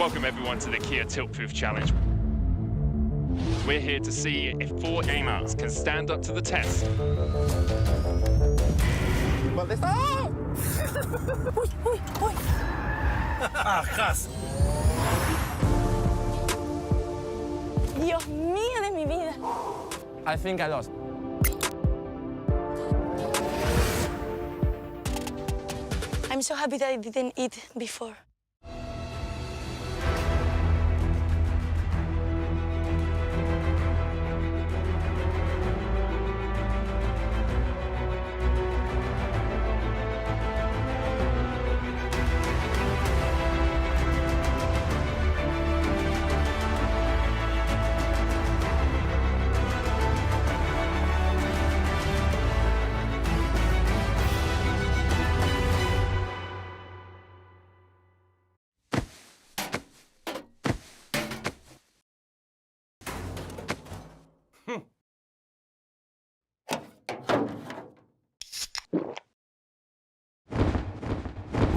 Welcome everyone to the Kia Tilt Proof Challenge. We're here to see if 4 gamers can stand up to the test. ¿Dónde está? Uy, uy, uy. ¡Ajas! Dios mío de mi vida. I think I lost. I'm so happy that I didn't eat before.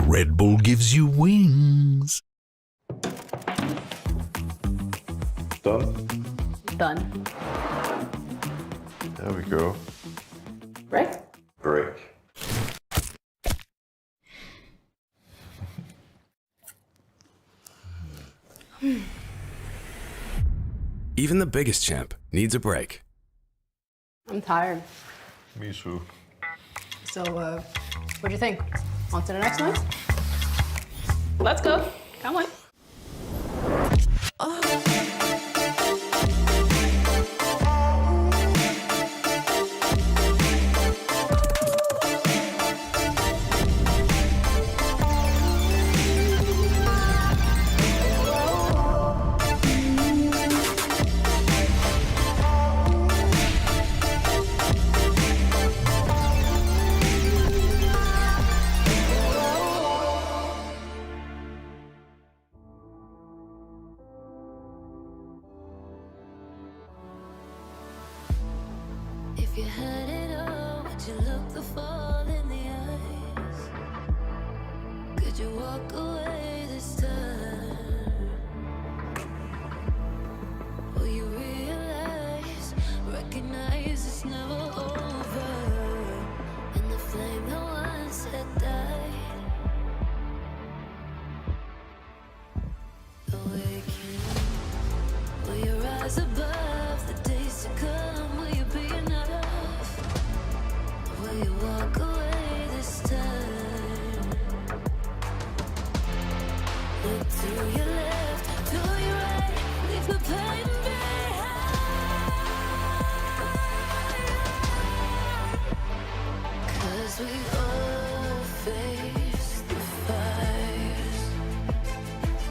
Red Bull gives you wings. Done? Done. There we go. Break? Break. Even the biggest champ needs a break. I'm tired. Me too. So, what'd you think? On to the next night? Let's go. Come on. If you had it all, would you look the fall in the eyes? Could you walk away this time? Will you realize, recognize it's never over? And the flame that once had died, awaken. Will you rise above the days to come? Will you be enough? Will you walk away this time? Look to your left, to your right, leave the pain behind. 'Cause we all face the fires,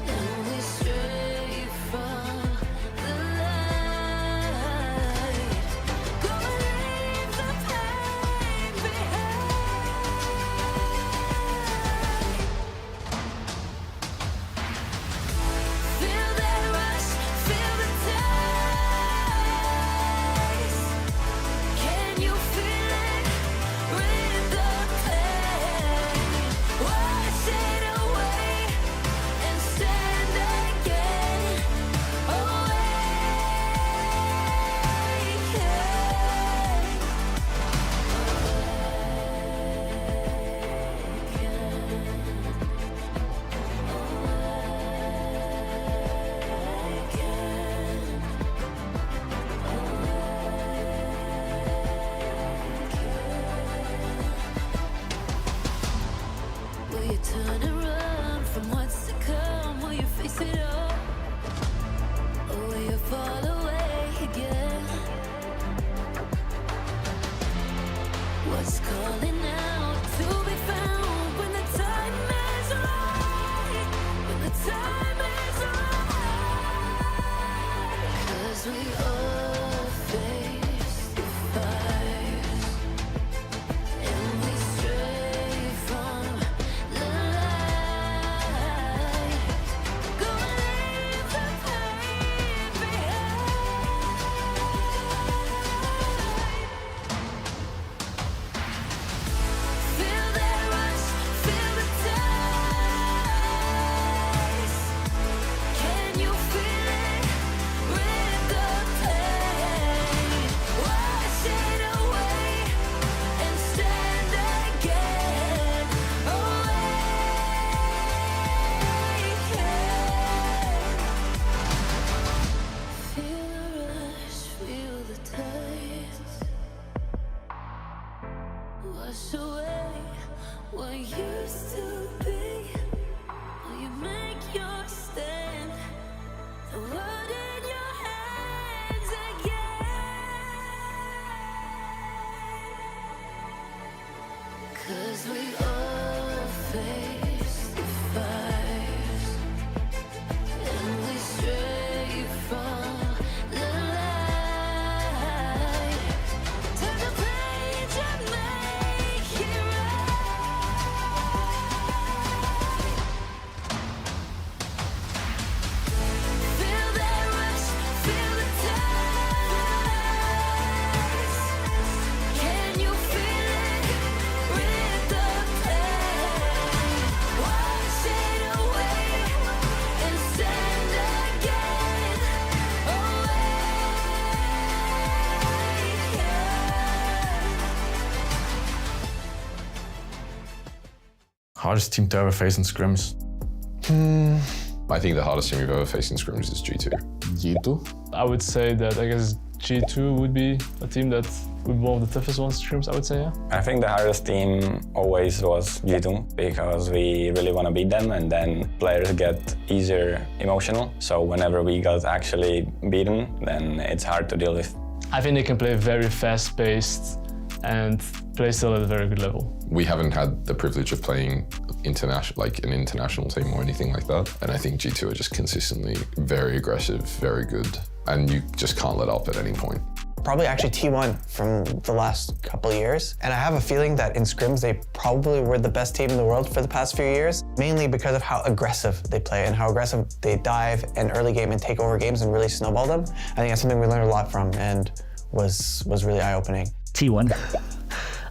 and we stray from the light. Hardest team to ever face in scrims. I think the hardest team we've ever faced in scrims is G2. G2? I would say that I guess G2 would be a team that would be one of the toughest ones in scrims, I would say, yeah. I think the hardest team always was G2 because we really want to beat them, and then players get easier emotional. So whenever we got actually beaten, then it's hard to deal with. I think they can play very fast-paced and play still at a very good level. We haven't had the privilege of playing international, like an international team or anything like that. And I think G2 are just consistently very aggressive, very good, and you just can't let up at any point. Probably actually T1 from the last couple years. And I have a feeling that in scrims, they probably were the best team in the world for the past few years, mainly because of how aggressive they play and how aggressive they dive in early game and take over games and really snowball them. I think that's something we learned a lot from and was really eye-opening. T1.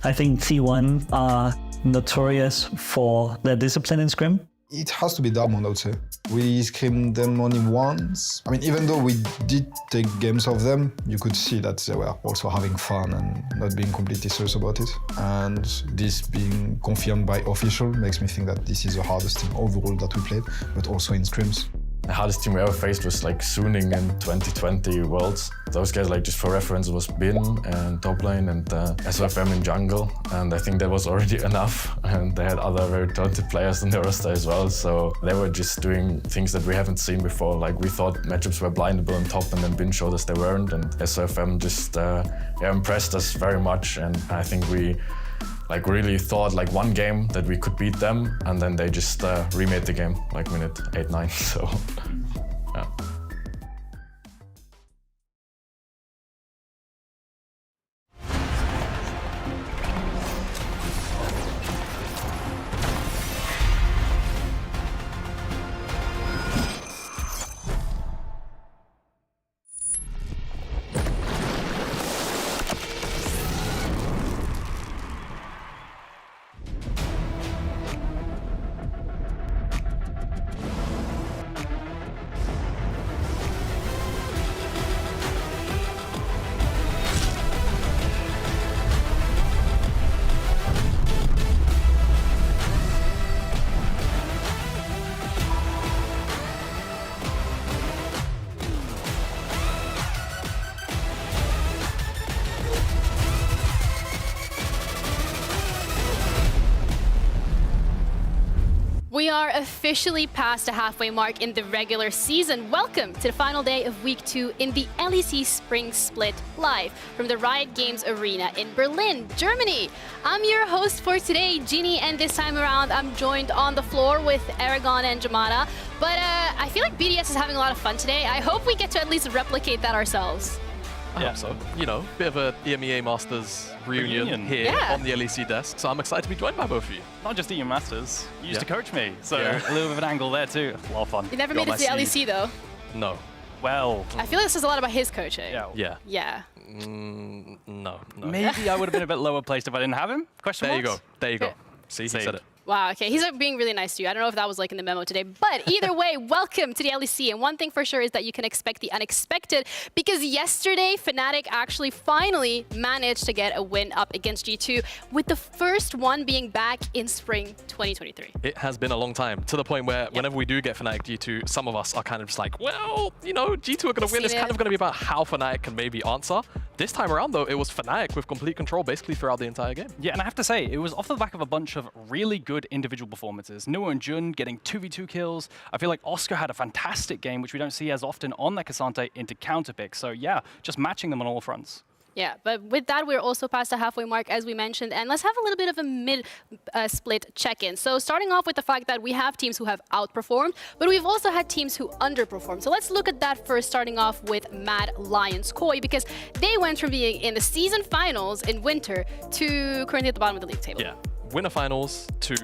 I think T1 are notorious for their discipline in scrim. It has to be Dortmund, I would say. We scrimmed them only once. I mean, even though we did take games of them, you could see that they were also having fun and not being completely serious about it. And this being confirmed by official makes me think that this is the hardest team overall that we played, but also in scrims. The hardest team we ever faced was like Suning in 2020 Worlds. Those guys, like just for reference, was Bin and top lane and SOFM in jungle, and I think that was already enough. And they had other very talented players on their roster as well, so they were just doing things that we haven't seen before. Like we thought matchups were blindable on top, and then Bin showed us they weren't, and SOFM just impressed us very much. And I think we really thought like one game that we could beat them, and then they just remade the game like minute 8-9, so yeah. We are officially past the halfway mark in the regular season. Welcome to the final day of week 2 in the LEC Spring Split, live from the Riot Games Arena in Berlin, Germany. I'm your host for today, Ginny, and this time around I'm joined on the floor with Aragon and Jamada. But I feel like BDS is having a lot of fun today. I hope we get to at least replicate that ourselves. I hope so. You know, bit of a EMEA Masters reunion here on the LEC desk, so I'm excited to be joined by both of you. Not just EMEA Masters, you used to coach me, so a little bit of an angle there too. A lot of fun. You never made it to the LEC though. No. Well. I feel like this is a lot about his coaching. Yeah. No. Maybe I would have been a bit lower placed if I didn't have him. Question There you marks? go. There you go. See, he said it. Wow, okay, he's being really nice to you. I don't know if that was like in the memo today, but either way, welcome to the LEC. And one thing for sure is that you can expect the unexpected, because yesterday, Fnatic actually finally managed to get a win up against G2, with the first one being back in spring 2023. It has been a long time, to the point where whenever we do get Fnatic G2, some of us are kind of just like, well, you know, G2 are going to win. It's kind of going to be about how Fnatic can maybe answer. This time around, though, it was Fnatic with complete control basically throughout the entire game. Yeah, and I have to say, it was off the back of a bunch of really good individual performances. Nuo and Jun getting 2v2 kills. I feel like Oscar had a fantastic game, which we don't see as often on the Cassante into counterpick. So yeah, just matching them on all fronts. Yeah, but with that, we're also past the halfway mark, as we mentioned, and let's have a little bit of a mid-split check-in. So starting off with the fact that we have teams who have outperformed, but we've also had teams who underperformed. So let's look at that first, starting off with Mad Lions Koi, because they went from being in the season finals in winter to currently at the bottom of the league table. Yeah. Winter finals to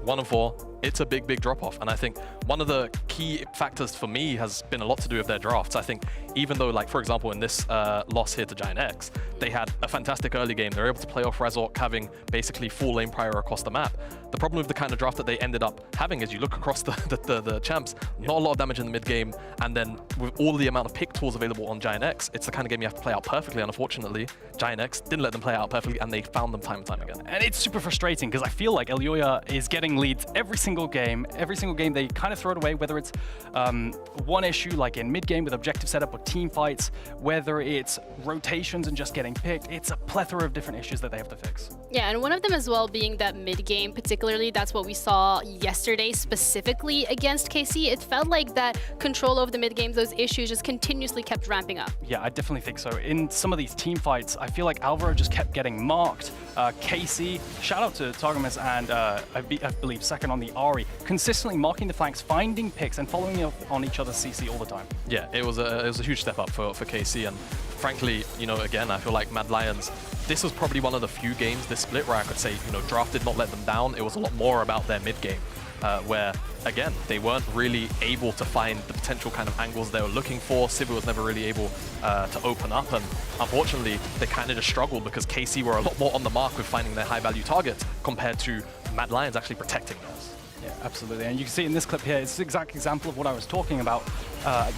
1-4, it's a big, big drop-off. And I think one of the key factors for me has been a lot to do with their drafts. I think even though, like, for example, in this loss here to Giant X, they had a fantastic early game. They were able to play off Razork, having basically full lane prior across the map. The problem with the kind of draft that they ended up having is you look across the champs, not a lot of damage in the mid game, and then with all the amount of pick tools available on Giant X, it's the kind of game you have to play out perfectly. And unfortunately, Giant X didn't let them play out perfectly, and they found them time and time again. And it's super frustrating because I feel like Elyoya is getting leads every single game. Every single game they kind of throw it away, whether it's one issue like in mid game with objective setup or team fights, whether it's rotations and just getting picked. It's a plethora of different issues that they have to fix. Yeah, and one of them as well being that mid game, particularly that's what we saw yesterday specifically against KC. It felt like that control over the mid games, those issues just continuously kept ramping up. Yeah, I definitely think so. In some of these team fights, I feel like Alvaro just kept getting marked. KC, shout out to Targamas and I believe second on the Ari, consistently marking the flanks, finding picks and following up on each other's CC all the time. Yeah, it was a huge step up for KC, and frankly, you know, again, I feel like Mad Lions, this was probably one of the few games this split where I could say, you know, draft did not let them down. It was a lot more about their mid game, where again, they weren't really able to find the potential kind of angles they were looking for. Civi was never really able to open up, and unfortunately, they kind of just struggled because KC were a lot more on the mark with finding their high value targets compared to Mad Lions actually protecting those. Yeah, absolutely. And you can see in this clip here, it's the exact example of what I was talking about.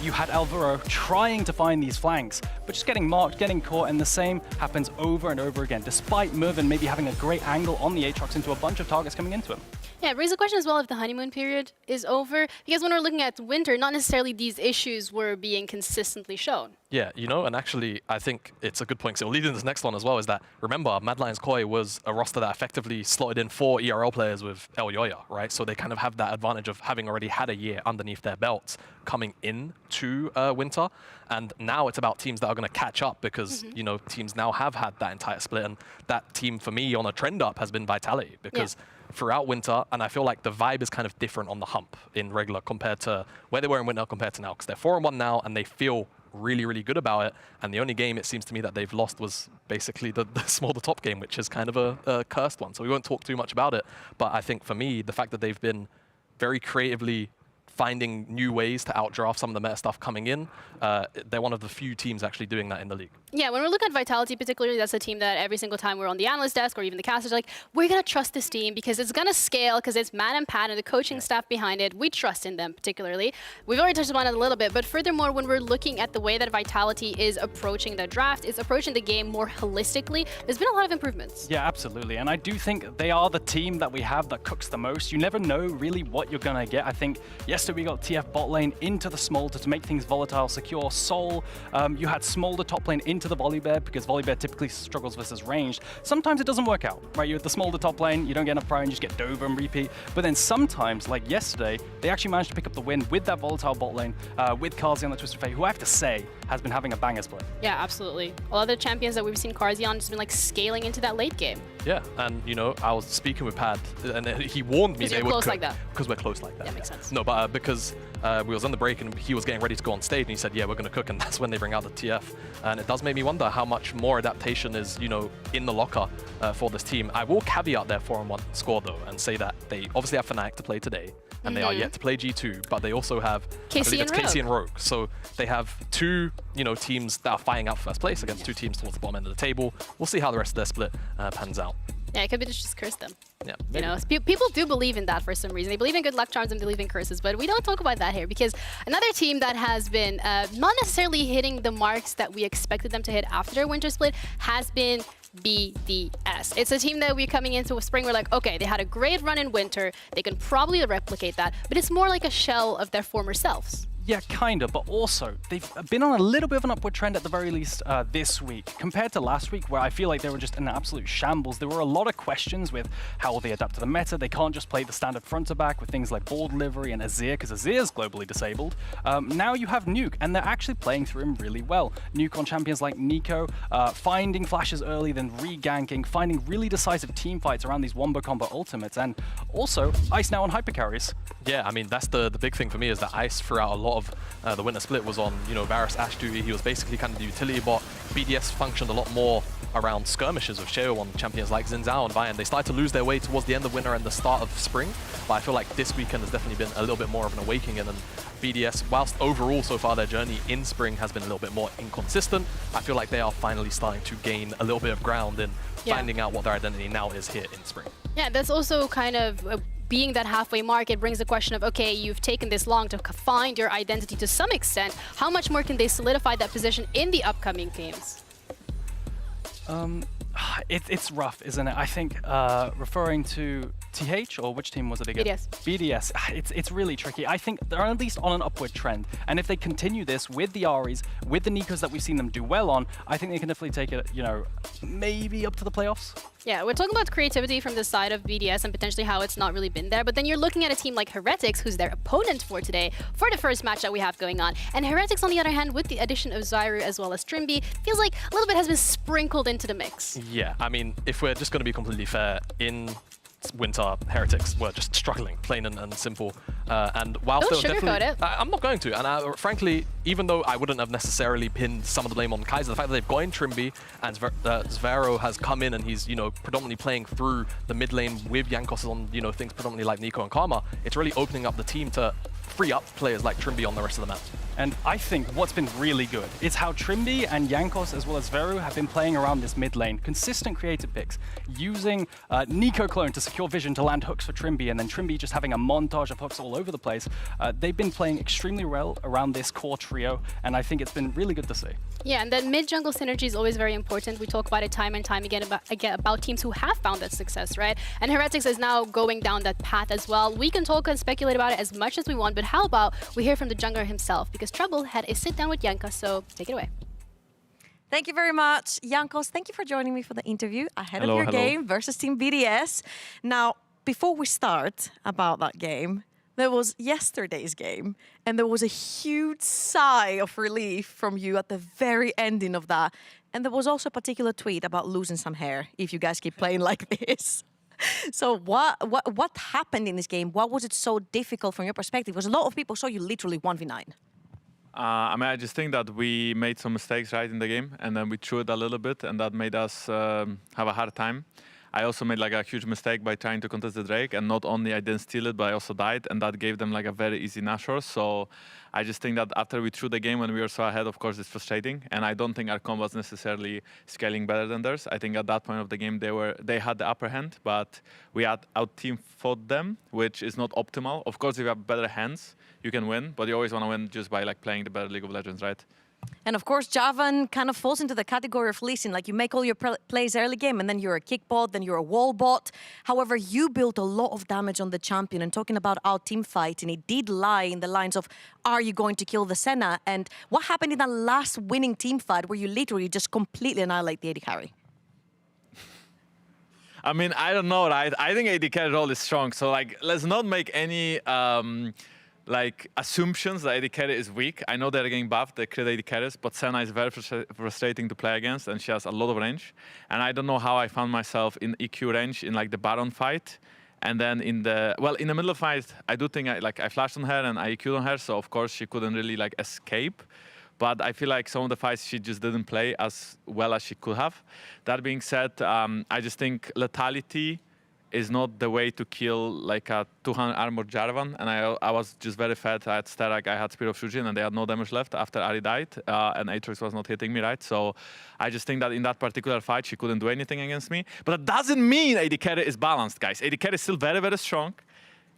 You had Alvaro trying to find these flanks, but just getting marked, getting caught, and the same happens over and over again, despite Mervin maybe having a great angle on the Aatrox into a bunch of targets coming into him. Yeah, it raises a question as well if the honeymoon period is over, because when we're looking at winter, not necessarily these issues were being consistently shown. Yeah, you know, and actually, I think it's a good point. So leading this next one as well is that, remember, Mad Lions Koi was a roster that effectively slotted in 4 ERL players with Elyoya, right? So they kind of have that advantage of having already had a year underneath their belts coming in to winter. And now it's about teams that are going to catch up because, you know, teams now have had that entire split. And that team, for me, on a trend up has been Vitality because throughout winter, and I feel like the vibe is kind of different on the hump in regular compared to where they were in winter compared to now, because they're 4-1 now and they feel really, really good about it. And the only game it seems to me that they've lost was basically the small the top game, which is kind of a cursed one. So we won't talk too much about it. But I think for me, the fact that they've been very creatively finding new ways to outdraft some of the meta stuff coming in, they're one of the few teams actually doing that in the league. Yeah, when we look at Vitality particularly, that's a team that every single time we're on the analyst desk or even the casters, like, we're going to trust this team because it's going to scale, because it's Matt and Pat and the coaching staff behind it. We trust in them particularly. We've already touched upon it a little bit, but furthermore, when we're looking at the way that Vitality is approaching the draft, it's approaching the game more holistically, there's been a lot of improvements. Yeah, absolutely. And I do think they are the team that we have that cooks the most. You never know really what you're going to get. I think yesterday we got TF bot lane into the Smolder to make things volatile, secure Soul. You had Smolder top lane into the Volibear because Volibear typically struggles versus ranged. Sometimes it doesn't work out, right? You're at the Smolder top lane, you don't get enough prior and you just get Dover and repeat. But then sometimes, like yesterday, they actually managed to pick up the win with that volatile bot lane, with Kazi on the Twisted Fate, who I have to say has been having a banger split. Yeah, absolutely. A lot of the champions that we've seen Kazi on has been like scaling into that late game. Yeah, and you know, I was speaking with Pad, and he warned me they would close like that. Because we're close like that. That makes sense. No, but because we was on the break and he was getting ready to go on stage, and he said, "Yeah, we're going to cook," and that's when they bring out the TF. And it does make me wonder how much more adaptation is, you know, in the locker for this team. I will caveat their 4-1 score though, and say that they obviously have Fnatic to play today, and they are yet to play G2, but they also have KC and Rogue. So they have 2, you know, teams that are fighting out first place against 2 teams towards the bottom end of the table. We'll see how the rest of their split pans out. Yeah, it could be just curse them. Yeah, you know, people do believe in that for some reason. They believe in good luck charms and believe in curses, but we don't talk about that here because another team that has been not necessarily hitting the marks that we expected them to hit after their winter split has been BDS. It's a team that we're coming into spring. We're like, okay, they had a great run in winter. They can probably replicate that, but it's more like a shell of their former selves. Yeah, kind of, but also they've been on a little bit of an upward trend at the very least this week. Compared to last week, where I feel like they were just in absolute shambles, there were a lot of questions with how will they adapt to the meta. They can't just play the standard front to back with things like ball delivery and Azir, because Azir's globally disabled. Now you have Nuke, and they're actually playing through him really well. Nuke on champions like Nico, finding flashes early, then and re-ganking, finding really decisive team fights around these wombo combo ultimates, and also Ice now on hyper carries. Yeah, I mean, that's the big thing for me is that Ice throughout a lot of the winter split was on, Varus Ashe duty. He was basically kind of the utility bot. BDS functioned a lot more around skirmishes with Sheo on champions like Xin Zhao and Vian. They started to lose their way towards the end of winter and the start of spring, but I feel like this weekend has definitely been a little bit more of an awakening, and BDS, whilst overall so far their journey in spring has been a little bit more inconsistent, I feel like they are finally starting to gain a little bit of ground in finding out what their identity now is here in spring. Yeah, that's also kind of being that halfway mark. It brings the question of, okay, you've taken this long to find your identity to some extent. How much more can they solidify that position in the upcoming games? It's rough, isn't it? I think referring to TH, or which team was it again? BDS. It's really tricky. I think they're at least on an upward trend. And if they continue this with the Aries, with the Nikos that we've seen them do well on, I think they can definitely take it, maybe up to the playoffs. Yeah, we're talking about creativity from the side of BDS and potentially how it's not really been there. But then you're looking at a team like Heretics, who's their opponent for today, for the first match that we have going on. And Heretics, on the other hand, with the addition of Zyru as well as Trimby, feels like a little bit has been sprinkled into the mix. Yeah, I mean, if we're just going to be completely fair, in winter, Heretics were just struggling, plain and simple. And whilst Don't they were sugarcoat it. I'm not going to. And frankly, even though I wouldn't have necessarily pinned some of the blame on Kaiser, the fact that they've got in Trimby and Zvero has come in and he's, predominantly playing through the mid lane with Jankos on, things predominantly like Nico and Karma, it's really opening up the team to free up players like Trimby on the rest of the map. And I think what's been really good is how Trimby and Jankos as well as Veru have been playing around this mid lane. Consistent creative picks, using Nico clone to secure vision to land hooks for Trimby, and then Trimby just having a montage of hooks all over the place. They've been playing extremely well around this core trio, and I think it's been really good to see. Yeah, and that mid-jungle synergy is always very important. We talk about it time and time again about teams who have found that success, right? And Heretics is now going down that path as well. We can talk and speculate about it as much as we want, but how about we hear from the jungler himself? Because Trouble had a sit-down with Jankos, so take it away. Thank you very much, Jankos. Thank you for joining me for the interview ahead of your game versus Team BDS. Now, before we start about that game, there was yesterday's game, and there was a huge sigh of relief from you at the very ending of that. And there was also a particular tweet about losing some hair if you guys keep playing like this. So what happened in this game? What was it so difficult from your perspective? Because a lot of people saw you literally 1v9. I just think that we made some mistakes right in the game, and then we threw it a little bit, and that made us have a hard time. I also made a huge mistake by trying to contest the Drake, and not only I didn't steal it, but I also died, and that gave them a very easy Nashor. So I just think that after we threw the game when we were so ahead, of course, it's frustrating, and I don't think our comp was necessarily scaling better than theirs. I think at that point of the game they had the upper hand, but we had out-team fought them, which is not optimal. Of course, if you have better hands, you can win, but you always want to win just by playing the better League of Legends, right? And of course, Javan kind of falls into the category of Lee Sin. You make all your plays early game, and then you're a kick bot, then you're a wall bot. However, you built a lot of damage on the champion. And talking about our team fight, and it did lie in the lines of, are you going to kill the Senna? And what happened in that last winning team fight where you literally just completely annihilate the AD carry? I mean, I don't know, right? I think AD carry role is strong. So let's not make any assumptions that AD carry is weak. I know they're getting buffed, they create AD carries, but Senna is very frustrating to play against, and she has a lot of range. And I don't know how I found myself in EQ range in the Baron fight. And then in the middle of the fight, I do think I flashed on her and I EQ'd on her, so of course she couldn't really escape. But I feel like some of the fights she just didn't play as well as she could have. That being said, I just think lethality is not the way to kill a 200 armor Jarvan, and I was just very fat. I had Sterak, I had Spear of Shujin, and they had no damage left after Ari died, and Aatrox was not hitting me, right? So I just think that in that particular fight, she couldn't do anything against me. But that doesn't mean AD carry is balanced, guys. AD carry is still very, very strong.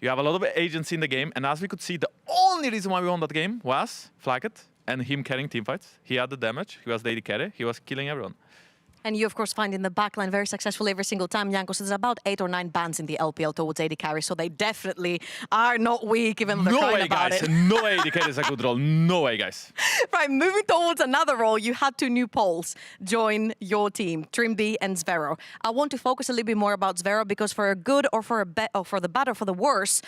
You have a lot of agency in the game, and as we could see, the only reason why we won that game was Flagged and him carrying teamfights. He had the damage, he was the AD carry, he was killing everyone. And you, of course, find in the backline very successful every single time. Jankos, there's about 8 or 9 bans in the LPL towards AD carry, so they definitely are not weak, even though they're crying about it. No way AD carry is a good role. No way, guys. Right, moving towards another role, you had 2 new Poles join your team, Trimby and Zvero. I want to focus a little bit more about Zvero because for a good or for the bad or for the worse,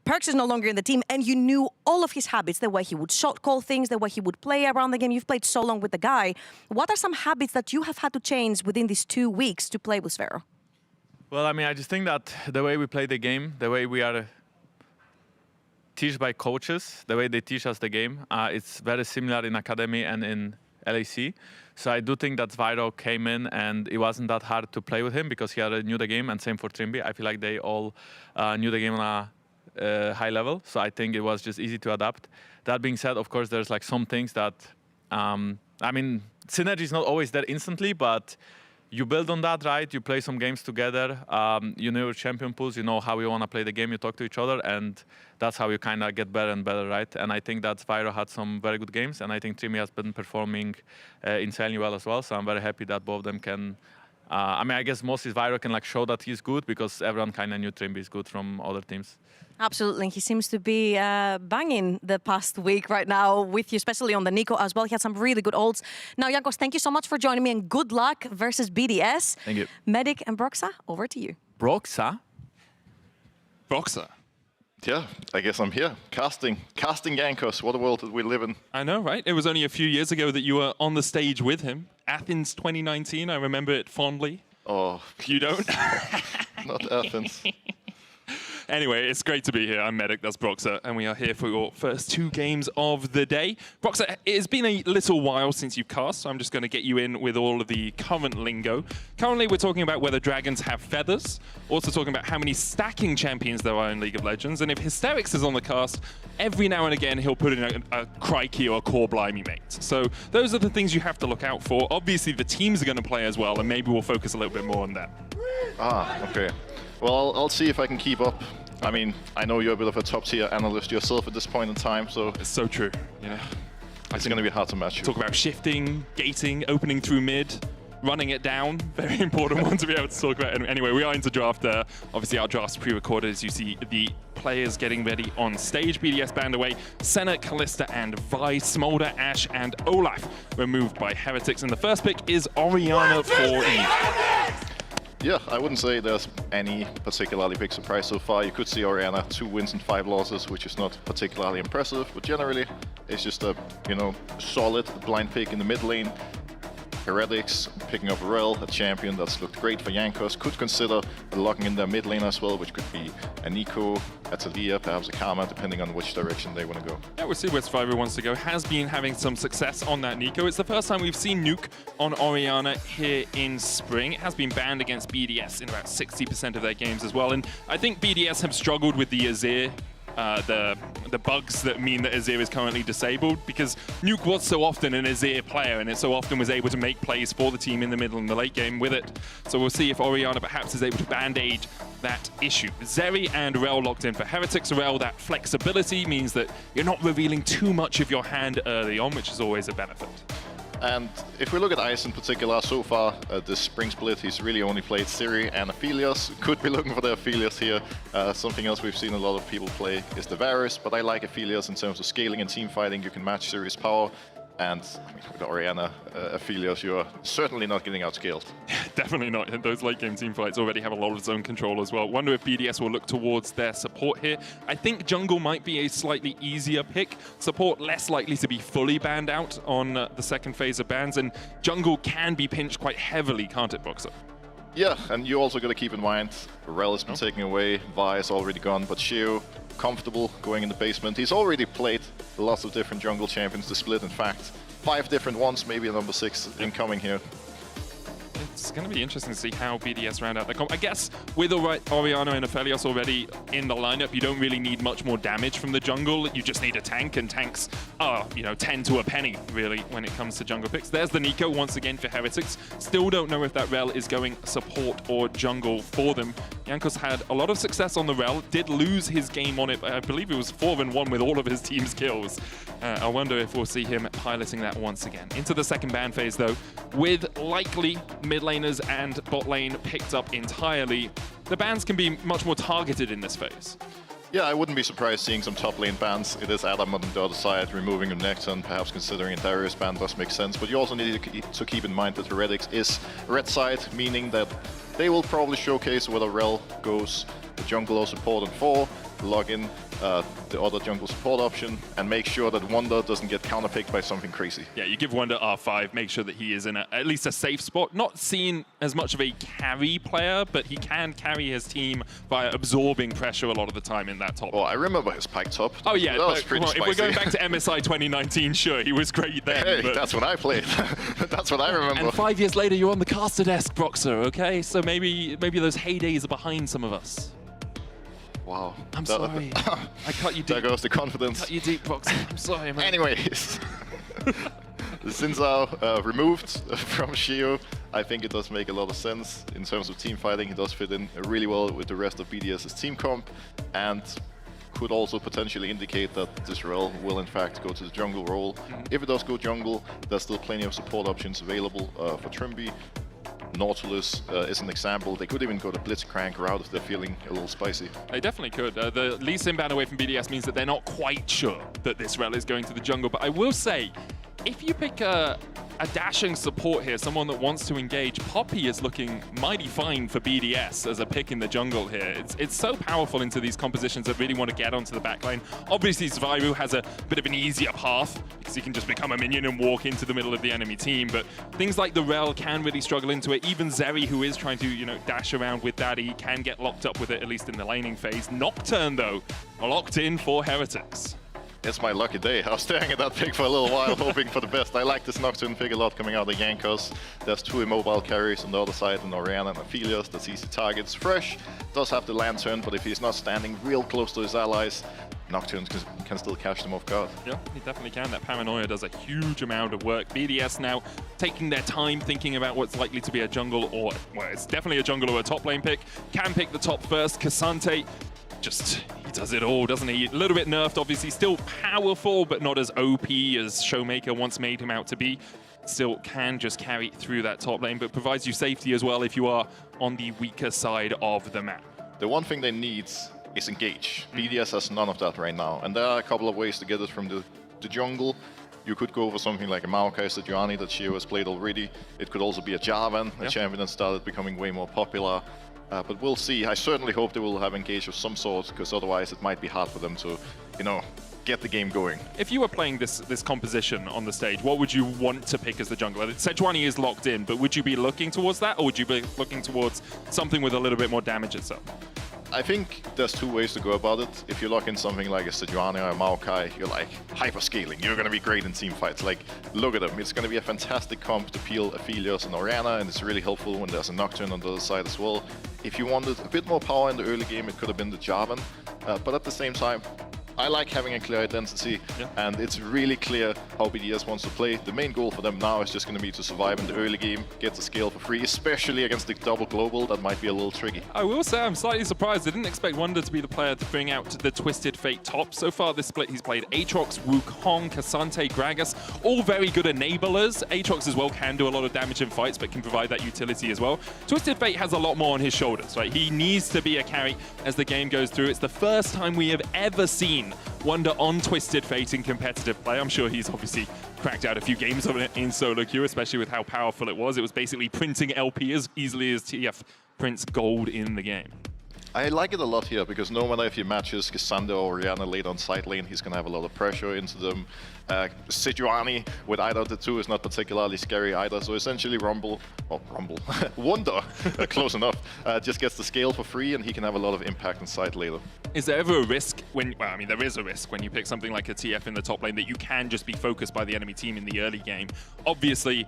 Perks is no longer in the team, and you knew all of his habits, the way he would shot call things, the way he would play around the game. You've played so long with the guy. What are some habits that you have had to change gains within these 2 weeks to play with Sverre? Well, I mean, I just think that the way we play the game, the way we are taught by coaches, the way they teach us the game, it's very similar in academy and in LEC. So I do think that Sverre came in and it wasn't that hard to play with him because he already knew the game, and same for Trimby. I feel like they all knew the game on a high level, so I think it was just easy to adapt. That being said, of course, there's like some things that, I mean, synergy is not always there instantly, but you build on that, right? You play some games together. You know your champion pools. You know how you want to play the game. You talk to each other, and that's how you kind of get better and better, right? And I think that Sverre had some very good games, and I think Trimby has been performing insanely well as well. So I'm very happy that both of them can. I mean, I guess mostly Sverre can like show that he's good because everyone kind of knew Trimby is good from other teams. Absolutely. He seems to be banging the past week right now with you, especially on the Nico as well. He had some really good ults. Now, Jankos, thank you so much for joining me, and good luck versus BDS. Thank you. Medic and Broxa, over to you. Broxa? Broxa. Yeah, I guess I'm here. Casting Jankos. What a world that we live in. I know, right? It was only a few years ago that you were on the stage with him. Athens 2019, I remember it fondly. Oh. You don't? Not Athens. Anyway, it's great to be here. I'm Medic, that's Broxa, and we are here for your first 2 games of the day. Broxa, it has been a little while since you've cast, so I'm just going to get you in with all of the current lingo. Currently, we're talking about whether dragons have feathers, also talking about how many stacking champions there are in League of Legends, and if Hysterics is on the cast, every now and again he'll put in a Crikey or a Core Blimey mate. So those are the things you have to look out for. Obviously, the teams are going to play as well, and maybe we'll focus a little bit more on that. Okay. Well, I'll see if I can keep up. I mean, I know you're a bit of a top-tier analyst yourself at this point in time, so... It's so true, you know. It's going to be hard to match you. Talk about shifting, gating, opening through mid, running it down. Very important one to be able to talk about. Anyway, we are into draft there. Obviously, our draft's pre-recorded as you see the players getting ready on stage. BDS banned away. Senna, Callista, and Vi. Smolder, Ashe, and Olaf removed by Heretics. And the first pick is Orianna for Eve. Yeah, I wouldn't say there's any particularly big surprise so far. You could see Orianna 2 wins and 5 losses, which is not particularly impressive, but generally it's just a, you know, solid blind pick in the mid lane. Heretics picking up Rel, a champion that's looked great for Jankos. Could consider locking in their mid lane as well, which could be a Nico, a Talia, perhaps a Karma, depending on which direction they want to go. Yeah, we'll see where Sverre wants to go. Has been having some success on that Nico. It's the first time we've seen Nuke on Orianna here in Spring. It has been banned against BDS in about 60% of their games as well. And I think BDS have struggled with the Azir. The bugs that mean that Azir is currently disabled, because Nuke was so often an Azir player and it so often was able to make plays for the team in the middle and the late game with it. So we'll see if Orianna perhaps is able to band-aid that issue. Zeri and Rel locked in for Heretics. Rel, that flexibility means that you're not revealing too much of your hand early on, which is always a benefit. And if we look at Ice in particular, so far this spring split, he's really only played Siri and Aphelios. Could be looking for the Aphelios here. Something else we've seen a lot of people play is the Varus, but I like Aphelios in terms of scaling and team fighting. You can match Siri's power. And I mean, with Orianna, Aphelios, you're certainly not getting outscaled. Definitely not. Those late game team fights already have a lot of zone control as well. Wonder if BDS will look towards their support here. I think jungle might be a slightly easier pick. Support less likely to be fully banned out on the second phase of bans, and jungle can be pinched quite heavily, can't it, Boxer? Yeah, and you also got to keep in mind, Rel has been taken away, Vi is already gone, but Sheo, comfortable going in the basement. He's already played lots of different jungle champions to split, in fact. 5 different ones, maybe a number 6 incoming here. It's going to be interesting to see how BDS round out their comp. I guess with Orianna and Aphelios already in the lineup, you don't really need much more damage from the jungle. You just need a tank, and tanks are, you know, 10 to a penny, really, when it comes to jungle picks. There's the Nico once again for Heretics. Still don't know if that Rel is going support or jungle for them. Jankos had a lot of success on the Rel, did lose his game on it. I believe it was 4-1 with all of his team's kills. I wonder if we'll see him piloting that once again. Into the second ban phase, though, with likely mid laners and bot lane picked up entirely. The bans can be much more targeted in this phase. Yeah, I wouldn't be surprised seeing some top lane bans. It is Adam on the other side, removing Nectar, and perhaps considering a Darius ban does make sense. But you also need to keep in mind that Heretics is red side, meaning that they will probably showcase whether Rel goes the jungle or support on 4, log in the other jungle support option, and make sure that Wonder doesn't get counterpicked by something crazy. Yeah, you give Wonder R5, make sure that he is in at least a safe spot. Not seen as much of a carry player, but he can carry his team by absorbing pressure a lot of the time in that top. Well, I remember his pike top. Oh yeah, that was pretty spicy. If we're going back to MSI 2019, sure, he was great then. Hey, but... that's when I played. That's what I remember. And 5 years later, you're on the caster desk, Broxer, okay? So maybe those heydays are behind some of us. Wow. I'm sorry. I cut you deep. There goes the confidence. Cut you deep, Broxer. I'm sorry, man. Anyways, Sinzao removed from Shio, I think it does make a lot of sense in terms of team fighting. He does fit in really well with the rest of BDS's team comp, and could also potentially indicate that this rel will in fact go to the jungle role. If it does go jungle, there's still plenty of support options available for Trimby. Nautilus is an example. They could even go the Blitzcrank route if they're feeling a little spicy. They definitely could. The Lee Sin ban away from BDS means that they're not quite sure that this rel is going to the jungle. But I will say, if you pick a dashing support here, someone that wants to engage, Poppy is looking mighty fine for BDS as a pick in the jungle here. It's so powerful into these compositions that really want to get onto the backline. Obviously, Zviru has a bit of an easier path because he can just become a minion and walk into the middle of the enemy team. But things like the rel can really struggle into it. Even Zeri, who is trying to, dash around with that, he can get locked up with it, at least in the laning phase. Nocturne, though, locked in for Heretics. It's my lucky day. I was staring at that pick for a little while, hoping for the best. I like this Nocturne pick a lot coming out of Yankos. There's 2 immobile carries on the other side, and Orianna and Aphelios. That's easy targets. Fresh does have the Lantern, but if he's not standing real close to his allies, Nocturne can still catch them off guard. Yeah, he definitely can. That Paranoia does a huge amount of work. BDS now taking their time thinking about what's likely to be a jungle or, well, it's definitely a jungle or a top lane pick. Can pick the top first. Cassante, he does it all, doesn't he? A little bit nerfed, obviously. Still powerful, but not as OP as Showmaker once made him out to be. Still can just carry through that top lane, but provides you safety as well if you are on the weaker side of the map. The one thing they need is engage. BDS has none of that right now, and there are a couple of ways to get it from the jungle. You could go for something like a Maokai Sejuani that Shio has played already. It could also be a Jarvan, a champion that started becoming way more popular. But we'll see. I certainly hope they will have engage of some sort, because otherwise it might be hard for them to, get the game going. If you were playing this composition on the stage, what would you want to pick as the jungler? Sejuani is locked in, but would you be looking towards that, or would you be looking towards something with a little bit more damage itself? I think there's 2 ways to go about it. If you lock in something like a Sejuani or a Maokai, you're like hyper-scaling. You're going to be great in team fights. Like, look at them. It's going to be a fantastic comp to peel Aphelios and Orianna, and it's really helpful when there's a Nocturne on the other side as well. If you wanted a bit more power in the early game, it could have been the Jarvan. But at the same time, I like having a clear identity, and it's really clear how BDS wants to play. The main goal for them now is just going to be to survive in the early game, get the scale for free, especially against the double global. That might be a little tricky. I will say I'm slightly surprised. I didn't expect Wonder to be the player to bring out the Twisted Fate top. So far this split, he's played Aatrox, Wukong, Cassante, Gragas, all very good enablers. Aatrox as well can do a lot of damage in fights, but can provide that utility as well. Twisted Fate has a lot more on his shoulders, right? He needs to be a carry as the game goes through. It's the first time we have ever seen Wonder on Twisted Fate in competitive play. I'm sure he's obviously cracked out a few games of it in solo queue, especially with how powerful it was. It was basically printing LP as easily as TF prints gold in the game. I like it a lot here, because no matter if he matches Cassandra or Orianna late on side lane, he's going to have a lot of pressure into them. Sejuani with either of the 2 is not particularly scary either, so essentially Wonder, close enough, just gets the scale for free, and he can have a lot of impact on side later. Is there ever a risk when, well, I mean, there is a risk when you pick something like a TF in the top lane that you can just be focused by the enemy team in the early game? Obviously,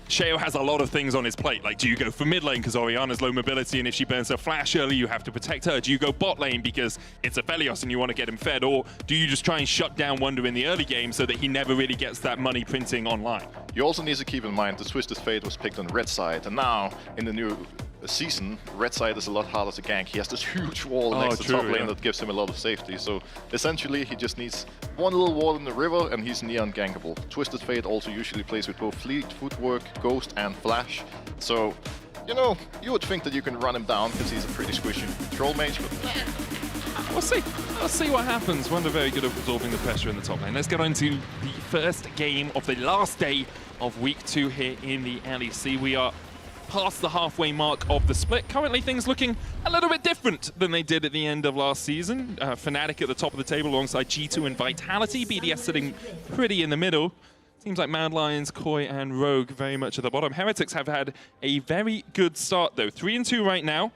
Sheo has a lot of things on his plate. Like, do you go for mid lane because Orianna's low mobility, and if she burns her flash early, you have to protect her? Do you go bot lane because it's Aphelios and you want to get him fed? Or do you just try and shut down Wonder in the early game so that he never really gets that money printing online? You also need to keep in mind the Twisted Fate was picked on red side, and now in the new season, red side is a lot harder to gank. He has this huge wall next to top lane that gives him a lot of safety. So essentially, he just needs one little wall in the river, and he's near ungankable. Twisted Fate also usually plays with both Fleet, Footwork, Ghost, and Flash. So, you would think that you can run him down because he's a pretty squishy troll mage, but we'll see. Let's see what happens. Wonder very good at absorbing the pressure in the top lane. Let's get on to the first game of the last day of week 2 here in the LEC. We are past the halfway mark of the split. Currently, things looking a little bit different than they did at the end of last season. Fnatic at the top of the table alongside G2 and Vitality. BDS sitting pretty in the middle. Seems like Mad Lions, Koi, and Rogue very much at the bottom. Heretics have had a very good start, though. 3-2 right now.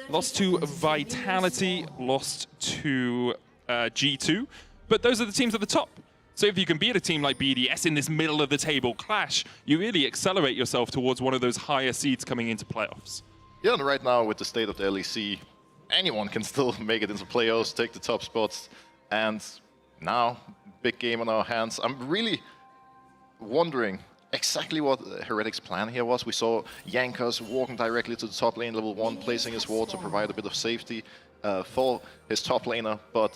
Lost to Vitality, lost to G2. But those are the teams at the top. So if you can beat a team like BDS in this middle of the table clash, you really accelerate yourself towards one of those higher seeds coming into playoffs. Yeah, and right now with the state of the LEC, anyone can still make it into playoffs, take the top spots, and now, big game on our hands. I'm really wondering exactly what Heretics' plan here was. We saw Jankos walking directly to the top lane, level 1, placing his ward to provide a bit of safety for his top laner, but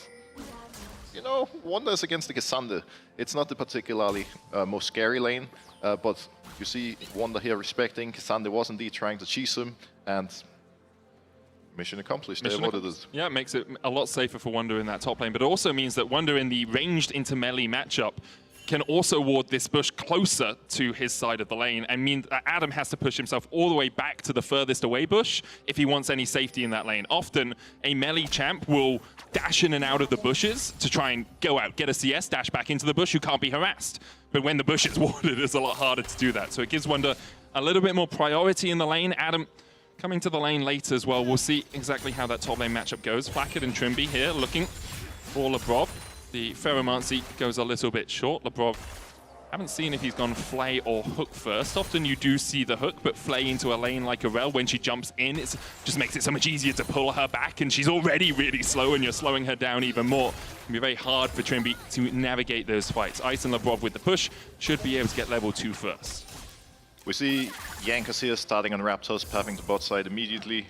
you know, Wonder is against the Cassandra. It's not the particularly most scary lane, but you see Wonder here respecting. Cassandra was indeed trying to cheese him, and mission accomplished. They avoided it. Yeah, it makes it a lot safer for Wonder in that top lane, but it also means that Wonder in the ranged into melee matchup can also ward this bush closer to his side of the lane and mean that Adam has to push himself all the way back to the furthest away bush if he wants any safety in that lane. Often, a melee champ will dash in and out of the bushes to try and go out, get a CS, dash back into the bush, who can't be harassed. But when the bush is warded, it's a lot harder to do that. So it gives Wonder a little bit more priority in the lane. Adam coming to the lane late as well. We'll see exactly how that top lane matchup goes. Flackett and Trimby here looking for Lebrov. The Ferromancy goes a little bit short. Lebrov, haven't seen if he's gone Flay or Hook first. Often you do see the Hook, but Flay into a lane like Arel, when she jumps in, it just makes it so much easier to pull her back, and she's already really slow, and you're slowing her down even more. It can be very hard for Trimby to navigate those fights. Ice and Lebrov with the push should be able to get level 2 first. We see Jankos here starting on Raptors, pathing to bot side immediately.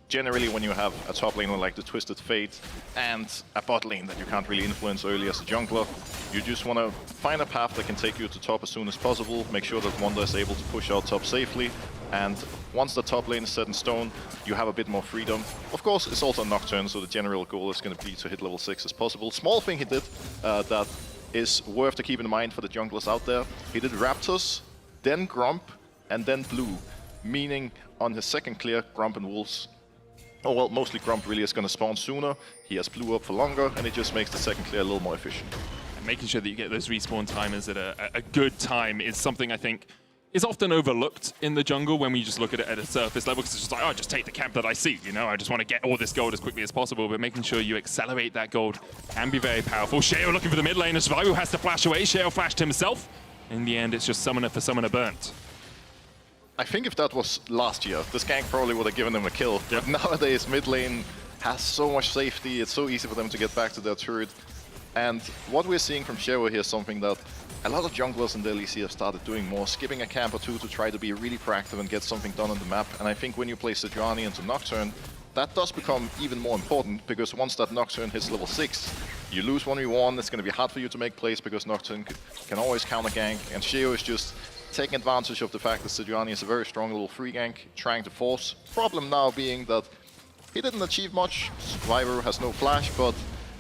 Generally, when you have a top laner like the Twisted Fate and a bot lane that you can't really influence early as a jungler, you just want to find a path that can take you to top as soon as possible, make sure that Wonder is able to push out top safely, and once the top lane is set in stone, you have a bit more freedom. Of course, it's also Nocturne, so the general goal is going to be to hit level 6 as possible. Small thing he did that is worth to keep in mind for the junglers out there. He did Raptors, then Grump, and then Blue, meaning on his second clear, Grump and Wolves, oh well, mostly Grump really is going to spawn sooner. He has Blue up for longer, and it just makes the second clear a little more efficient. And making sure that you get those respawn timers at a good time is something I think is often overlooked in the jungle when we just look at it at a surface level, because it's just like, oh, just take the camp that I see, you know, I just want to get all this gold as quickly as possible, but making sure you accelerate that gold can be very powerful. Sheo looking for the mid lane, as Survival has to flash away. Sheo flashed himself. In the end, it's just Summoner for Summoner burnt. I think if that was last year, this gank probably would have given them a kill. Yep. But nowadays, mid lane has so much safety, it's so easy for them to get back to their turret. And what we're seeing from Sheo here is something that a lot of junglers in the LEC have started doing more, skipping a camp or two to try to be really proactive and get something done on the map. And I think when you play Sejuani into Nocturne, that does become even more important, because once that Nocturne hits level 6, you lose 1v1, it's going to be hard for you to make plays because Nocturne can always counter gank, and Sheo is just taking advantage of the fact that Sejuani is a very strong little free gank, trying to force. Problem now being that he didn't achieve much. Survivor has no flash, but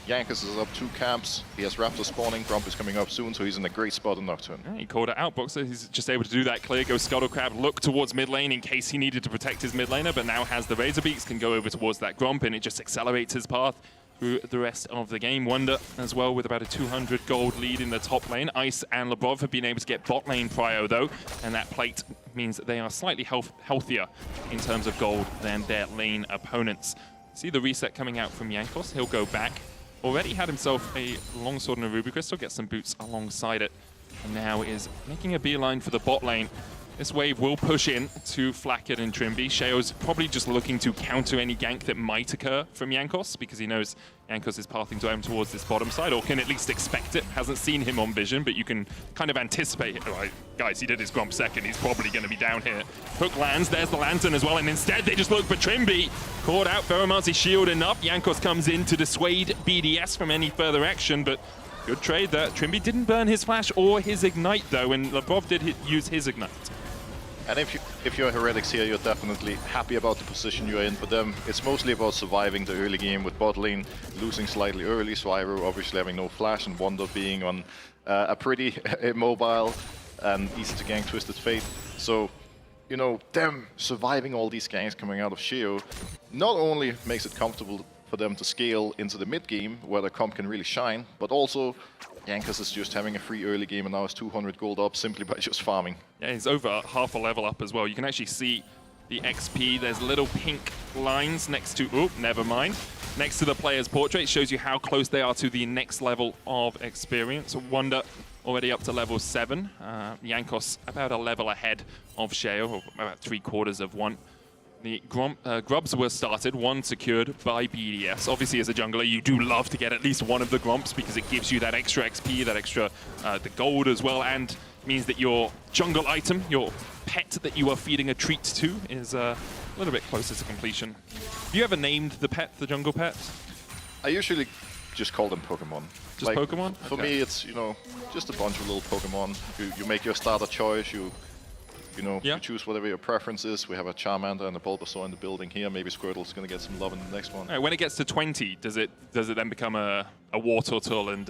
Jankos is up 2 camps. He has Raptor spawning, Grump is coming up soon, so he's in a great spot in Nocturne. Yeah, he called it out, Boxer. He's just able to do that clear, go Scuttlecrab, look towards mid lane in case he needed to protect his mid laner, but now has the Razor Beaks, can go over towards that Grump, and it just accelerates his path through the rest of the game. Wonder as well with about a 200 gold lead in the top lane. Ice and Lebrov have been able to get bot lane prio though, and that plate means that they are slightly healthier in terms of gold than their lane opponents. See the reset coming out from Jankos. He'll go back. Already had himself a longsword and a ruby crystal, get some boots alongside it, and now is making a beeline for the bot lane. This wave will push in to Flackett and Trimby. Sheo's probably just looking to counter any gank that might occur from Jankos, because he knows Jankos is pathing to him towards this bottom side, or can at least expect it. Hasn't seen him on vision, but you can kind of anticipate it. Right, guys, he did his Grump second. He's probably going to be down here. Hook lands. There's the Lantern as well, and instead they just look for Trimby. Caught out. Ferromancy shielding up. Jankos comes in to dissuade BDS from any further action, but good trade there. Trimby didn't burn his flash or his ignite, though, and Lebrov did use his ignite. And if you're Heretics here, you're definitely happy about the position you're in. For them, it's mostly about surviving the early game with bot lane losing slightly early, Survivor obviously having no flash, and Wonder being on a pretty immobile and easy to gank Twisted Fate. So you know, them surviving all these ganks coming out of Sheo not only makes it comfortable for them to scale into the mid game where the comp can really shine, but also Jankos is just having a free early game and now is 200 gold up simply by just farming. Yeah, he's over half a level up as well. You can actually see the XP. There's little pink lines next to, oh, never mind. Next to the player's portrait, it shows you how close they are to the next level of experience. Wonder already up to level 7. Jankos about a level ahead of Sheo, or about 3/4 of one. The Grubs were started, one secured by BDS. Obviously, as a jungler, you do love to get at least one of the Grumps because it gives you that extra XP, that extra the gold as well, and means that your jungle item, your pet that you are feeding a treat to, is a little bit closer to completion. Have you ever named the pet, the jungle pet? I usually just call them Pokemon. Just like, Pokemon? For me, it's, you know, just a bunch of little Pokemon. You make your starter choice, you choose whatever your preference is. We have a Charmander and a Bulbasaur in the building here. Maybe Squirtle's going to get some love in the next one. When it gets to 20, does it then become a Wartortle and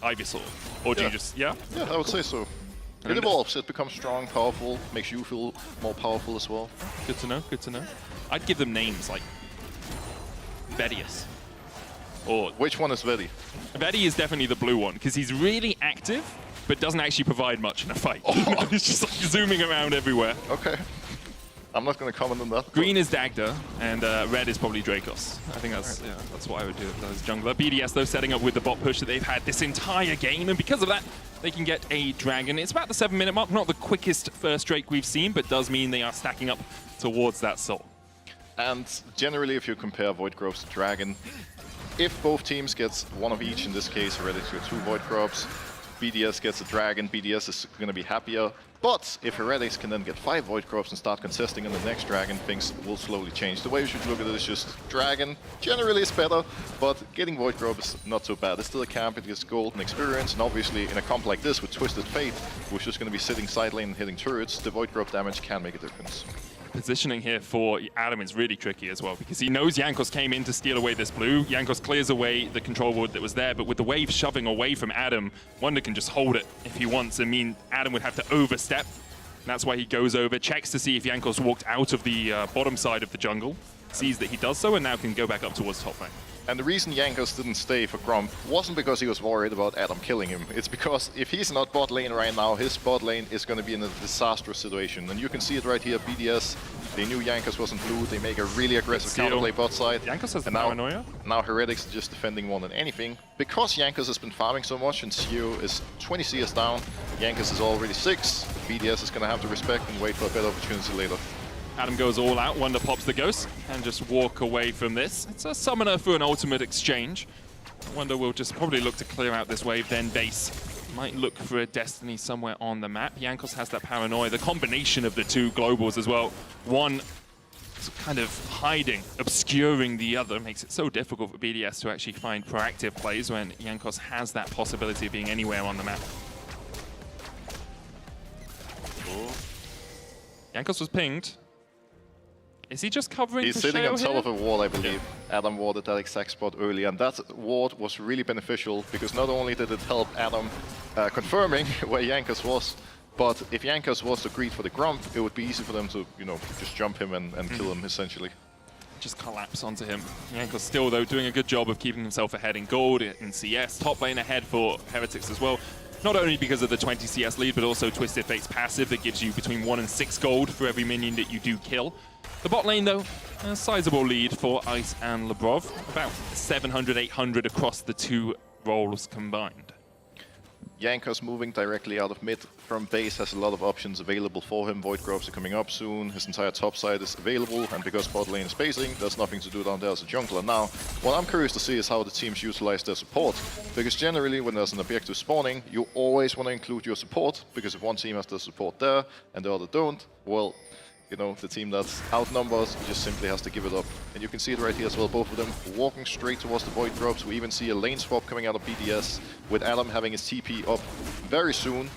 Ivysaur? Or do you just, Yeah, I would say so. It evolves, it becomes strong, powerful, makes you feel more powerful as well. Good to know, good to know. I'd give them names like Vedius. Or which one is Vedi? Vedi is definitely the blue one, because he's really active, but doesn't actually provide much in a fight. He's just like zooming around everywhere. Okay. I'm not going to comment on that. Green is Dagda, and red is probably Dracos. I think that's what I would do as jungler. BDS, though, setting up with the bot push that they've had this entire game, and because of that, they can get a dragon. It's about the 7-minute mark, not the quickest first Drake we've seen, but does mean they are stacking up towards that soul. And generally, if you compare Void Grubs to Dragon, if both teams gets one of each, in this case, Heretic to 2 Void Grubs, BDS gets a Dragon, BDS is going to be happier. But if Heretics can then get 5 Void Grubs and start contesting on the next Dragon, things will slowly change. The way you should look at it is just Dragon generally is better, but getting Void Grub is not so bad. It's still a camp, it gets gold and experience, and obviously in a comp like this with Twisted Fate, who's just going to be sitting side lane and hitting turrets, the Void Grub damage can make a difference. Positioning here for Adam is really tricky as well, because he knows Jankos came in to steal away this blue. Jankos clears away the control ward that was there, but with the wave shoving away from Adam, Wonder can just hold it if he wants. I mean, Adam would have to overstep. That's why he goes over, checks to see if Jankos walked out of the bottom side of the jungle, sees that he does so, and now can go back up towards top lane. And the reason Jankos didn't stay for Grump wasn't because he was worried about Adam killing him. It's because if he's not bot lane right now, his bot lane is going to be in a disastrous situation. And you can see it right here, BDS, they knew Jankos wasn't blue, they make a really aggressive counterplay bot side. Jankos has the paranoia. Now Heretics are just defending more than anything. Because Jankos has been farming so much and CEO is 20 CS down, Jankos is already 6, BDS is going to have to respect and wait for a better opportunity later. Adam goes all out, Wonder pops the ghost, and just walk away from this. It's a summoner for an ultimate exchange. Wonder will just probably look to clear out this wave, then base. Might look for a Destiny somewhere on the map. Jankos has that paranoia. The combination of the two globals as well. One kind of hiding, obscuring the other, makes it so difficult for BDS to actually find proactive plays when Jankos has that possibility of being anywhere on the map. Jankos was pinged. Is he just covering? He's sitting on top of a wall, I believe. Yeah. Adam warded that exact spot early, and that ward was really beneficial because not only did it help Adam confirming where Jankos was, but if Jankos was agreed for the Grump, it would be easy for them to, you know, just jump him and kill him essentially. Just collapse onto him. Jankos still, though, doing a good job of keeping himself ahead in gold, in CS. Top lane ahead for Heretics as well. Not only because of the 20 CS lead, but also Twisted Fate's passive that gives you between 1 and 6 gold for every minion that you do kill. The bot lane, though, a sizable lead for Ice and Lebrov. About 700, 800 across the two roles combined. Jankos moving directly out of mid from base has a lot of options available for him. Void Grubs are coming up soon, his entire top side is available, and because bot lane is spacing, there's nothing to do down there as a jungler. Now, what I'm curious to see is how the teams utilize their support, because generally when there's an objective spawning, you always want to include your support, because if one team has the support there and the other don't, well, you know, the team that's outnumbered just simply has to give it up. And you can see it right here as well, both of them walking straight towards the Void Grubs. We even see a lane swap coming out of BDS, with Adam having his TP up very soon.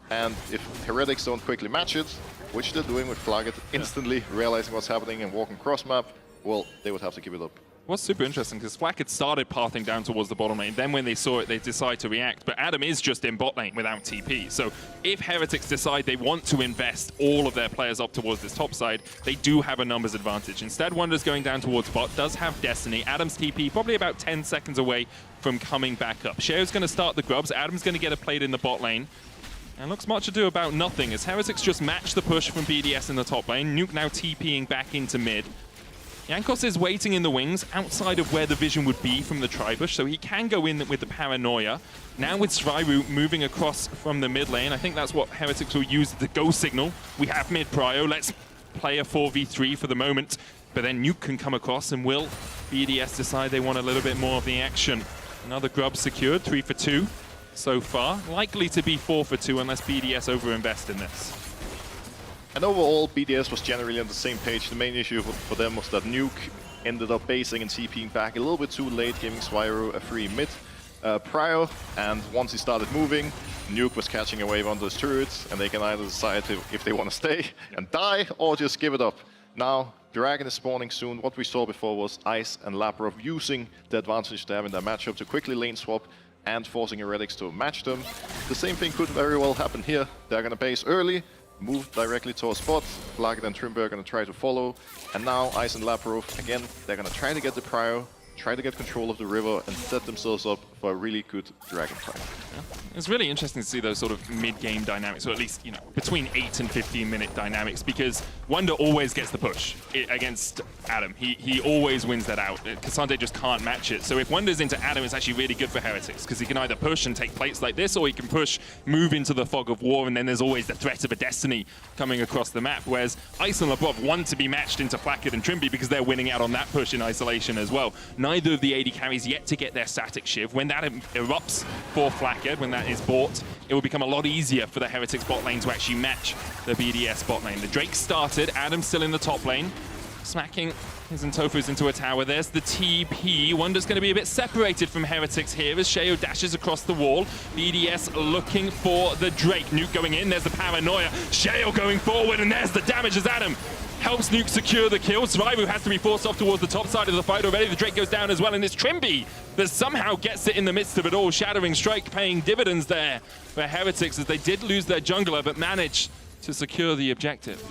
And if Heretics don't quickly match it, which they're doing with Flaget, instantly realizing what's happening and walking cross map, well, they would have to give it up. was super interesting because Flack had started pathing down towards the bottom lane. Then when they saw it, they decide to react. But Adam is just in bot lane without TP. So if Heretics decide they want to invest all of their players up towards this top side, they do have a numbers advantage. Instead, Wonder's going down towards bot, does have Destiny. Adam's TP probably about 10 seconds away from coming back up. Sheo's going to start the grubs. Adam's going to get a plate in the bot lane. And looks much ado about nothing as Heretics just match the push from BDS in the top lane. Nuke now TPing back into mid. Jankos is waiting in the wings outside of where the vision would be from the Tribush, so he can go in with the Paranoia. Now with Sviru moving across from the mid lane, I think that's what Heretics will use the go signal. We have mid prio, let's play a 4v3 for the moment. But then Nuke can come across and will BDS decide they want a little bit more of the action. Another grub secured, 3 for 2 so far. Likely to be 4 for 2 unless BDS overinvest in this. And overall, BDS was generally on the same page. The main issue for them was that Nuke ended up basing and TPing back a little bit too late, giving Sviru a free mid prio. And once he started moving, Nuke was catching a wave onto his turrets, and they can either decide if they want to stay and die or just give it up. Now, Dragon is spawning soon. What we saw before was Ice and Laprov using the advantage they have in their matchup to quickly lane swap and forcing Heretics to match them. The same thing could very well happen here. They're going to base early, move directly towards spot. Flagged and Trimber are going to try to follow. And now Ice and Laprov, again, they're going to try to get the prio, try to get control of the river and set themselves up for a really good Dragon fight. Yeah. It's really interesting to see those sort of mid-game dynamics, or at least, you know, between 8 and 15-minute dynamics, because Wonder always gets the push against Adam. He always wins that out. Cassandre just can't match it. So if Wonder's into Adam, it's actually really good for Heretics, because he can either push and take plates like this, or he can push, move into the fog of war, and then there's always the threat of a Destiny coming across the map, whereas Ice and Laprov want to be matched into Flackard and Trimby because they're winning out on that push in isolation as well. Neither of the AD carries yet to get their static shiv. When that erupts for Flackard, when that is bought, it will become a lot easier for the Heretics bot lane to actually match the BDS bot lane. The Drake started, Adam's still in the top lane, smacking his Ntofus into a tower. There's the TP. Wonder's going to be a bit separated from Heretics here as Sheo dashes across the wall. BDS looking for the Drake. Nuke going in, there's the Paranoia. Sheo going forward, and there's the damage as Adam helps Nuke secure the kill. Sviru has to be forced off towards the top side of the fight already. The Drake goes down as well, and it's Trimby that somehow gets it in the midst of it all. Shattering Strike paying dividends there for Heretics as they did lose their jungler, but managed to secure the objective.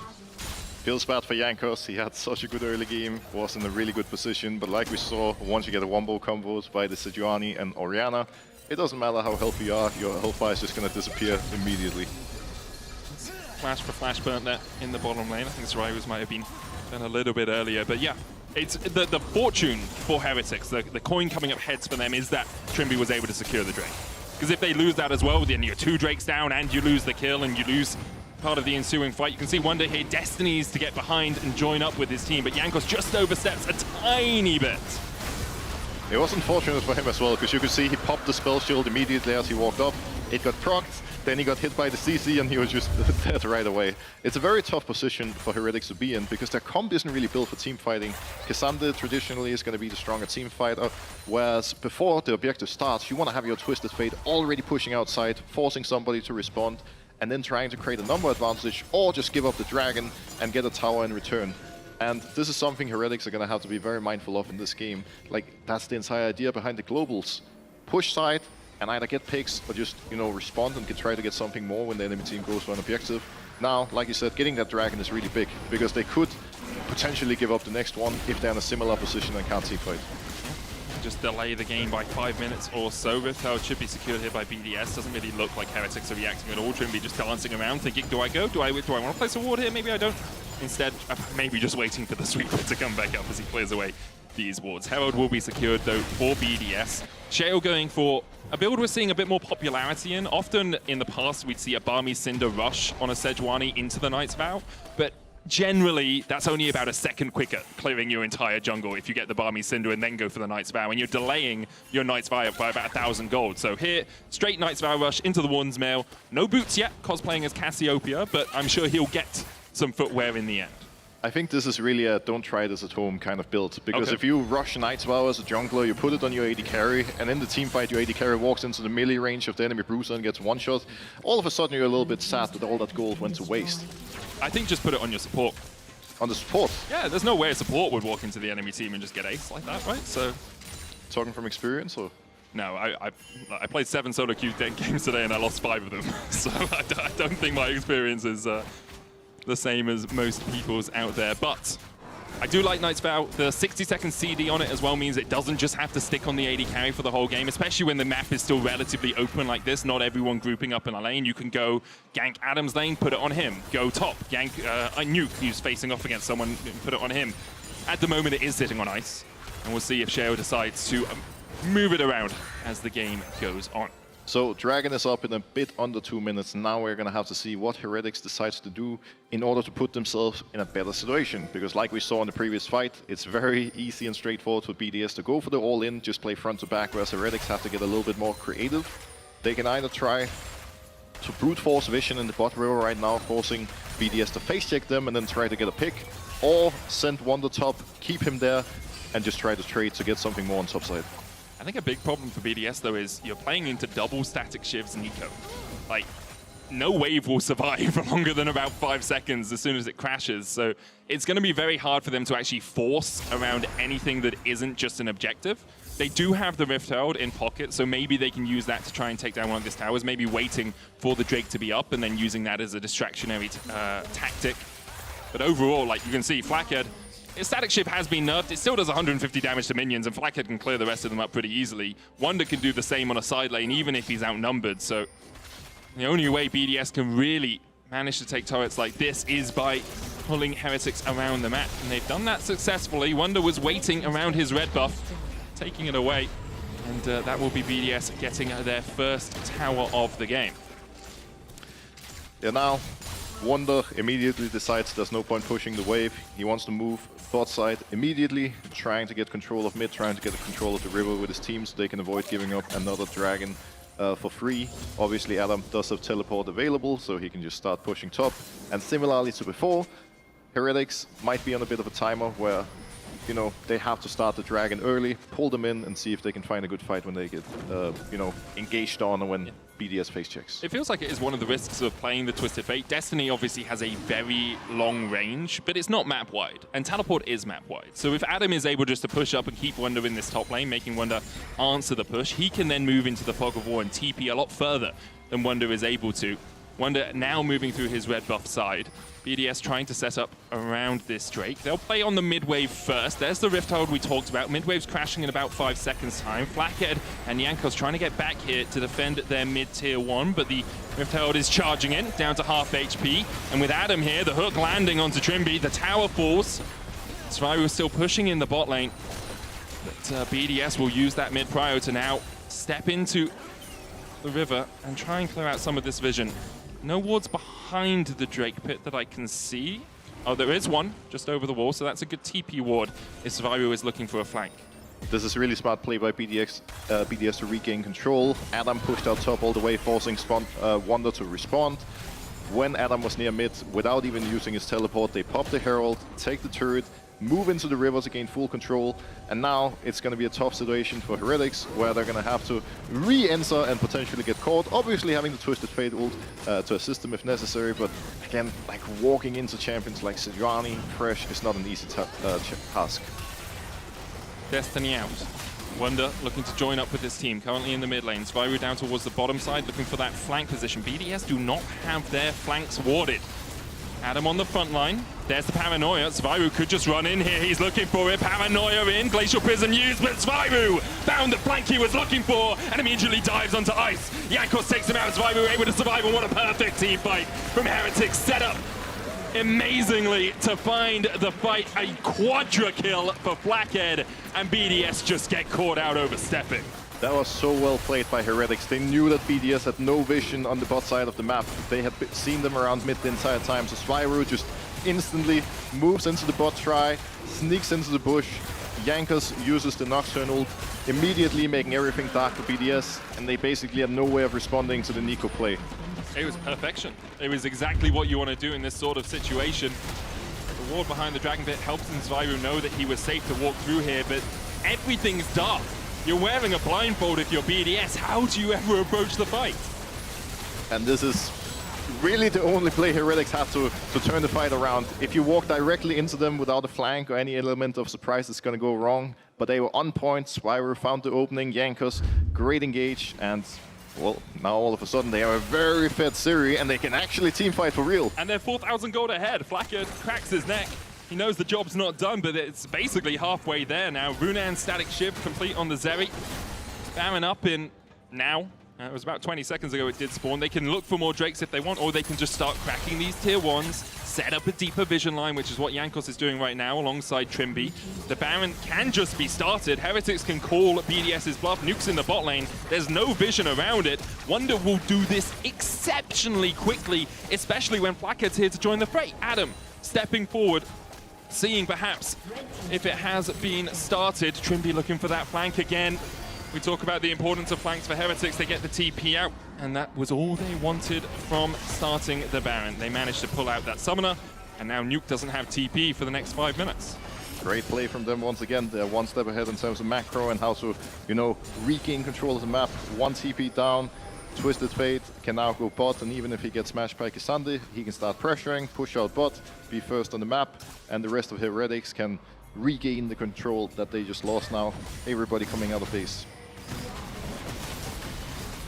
Feels bad for Jankos. He had such a good early game, was in a really good position, but like we saw, once you get a wombo combos by the Sejuani and Orianna, it doesn't matter how healthy you are, your health bar is just going to disappear immediately. Flash for Flash burnt that in the bottom lane. I think Sviru's might have been done a little bit earlier, but yeah. It's the fortune for Heretics, the coin coming up heads for them is that Trimby was able to secure the Drake. Because if they lose that as well, then you're 2 Drakes down and you lose the kill and you lose part of the ensuing fight. You can see Wonder here destinies to get behind and join up with his team, but Jankos just oversteps a tiny bit. It was unfortunate for him as well, because you could see he popped the spell shield immediately as he walked up. It got procced, then he got hit by the CC and he was just dead right away. It's a very tough position for Heretics to be in, because their comp isn't really built for team fighting. Cassandra traditionally is going to be the stronger team fighter, whereas before the objective starts, you want to have your Twisted Fate already pushing outside, forcing somebody to respond, and then trying to create a number advantage, or just give up the dragon and get a tower in return. And this is something Heretics are going to have to be very mindful of in this game. Like, that's the entire idea behind the globals. Push side and either get picks or just, you know, respond and try to get something more when the enemy team goes for an objective. Now, like you said, getting that dragon is really big, because they could potentially give up the next one if they're in a similar position and can't team fight. Just delay the game by 5 minutes or so. Rift Tower should be secured here by BDS. Doesn't really look like Heretics are reacting at all. Trimby just dancing around thinking, do I go? Do I want to place a ward here? Maybe I don't. Instead, maybe just waiting for the sweeper to come back up as he clears away these wards. Herald will be secured though for BDS. Shale going for a build we're seeing a bit more popularity in. Often in the past we'd see a Barmy Cinder rush on a Sejuani into the Knight's Vow, but generally, that's only about a second quicker, clearing your entire jungle if you get the Barmy Cinder and then go for the Knight's Vow, and you're delaying your Knight's Vow by about 1,000 gold. So here, straight Knight's Vow rush into the Warden's Mail. No boots yet, cosplaying as Cassiopeia, but I'm sure he'll get some footwear in the end. I think this is really a don't try this at home kind of build, because if you rush Knight's Vow as a jungler, you put it on your AD carry, and in the team fight your AD carry walks into the melee range of the enemy bruiser and gets one shot, all of a sudden you're a little bit sad that all that gold went to waste. I think just put it on your support. on the support. Yeah, there's no way a support would walk into the enemy team and just get ace like that, right? So, talking from experience, or? No, I played 7 solo queue games today and I lost 5 of them. So I don't think my experience is the same as most people's out there. But I do like Knight's Vow. The 60-second CD on it as well means it doesn't just have to stick on the AD carry for the whole game, especially when the map is still relatively open like this, not everyone grouping up in a lane. You can go gank Adam's lane, put it on him. Go top, gank Nuke, who's facing off against someone, put it on him. At the moment, it is sitting on ice, and we'll see if Sheo decides to move it around as the game goes on. So Dragon is up in a bit under 2 minutes. Now we're going to have to see what Heretics decides to do in order to put themselves in a better situation. Because like we saw in the previous fight, it's very easy and straightforward for BDS to go for the all-in, just play front to back, whereas Heretics have to get a little bit more creative. They can either try to brute force vision in the bot river right now, forcing BDS to face check them and then try to get a pick, or send Wonder top, keep him there, and just try to trade to get something more on top side. I think a big problem for BDS, though, is you're playing into double static shivs and eco. Like, no wave will survive for longer than about 5 seconds as soon as it crashes. So it's going to be very hard for them to actually force around anything that isn't just an objective. They do have the Rift Herald in pocket, so maybe they can use that to try and take down one of these towers, maybe waiting for the Drake to be up and then using that as a distractionary tactic. But overall, like you can see, Flackhead, his static shiv has been nerfed. It still does 150 damage to minions, and Flackhead can clear the rest of them up pretty easily. Wonder can do the same on a side lane, even if he's outnumbered. So the only way BDS can really manage to take turrets like this is by pulling Heretics around the map. And they've done that successfully. Wonder was waiting around his red buff, taking it away. And that will be BDS getting their first tower of the game. Yeah, now Wonder immediately decides there's no point pushing the wave. He wants to move bot side immediately, trying to get control of mid, trying to get control of the river with his team so they can avoid giving up another dragon for free. Obviously, Adam does have teleport available, so he can just start pushing top. And similarly to before, Heretics might be on a bit of a timer where, you know, they have to start the dragon early, pull them in, and see if they can find a good fight when they get, you know, engaged on and when BDS face checks. It feels like it is one of the risks of playing the Twisted Fate. Destiny obviously has a very long range, but it's not map wide, and Teleport is map wide. So if Adam is able just to push up and keep Wonder in this top lane, making Wonder answer the push, he can then move into the Fog of War and TP a lot further than Wonder is able to. Wonder now moving through his red buff side. BDS trying to set up around this Drake. They'll play on the mid wave first. There's the Rift Herald we talked about. Mid wave's crashing in about 5 seconds time. Flackhead and Jankos trying to get back here to defend their mid tier 1, but the Rift Herald is charging in, down to half HP. And with Adam here, the hook landing onto Trimby, the tower falls. Sviru is still pushing in the bot lane, but BDS will use that mid prio to now step into the river and try and clear out some of this vision. No wards behind the Drake pit that I can see. Oh, there is one just over the wall, so that's a good TP ward if Sviru is looking for a flank. This is really smart play by BDS to regain control. Adam pushed out top all the way, forcing Wonder to respond. When Adam was near mid, without even using his teleport, they pop the Herald, take the turret, move into the river to gain full control, and now it's going to be a tough situation for Heretics, where they're going to have to re-enter and potentially get caught. Obviously having the Twisted Fate ult to assist them if necessary, but again, like walking into champions like Sejuani, Fresh, is not an easy task. Destiny out. Wonder looking to join up with his team, currently in the mid lane. Sviru down towards the bottom side, looking for that flank position. BDS do not have their flanks warded. Adam on the front line. There's the Paranoia. Sviru could just run in here. He's looking for it. Paranoia in. Glacial Prism used, but Sviru found the flank he was looking for and immediately dives onto ice. Jankos takes him out. Sviru able to survive, and what a perfect team fight from Heretics. Set up amazingly to find the fight. A quadra kill for Flackhead, and BDS just get caught out overstepping. That was so well played by Heretics. They knew that BDS had no vision on the bot side of the map. They had seen them around mid the entire time, so Sviru just instantly moves into the bot try, sneaks into the bush. Jankos uses the Nocturnal, immediately making everything dark for BDS, and they basically had no way of responding to the Nico play. It was perfection. It was exactly what you want to do in this sort of situation. The ward behind the Dragon Pit helps Sviru know that he was safe to walk through here, but everything's dark. You're wearing a blindfold if you're BDS. How do you ever approach the fight? And this is really the only play Heretics have to turn the fight around. If you walk directly into them without a flank or any element of surprise, it's going to go wrong. But they were on point. Spyro found the opening. Jankos, great engage. And, well, now all of a sudden they are a very fed Siri and they can actually team fight for real. And they're 4,000 gold ahead. Flacker cracks his neck. He knows the job's not done, but it's basically halfway there now. Runan static shift complete on the Zeri. Baron up in now. It was about 20 seconds ago it did spawn. They can look for more Drakes if they want, or they can just start cracking these tier 1s, set up a deeper vision line, which is what Jankos is doing right now alongside Trimby. The Baron can just be started. Heretics can call BDS's bluff. Nukes in the bot lane. There's no vision around it. Wonder will do this exceptionally quickly, especially when Flackhead's here to join the fray. Adam stepping forward, seeing perhaps if it has been started. Trimby looking for that flank again. We talk about the importance of flanks for Heretics. They get the TP out, and that was all they wanted from starting the Baron. They managed to pull out that summoner, and now Nuke doesn't have TP for the next 5 minutes. Great play from them once again. They're one step ahead in terms of macro and how to, you know, regain control of the map. 1 TP down. Twisted Fate can now go bot, and even if he gets smashed by Kisande, he can start pressuring, push out bot, be first on the map, and the rest of Heretics can regain the control that they just lost now. Everybody coming out of base.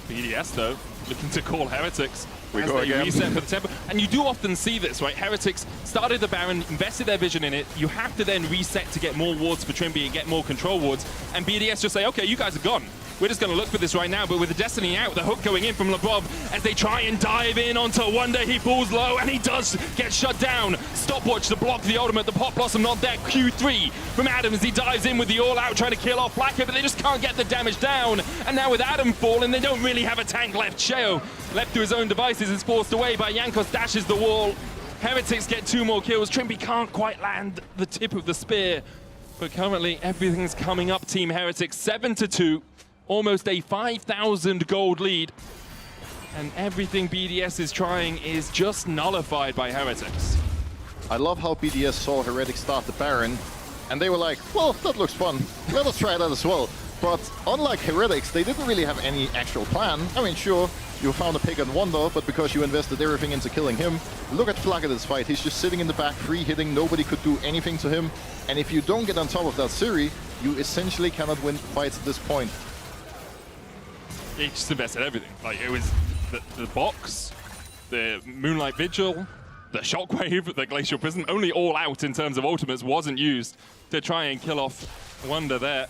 BDS, though, looking to call Heretics We as go they again. reset for the tempo. And you do often see this, right? Heretics started the Baron, invested their vision in it. You have to then reset to get more wards for Trimby and get more control wards. And BDS just say, okay, you guys are gone. We're just going to look for this right now, but with the Destiny out, the hook going in from Lebov as they try and dive in onto Wonder. He falls low, and he does get shut down. Stopwatch to block the ultimate. The Pot Blossom not there. Q3 from Adam as he dives in with the all-out, trying to kill off Blacker, but they just can't get the damage down. And now with Adam falling, they don't really have a tank left. Sheo, left to his own devices, is forced away by Jankos, dashes the wall. Heretics get 2 more kills. Trimby can't quite land the tip of the spear, but currently everything's coming up Team Heretics. 7-2. Almost a 5,000 gold lead, and everything BDS is trying is just nullified by Heretics. I love how BDS saw Heretics start the Baron, and they were like, well, that looks fun. Let us try that as well. But unlike Heretics, they didn't really have any actual plan. I mean, sure, you found a pick on Wonder, but because you invested everything into killing him, look at Flak at this fight. He's just sitting in the back, free hitting. Nobody could do anything to him. And if you don't get on top of that Siri, you essentially cannot win fights at this point. He just invested everything. Like, it was the box, the Moonlight Vigil, the Shockwave, the Glacial Prism, only all out in terms of ultimates wasn't used to try and kill off Wonder there.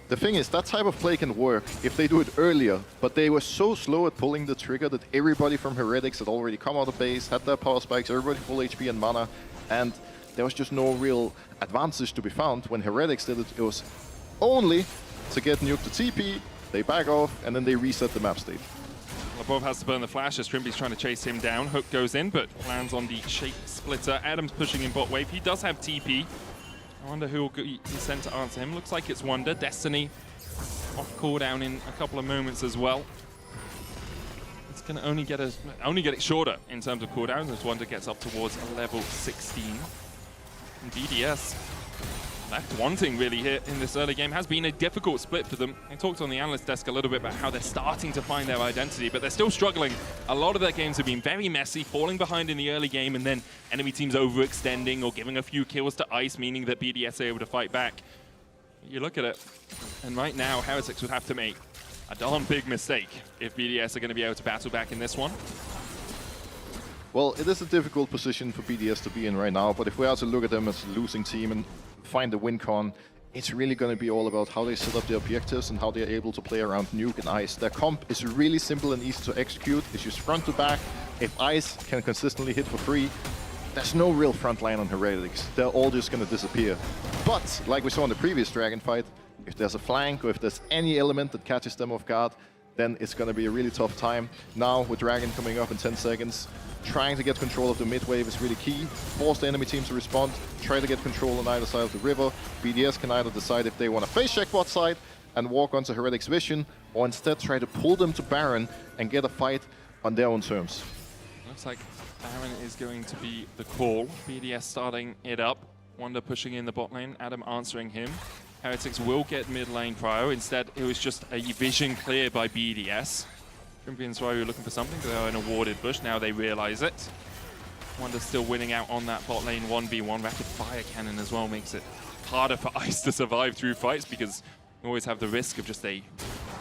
The thing is, that type of play can work if they do it earlier, but they were so slow at pulling the trigger that everybody from Heretics had already come out of base, had their power spikes, everybody full HP and mana, and there was just no real advantage to be found. When Heretics did it, it was only to get Nuke to TP, they back off, and then they reset the map state. Above has to burn the flash as Trimby's trying to chase him down. Hook goes in, but lands on the Shape Splitter. Adam's pushing in bot wave. He does have TP. I wonder who will be sent to answer him. Looks like it's Wonder. Destiny off cooldown in a couple of moments as well. It's going to only get it shorter in terms of cooldown as Wonder gets up towards level 16. And BDS left wanting really here in this early game. Has been a difficult split for them. I talked on the analyst desk a little bit about how they're starting to find their identity, but they're still struggling. A lot of their games have been very messy, falling behind in the early game, and then enemy teams overextending or giving a few kills to Ice, meaning that BDS are able to fight back. You look at it, and right now, Heretics would have to make a darn big mistake if BDS are going to be able to battle back in this one. Well, it is a difficult position for BDS to be in right now, but if we are to look at them as a losing team and find the win con, it's really going to be all about how they set up their objectives and how they're able to play around Nuke and Ice. Their comp is really simple and easy to execute. It's just front to back. If Ice can consistently hit for free, there's no real front line on Heretics. They're all just going to disappear. But, like we saw in the previous Dragon fight, if there's a flank or if there's any element that catches them off guard, then it's going to be a really tough time. Now, with Dragon coming up in 10 seconds, trying to get control of the mid wave is really key. Force the enemy team to respond, try to get control on either side of the river. BDS can either decide if they want to face check bot side and walk onto Heretics' vision, or instead try to pull them to Baron and get a fight on their own terms. Looks like Baron is going to be the call. BDS starting it up. Wonder pushing in the bot lane, Adam answering him. Heretics will get mid lane prio. Instead, it was just a vision clear by BDS. Trimby and Swaru looking for something. They're in a warded bush. Now they realize it. Wonder's still winning out on that bot lane 1v1. Rapid fire cannon as well makes it harder for Ice to survive through fights because you always have the risk of just a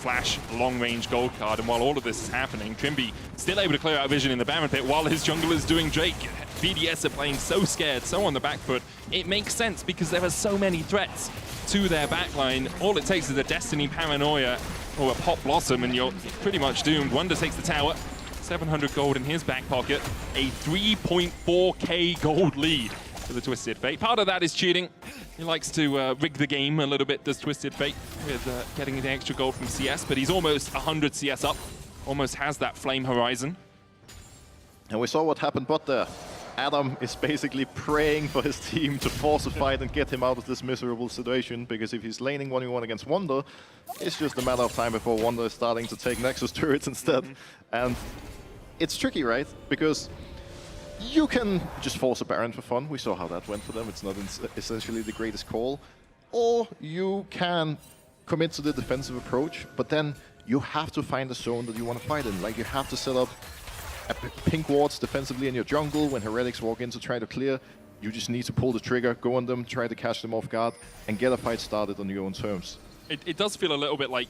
flash long-range gold card. And while all of this is happening, Trimby still able to clear out vision in the Baron pit while his jungle is doing Drake. BDS are playing so scared, so on the back foot. It makes sense because there are so many threats to their backline. All it takes is a Destiny Paranoia or a Pop Blossom and you're pretty much doomed. Wonder takes the tower. 700 gold in his back pocket. A 3.4k gold lead for the Twisted Fate. Part of that is cheating. He likes to rig the game a little bit, does Twisted Fate, with getting the extra gold from CS, but he's almost 100 CS up. Almost has that Flame Horizon. And we saw what happened bot there. Adam is basically praying for his team to force a fight and get him out of this miserable situation, because if he's laning 1v1 against Wonder, it's just a matter of time before Wonder is starting to take Nexus turrets instead. And it's tricky, right? Because you can just force a Baron for fun. We saw how that went for them. It's not essentially the greatest call. Or you can commit to the defensive approach, but then you have to find a zone that you want to fight in. Like, you have to set up pink wards defensively in your jungle. When Heretics walk in to try to clear, you just need to pull the trigger, go on them, try to catch them off guard, and get a fight started on your own terms. It does feel a little bit like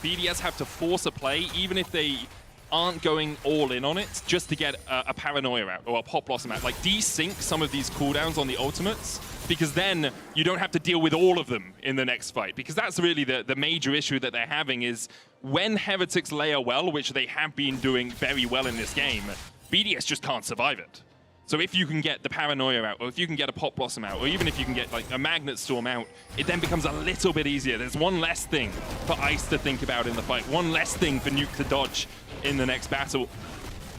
BDS have to force a play, even if they aren't going all in on it, just to get a Paranoia out or a Pop Blossom out. Like, desync some of these cooldowns on the ultimates, because then you don't have to deal with all of them in the next fight. Because that's really the major issue that they're having is when Heretics layer well, which they have been doing very well in this game, BDS just can't survive it. So if you can get the Paranoia out, or if you can get a Pop Blossom out, or even if you can get like a Magnet Storm out, it then becomes a little bit easier. There's one less thing for Ice to think about in the fight, one less thing for Nuke to dodge in the next battle.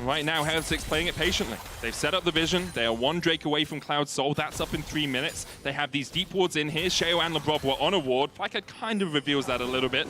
Right now, Heretics playing it patiently. They've set up the vision. They are one Drake away from Cloud Soul. That's up in 3 minutes. They have these deep wards in here. Sheo and LeBrob were on a ward. Flycat kind of reveals that a little bit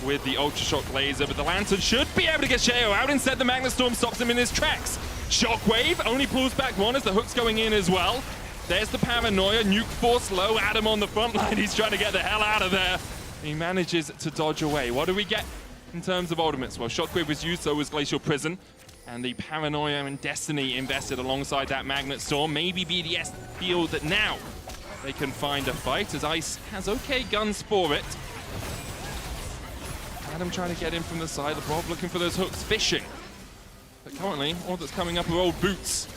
with the Ultra Shock laser, but the Lantern should be able to get Sheo out. Instead, the Magnet Storm stops him in his tracks. Shockwave only pulls back one as the hook's going in as well. There's the Paranoia. Nuke Force low. Adam on the front line. He's trying to get the hell out of there. He manages to dodge away. What do we get in terms of ultimates? Well, Shockwave was used, so was Glacial Prison. And the Paranoia and Destiny invested alongside that Magnet Storm. Maybe BDS feel that now they can find a fight, as Ice has okay guns for it. Adam trying to get in from the side. LeBrob looking for those hooks, fishing. But currently, all that's coming up are old boots.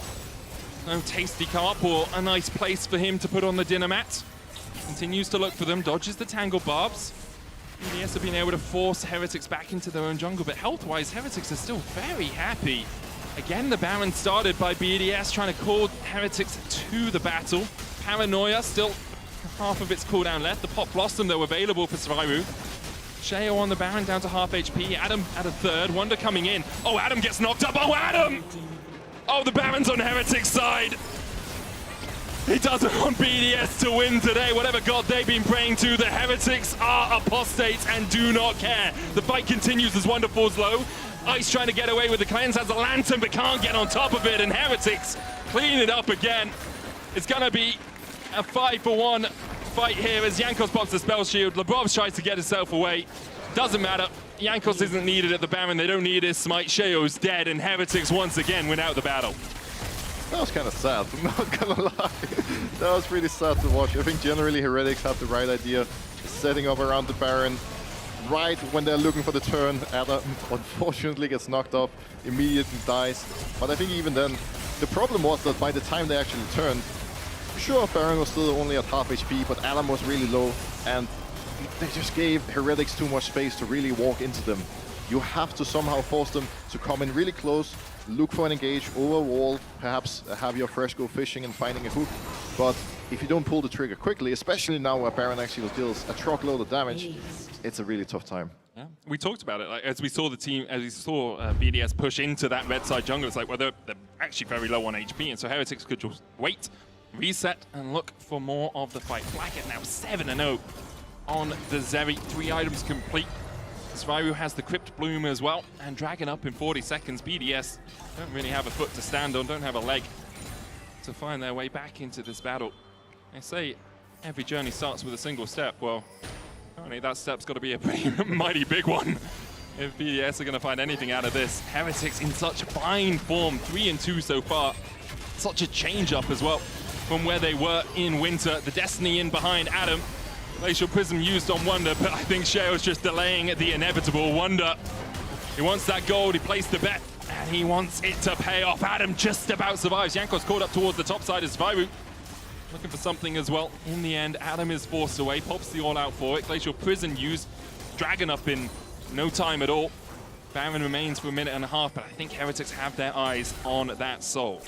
No tasty come up or a nice place for him to put on the dinner mat. Continues to look for them, dodges the Tangle Barbs. BDS have been able to force Heretics back into their own jungle, but health-wise, Heretics are still very happy. Again, the Baron started by BDS, trying to call Heretics to the battle. Paranoia, still half of its cooldown left. The Pop Blossom, though, available for Swaru. Sheo on the Baron, down to half HP. Adam at a third. Wonder coming in. Oh, Adam gets knocked up. Oh, Adam! Oh, the Baron's on Heretics' side. He doesn't want BDS to win today. Whatever god they've been praying to, the Heretics are apostates and do not care. The fight continues as Wonder falls low. Ice trying to get away with the cleanse, has a Lantern but can't get on top of it, and Heretics clean it up again. It's gonna be a 5-for-1 fight here as Jankos pops the spell shield. LeBrob tries to get himself away. Doesn't matter. Jankos isn't needed at the Baron. They don't need his smite. Sheo's dead, and Heretics once again win out the battle. That was kind of sad, I'm not gonna lie. That was really sad to watch. I think generally Heretics have the right idea, setting up around the Baron. Right when they're looking for the turn, Adam unfortunately gets knocked off, immediately dies. But I think even then, the problem was that by the time they actually turned, sure, Baron was still only at half HP, but Adam was really low, and they just gave Heretics too much space to really walk into them. You have to somehow force them to come in really close, look for an engage over a wall, perhaps have your Fresh go fishing and finding a hook. But if you don't pull the trigger quickly, especially now where Baron actually deals a truckload of damage, it's a really tough time. Yeah. We talked about it, like, as we saw the team, as we saw BDS push into that red side jungle, it's like, well, they're actually very low on HP, and so Heretics could just wait, reset, and look for more of the fight. Flycat now 7-0 on the Zeri, 3 items complete. Swaru has the Crypt Bloom as well, and Dragon up in 40 seconds. BDS don't really have a foot to stand on, don't have a leg to find their way back into this battle. They say every journey starts with a single step. Well, apparently that step's got to be a pretty mighty big one if BDS are going to find anything out of this. Heretics in such fine form, 3-2 so far. Such a change up as well from where they were in winter. The Destiny in behind Adam. Glacial Prism used on Wonder, but I think Sheo's just delaying the inevitable. Wonder, he wants that gold, he placed the bet, and he wants it to pay off. Adam just about survives. Jankos caught up towards the top side as Viru looking for something as well. In the end, Adam is forced away, pops the all out for it. Glacial Prison used, Dragon up in no time at all. Baron remains for a minute and a half, but I think Heretics have their eyes on that soul.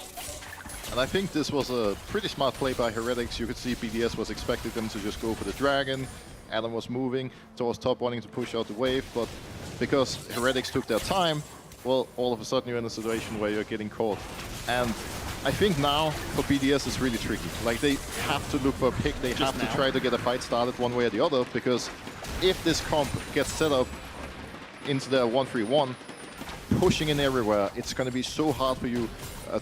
And I think this was a pretty smart play by Heretics. You could see BDS was expecting them to just go for the Dragon. Adam was moving towards top, wanting to push out the wave, but because Heretics took their time, well, all of a sudden you're in a situation where you're getting caught. And I think now for BDS it's really tricky. Like, they have to look for a pick, they have to try to get a fight started one way or the other, because if this comp gets set up into their 1-3-1, pushing in everywhere, it's going to be so hard for you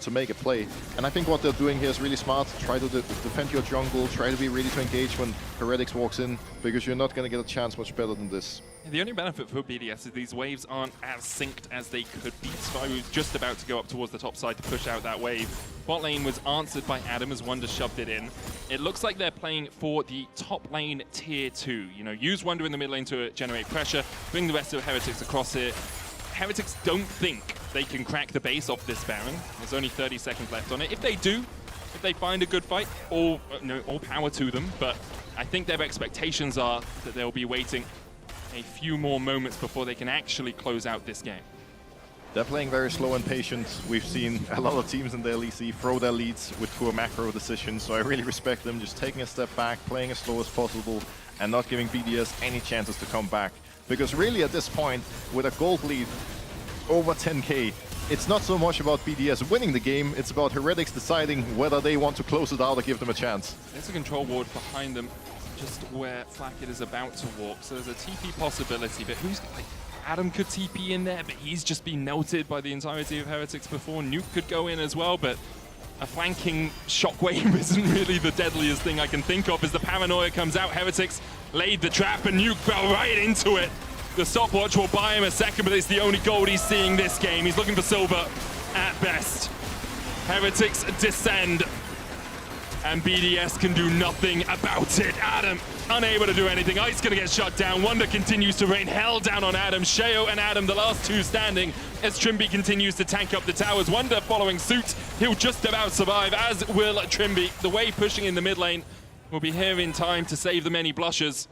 to make a play. And I think what they're doing here is really smart. Try to defend your jungle, try to be ready to engage when Heretics walks in, because you're not going to get a chance much better than this. The only benefit for BDS is these waves aren't as synced as they could be. Spyro's just about to go up towards the top side to push out that wave. Bot lane was answered by Adam as Wonder shoved it in. It looks like they're playing for the top lane tier 2. You know, use Wonder in the mid lane to generate pressure, bring the rest of Heretics across here. Heretics don't think they can crack the base off this Baron. There's only 30 seconds left on it. If they do, if they find a good fight, all power to them. But I think their expectations are that they'll be waiting a few more moments before they can actually close out this game. They're playing very slow and patient. We've seen a lot of teams in the LEC throw their leads with poor macro decisions, so I really respect them just taking a step back, playing as slow as possible, and not giving BDS any chances to come back. Because really at this point, with a gold lead over 10k, it's not so much about BDS winning the game, it's about Heretics deciding whether they want to close it out or give them a chance. There's a control ward behind them, just where Flackett is about to walk, so there's a TP possibility, but who's, like, Adam could TP in there, but he's just been melted by the entirety of Heretics before. Nuke could go in as well, but a flanking shockwave isn't really the deadliest thing I can think of as the paranoia comes out. Heretics laid the trap and Nuke fell right into it. The stopwatch will buy him a second, but it's the only gold he's seeing this game. He's looking for silver at best. Heretics descend, and BDS can do nothing about it. Adam, unable to do anything. Ice gonna get shut down. Wonder continues to rain hell down on Adam. Sheo and Adam, the last two standing, as Trimby continues to tank up the towers. Wonder following suit. He'll just about survive, as will Trimby. The wave pushing in the mid lane will be here in time to save the many blushes.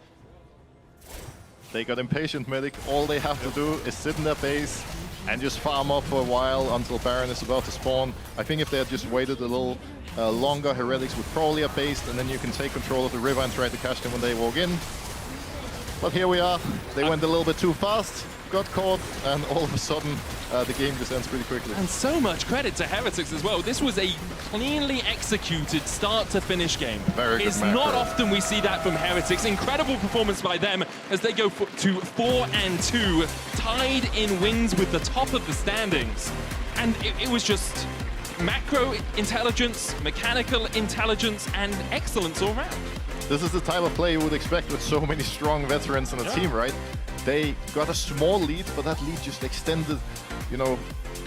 They got impatient, Medic. All they have to do is sit in their base and just farm up for a while until Baron is about to spawn. I think if they had just waited a little longer, Heretics would probably have based, and then you can take control of the river and try to catch them when they walk in. But here we are. They went a little bit too fast, got caught, and all of a sudden the game just ends pretty quickly. And so much credit to Heretics as well. This was a cleanly executed start to finish game. Very good It's macro. not often we see that from Heretics. Incredible performance by them as they go to 4-2, tied in wins with the top of the standings. And it was just macro intelligence, mechanical intelligence, and excellence all round. This is the type of play you would expect with so many strong veterans in a team, right? They got a small lead, but that lead just extended, you know,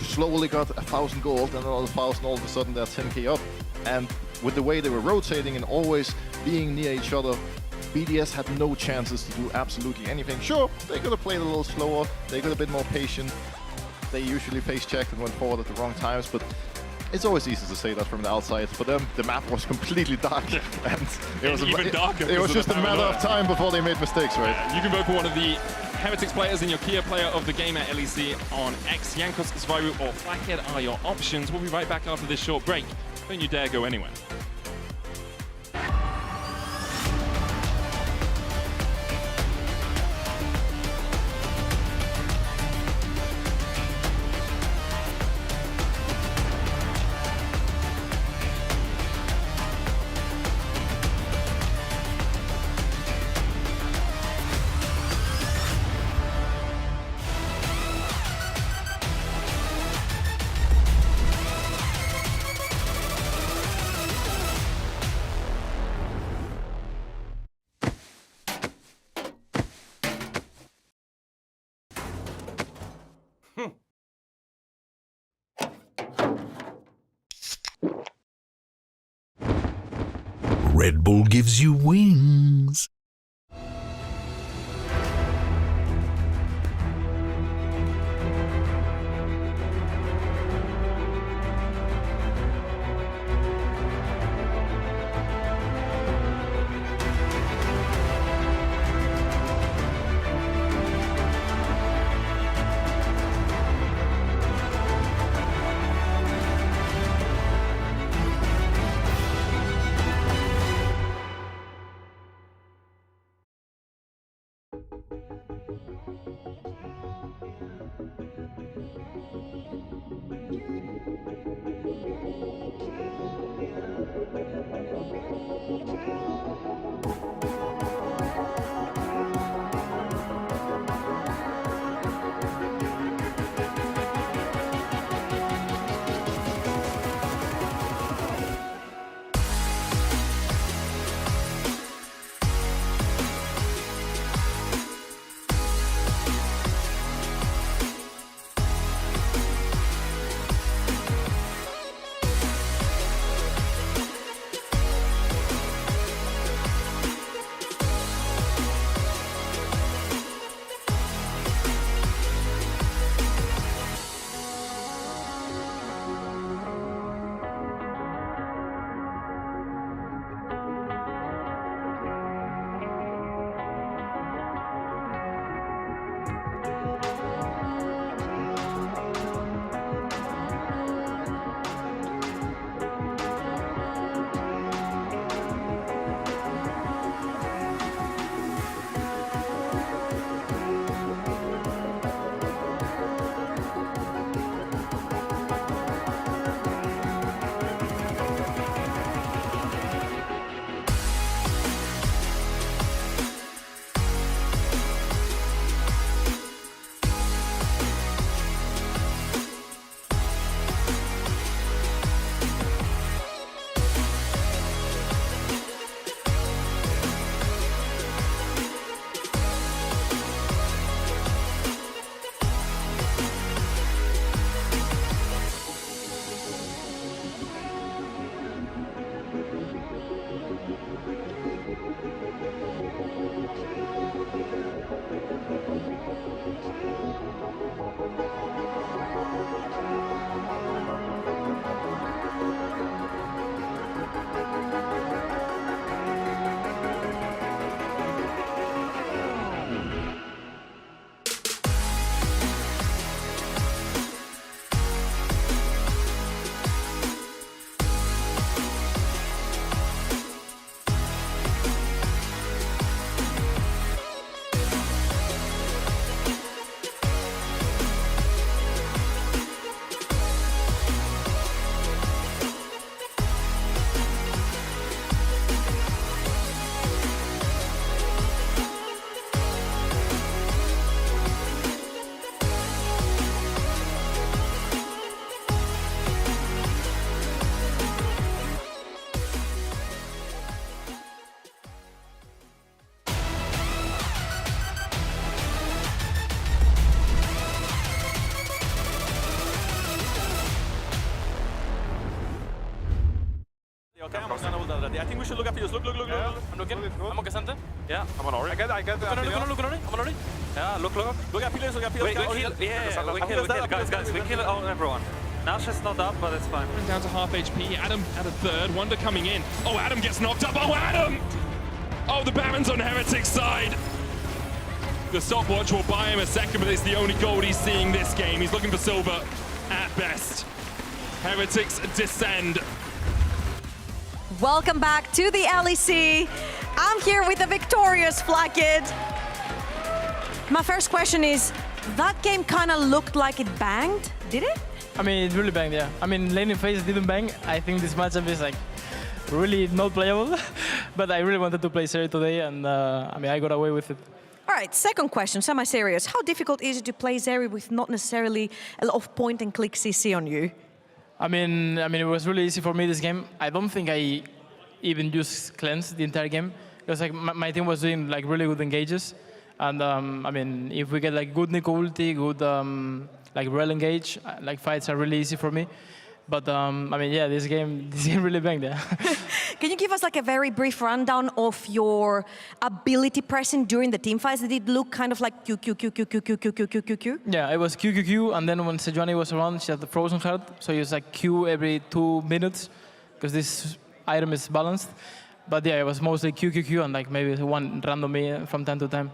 slowly got 1,000 gold and another 1,000, all of a sudden they're 10k up. And with the way they were rotating and always being near each other, BDS had no chances to do absolutely anything. Sure, they could have played a little slower, they could have been more patient. They usually face checked and went forward at the wrong times, but it's always easy to say that from the outside. For them, the map was completely dark, and it was even darker. It was just a matter of time before they made mistakes, right? You can vote for one of the Heretics players in your Kia player of the game at LEC on X. Jankos, Zviru, or Flackhead are your options. We'll be right back after this short break. Don't you dare go anywhere. Red Bull gives you wings. Okay, I'm gonna hold already. I think we should look after you. Look. I'm looking. I'm okay, center. Yeah. I'm on Ori. I get look on Ori. I'm on Ori. Yeah, look. Look at pillars, We kill, we kill, guys, we kill everyone. Nash is not up, but it's fine. Down to half HP. Adam at a third. Wonder coming in. Oh, Adam gets knocked up. Oh, Adam! Oh, the Baron's on Heretic's side. The stopwatch will buy him a second, but it's the only gold he's seeing this game. He's looking for silver at best. Heretics descend. Welcome back to the LEC. I'm here with the victorious Flackid. My first question is, that game kind of looked like it banged, did it? I mean, it really banged, yeah. I mean, laning phase didn't bang. I think this matchup is like really not playable, but I really wanted to play Seri today, and I mean, I got away with it. All right, second question, semi-serious. How difficult is it to play Zeri with not necessarily a lot of point-and-click CC on you? I mean, it was really easy for me this game. I don't think I even used cleanse the entire game because like my team was doing like really good engages, and I mean, if we get like good Nico ulti, good like rel engage, like fights are really easy for me. But I mean, yeah, this game really banged. Yeah. Can you give us like a very brief rundown of your ability pressing during the team fights? Did it look kind of like Q, Q, Q, Q, Q, Q, Q, Q, Q, Q, Q? Yeah, it was Q, Q, Q, and then when Sejuani was around, she had the frozen heart, so it was like Q every 2 minutes, because this item is balanced. But yeah, it was mostly Q, Q, Q, and like maybe one random E from time to time.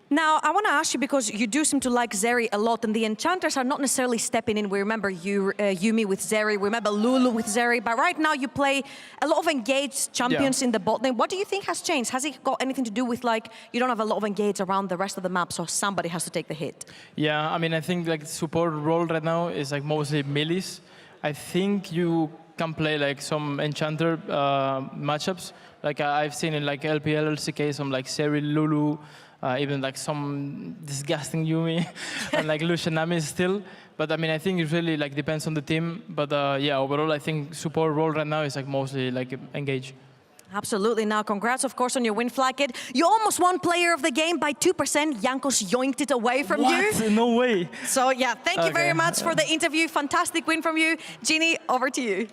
Now, I want to ask you, because you do seem to like Zeri a lot, and the enchanters are not necessarily stepping in. We remember you, Yuumi with Zeri, we remember Lulu with Zeri, but right now you play a lot of engaged champions in the bot lane. What do you think has changed? Has it got anything to do with like, you don't have a lot of engage around the rest of the map, so somebody has to take the hit? Yeah, I mean, I think like support role right now is like mostly melees. I think you can play like some enchanter matchups. Like I've seen in like LPL, LCK, some like Zeri, Lulu, even like some disgusting Yuumi and like Lucianami still. But I mean, I think it really like depends on the team. But yeah, overall, I think support role right now is like mostly like engage. Absolutely. Now, congrats, of course, on your win, Flackett. You almost won player of the game by 2%. Jankos yoinked it away from you. No way. So yeah, thank you very much for the interview. Fantastic win from you. Ginny, over to you.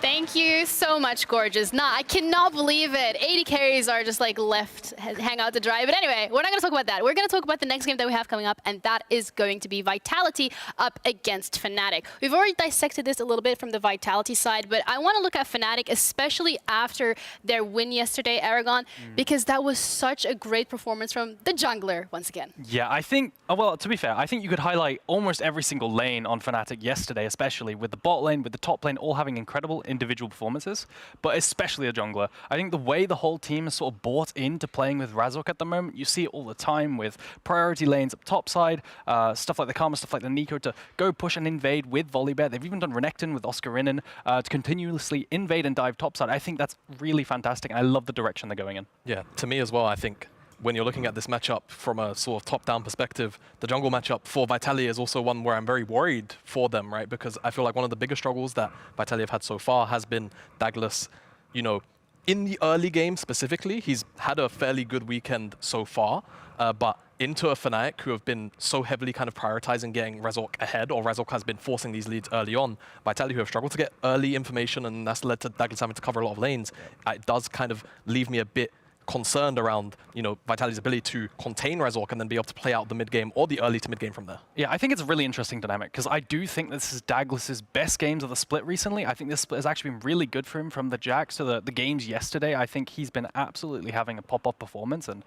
Thank you so much, Gorgeous. Nah, I cannot believe it. 80 carries are just like left, hang out to dry. But anyway, we're not going to talk about that. We're going to talk about the next game that we have coming up, and that is going to be Vitality up against Fnatic. We've already dissected this a little bit from the Vitality side, but I want to look at Fnatic, especially after their win yesterday, Aragon, because that was such a great performance from the jungler once again. Yeah, I think, well, to be fair, I think you could highlight almost every single lane on Fnatic yesterday, especially with the bot lane, with the top lane, all having incredible individual performances, but especially a jungler. I think the way the whole team is sort of bought into playing with Razork at the moment, you see it all the time with priority lanes up top side, stuff like the Karma, stuff like the Nico to go push and invade with Volibear. They've even done Renekton with Oscarinin to continuously invade and dive top side. I think that's really fantastic, and I love the direction they're going in. Yeah, to me as well, I think when you're looking at this matchup from a sort of top-down perspective, the jungle matchup for Vitality is also one where I'm very worried for them, right? Because I feel like one of the biggest struggles that Vitality have had so far has been Douglas. You know, in the early game specifically, he's had a fairly good weekend so far, but into a Fnatic who have been so heavily kind of prioritizing getting Razork ahead, or Razork has been forcing these leads early on, Vitality who have struggled to get early information, and that's led to Douglas having to cover a lot of lanes. It does kind of leave me a bit concerned around, you know, Vitality's ability to contain Razork and then be able to play out the mid game or the early to mid game from there. Yeah, I think it's a really interesting dynamic because I do think this is Douglas's best games of the split recently. I think this split has actually been really good for him from the Jax to the games yesterday. I think he's been absolutely having a pop-up performance, and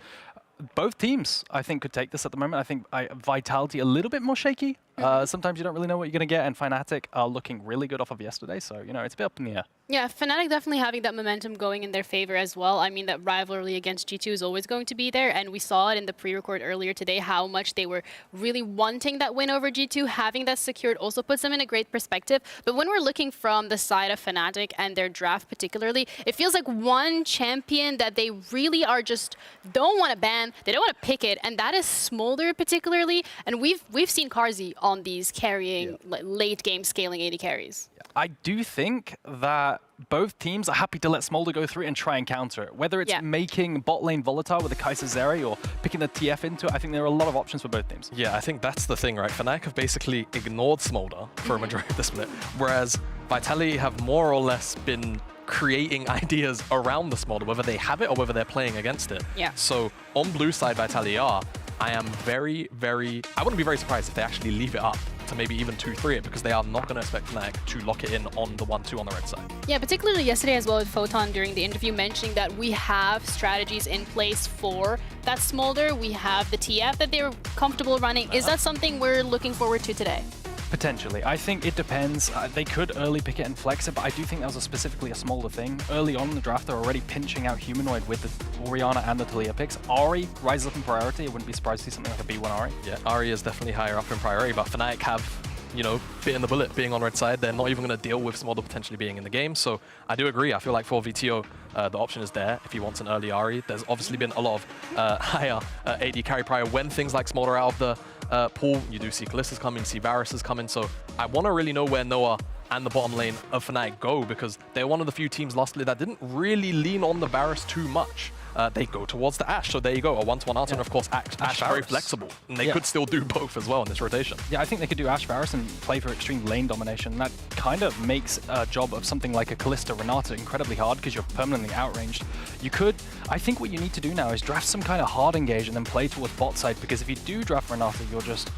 both teams, I think, could take this at the moment. I think Vitality a little bit more shaky. Sometimes you don't really know what you're going to get, and Fnatic are looking really good off of yesterday, so, you know, it's a bit up in the air. Yeah, Fnatic definitely having that momentum going in their favor as well. I mean, that rivalry against G2 is always going to be there, and we saw it in the pre-record earlier today, how much they were really wanting that win over G2. Having that secured also puts them in a great perspective. But when we're looking from the side of Fnatic and their draft particularly, it feels like one champion that they really are just don't want to ban, they don't want to pick it, and that is Smolder particularly. And we've seen Carzzy on these carrying late game scaling 80 carries. I do think that both teams are happy to let Smolder go through and try and counter it. Whether it's making bot lane volatile with the Kai'Sa Zeri or picking the TF into it, I think there are a lot of options for both teams. Yeah, I think that's the thing, right? Fnatic have basically ignored Smolder for a majority of the split, whereas Vitality have more or less been creating ideas around the Smolder, whether they have it or whether they're playing against it. Yeah. So on blue side, Vitality are, I am I wouldn't be very surprised if they actually leave it up to maybe even 2-3 it, because they are not going to expect Fnatic to lock it in on the 1-2 on the red side. Yeah, particularly yesterday as well with Photon during the interview mentioning that we have strategies in place for that Smolder. We have the TF that they're comfortable running. Is that something we're looking forward to today? Potentially. I think it depends. They could early pick it and flex it, but I do think that was specifically a Smolder thing. Early on in the draft, they're already pinching out Humanoid with the Orianna and the Taliyah picks. Ahri rises up in priority. I wouldn't be surprised to see something like a B1 Ahri. Yeah, Ahri is definitely higher up in priority, but Fnatic have, you know, bitten the bullet being on red side. They're not even going to deal with Smolder potentially being in the game. So I do agree. I feel like for VTO, the option is there if he wants an early Ahri. There's obviously been a lot of higher AD carry prior when things like Smolder out of the pool. You do see Kalistas coming, see Varus is coming. So I want to really know where Noah and the bottom lane of Fnatic go, because they're one of the few teams lastly that didn't really lean on the Varus too much. They go towards the Ashe, so there you go, a 1-to-1 answer, and of course Ashe very flexible, and they could still do both as well in this rotation. Yeah, I think they could do Ashe Varus and play for extreme lane domination, and that kind of makes a job of something like a Kalista Renata incredibly hard because you're permanently outranged. You could, I think what you need to do now is draft some kind of hard engage and then play towards bot side, because if you do draft Renata, you're just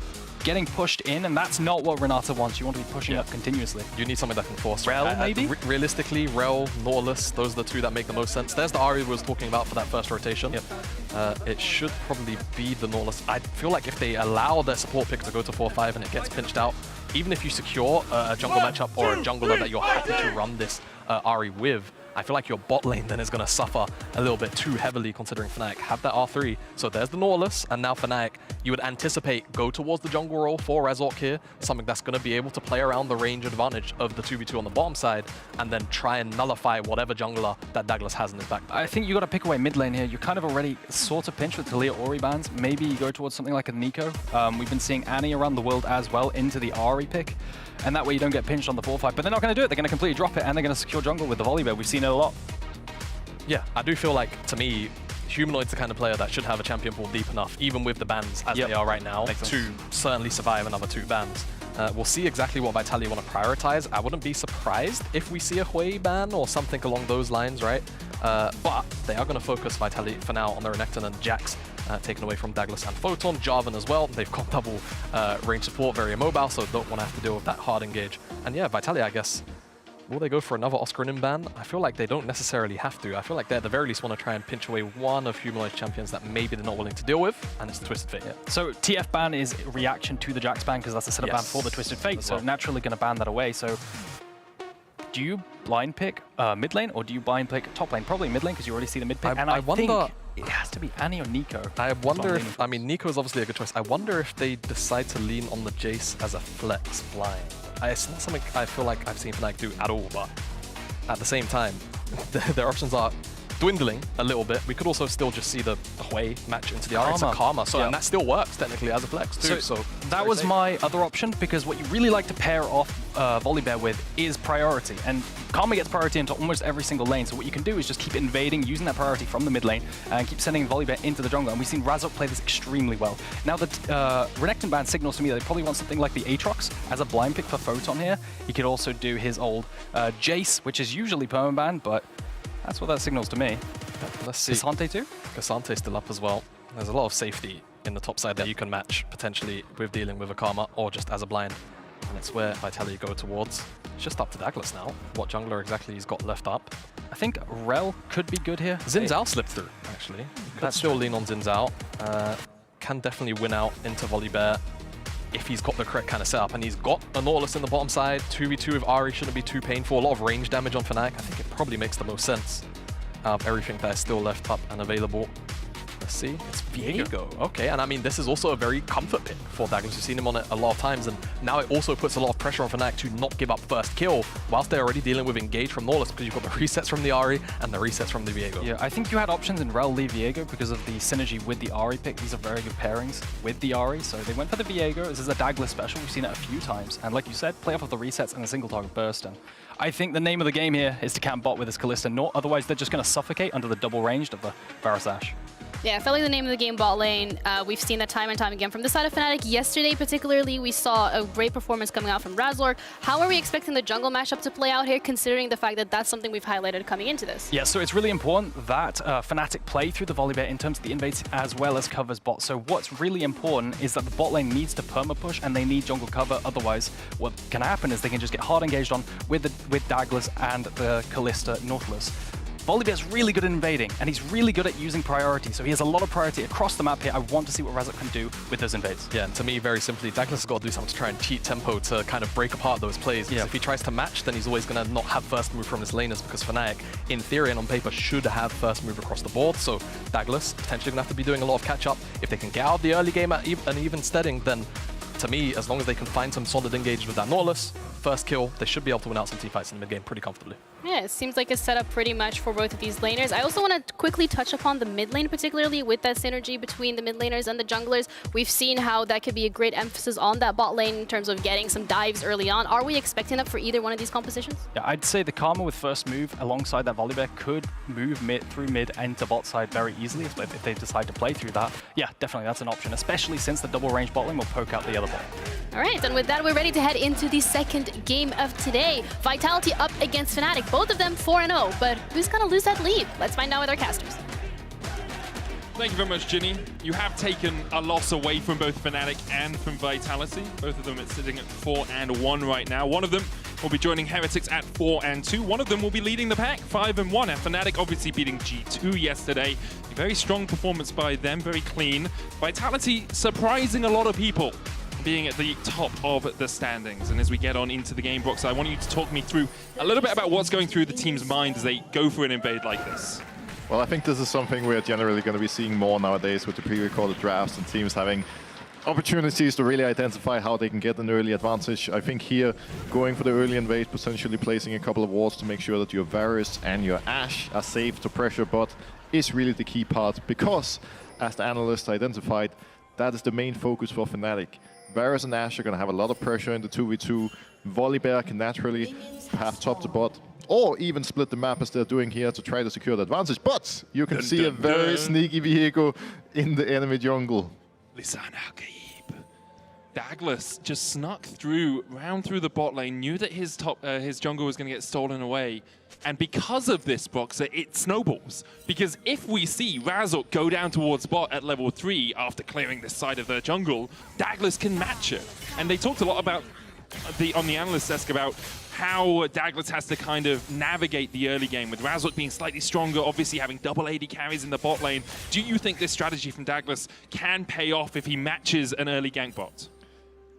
getting pushed in, and that's not what Renata wants. You want to be pushing up continuously. You need something that can force. Rel, maybe? Realistically, Rel, Nautilus, those are the two that make the most sense. There's the Ahri we was talking about for that first rotation. It should probably be the Nautilus. I feel like if they allow their support pick to go to 4-5 and it gets pinched out, even if you secure a jungle matchup or a jungler that you're happy to run this Ahri with, I feel like your bot lane then is going to suffer a little bit too heavily, considering Fnatic have that R3. So there's the Nautilus, and now Fnatic, you would anticipate go towards the jungle role for Razork here, something that's going to be able to play around the range advantage of the 2v2 on the bottom side, and then try and nullify whatever jungler that Douglas has in his back. I think you got to pick away mid lane here. You're kind of already sort of pinched with Talia Ori bans. Maybe you go towards something like a Nico. We've been seeing Annie around the world as well into the Ahri pick, and that way you don't get pinched on the 4-5. But they're not going to do it. They're going to completely drop it, and they're going to secure jungle with the Volibear. We've seen it a lot. Yeah, I do feel like, to me, Humanoid's the kind of player that should have a champion pool deep enough, even with the bans as they are right now, to certainly survive another 2 bans. We'll see exactly what Vitality want to prioritize. I wouldn't be surprised if we see a Hui ban or something along those lines, right? But they are going to focus Vitality for now on the Renekton and Jax, taken away from Douglas and Photon. Jarvan as well. They've got double range support, very immobile, so don't want to have to deal with that hard engage. And yeah, Vitality, I guess, will they go for another Oscar and ban? I feel like they don't necessarily have to. I feel like they at the very least want to try and pinch away one of Humanoid's champions that maybe they're not willing to deal with, and it's Twisted Fate. So TF ban is reaction to the Jax ban, because that's a setup ban for the Twisted Fate, so naturally going to ban that away. So do you blind pick mid lane, or do you blind pick top lane? Probably mid lane, because you already see the mid pick. And I wonder, think it has to be Annie or Nico. I wonder if, I mean, Nico is obviously a good choice. I wonder if they decide to lean on the Jace as a flex blind. It's not something I feel like I've seen Fnatic do at all, but at the same time, their options are dwindling a little bit. We could also still just see the Hui match into the Ahri. It's a Karma, so and that still works technically as a flex too. So that was my other option, because what you really like to pair off Volibear with is priority, and Karma gets priority into almost every single lane. So what you can do is just keep invading, using that priority from the mid lane, and keep sending Volibear into the jungle. And we've seen Razork play this extremely well. Now the Renekton ban signals to me that they probably want something like the Aatrox as a blind pick for Photon here. He could also do his old Jace, which is usually permaban, but that's what that signals to me. Let's see. Cassante too? Cassante's still up as well. There's a lot of safety in the top side that you can match potentially with dealing with a Karma or just as a blind. And it's where Vitality go towards. It's just up to Douglas now, what jungler exactly he's got left up. I think Rel could be good here. Xin Zhao slipped through, actually. Could still lean on Xin Zhao. Can definitely win out into Volibear if he's got the correct kind of setup, and he's got a Nautilus in the bottom side. 2v2 with Ahri shouldn't be too painful. A lot of range damage on Fnatic. I think it probably makes the most sense out of everything that is still left up and available. Let's see, it's Viego. Okay, and I mean, this is also a very comfort pick for Douglas. We've seen him on it a lot of times, and now it also puts a lot of pressure on Fnatic to not give up first kill, whilst they're already dealing with engage from Nautilus, because you've got the resets from the Ahri and the resets from the Viego. Yeah, I think you had options in Rel, Lee, Viego because of the synergy with the Ahri pick. These are very good pairings with the Ahri, so they went for the Viego. This is a Douglas special. We've seen it a few times, and like you said, play off of the resets and a single target burst. And I think the name of the game here is to camp bot with this Kalista, otherwise they're just going to suffocate under the double ranged of the Varus Ashe. Yeah, I felt like the name of the game bot lane. We've seen that time and time again from the side of Fnatic. Yesterday, particularly, we saw a great performance coming out from Razork. How are we expecting the jungle matchup to play out here, considering the fact that that's something we've highlighted coming into this? Yeah, so it's really important that Fnatic play through the Volibear in terms of the invades as well as covers bot. So what's really important is that the bot lane needs to perma-push and they need jungle cover. Otherwise, what can happen is they can just get hard engaged on with Douglas and the Kalista Nautilus. Volibear's really good at invading, and he's really good at using priority, so he has a lot of priority across the map here. I want to see what Razork can do with those invades. Yeah, and to me, very simply, Douglas has got to do something to try and cheat tempo to kind of break apart those plays, because if he tries to match, then he's always going to not have first move from his laners, because Fnatic, in theory and on paper, should have first move across the board, so Douglas potentially going to have to be doing a lot of catch-up. If they can get out of the early game at an even steading, then to me, as long as they can find some solid engage with that Nautilus, first kill, they should be able to win out some teamfights in the mid-game pretty comfortably. Yeah, it seems like a setup pretty much for both of these laners. I also want to quickly touch upon the mid lane, particularly with that synergy between the mid laners and the junglers. We've seen how that could be a great emphasis on that bot lane in terms of getting some dives early on. Are we expecting that for either one of these compositions? Yeah, I'd say the Karma with first move alongside that Volibear could move through mid and to bot side very easily if they decide to play through that. Yeah, definitely that's an option, especially since the double range bot lane will poke out the other bot. All right, and with that, we're ready to head into the second game of today. Vitality up against Fnatic. Both of them 4-0, but who's going to lose that lead? Let's find out with our casters. Thank you very much, Ginny. You have taken a loss away from both Fnatic and from Vitality. Both of them are sitting at 4-1 right now. One of them will be joining Heretics at 4-2. One of them will be leading the pack, 5-1. And Fnatic obviously beating G2 yesterday. A very strong performance by them, very clean. Vitality surprising a lot of people, being at the top of the standings. And as we get on into the game, Brox, I want you to talk me through a little bit about what's going through the team's mind as they go for an invade like this. Well, I think this is something we're generally going to be seeing more nowadays with the pre-recorded drafts and teams having opportunities to really identify how they can get an early advantage. I think here, going for the early invade, potentially placing a couple of wards to make sure that your Varus and your Ashe are safe to pressure bot is really the key part, because, as the analysts identified, that is the main focus for Fnatic. Varus and Ashe are going to have a lot of pressure in the 2v2. Volibear can naturally have top to bot, or even split the map as they're doing here to try to secure the advantage. But you can see a very sneaky vehicle in the enemy jungle. Douglas just snuck round through the bot lane, knew that his jungle was going to get stolen away. And because of this, Boxer, it snowballs. Because if we see Razork go down towards bot at level 3 after clearing this side of their jungle, Douglas can match it. And they talked a lot about on the analyst desk about how Douglas has to kind of navigate the early game, with Razork being slightly stronger, obviously having double AD carries in the bot lane. Do you think this strategy from Douglas can pay off if he matches an early gank bot?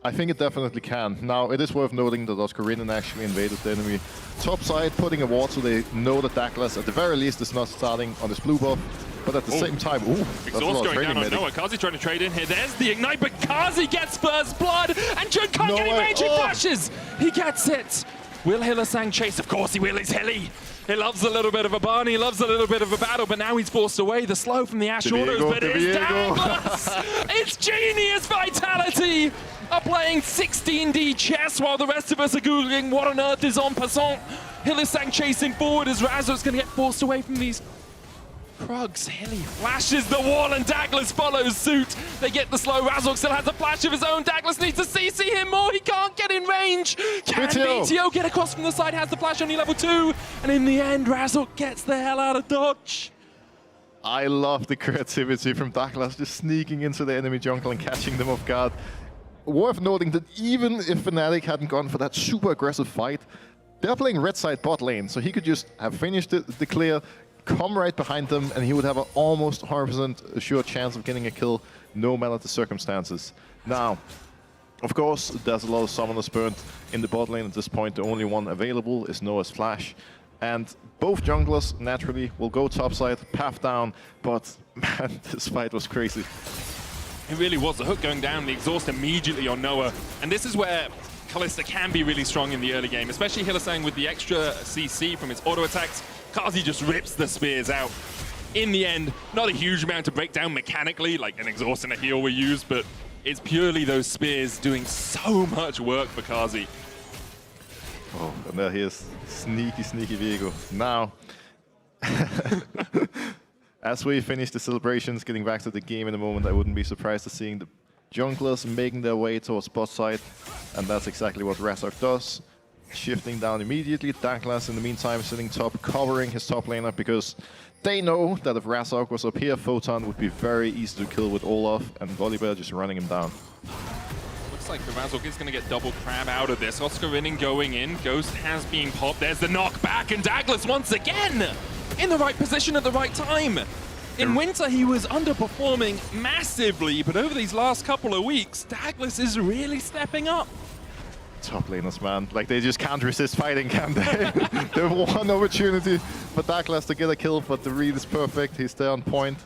I think it definitely can. Now, it is worth noting that Oscarinin actually invaded the enemy top side, putting a ward so they know that Douglas, at the very least, is not starting on his blue buff. But at the same time, Exhaust going down on Noah. Kazi trying to trade in here. There's the ignite, but Kazi gets first blood, and Jun can't get any range. He flashes. He gets it. Will Hylissang chase? Of course he will. It's Hilly. He loves a little bit of a burn. He loves a little bit of a battle, but now he's forced away. The slow from the Ashe autos, but it's Douglas. It's genius Vitality are playing 16D chess while the rest of us are googling what on earth is en passant. Hylissang chasing forward as Razor's going to get forced away from these Krugs. Hilly flashes the wall and Douglas follows suit. They get the slow. Razork still has a flash of his own. Douglas needs to CC him more. He can't get in range. Can BTO get across from the side? Has the flash only level 2. And in the end, Razork gets the hell out of dodge. I love the creativity from Douglas, just sneaking into the enemy jungle and catching them off guard. Worth noting that even if Fnatic hadn't gone for that super aggressive fight, they're playing red side bot lane, so he could just have finished the clear, come right behind them, and he would have an almost 100% assured chance of getting a kill, no matter the circumstances. Now, of course, there's a lot of summoners burned in the bot lane at this point. The only one available is Noah's flash. And both junglers, naturally, will go topside, path down, but man, this fight was crazy. It really was. The hook going down, the exhaust immediately on Noah. And this is where Kalista can be really strong in the early game, especially Hylissang with the extra CC from his auto attacks. Kazi just rips the spears out. In the end, not a huge amount to break down mechanically, like an exhaust and a heal were used, but it's purely those spears doing so much work for Kazi. Oh, and there he is. Sneaky, sneaky Viego. Now, as we finish the celebrations, getting back to the game in a moment, I wouldn't be surprised to seeing the junglers making their way towards bot side, and that's exactly what Razork does. Shifting down immediately. Douglas, in the meantime, sitting top, covering his top laner, because they know that if Razork was up here, Photon would be very easy to kill with Olaf, and Volibear just running him down. Looks like the Razork is going to get double crab out of this. Oscarinin going in. Ghost has been popped. There's the knockback, and Douglas once again in the right position at the right time. In winter, he was underperforming massively, but over these last couple of weeks, Douglas is really stepping up. Top laners, man. Like, they just can't resist fighting, can they? They have one opportunity for Douglas to get a kill, but the read is perfect. He's there on point.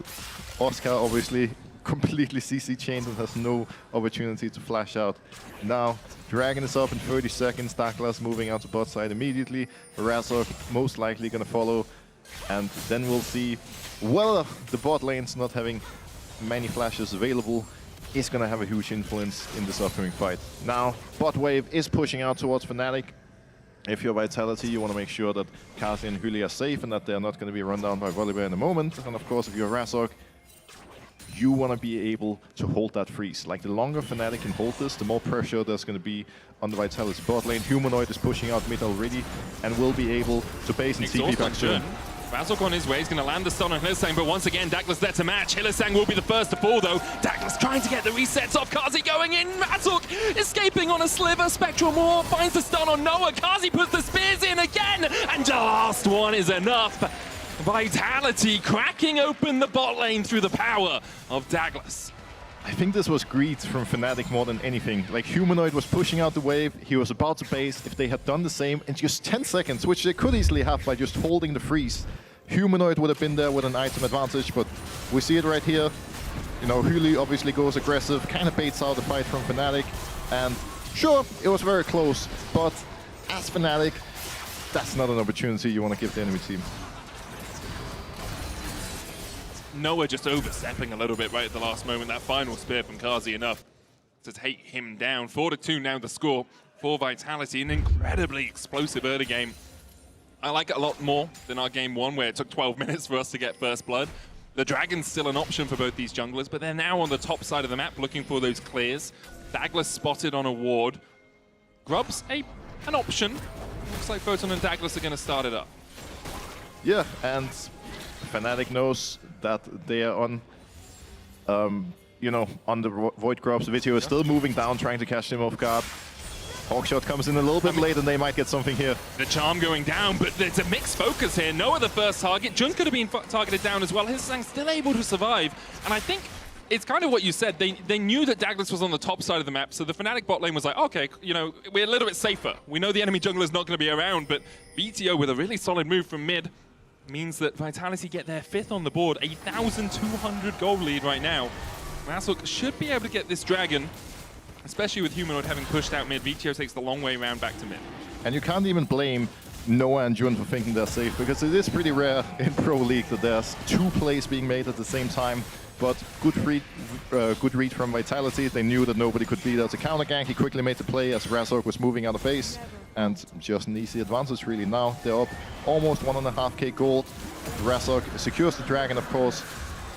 Oscar, obviously, completely CC chained and has no opportunity to flash out. Now, Dragon is up in 30 seconds. Douglas moving out to bot side immediately. Razork most likely going to follow. And then we'll see whether the bot lane's not having many flashes available is going to have a huge influence in this upcoming fight. Now, bot wave is pushing out towards Fnatic. If you're Vitality, you want to make sure that Kazi and Huli are safe and that they're not going to be run down by Volibear in a moment. And of course, if you're Razork, you want to be able to hold that freeze. Like, the longer Fnatic can hold this, the more pressure there's going to be on the Vitality bot lane. Humanoid is pushing out mid already and will be able to base and TP back soon. Razork on his way, he's going to land the stun on Hylissang, but once again, Douglas there to match. Hylissang will be the first to fall, though. Douglas trying to get the resets off. Kazi going in. Razork escaping on a sliver. Spectral Maw finds the stun on Noah. Kazi puts the spears in again, and the last one is enough. Vitality cracking open the bot lane through the power of Douglas. I think this was greed from Fnatic more than anything. Like, Humanoid was pushing out the wave, he was about to base. If they had done the same in just 10 seconds, which they could easily have by just holding the freeze, Humanoid would have been there with an item advantage, but we see it right here. You know, Huli obviously goes aggressive, kind of baits out the fight from Fnatic, and sure, it was very close, but as Fnatic, that's not an opportunity you want to give the enemy team. Noah just overstepping a little bit right at the last moment. That final spear from Kazi enough to take him down. 4-2 now the score for Vitality. An incredibly explosive early game. I like it a lot more than our game one, where it took 12 minutes for us to get first blood. The Dragon's still an option for both these junglers, but they're now on the top side of the map looking for those clears. Douglas spotted on a ward. Grub's an option. Looks like Photon and Douglas are going to start it up. Yeah, and Fnatic knows that they are on, you know, on the Void Grubs. Vito is still moving down, trying to catch him off guard. Hawkshot comes in a little bit late, and they might get something here. The charm going down, but it's a mixed focus here. Noah the first target. Jun could have been targeted down as well. Hylissang still able to survive. And I think it's kind of what you said. They knew that Douglas was on the top side of the map, so the Fnatic bot lane was like, okay, you know, we're a little bit safer. We know the enemy jungler is not going to be around, but VTO with a really solid move from mid means that Vitality get their 5th on the board. 1,200 gold lead right now. Razork should be able to get this Dragon, especially with Humanoid having pushed out mid. VTO takes the long way around back to mid. And you can't even blame Noah and Jun for thinking they're safe, because it is pretty rare in Pro League that there's 2 plays being made at the same time. But good read from Vitality. They knew that nobody could beat us. A counter gank, he quickly made the play as Razork was moving out of base. And just an easy advantage, really. Now they're up almost 1.5k gold. Razork secures the Dragon, of course.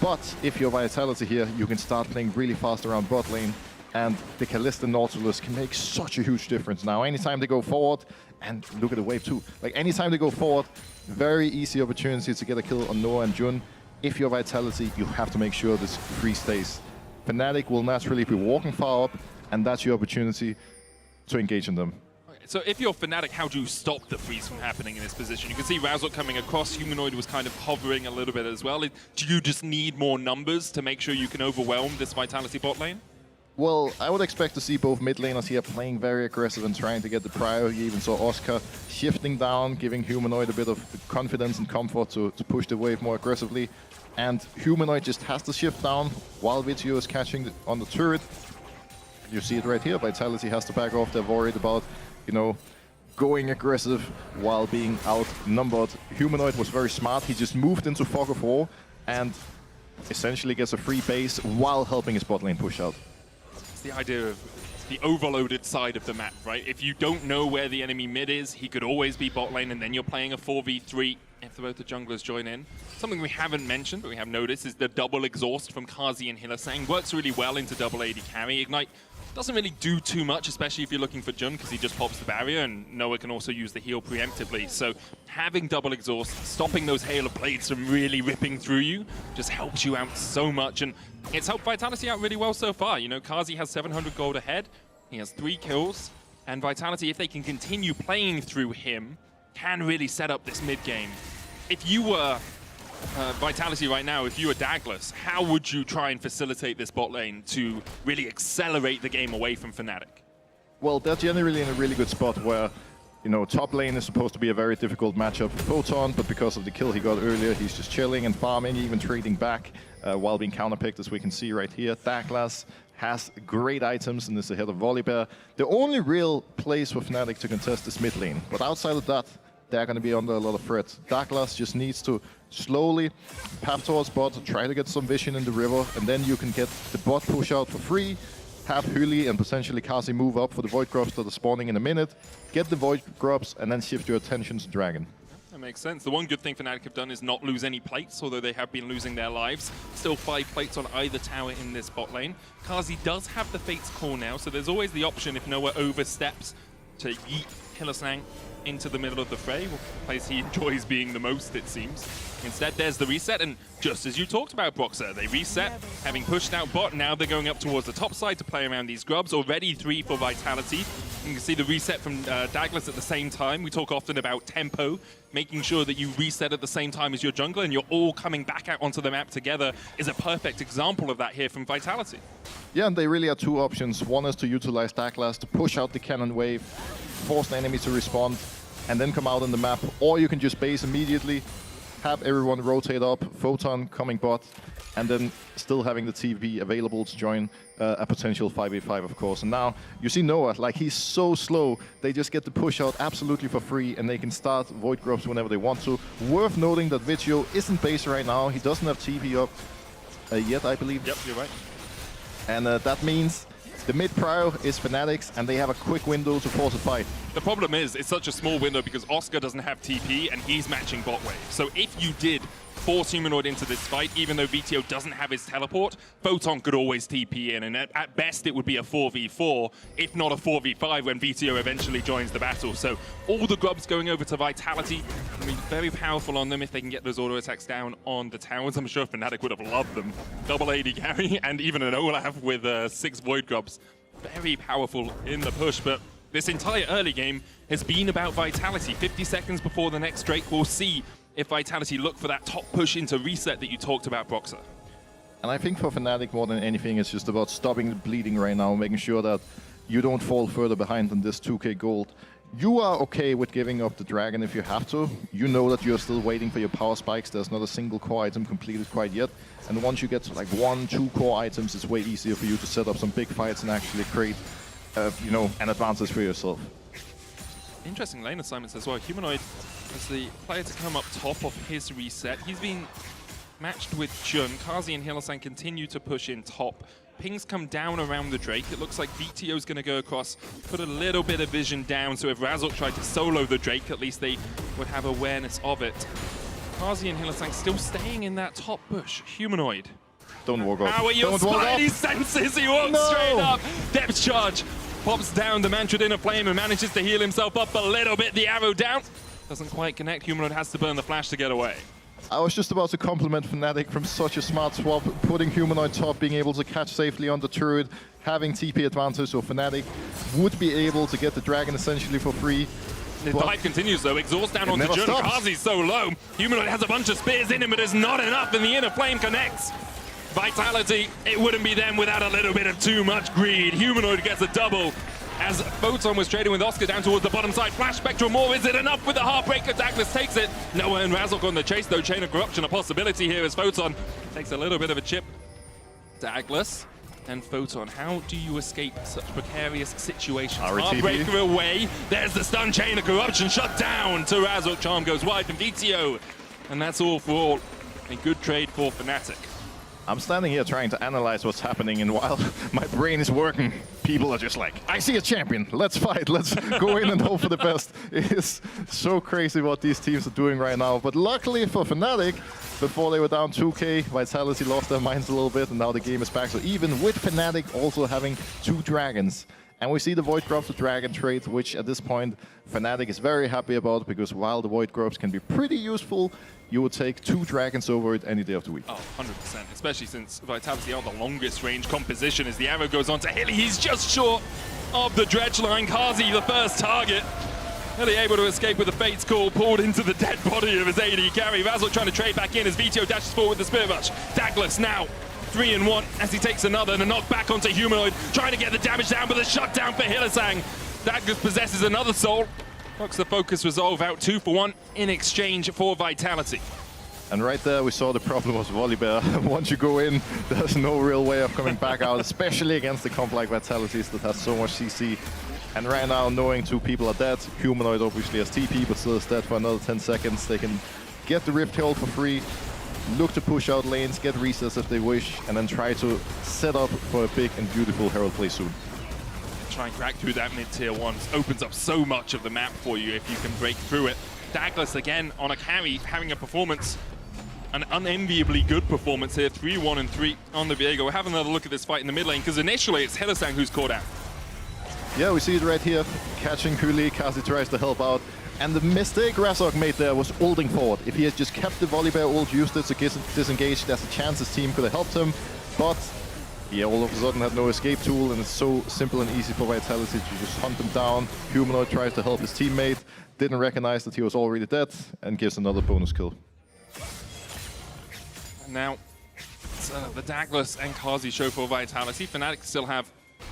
But if you're Vitality here, you can start playing really fast around bot lane. And the Kalista Nautilus can make such a huge difference now. Anytime they go forward, and look at the wave too. Like, anytime they go forward, very easy opportunity to get a kill on Noah and Jun. If you're Vitality, you have to make sure this free stays. Fnatic will naturally be walking far up, and that's your opportunity to engage in them. So if you're Fnatic, how do you stop the freeze from happening in this position? You can see Razork coming across. Humanoid was kind of hovering a little bit as well. Do you just need more numbers to make sure you can overwhelm this Vitality bot lane? Well, I would expect to see both mid laners here playing very aggressive and trying to get the prio. You even saw Oscar shifting down, giving Humanoid a bit of confidence and comfort to push the wave more aggressively. And Humanoid just has to shift down while Vito is catching on the turret. You see it right here. Vitality has to back off. They're worried about, you know, going aggressive while being outnumbered. Humanoid was very smart. He just moved into Fog of War and essentially gets a free base while helping his bot lane push out. It's the idea of the overloaded side of the map, right? If you don't know where the enemy mid is, he could always be bot lane, and then you're playing a 4v3 if both the junglers join in. Something we haven't mentioned, but we have noticed, is the double exhaust from Kazi and Hylissang. Works really well into double AD carry. Ignite doesn't really do too much, especially if you're looking for Jun, because he just pops the barrier, and Noah can also use the heal preemptively. So having double exhaust, stopping those hail of blades from really ripping through you, just helps you out so much. And it's helped Vitality out really well so far. You know, Kazi has 700 gold ahead. He has 3 kills. And Vitality, if they can continue playing through him, can really set up this mid game. If you were Vitality right now, if you were Douglas, how would you try and facilitate this bot lane to really accelerate the game away from Fnatic? Well, they're generally in a really good spot where, You know, top lane is supposed to be a very difficult matchup for Photon, but because of the kill he got earlier, he's just chilling and farming, even trading back while being counterpicked, as we can see right here. Douglas has great items and is ahead of Volibear. The only real place for Fnatic to contest is mid lane, but outside of that, they're going to be under a lot of threat. Douglas just needs to slowly path towards bot, try to get some vision in the river, and then you can get the bot push out for free, have Huli and potentially Kazi move up for the Void Grubs that are spawning in a minute, get the Void Grubs, and then shift your attention to Dragon. That makes sense. The one good thing Fnatic have done is not lose any plates, although they have been losing their lives. Still 5 plates on either tower in this bot lane. Kazi does have the Fate's Call now, so there's always the option if Noah oversteps to yeet Hylissang into the middle of the fray, the place he enjoys being the most, it seems. Instead, there's the reset, and just as you talked about, Broxer, they reset, having pushed out bot, now they're going up towards the top side to play around these grubs, already 3 for Vitality. You can see the reset from Douglas at the same time. We talk often about tempo, making sure that you reset at the same time as your jungler, and you're all coming back out onto the map together is a perfect example of that here from Vitality. Yeah, and they really have 2 options. One is to utilize Douglas to push out the cannon wave, force the enemy to respond, and then come out on the map, or you can just base immediately, have everyone rotate up, Photon coming bot, and then still having the TP available to join a potential 5v5, of course. And now you see Noah, like he's so slow, they just get the push out absolutely for free, and they can start Void Grubs whenever they want to. Worth noting that Vizio isn't base right now, he doesn't have TP up yet, I believe. Yep, you're right. And that means the mid prio is Fnatic's, and they have a quick window to force a fight. The problem is, it's such a small window because Oscar doesn't have TP and he's matching bot wave. So if you did force Humanoid into this fight, even though VTO doesn't have his teleport, Photon could always TP in, and at best it would be a 4v4, if not a 4v5 when VTO eventually joins the battle. So all the grubs going over to Vitality, I mean, very powerful on them if they can get those auto attacks down on the towers. I'm sure Fnatic would have loved them. Double AD carry and even an Olaf with 6 Void Grubs. Very powerful in the push, but this entire early game has been about Vitality. 50 seconds before the next Drake, we'll see if Vitality look for that top push into reset that you talked about, Broxer. And I think for Fnatic, more than anything, it's just about stopping the bleeding right now, making sure that you don't fall further behind on this 2k gold. You are okay with giving up the Dragon if you have to. You know that you're still waiting for your power spikes. There's not a single core item completed quite yet. And once you get to like 1-2 core items, it's way easier for you to set up some big fights and actually create, you know, an advantage for yourself. Interesting lane assignments as well. Humanoid is the player to come up top of his reset. He's been matched with Jun. Kazi and Hylissang continue to push in top. Pings come down around the Drake. It looks like VTO's going to go across, put a little bit of vision down, so if Razork tried to solo the Drake, at least they would have awareness of it. Kazi and Hylissang still staying in that top bush. Humanoid. Don't walk off. How are your spidey senses? He walks straight up. Depth charge. Pops down the Mantra Inner Flame and manages to heal himself up a little bit. The arrow down. Doesn't quite connect. Humanoid has to burn the flash to get away. I was just about to compliment Fnatic from such a smart swap, putting Humanoid top, being able to catch safely on the turret, having TP advantage, so Fnatic would be able to get the Dragon essentially for free. The dive continues though, exhaust down onto Jun. Kazi's so low. Humanoid has a bunch of spears in him, but there's not enough, and the Inner Flame connects. Vitality, it wouldn't be them without a little bit of too much greed. Humanoid gets a double as Photon was trading with Oscar down towards the bottom side. Flash Spectral more, is it enough with the Heartbreaker? Douglas takes it. Noah and Razork on the chase though. Chain of Corruption a possibility here as Photon takes a little bit of a chip. Douglas and Photon, how do you escape such precarious situations? Heartbreaker away, there's the stun. Chain of Corruption shut down to Razork. Charm goes wide from VTO, and that's all for all. A good trade for Fnatic. I'm standing here trying to analyze what's happening, and while my brain is working, people are just like, I see a champion, let's fight, let's go in and hope for the best. It is so crazy what these teams are doing right now. But luckily for Fnatic, before they were down 2k, Vitality lost their minds a little bit, and now the game is back. So even with Fnatic also having 2 dragons, and we see the Void Grubs to Dragon trade, which at this point Fnatic is very happy about, because while the Void Grubs can be pretty useful, you would take 2 dragons over it any day of the week. Oh, 100%, especially since Vitality are the longest range composition as the arrow goes on to Hilly. He's just short of the dredge line. Kazi, the first target. Hilly able to escape with the Fate's Call, pulled into the dead body of his AD carry. Razork trying to trade back in as VTO dashes forward with the Spirit Rush. Douglas now 3-1 as he takes another, and a knock back onto Humanoid, trying to get the damage down, but the shutdown for Hylissang. Douglas possesses another soul. Looks the focus resolve out 2 for 1 in exchange for Vitality. And right there, we saw the problem of Volibear. Once you go in, there's no real way of coming back out, especially against the comp like Vitalities that has so much CC. And right now, knowing 2 people are dead, Humanoid obviously has TP, but still is dead for another 10 seconds. They can get the Rift Herald for free, look to push out lanes, get resets if they wish, and then try to set up for a big and beautiful Herald play soon. Try and crack through that mid-tier 1. Opens up so much of the map for you if you can break through it. Douglas again on a carry, having a performance, an unenviably good performance here. 3-1 and 3 on the Viego. We'll have another look at this fight in the mid lane, because initially it's Hylissang who's caught out. Yeah, we see it right here. Catching Kuli, Kazi tries to help out. And the mistake Razork made there was ulting forward. If he had just kept the Volibear ult, used it to disengage, there's a chance his team could have helped him. But he all of a sudden had no escape tool, and it's so simple and easy for Vitality to just hunt him down. Humanoid tries to help his teammate, didn't recognize that he was already dead, and gives another bonus kill. And now it's, the Douglas and Kazi show for Vitality. Fnatic still have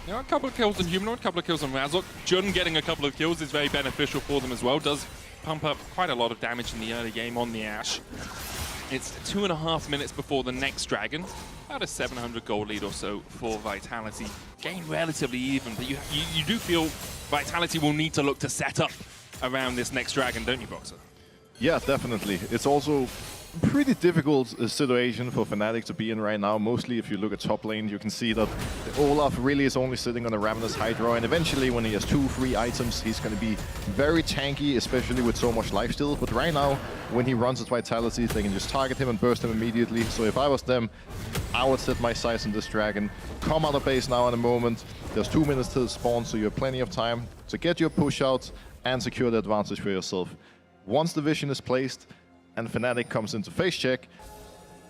a couple of kills on Humanoid, a couple of kills on Razork. Jun getting a couple of kills is very beneficial for them as well. Does pump up quite a lot of damage in the early game on the Ashe. It's 2.5 minutes before the next Dragon. About a 700 gold lead or so for Vitality. Game relatively even, but you do feel Vitality will need to look to set up around this next Dragon, don't you, Boxer? Yeah, definitely. It's also a pretty difficult situation for Fnatic to be in right now. Mostly if you look at top lane, you can see that Olaf really is only sitting on a Ravenous Hydra, and eventually when he has 2 free items, he's going to be very tanky, especially with so much lifesteal. But right now, when he runs at Vitality, they can just target him and burst him immediately. So if I was them, I would set my sights on this Dragon. Come out of base now in a moment. There's 2 minutes till spawn, so you have plenty of time to get your push out and secure the advantage for yourself. Once the vision is placed and Fnatic comes into face check,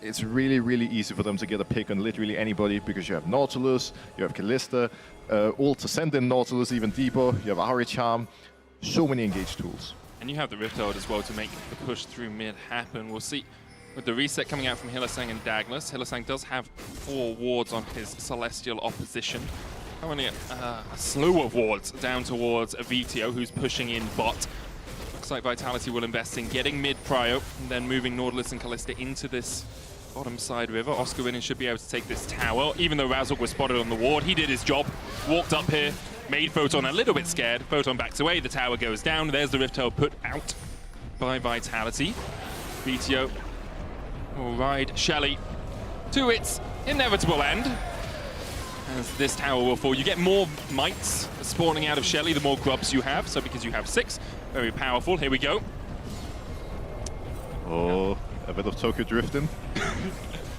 it's really, really easy for them to get a pick on literally anybody, because you have Nautilus, you have Kalista, ult to send in Nautilus even deeper, you have Ahri Charm, so many engaged tools. And you have the Rift Herald as well to make the push through mid happen. We'll see with the reset coming out from Hylissang and Douglas. Hylissang does have 4 wards on his Celestial opposition. Only a slew of wards down towards Avitio, who's pushing in bot. Looks like Vitality will invest in getting mid prio, and then moving Nautilus and Kalista into this bottom side river. Oscar Winning should be able to take this tower. Even though Razork was spotted on the ward, he did his job. Walked up here, made Photon a little bit scared. Photon backs away, the tower goes down. There's the Rift Herald put out by Vitality. Avitio will ride Shelly to its inevitable end, as this tower will fall. You get more mites spawning out of Shelly the more grubs you have, so because you have 6, very powerful. Here we go. Oh, a bit of Tokyo drifting.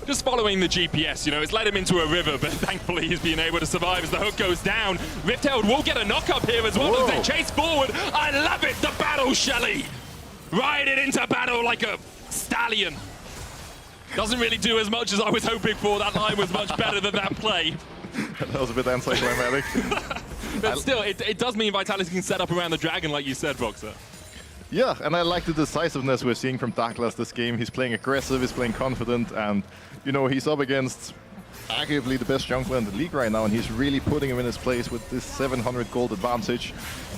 Just following the GPS, you know, it's led him into a river, but thankfully he's been able to survive as the hook goes down. Rift Herald will get a knock up here as well. Whoa. As they chase forward. I love it, the battle, Shelly! Ride it into battle like a stallion. Doesn't really do as much as I was hoping for. That line was much better than that play. That was a bit anticlimactic. But still, it does mean Vitality can set up around the Dragon, like you said, Boxer. Yeah, and I like the decisiveness we're seeing from Douglas this game. He's playing aggressive, he's playing confident, and, you know, he's up against arguably the best jungler in the league right now, and he's really putting him in his place with this 700 gold advantage,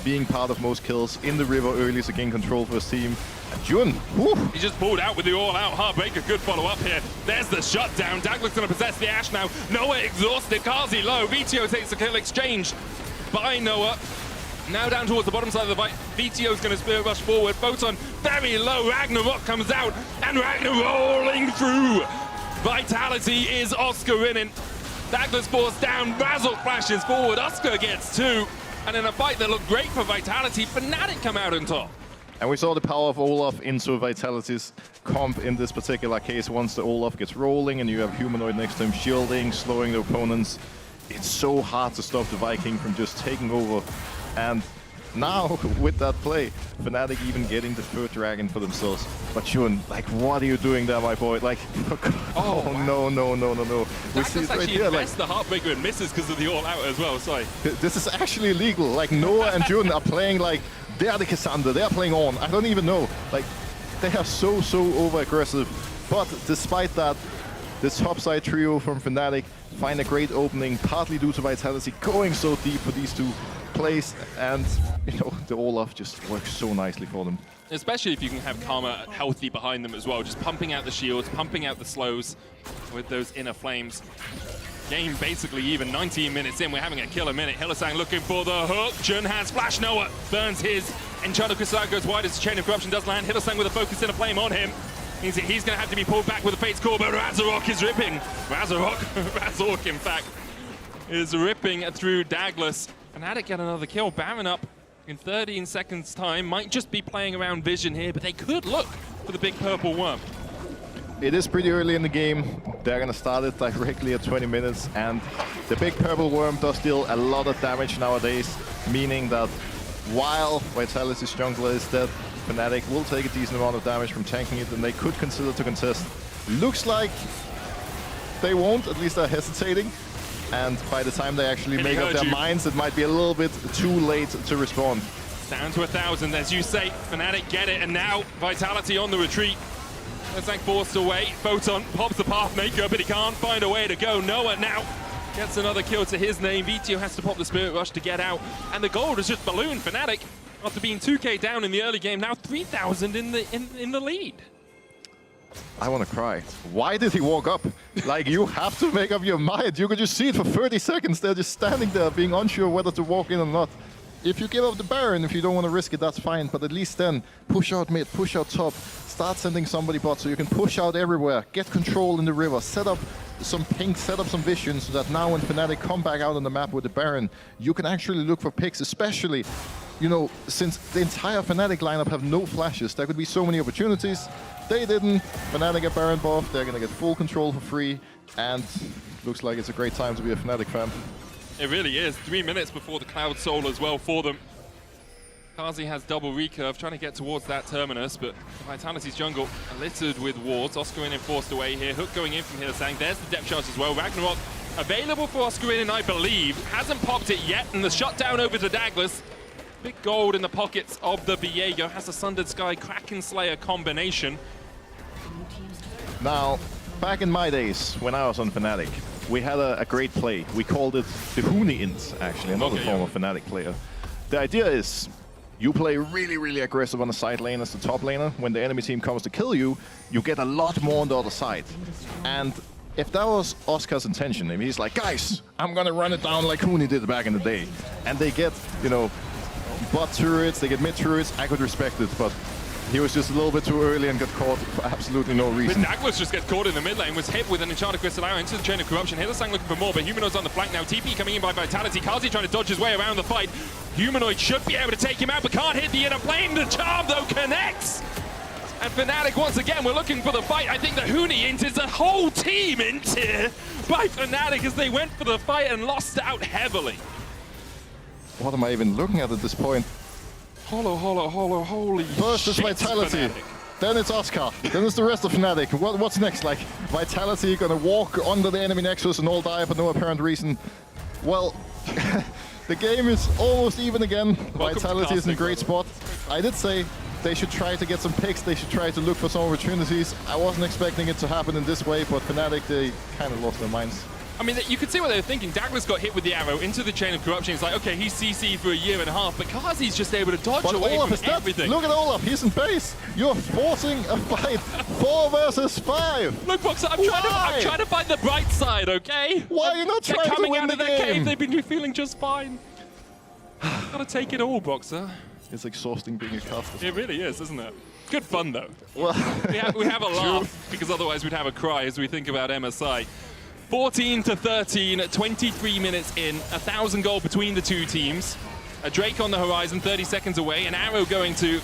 being part of most kills in the river early to gain control for his team. And Jun, whew. He just pulled out with the all-out Heartbreaker. Good follow-up here. There's the shutdown. Douglas going to possess the Ashe now. Noah exhausted. Kazi low. Vitio takes the kill exchange by Noah. Now down towards the bottom side of the fight. Vitio's going to spear rush forward. Photon very low. Ragnarok comes out, and Ragnar rolling through. Vitality is Oscar winning. Douglas forced down. Razork flashes forward. Oscar gets 2. And in a fight that looked great for Vitality, Fnatic come out on top. And we saw the power of Olaf into Vitality's comp in this particular case. Once the Olaf gets rolling and you have Humanoid next to him shielding, slowing the opponents, it's so hard to stop the Viking from just taking over. And now, with that play, Fnatic even getting the third Dragon for themselves. But Jun, like, what are you doing there, my boy? Like, oh wow. no. We see it right here. Like, the Heartbreaker and misses because of the all-out as well, sorry. This is actually illegal. Like, Noah and Jun are playing like they're the Cassandra, they're playing on. I don't even know. Like, they are so over-aggressive. But despite that, this topside trio from Fnatic find a great opening, partly due to Vitality going so deep for these 2, plays, and you know the Olaf just works so nicely for them. Especially if you can have Karma healthy behind them as well, just pumping out the shields, pumping out the slows with those inner flames. Game basically even, 19 minutes in, we're having a killer minute. Hylissang looking for the hook. Jun has flash, Noah burns his. Enchanted Crystal goes wide as the Chain of Corruption does land. Hylissang with a focus inner flame on him. Means that he's going to have to be pulled back with a Fate's Call, but Razorok is ripping. Razorok in fact, is ripping through Douglas. Fnatic get another kill, Baron up in 13 seconds time. Might just be playing around vision here, but they could look for the big purple worm. It is pretty early in the game. They're gonna start it directly at 20 minutes, and the big purple worm does deal a lot of damage nowadays, meaning that while Vitality's jungler is dead, Fnatic will take a decent amount of damage from tanking it, and they could consider to contest. Looks like they won't, at least they're hesitating, and by the time they actually make up their minds, it might be a little bit too late to respond. Down to 1,000, as you say, Fnatic get it, and now Vitality on the retreat. Hylissang forced away, Photon pops the Pathmaker, but he can't find a way to go. Noah now gets another kill to his name. Vito has to pop the Spirit Rush to get out, and the gold has just ballooned. Fnatic, after being 2k down in the early game, now 3,000 in the lead. I want to cry. Why did he walk up? Like, you have to make up your mind. You could just see it for 30 seconds. They're just standing there being unsure whether to walk in or not. If you give up the Baron, if you don't want to risk it, that's fine. But at least then, push out mid, push out top, start sending somebody bot so you can push out everywhere, get control in the river, set up some pink, set up some vision so that now when Fnatic come back out on the map with the Baron, you can actually look for picks, especially, you know, since the entire Fnatic lineup have no flashes. There could be so many opportunities. They didn't. Fnatic get Baron buff, they're going to get full control for free, and looks like it's a great time to be a Fnatic fan. It really is. 3 minutes before the Cloud Soul as well for them. Kazi has double recurve, trying to get towards that terminus, but Vitality's jungle littered with wards. Oscarinin forced away here. Hook going in from Hylissang. There's the depth charge as well. Ragnarok available for Oscarinin, I believe. Hasn't popped it yet, and the shutdown over to Douglas. Big gold in the pockets of the Viego. Has a Sundered Sky Kraken Slayer combination. Now, back in my days, when I was on Fnatic, we had a great play. We called it the Huni int, actually, another form of Fnatic player. The idea is, you play really, really aggressive on the side lane as the top laner. When the enemy team comes to kill you, you get a lot more on the other side. And if that was Oscar's intention, if he's like, guys, I'm gonna run it down like Huni did back in the day, and they get, you know, bot turrets, they get mid turrets, I could respect it, but he was just a little bit too early and got caught for absolutely no reason. But Douglas just gets caught in the mid lane, was hit with an Enchanted Crystal Arrow into the Chain of Corruption. Hylissang looking for more, but Humanoid's on the flank now. TP coming in by Vitality. Kazi trying to dodge his way around the fight. Humanoid should be able to take him out, but can't hit the inner flame. The charm, though, connects. And Fnatic, once again, we're looking for the fight. I think the Huni int is a whole team int here by Fnatic as they went for the fight and lost out heavily. What am I even looking at this point? Holy First is Vitality, Fnatic. then it's Oscar, then it's the rest of Fnatic. What's next? Like, Vitality gonna walk under the enemy nexus and all die for no apparent reason? Well, the game is almost even again. Vitality is in a great spot. I did say they should try to get some picks, they should try to look for some opportunities. I wasn't expecting it to happen in this way, but Fnatic, they kind of lost their minds. I mean, you could see what they were thinking. Douglas got hit with the arrow into the Chain of Corruption. It's like, okay, he's CC'd for a year and a half, but Kazi's just able to dodge away Olaf from everything. Look at Olaf, he's in base. You're forcing a fight 4 versus 5. Look, Boxer, I'm trying to find the bright side, okay? Why are you not trying to win the game? Cave, they've been feeling just fine. Gotta take it all, Boxer. It's exhausting being a caster. It really is, isn't it? Good fun, though. Well, we have a laugh, because otherwise we'd have a cry as we think about MSI. 14-13, 23 minutes in, 1,000 gold between the two teams. A Drake on the horizon, 30 seconds away. An arrow going to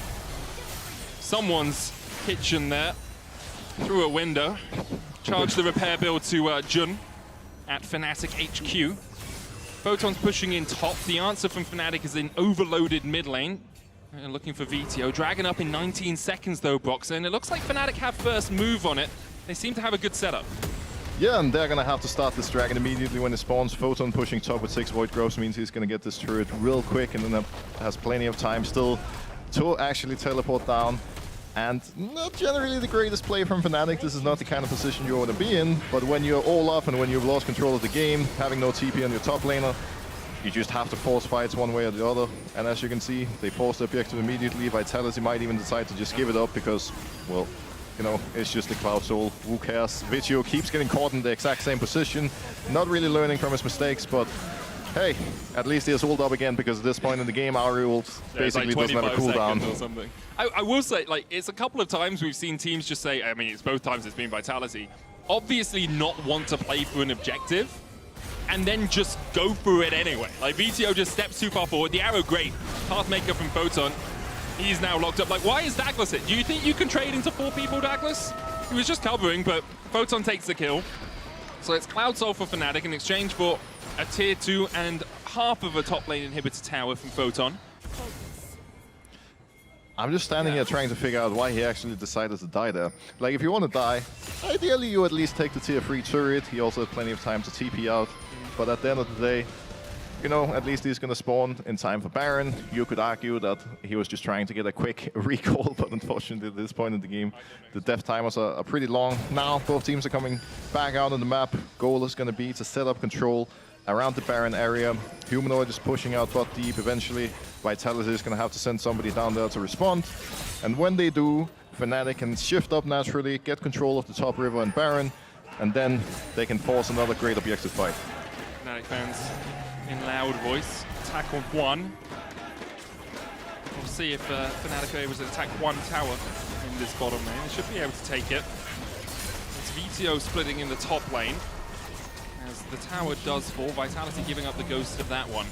someone's kitchen there, through a window. Charge the repair build to Jun at Fnatic HQ. Photon's pushing in top. The answer from Fnatic is in overloaded mid lane. And looking for VTO. Dragon up in 19 seconds though, Boxer. And it looks like Fnatic have first move on it. They seem to have a good setup. Yeah, and they're gonna have to start this Dragon immediately when it spawns. Photon pushing top with 6 Void Growths means he's gonna get this turret real quick, and then has plenty of time still to actually teleport down. And not generally the greatest play from Fnatic. This is not the kind of position you want to be in, but when you're all up and when you've lost control of the game, having no TP on your top laner, you just have to force fights one way or the other. And as you can see, they force the objective immediately. Vitality might even decide to just give it up because, well, you know, it's just the Cloud Soul. Who cares? Vito keeps getting caught in the exact same position, not really learning from his mistakes, but hey, at least he has ult up again because at this point in the game, our ult basically doesn't have a cooldown. Or something. I will say, like, it's a couple of times we've seen teams just say, I mean, it's both times it's been Vitality, obviously not want to play for an objective, and then just go through it anyway. Like, VTO just steps too far forward. The arrow, great. Pathmaker from Photon. He's now locked up. Like, why is Douglas it? Do you think you can trade into 4 people, Douglas? He was just covering, but Photon takes the kill. So it's Cloud Soul for Fnatic in exchange for a tier 2 and half of a top lane inhibitor tower from Photon. I'm just standing here trying to figure out why he actually decided to die there. Like, if you want to die, ideally you at least take the tier 3 turret. He also had plenty of time to TP out. But at the end of the day, you know, at least he's going to spawn in time for Baron. You could argue that he was just trying to get a quick recall, but unfortunately at this point in the game, the death timers are pretty long. Now both teams are coming back out on the map. Goal is going to be to set up control around the Baron area. Humanoid is pushing out bot deep. Eventually, Vitality is going to have to send somebody down there to respond. And when they do, Fnatic can shift up naturally, get control of the top river and Baron, and then they can force another great objective fight. Fnatic fans in loud voice. Attack on 1. We'll see if Fnatic are able to attack 1 tower in this bottom lane. They should be able to take it. It's VTO splitting in the top lane. As the tower does fall, Vitality giving up the ghost of that one.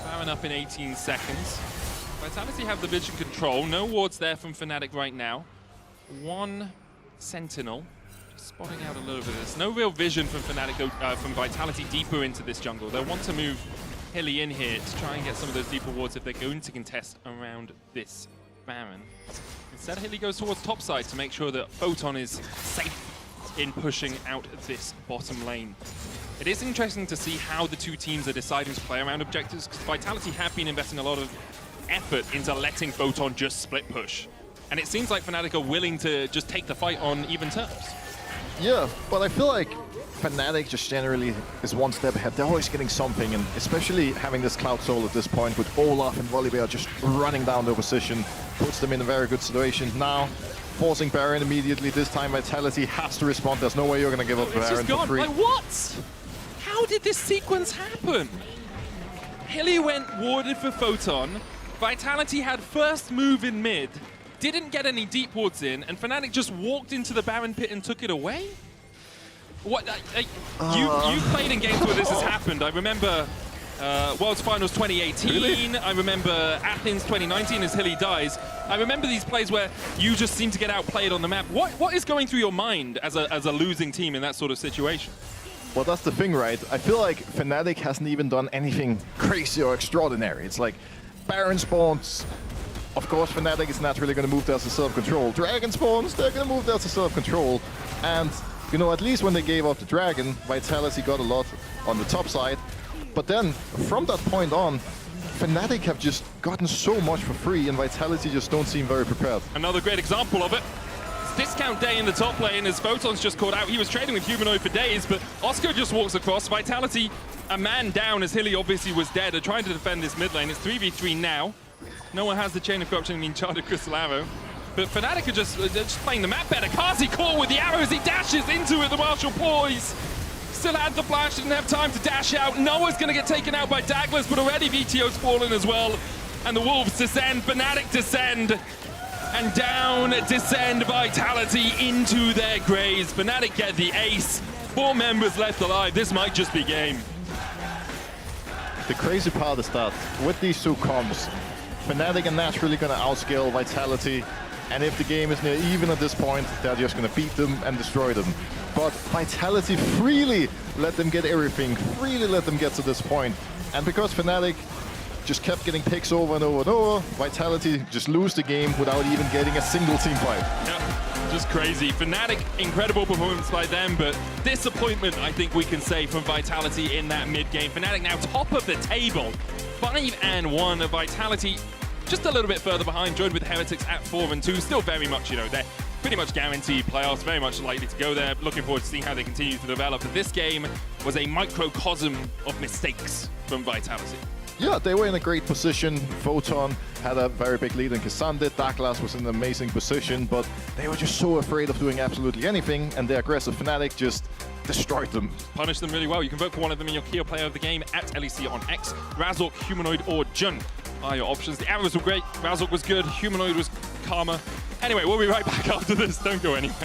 Baron up in 18 seconds. Vitality have the vision control. No wards there from Fnatic right now. 1 Sentinel. Spotting out a little bit of this. No real vision from Fnatic, from Vitality deeper into this jungle. They'll want to move Hilly in here to try and get some of those deeper wards if they're going to contest around this Baron. Instead, Hilly goes towards topside to make sure that Photon is safe in pushing out this bottom lane. It is interesting to see how the two teams are deciding to play around objectives, because Vitality have been investing a lot of effort into letting Photon just split push. And it seems like Fnatic are willing to just take the fight on even terms. Yeah, but I feel like Fnatic just generally is one step ahead. They're always getting something, and especially having this Cloud Soul at this point with Olaf and Volibear just running down their position puts them in a very good situation. Now, forcing Baron immediately. This time Vitality has to respond. There's no way you're going to give up Baron for free. Like, what? How did this sequence happen? Hilly went warded for Photon. Vitality had first move in mid. Didn't get any deep wards in, and Fnatic just walked into the Baron pit and took it away? What? You've played in games where this has happened. I remember World's Finals 2018. Really? I remember Athens 2019 as Hilly dies. I remember these plays where you just seem to get outplayed on the map. What is going through your mind as a losing team in that sort of situation? Well, that's the thing, right? I feel like Fnatic hasn't even done anything crazy or extraordinary. It's like Baron spawns. Of course, Fnatic is naturally going to move there to self-control. Dragon spawns, they're going to move there to self-control. And, you know, at least when they gave up the Dragon, Vitality got a lot on the top side. But then, from that point on, Fnatic have just gotten so much for free, and Vitality just don't seem very prepared. Another great example of it. It's discount day in the top lane as Photon's just caught out. He was trading with Humanoid for days, but Oscar just walks across. Vitality, a man down as Hilly obviously was dead, are trying to defend this mid lane. It's 3v3 now. No one has the Chain of Corruption and the Enchanted Crystal Arrow. But Fnatic are just playing the map better. Kazi caught with the arrows. He dashes into it. The Marshal poise. Still had the flash. Didn't have time to dash out. Noah's going to get taken out by Douglas, but already VTO's fallen as well. And the Wolves descend. Fnatic descend. And down descend Vitality into their graves. Fnatic get the ace. 4 members left alive. This might just be game. The crazy part is that with these two comps, Fnatic are naturally going to outscale Vitality, and if the game is near even at this point, they're just going to beat them and destroy them. But Vitality freely let them get everything, freely let them get to this point. And because Fnatic just kept getting picks over and over and over, Vitality just lose the game without even getting a single team fight. Yeah, just crazy. Fnatic, incredible performance by them, but disappointment, I think we can say, from Vitality in that mid-game. Fnatic now top of the table. 5-1. Vitality just a little bit further behind, joined with Heretics at 4-2. Still very much, you know, pretty much guaranteed playoffs, very much likely to go there. Looking forward to seeing how they continue to develop. But this game was a microcosm of mistakes from Vitality. Yeah, they were in a great position. Photon had a very big lead in Cassandra. Douglas was in an amazing position, but they were just so afraid of doing absolutely anything, and the aggressive Fnatic just destroyed them. Punished them really well. You can vote for one of them in your Key Player of the Game at LEC on X. Razork, Humanoid, or Jun are your options. The arrows were great. Razork was good. Humanoid was calmer. Anyway, we'll be right back after this. Don't go anywhere.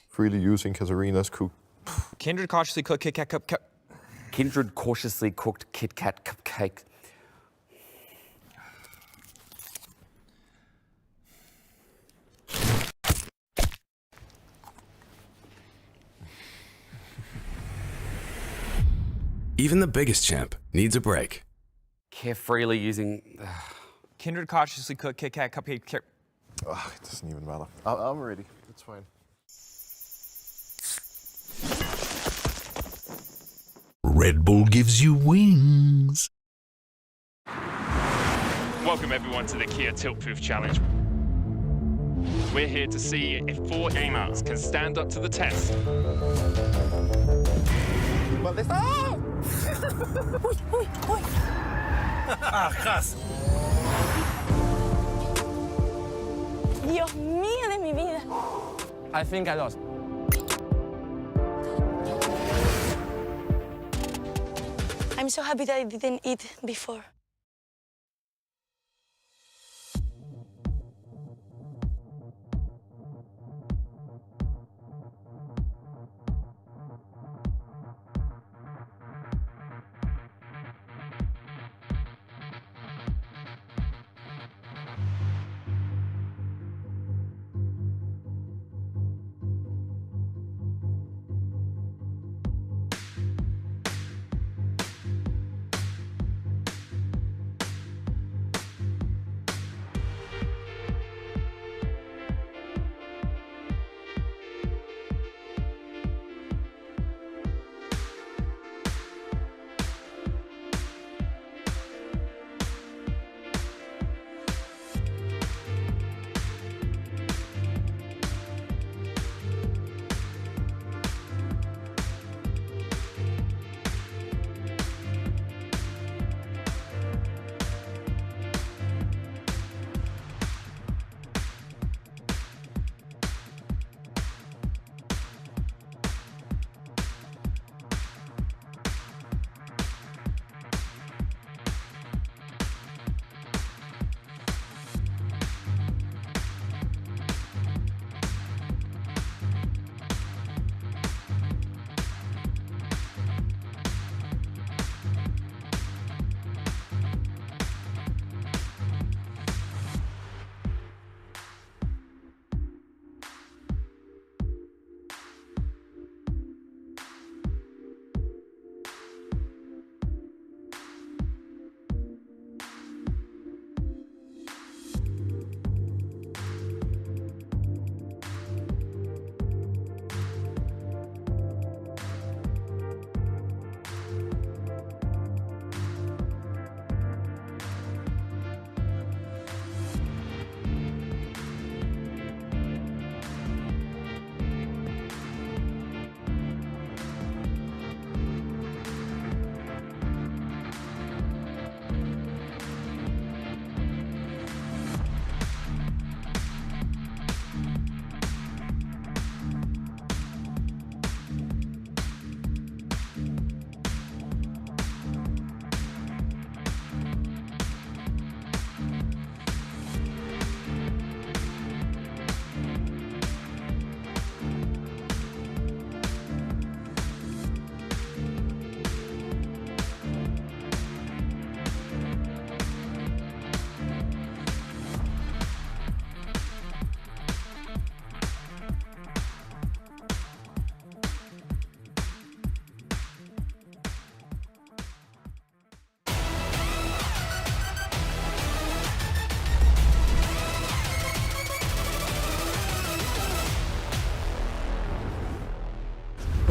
Freely using Katarina's cook. Kindred cautiously cooked Kit Kat cupcake. Kindred cautiously cooked Kit Kat cupcake. Even the biggest champ needs a break. Carefreely using. Kindred cautiously cooked Kit Kat cupcake. Oh, it doesn't even matter. I'm ready. It's fine. Red Bull gives you wings. Welcome everyone to the Kia Tilt Proof Challenge. We're here to see if 4 gamers can stand up to the test. Dios mío de mi vida. I think I lost. I'm so happy that I didn't eat before.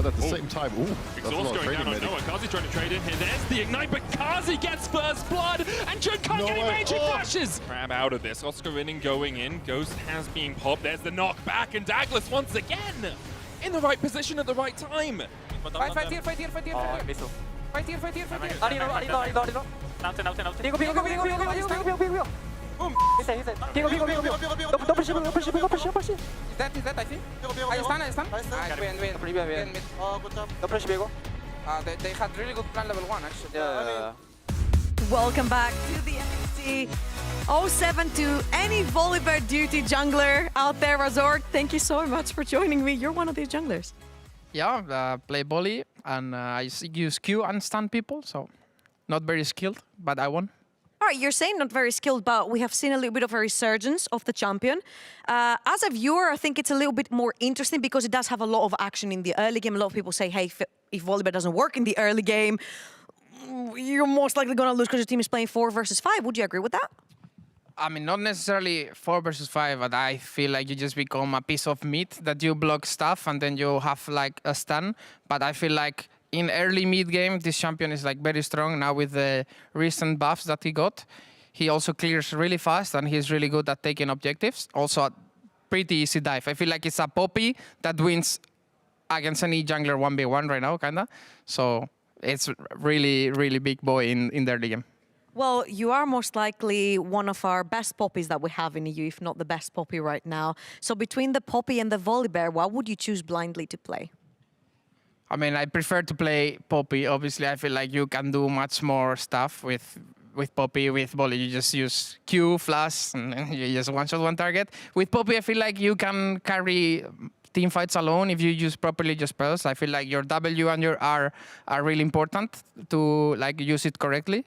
but at the same time, ooh, that's a lot Exhaust of going trading down on medic. Noah. Kazi trying to trade in here. There's the ignite, but Kazi gets first blood, and Jun can't get any major flashes. Crab out of this. Oscar winning, going in. Ghost has been popped. There's the knockback, and Douglas once again in the right position at the right time. Fight here. Fight here. Fight here. Arino. Pigo. Boom. He's dead. Pigo. Don't push him. He's dead, I think. I stun. Bien. Oh, good job. Don't push Pigo. They had really good plan level 1, actually. Welcome back to the LEC 07 to any Volibear duty jungler out there, Razor. Thank you so much for joining me. You're one of these junglers. Yeah, play volley and I use Q and stun people, so not very skilled, but I won. All right, you're saying not very skilled, but we have seen a little bit of a resurgence of the champion. As a viewer, I think it's a little bit more interesting because it does have a lot of action in the early game. A lot of people say, hey, if Volibear doesn't work in the early game, you're most likely going to lose because your team is playing 4 versus 5. Would you agree with that? I mean, not necessarily 4 versus 5, but I feel like you just become a piece of meat that you block stuff and then you have like a stun. But I feel like in early mid game, this champion is like very strong now with the recent buffs that he got. He also clears really fast and he's really good at taking objectives. Also a pretty easy dive. I feel like it's a Poppy that wins against any jungler 1v1 right now, kinda. So it's really, really big boy in the early game. Well, you are most likely one of our best poppies that we have in EU, if not the best poppy right now. So between the poppy and the Volibear, what would you choose blindly to play? I mean, I prefer to play poppy. Obviously, I feel like you can do much more stuff with poppy. With volley, you just use Q, flash, and you just one-shot one target. With poppy, I feel like you can carry team fights alone if you use properly your spells. I feel like your W and your R are really important to like use it correctly.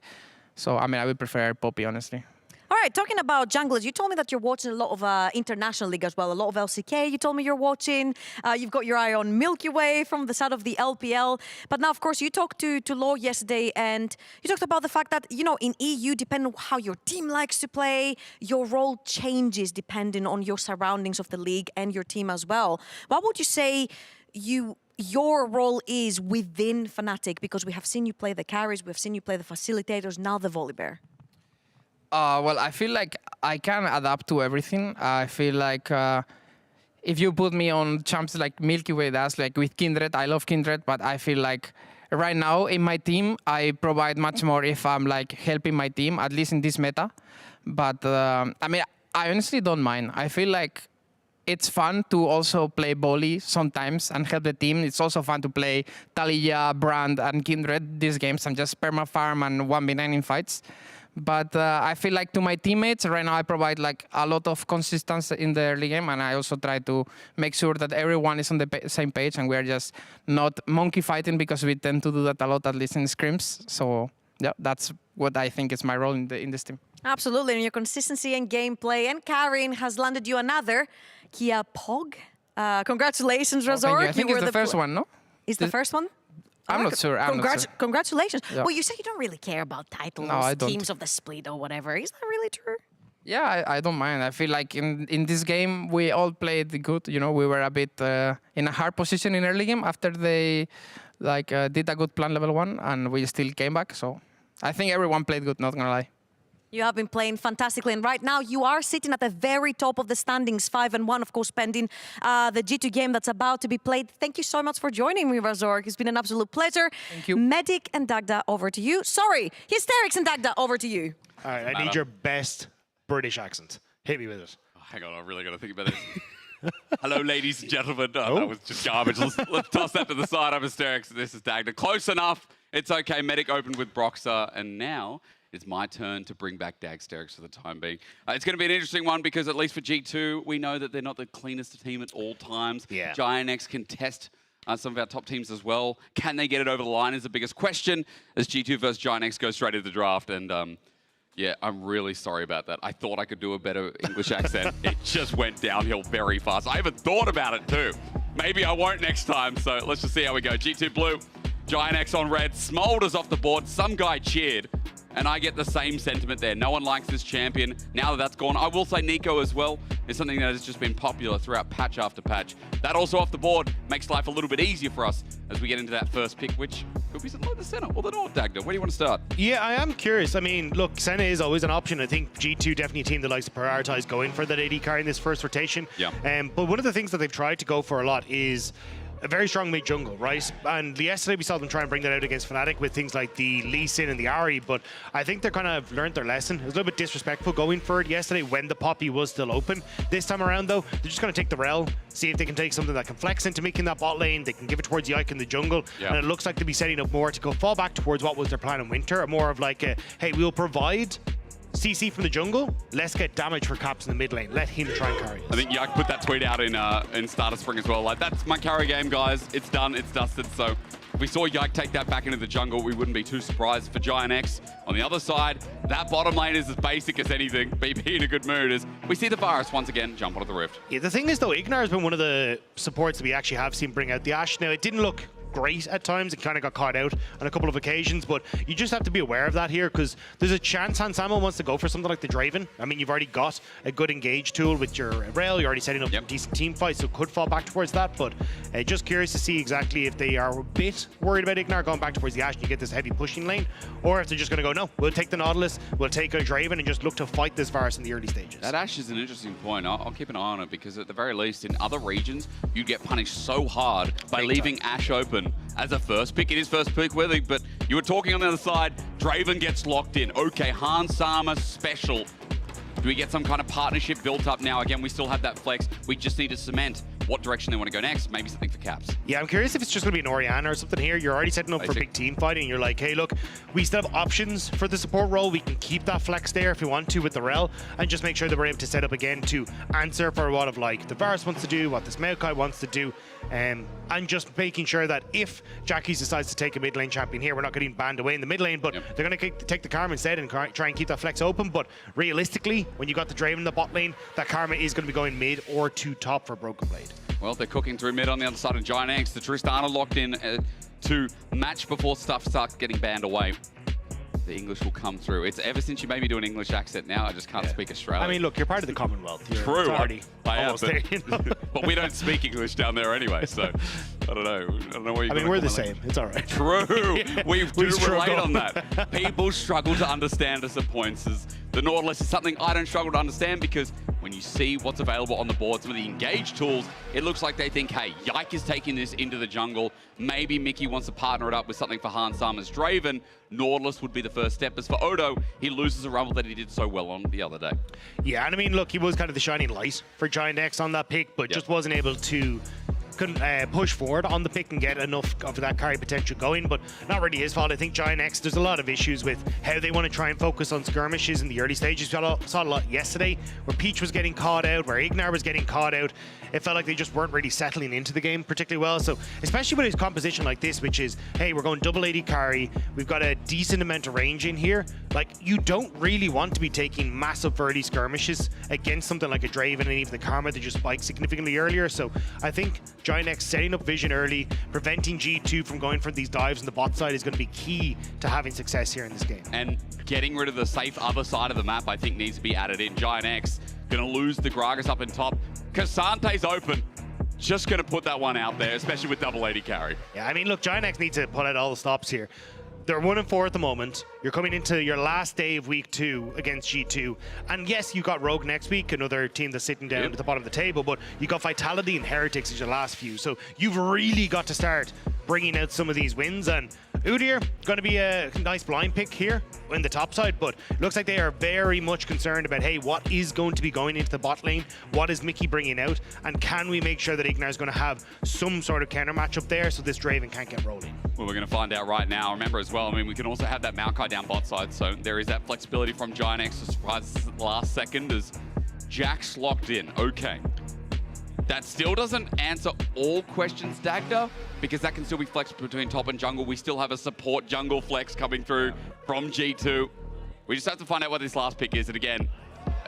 So, I mean, I would prefer Poppy, honestly. All right, talking about junglers, you told me that you're watching a lot of international league as well, a lot of LCK. You told me you're watching. You've got your eye on Milky Way from the side of the LPL. But now, of course, you talked to Law yesterday, and you talked about the fact that, you know, in EU, depending on how your team likes to play, your role changes depending on your surroundings of the league and your team as well. What would you say your role is within Fnatic? Because we have seen you play the carries, we've seen you play the facilitators, now the Volibear. Well, I feel like I can adapt to everything. I feel like if you put me on champs like Milky Way does, like with Kindred, I love Kindred, but I feel like right now in my team, I provide much more if I'm like helping my team, at least in this meta. But I mean, I honestly don't mind. I feel like it's fun to also play volley sometimes and help the team. It's also fun to play Taliyah, Brand, and Kindred these games and just perma-farm and 1v9 in fights. But I feel like to my teammates, right now I provide like a lot of consistency in the early game, and I also try to make sure that everyone is on the same page and we are just not monkey fighting, because we tend to do that a lot, at least in scrims. So yeah, that's what I think is my role in this team. Absolutely, and your consistency and gameplay and carrying has landed you another Kia Pog. Congratulations, Razor. Oh, I think it's the first one, no? Is the first one? I'm not sure. Congratulations. Yeah. Well, you say you don't really care about titles, teams of the split or whatever. Is that really true? Yeah, I don't mind. I feel like in this game, we all played good. You know, we were a bit in a hard position in early game after they did a good plan level 1, and we still came back. So I think everyone played good, not gonna lie. You have been playing fantastically, and right now you are sitting at the very top of the standings, 5-1, of course, pending the G2 game that's about to be played. Thank you so much for joining me, Razor. It's been an absolute pleasure. Thank you. Medic and Dagda, over to you. Sorry, Hysterics and Dagda, over to you. All right, I need your best British accent. Hit me with it. Oh, hang on, I'm really got to think about this. Hello, ladies and gentlemen. Oh, that was just garbage. Let's toss that to the side. I'm Hysterics. This is Dagda. Close enough. It's okay. Medic opened with Broxah, and now it's my turn to bring back Dagsterix for the time being. It's going to be an interesting one because at least for G2, we know that they're not the cleanest team at all times. Yeah. GIANX can test some of our top teams as well. Can they get it over the line is the biggest question as G2 versus GIANX go straight into the draft. And yeah, I'm really sorry about that. I thought I could do a better English accent. It just went downhill very fast. I even thought about it too. Maybe I won't next time. So let's just see how we go. G2 blue, GIANX on red, Smolders off the board. Some guy cheered. And I get the same sentiment there. No one likes this champion. Now that that's gone, I will say Nico as well. is something that has just been popular throughout patch after patch. That also off the board makes life a little bit easier for us as we get into that first pick, which could be something like the center or the North, Dagda. Where do you want to start? Yeah, I am curious. I mean, look, Senna is always an option. I think G2 definitely a team that likes to prioritize going for that AD carry in this first rotation. Yeah. But one of the things that they've tried to go for a lot is a very strong mid jungle, right? And yesterday we saw them try and bring that out against Fnatic with things like the Lee Sin and the Ahri, but I think they're kind of learned their lesson. It was a little bit disrespectful going for it yesterday when the Poppy was still open. This time around, though, they're just going to take the Rel, see if they can take something that can flex into making that bot lane. They can give it towards Yike in the jungle, and it looks like they'll be setting up more to go fall back towards what was their plan in winter, more of like a, hey, we'll provide CC from the jungle, let's get damage for Caps in the mid lane. Let him try and carry us. I think Yike put that tweet out in Starter Spring as well. Like, that's my carry game, guys. It's done, it's dusted. So if we saw Yike take that back into the jungle, we wouldn't be too surprised. For Giant X, on the other side, that bottom lane is as basic as anything. BB in a good mood as we see the virus once again jump onto the Rift. Yeah, the thing is, though, Ignar has been one of the supports that we actually have seen bring out the Ashe. Now, it didn't look great at times. It kind of got caught out on a couple of occasions, but you just have to be aware of that here because there's a chance Hans Samo wants to go for something like the Draven. I mean, you've already got a good engage tool with your Rail. You're already setting up some decent team fights, so could fall back towards that, but just curious to see exactly if they are a bit worried about Ignar going back towards the Ashe and you get this heavy pushing lane, or if they're just going to go, no, we'll take the Nautilus, we'll take a Draven and just look to fight this virus in the early stages. That Ashe is an interesting point. I'll keep an eye on it because at the very least in other regions, you'd get punished so hard by leaving Ashe open as a first pick. It is first pick worthy, but you were talking on the other side, Draven gets locked in. Okay, Hans Sama special. Do we get some kind of partnership built up now? Again, we still have that flex. We just need to cement what direction they want to go next. Maybe something for Caps. Yeah, I'm curious if it's just going to be an Orianna or something here. You're already setting up for big team fighting. And you're like, hey, look, we still have options for the support role. We can keep that flex there if we want to with the Rel, and just make sure that we're able to set up again to answer for what of like the Varus wants to do, what this Maokai wants to do, and just making sure that if Jackie's decides to take a mid lane champion here, we're not getting banned away in the mid lane, but they're going to take the Karma instead and try and keep that flex open. But realistically, when you got the Draven in the bot lane, that Karma is going to be going mid or to top for Broken Blade. Well, they're cooking through mid on the other side of Giant X. The Tristana locked in to match before stuff starts getting banned away. The English will come through. It's ever since you made me do an English accent now, I just can't speak Australian. I mean, look, you're part of the Commonwealth. True. I am, almost there, you know? but we don't speak English down there anyway, so I don't know where you. I mean, we're the same. It's all right. True. We do struggle. relate on that. People struggle to understand us at points. The Nautilus is something I don't struggle to understand because when you see what's available on the board, some of the engage tools, it looks like they think, hey, Yike is taking this into the jungle. Maybe Mickey wants to partner it up with something for Hans Sama's Draven. Nautilus would be the first step. As for Odo, he loses a rumble that he did so well on the other day. Yeah, and I mean, look, he was kind of the shining light for Giant X on that pick, but just wasn't able to push forward on the pick and get enough of that carry potential going, but not really his fault. I think Giant X, there's a lot of issues with how they want to try and focus on skirmishes in the early stages. We saw a lot yesterday where Peach was getting caught out, where Ignar was getting caught out. It felt like they just weren't really settling into the game particularly well. So especially with his composition like this, which is, hey, we're going double AD carry, we've got a decent amount of range in here. Like, you don't really want to be taking massive early skirmishes against something like a Draven and even the Karma that just spiked significantly earlier. So I think Giant X setting up vision early, preventing G2 from going for these dives on the bot side is going to be key to having success here in this game. And getting rid of the safe other side of the map, I think, needs to be added in. Giant X going to lose the Gragas up in top. Kasante's open. Just going to put that one out there, especially with double AD carry. Yeah, I mean, look, Giant X needs to pull out all the stops here. They're 1-4 at the moment. You're coming into your last day of week 2 against G2. And yes, you got Rogue next week, another team that's sitting down at the bottom of the table, but you got Vitality and Heretics as your last few. So you've really got to start bringing out some of these wins. And Udyr, going to be a nice blind pick here in the top side, but it looks like they are very much concerned about, hey, what is going to be going into the bot lane? What is Mickey bringing out? And can we make sure that Ignar is going to have some sort of counter matchup there so this Draven can't get rolling? Well, we're going to find out right now. Remember as well, I mean, we can also have that Maokai down bot side, so there is that flexibility from Giant X to surprise us at the last second as Jack's locked in. Okay. That still doesn't answer all questions, Dagda, because that can still be flexed between top and jungle. We still have a support jungle flex coming through from G2. We just have to find out what this last pick is. And again,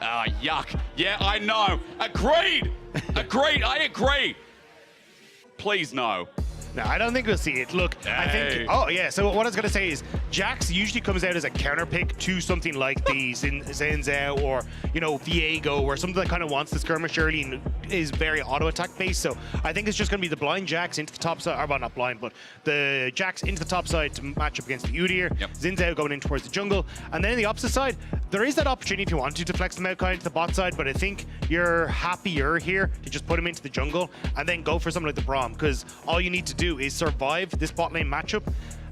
yuck. Yeah, I know. Agreed. Agreed. I agree. Please no. No, I don't think we'll see it. Look, I think... Oh, yeah, so what I was going to say is Jax usually comes out as a counter pick to something like the Zinzao or, you know, Viego or something that kind of wants the skirmish early and is very auto-attack based. So I think it's just going to be the blind Jax into the top side, or well, not blind, but the Jax into the top side to match up against the Udyr. Zinzao going in towards the jungle. And then on the opposite side, there is that opportunity if you want to flex the Maokai into the bot side, but I think you're happier here to just put him into the jungle and then go for something like the Braum, because all you need to do is survive this bot lane matchup,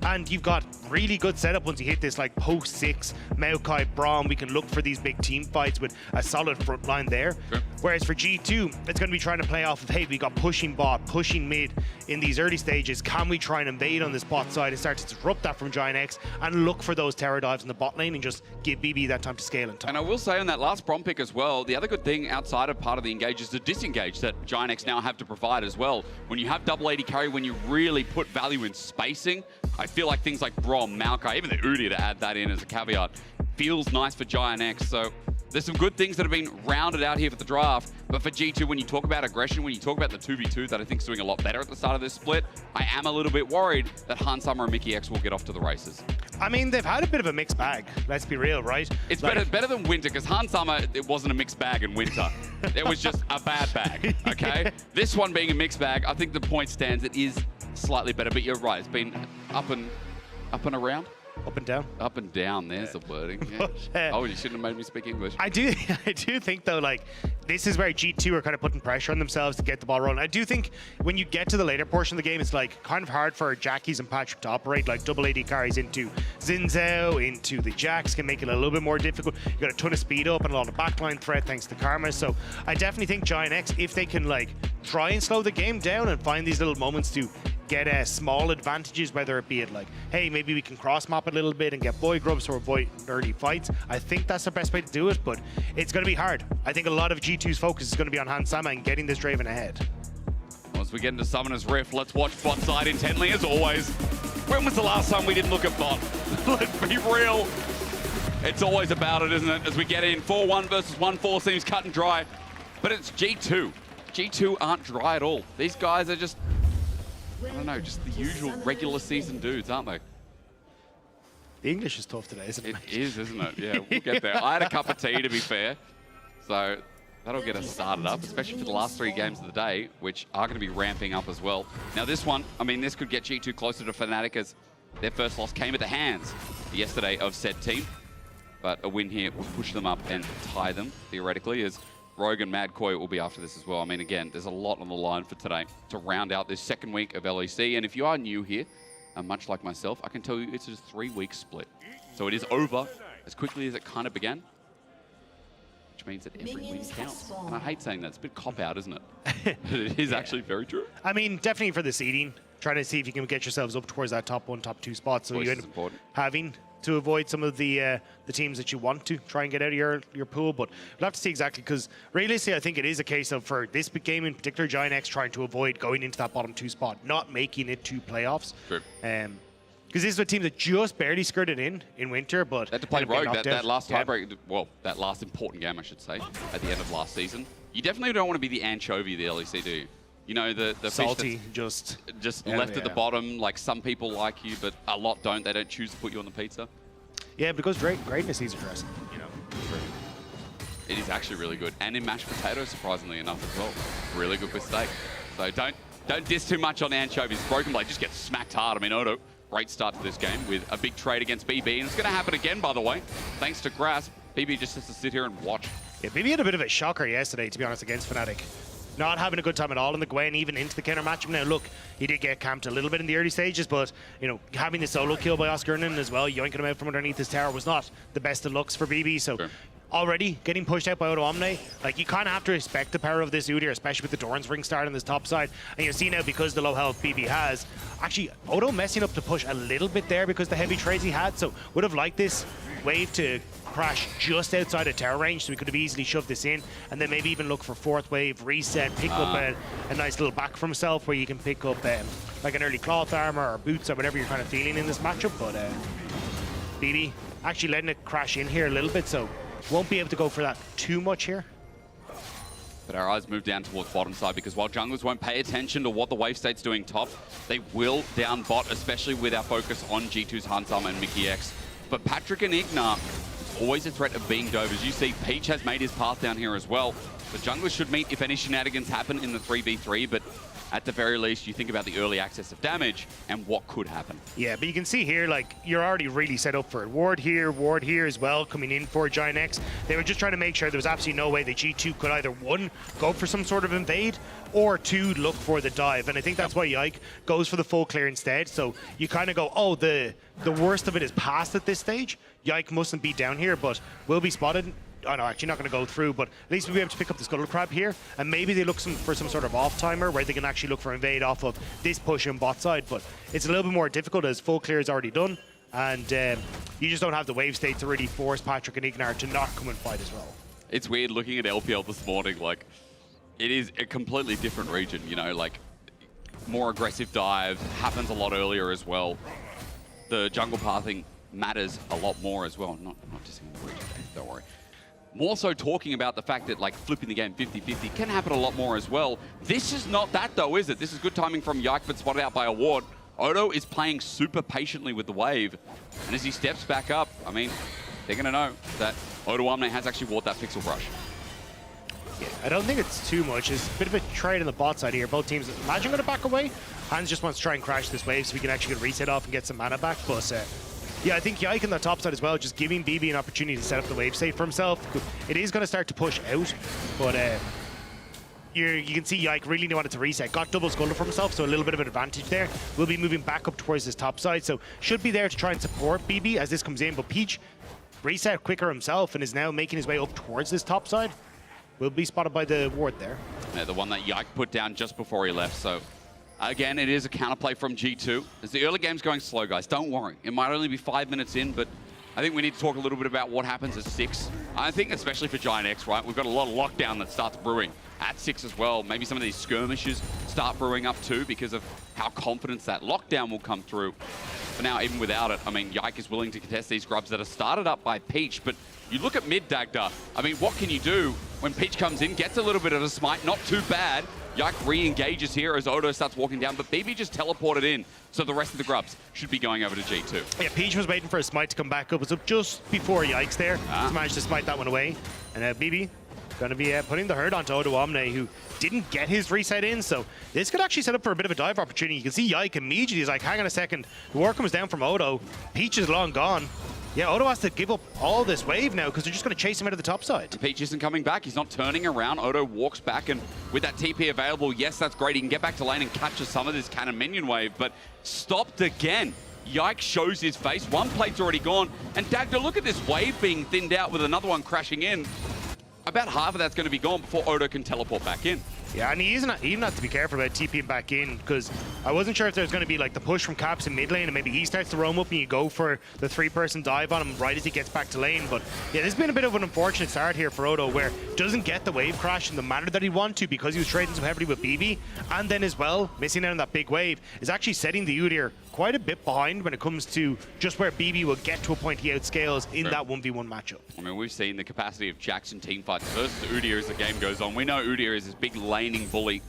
and you've got really good setup once you hit this like post 6 Maokai Braum. We can look for these big team fights with a solid front line there. Whereas for G2, it's going to be trying to play off of, hey, we got pushing bot, pushing mid in these early stages. Can we try and invade on this bot side and start to disrupt that from Giant X and look for those tower dives in the bot lane and just give BB that time to scale and top. And I will say on that last Braum pick as well, the other good thing outside of part of the engage is the disengage that Giant X now have to provide as well. When you have double AD carry, when you really put value in spacing, I feel like things like Braum, Maokai, even the Udyr to add that in as a caveat, feels nice for Giant X. So there's some good things that have been rounded out here for the draft. But for G2, when you talk about aggression, when you talk about the 2v2 that I think is doing a lot better at the start of this split, I am a little bit worried that Hansama and Mickey X will get off to the races. I mean, they've had a bit of a mixed bag, let's be real, right? It's like, better than Winter, because Hansama, it wasn't a mixed bag in Winter. It was just a bad bag, okay? This one being a mixed bag, I think the point stands, it is slightly better, but you're right, it's been up and around. Up and down? Up and down, there's the wording. Yeah. Oh, you shouldn't have made me speak English. I do think, though, like, this is where G2 are kind of putting pressure on themselves to get the ball rolling. I do think when you get to the later portion of the game, it's, like, kind of hard for Jackies and Patrick to operate. Like, double AD carries into Zinzao, into the Jax can make it a little bit more difficult. You got a ton of speed up and a lot of backline threat thanks to Karma. So I definitely think Giant X, if they can, like, try and slow the game down and find these little moments to get small advantages, whether it be like, hey, maybe we can cross map a little bit and get boy grubs or avoid early fights. I think that's the best way to do it, but it's going to be hard. I think a lot of G2's focus is going to be on Hansama and getting this Draven ahead. Once we get into Summoner's Rift, let's watch bot side intently as always. When was the last time we didn't look at bot? Let's be real. It's always about it, isn't it? As we get in, 4-1 versus 1-4 seems cut and dry, but it's G2. G2 aren't dry at all. These guys are just, I don't know, just the usual regular season dudes, aren't they? The English is tough today, isn't it? It is, isn't it? Yeah, we'll get there. I had a cup of tea, to be fair. So that'll get us started up, especially for the last 3 games of the day, which are going to be ramping up as well. Now this one, I mean, this could get G2 closer to Fnatic as their first loss came at the hands yesterday of said team. But a win here will push them up and tie them, theoretically, as Rogue and Mad Koi will be after this as well. I mean, again, there's a lot on the line for today to round out this second week of LEC. And if you are new here, much like myself, I can tell you it's a 3-week split. So it is over as quickly as it kind of began, which means that every win counts. And I hate saying that. It's a bit cop-out, isn't it? But it is actually very true. I mean, definitely for the seeding, trying to see if you can get yourselves up towards that top 1, top 2 spots. So you end up having to avoid some of the teams that you want to try and get out of your pool, but we'll have to see exactly, because realistically I think it is a case of, for this big game in particular, Giant X trying to avoid going into that bottom 2 spot, not making it to playoffs. True. Because this is a team that just barely skirted in winter, but they had to play Rogue that last tiebreak, well, that last important game, I should say, at the end of last season. You definitely don't want to be the anchovy of the LEC, do you? You know, the salty, fish just left at the bottom. Like, some people like you, but a lot don't. They don't choose to put you on the pizza. Yeah, because greatness is dressing, you know. It is actually really good, and in mashed potatoes, surprisingly enough as well. Really good with steak. So don't diss too much on anchovies. Broken Blade just gets smacked hard. I mean, Odo, great start to this game with a big trade against BB, and it's going to happen again, by the way, thanks to Grasp. BB just has to sit here and watch. Yeah, BB had a bit of a shocker yesterday, to be honest, against Fnatic. Not having a good time at all in the Gwen, even into the counter matchup. Now, look, he did get camped a little bit in the early stages, but, you know, having the solo kill by Oscarnan as well, yoinking him out from underneath his tower, was not the best of looks for BB. So already getting pushed out by Odo Omne, like, you kind of have to respect the power of this Udyr, especially with the Doran's ring start on this top side. And you see now, because the low health BB has, actually, Odo messing up to push a little bit there because the heavy trades he had. So would have liked this wave to crash just outside of tower range, so we could have easily shoved this in, and then maybe even look for 4th wave, reset, pick up a nice little back for himself where you can pick up like an early cloth armor or boots or whatever you're kind of feeling in this matchup. But BB actually letting it crash in here a little bit, so won't be able to go for that too much here. But our eyes move down towards bottom side because while junglers won't pay attention to what the wave state's doing top, they will down bot, especially with our focus on G2's Hansama and Mickey X. But Patrick and Ignar, always a threat of being dove. As you see, Peach has made his path down here as well. The junglers should meet if any shenanigans happen in the 3v3, but at the very least, you think about the early access of damage and what could happen. Yeah, but you can see here, like, you're already really set up for it. Ward here as well, coming in for Giant X. They were just trying to make sure there was absolutely no way that G2 could either, one, go for some sort of invade, or two, look for the dive. And I think that's why Yike goes for the full clear instead. So you kind of go, oh, the worst of it is past at this stage. Yike mustn't be down here, but will be spotted. Oh no, actually not going to go through, but at least we'll be able to pick up the Scuttle Crab here, and maybe they look for some sort of off-timer where they can actually look for invade off of this push on bot side, but it's a little bit more difficult as full clear is already done, and you just don't have the wave state to really force Patrick and Ignar to not come and fight as well. It's weird looking at LPL this morning, like, it is a completely different region, you know, like, more aggressive dives, happens a lot earlier as well. The jungle pathing matters a lot more as well, not just in the region, don't worry. More so talking about the fact that, like, flipping the game 50-50 can happen a lot more as well. This is not that, though, is it? This is good timing from Yike, but spotted out by a ward. Odo is playing super patiently with the wave, and as he steps back up, I mean, they're going to know that Odo Amne has actually warded that Pixel Brush. Yeah, I don't think it's too much. It's a bit of a trade on the bot side here. Both teams, Imagine going to back away. Hans just wants to try and crash this wave so we can actually get a reset off and get some mana back, but yeah, I think Yike on the top side as well, just giving BB an opportunity to set up the wave state for himself. It is going to start to push out, but you can see Yike really wanted to reset. Got double Scuttle for himself, so a little bit of an advantage there. Will be moving back up towards his top side, so should be there to try and support BB as this comes in, but Peach reset quicker himself and is now making his way up towards this top side. Will be spotted by the ward there. Yeah, the one that Yike put down just before he left, so again, it is a counterplay from G2. As the early game's going slow, guys, don't worry. It might only be 5 minutes in, but I think we need to talk a little bit about what happens at 6. I think especially for Giant X, right? We've got a lot of lockdown that starts brewing at 6 as well. Maybe some of these skirmishes start brewing up too because of how confident that lockdown will come through. But now, even without it, I mean, Yike is willing to contest these grubs that are started up by Peach, but you look at mid, Dagda. I mean, what can you do when Peach comes in, gets a little bit of a smite, not too bad. Yike re-engages here as Odo starts walking down, but BB just teleported in, so the rest of the grubs should be going over to G2. Yeah, Peach was waiting for a smite to come back up. It was up just before Yike's there. He's managed to smite that one away. And BB going to be putting the hurt onto Odo Amne, who didn't get his reset in, so this could actually set up for a bit of a dive opportunity. You can see Yike immediately is like, hang on a second. The war comes down from Odo. Peach is long gone. Yeah, Odo has to give up all this wave now because they're just going to chase him out of the top side. Peach isn't coming back. He's not turning around. Odo walks back, and with that TP available, yes, that's great. He can get back to lane and capture some of this cannon minion wave, but stopped again. Yike shows his face. One plate's already gone, and Dagda, look at this wave being thinned out with another one crashing in. About half of that's going to be gone before Odo can teleport back in. Yeah, and he even have to be careful about TPing back in because I wasn't sure if there's going to be like the push from Caps in mid lane and maybe he starts to roam up and you go for the 3-person dive on him right as he gets back to lane. But yeah, there's been a bit of an unfortunate start here for Odo where doesn't get the wave crash in the manner that he'd want to because he was trading so heavily with BB, and then as well, missing out on that big wave is actually setting the Udyr quite a bit behind when it comes to just where BB will get to a point he outscales in that 1v1 matchup. I mean, we've seen the capacity of Jackson teamfights versus Udyr as the game goes on. We know Udyr is this big laning bully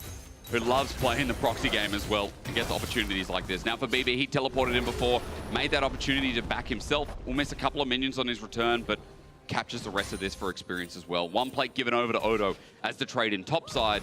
who loves playing the proxy game as well and gets opportunities like this. Now for BB, he teleported in before, made that opportunity to back himself. Will miss a couple of minions on his return, but captures the rest of this for experience as well. One plate given over to Odo as the trade in top side.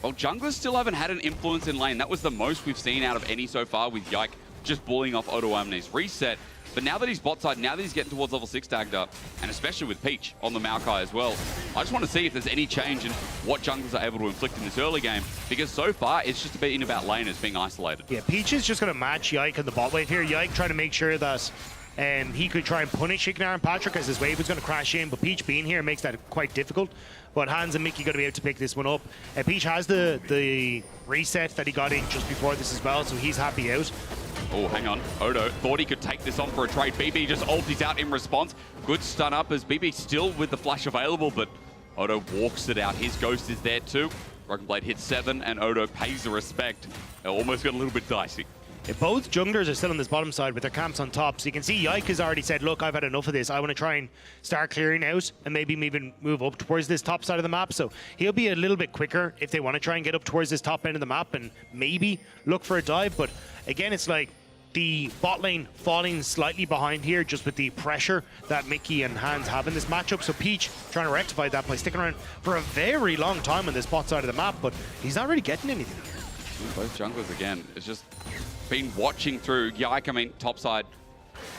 Well, junglers still haven't had an influence in lane. That was the most we've seen out of any so far with Yike just bullying off Odo Amne's reset. But now that he's bot side, now that he's getting towards level 6 Dagda, and especially with Peach on the Maokai as well, I just want to see if there's any change in what junglers are able to inflict in this early game, because so far it's just been about laners being isolated. Yeah, Peach is just going to match Yike on the bot wave here. Yike trying to make sure that he could try and punish Ignar and Patrick as his wave was going to crash in, but Peach being here makes that quite difficult. But Hans and Mickey going to be able to pick this one up. Peach has the reset that he got in just before this as well, so he's happy out. Oh, hang on. Odo thought he could take this on for a trade. BB just ulties out in response. Good stun up as BB still with the flash available, but Odo walks it out. His ghost is there too. Broken Blade hits 7, and Odo pays the respect. It almost got a little bit dicey. Both junglers are still on this bottom side with their camps on top. So you can see Yike has already said, look, I've had enough of this. I want to try and start clearing out and maybe even move up towards this top side of the map. So he'll be a little bit quicker if they want to try and get up towards this top end of the map and maybe look for a dive. But again, it's like the bot lane falling slightly behind here just with the pressure that Mickey and Hans have in this matchup. So Peach trying to rectify that by sticking around for a very long time on this bot side of the map, but he's not really getting anything. Both junglers again. It's just been watching through. Yike, I mean, topside,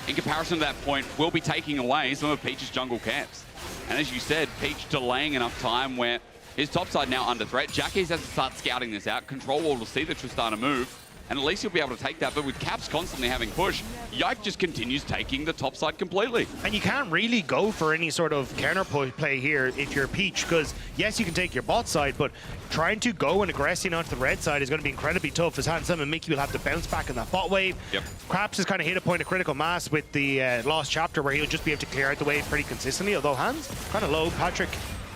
in comparison to that point, will be taking away some of Peach's jungle camps. And as you said, Peach delaying enough time where his topside now under threat. Jackie's has to start scouting this out. Control will see the Tristana move, and at least he'll be able to take that. But with Caps constantly having push, Yike just continues taking the top side completely. And you can't really go for any sort of counter play here if you're Peach, because yes, you can take your bot side, but trying to go and aggressing onto the red side is going to be incredibly tough, as Handsome and Mickey will have to bounce back in that bot wave. Yep. Caps has kind of hit a point of critical mass with the Lost Chapter where he'll just be able to clear out the wave pretty consistently, although Hans kind of low. Patrick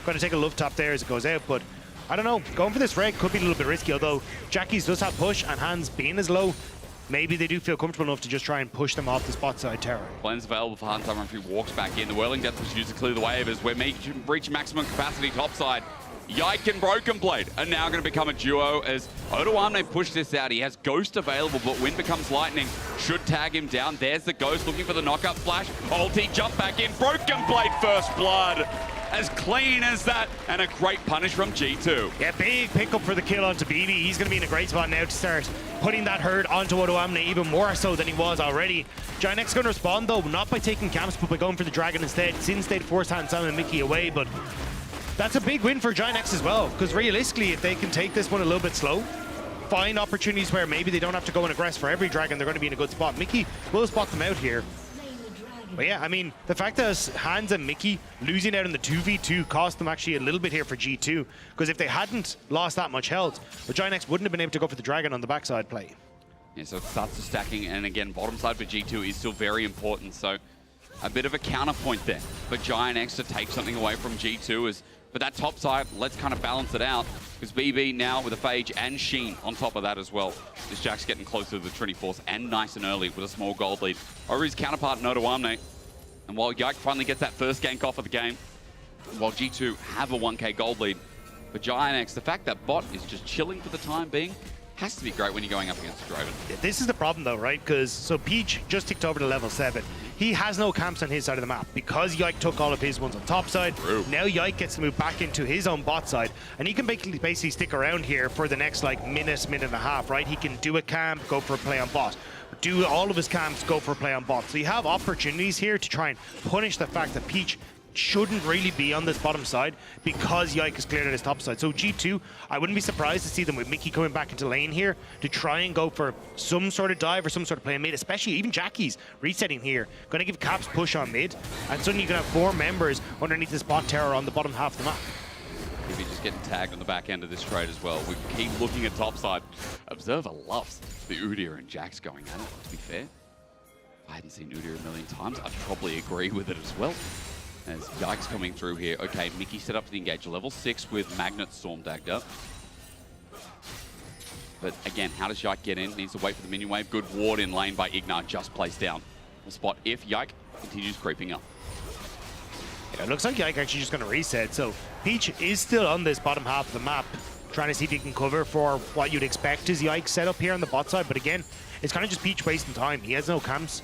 going to take a love top there as it goes out, but I don't know, going for this red could be a little bit risky, although Jackie's does have push and Hans being as low, maybe they do feel comfortable enough to just try and push them off the spot side tower. Plans available for Hans if he walks back in. The Whirling Death was used to clear the wave as we're reach maximum capacity topside. Yike and Broken Blade are now going to become a duo as Odoamne pushed this out. He has Ghost available, but Wind becomes Lightning. Should tag him down. There's the Ghost looking for the knockup flash. Ulti, jump back in. Broken Blade first blood. As clean as that, and a great punish from G2. Yeah, big pickup for the kill onto BB. He's going to be in a great spot now to start putting that herd onto Odoamne even more so than he was already. Giantx going to respond though, not by taking camps, but by going for the Dragon instead, since they'd forced Handsome and Mickey away. But that's a big win for Giantx as well, because realistically, if they can take this one a little bit slow, find opportunities where maybe they don't have to go and aggress for every Dragon, they're going to be in a good spot. Mickey will spot them out here. But yeah, I mean, the fact that Hans and Mickey losing out in the 2v2 cost them actually a little bit here for G2, because if they hadn't lost that much health, the Giantx wouldn't have been able to go for the Dragon on the backside play. Yeah, so it starts to stacking, and again, bottom side for G2 is still very important, so a bit of a counterpoint there for Giantx to take something away from G2 is, but that top side, let's kind of balance it out, because BB now with a Phage and Sheen on top of that as well. This Jack's getting closer to the Trinity Force and nice and early with a small gold lead over his counterpart Odoamne. And while Yike finally gets that first gank off of the game, while G2 have a 1k gold lead, for Giantx, the fact that bot is just chilling for the time being has to be great when you're going up against a Draven. Yeah, this is the problem though, right? Because so Peach just ticked over to level 7. He has no camps on his side of the map because Yike took all of his ones on top side. True. Now Yike gets to move back into his own bot side, and he can basically stick around here for the next like minute and a half, right? He can do a camp, go for a play on bot. Do all of his camps, go for a play on bot. So you have opportunities here to try and punish the fact that Peach shouldn't really be on this bottom side because Yike has cleared out his top side. So G2, I wouldn't be surprised to see them with Mickey coming back into lane here to try and go for some sort of dive or some sort of play on mid, especially even Jackie's resetting here. Going to give Caps push on mid, and suddenly you can have 4 members underneath this bot tower on the bottom half of the map. Maybe just getting tagged on the back end of this trade as well. We keep looking at topside. Observer loves the Udyr and Jax going at it, to be fair. If I hadn't seen Udyr a million times, I'd probably agree with it as well. As Yike's coming through here. Okay, Mickey set up for the engage. Level 6 with Magnet Storm dagged up. But again, how does Yike get in? Needs to wait for the minion wave. Good ward in lane by Ignar, just placed down. We'll spot if Yike continues creeping up. Yeah, it looks like Yike actually just going to reset. So Peach is still on this bottom half of the map, trying to see if he can cover for what you'd expect is Yike set up here on the bot side. But again, it's kind of just Peach wasting time. He has no camps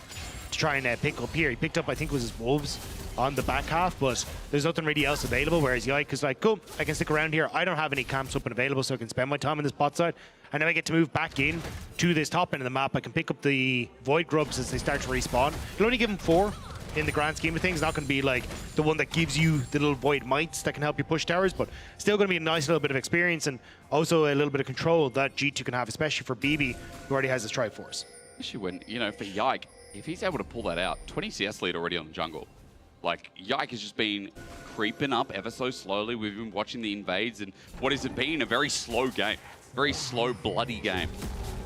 to try and pick up here. He picked up, I think it was his Wolves on the back half, but there's nothing really else available, whereas Yike is like, cool, I can stick around here. I don't have any camps up and available, so I can spend my time on this bot side. And then I get to move back in to this top end of the map. I can pick up the Void Grubs as they start to respawn. You'll only give them 4 in the grand scheme of things. Not going to be like the one that gives you the little Void Mites that can help you push towers, but still going to be a nice little bit of experience and also a little bit of control that G2 can have, especially for BB, who already has his Triforce. Especially when, you know, for Yike, if he's able to pull that out, 20 CS lead already on the jungle. Like, Yike has just been creeping up ever so slowly. We've been watching the invades, and what has it been? A very slow game. Very slow, bloody game.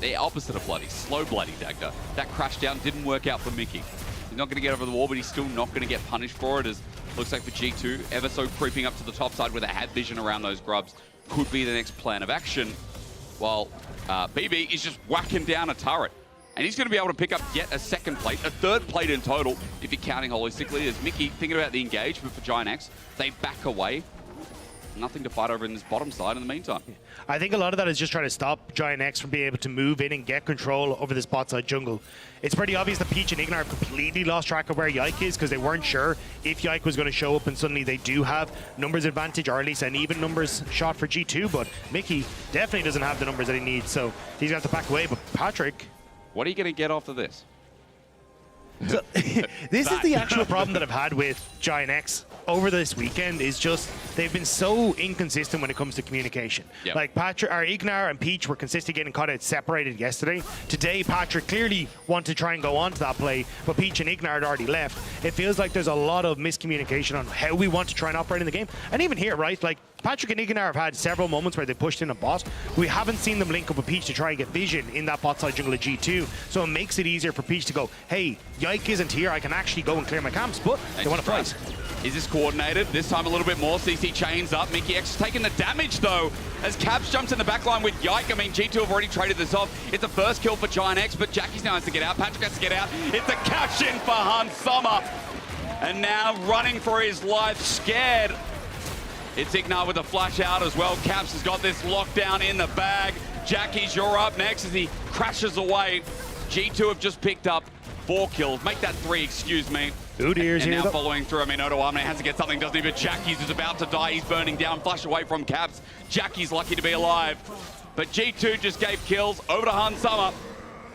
The opposite of bloody. Slow, bloody Dagda. That crash down didn't work out for Mickey. He's not going to get over the wall, but he's still not going to get punished for it, as looks like for G2, ever so creeping up to the top side where they had vision around those grubs. Could be the next plan of action, while BB is just whacking down a turret. And he's going to be able to pick up yet a second plate, a third plate in total, if you're counting holistically. As Mickey thinking about the engagement for Giant X, they back away. Nothing to fight over in this bottom side in the meantime. I think a lot of that is just trying to stop Giant X from being able to move in and get control over this bot side jungle. It's pretty obvious that Peach and Ignar have completely lost track of where Yike is because they weren't sure if Yike was going to show up, and suddenly they do have numbers advantage, or at least an even numbers shot for G2, but Mickey definitely doesn't have the numbers that he needs, so he's going to have to back away. But Patrick... What are you going to get after this? So, this is the actual problem that I've had with Giant X over this weekend, is just they've been so inconsistent when it comes to communication. Yep. Like Patrick, or Ignar and Peach were consistently getting caught out separated yesterday. Today, Patrick clearly wanted to try and go on to that play, but Peach and Ignar had already left. It feels like there's a lot of miscommunication on how we want to try and operate in the game. And even here, right, like Patrick and Ignar have had several moments where they pushed in a bot. We haven't seen them link up with Peach to try and get vision in that bot side jungle of G2. So it makes it easier for Peach to go, hey, Yike isn't here, I can actually go and clear my camps, but they want to fight. Is this coordinated? This time a little bit more. CC chains up. Mickey X is taking the damage though, as Caps jumps in the back line with Yike. I mean, G2 have already traded this off. It's a first kill for Giant X, but Jackie's now has to get out. Patrick has to get out. It's a cash in for Hans Sommer. And now running for his life, scared. It's Ignar with a flash out as well. Caps has got this lockdown in the bag. Jackie's, you're up next as he crashes away. G2 have just picked up 4 kills. Make that 3, excuse me. And now following through, I mean, Odo Amne has to get something, doesn't he? But Jackie's is about to die. He's burning down, flash away from Caps. Jackie's lucky to be alive. But G2 just gave kills over to Hans Sommer.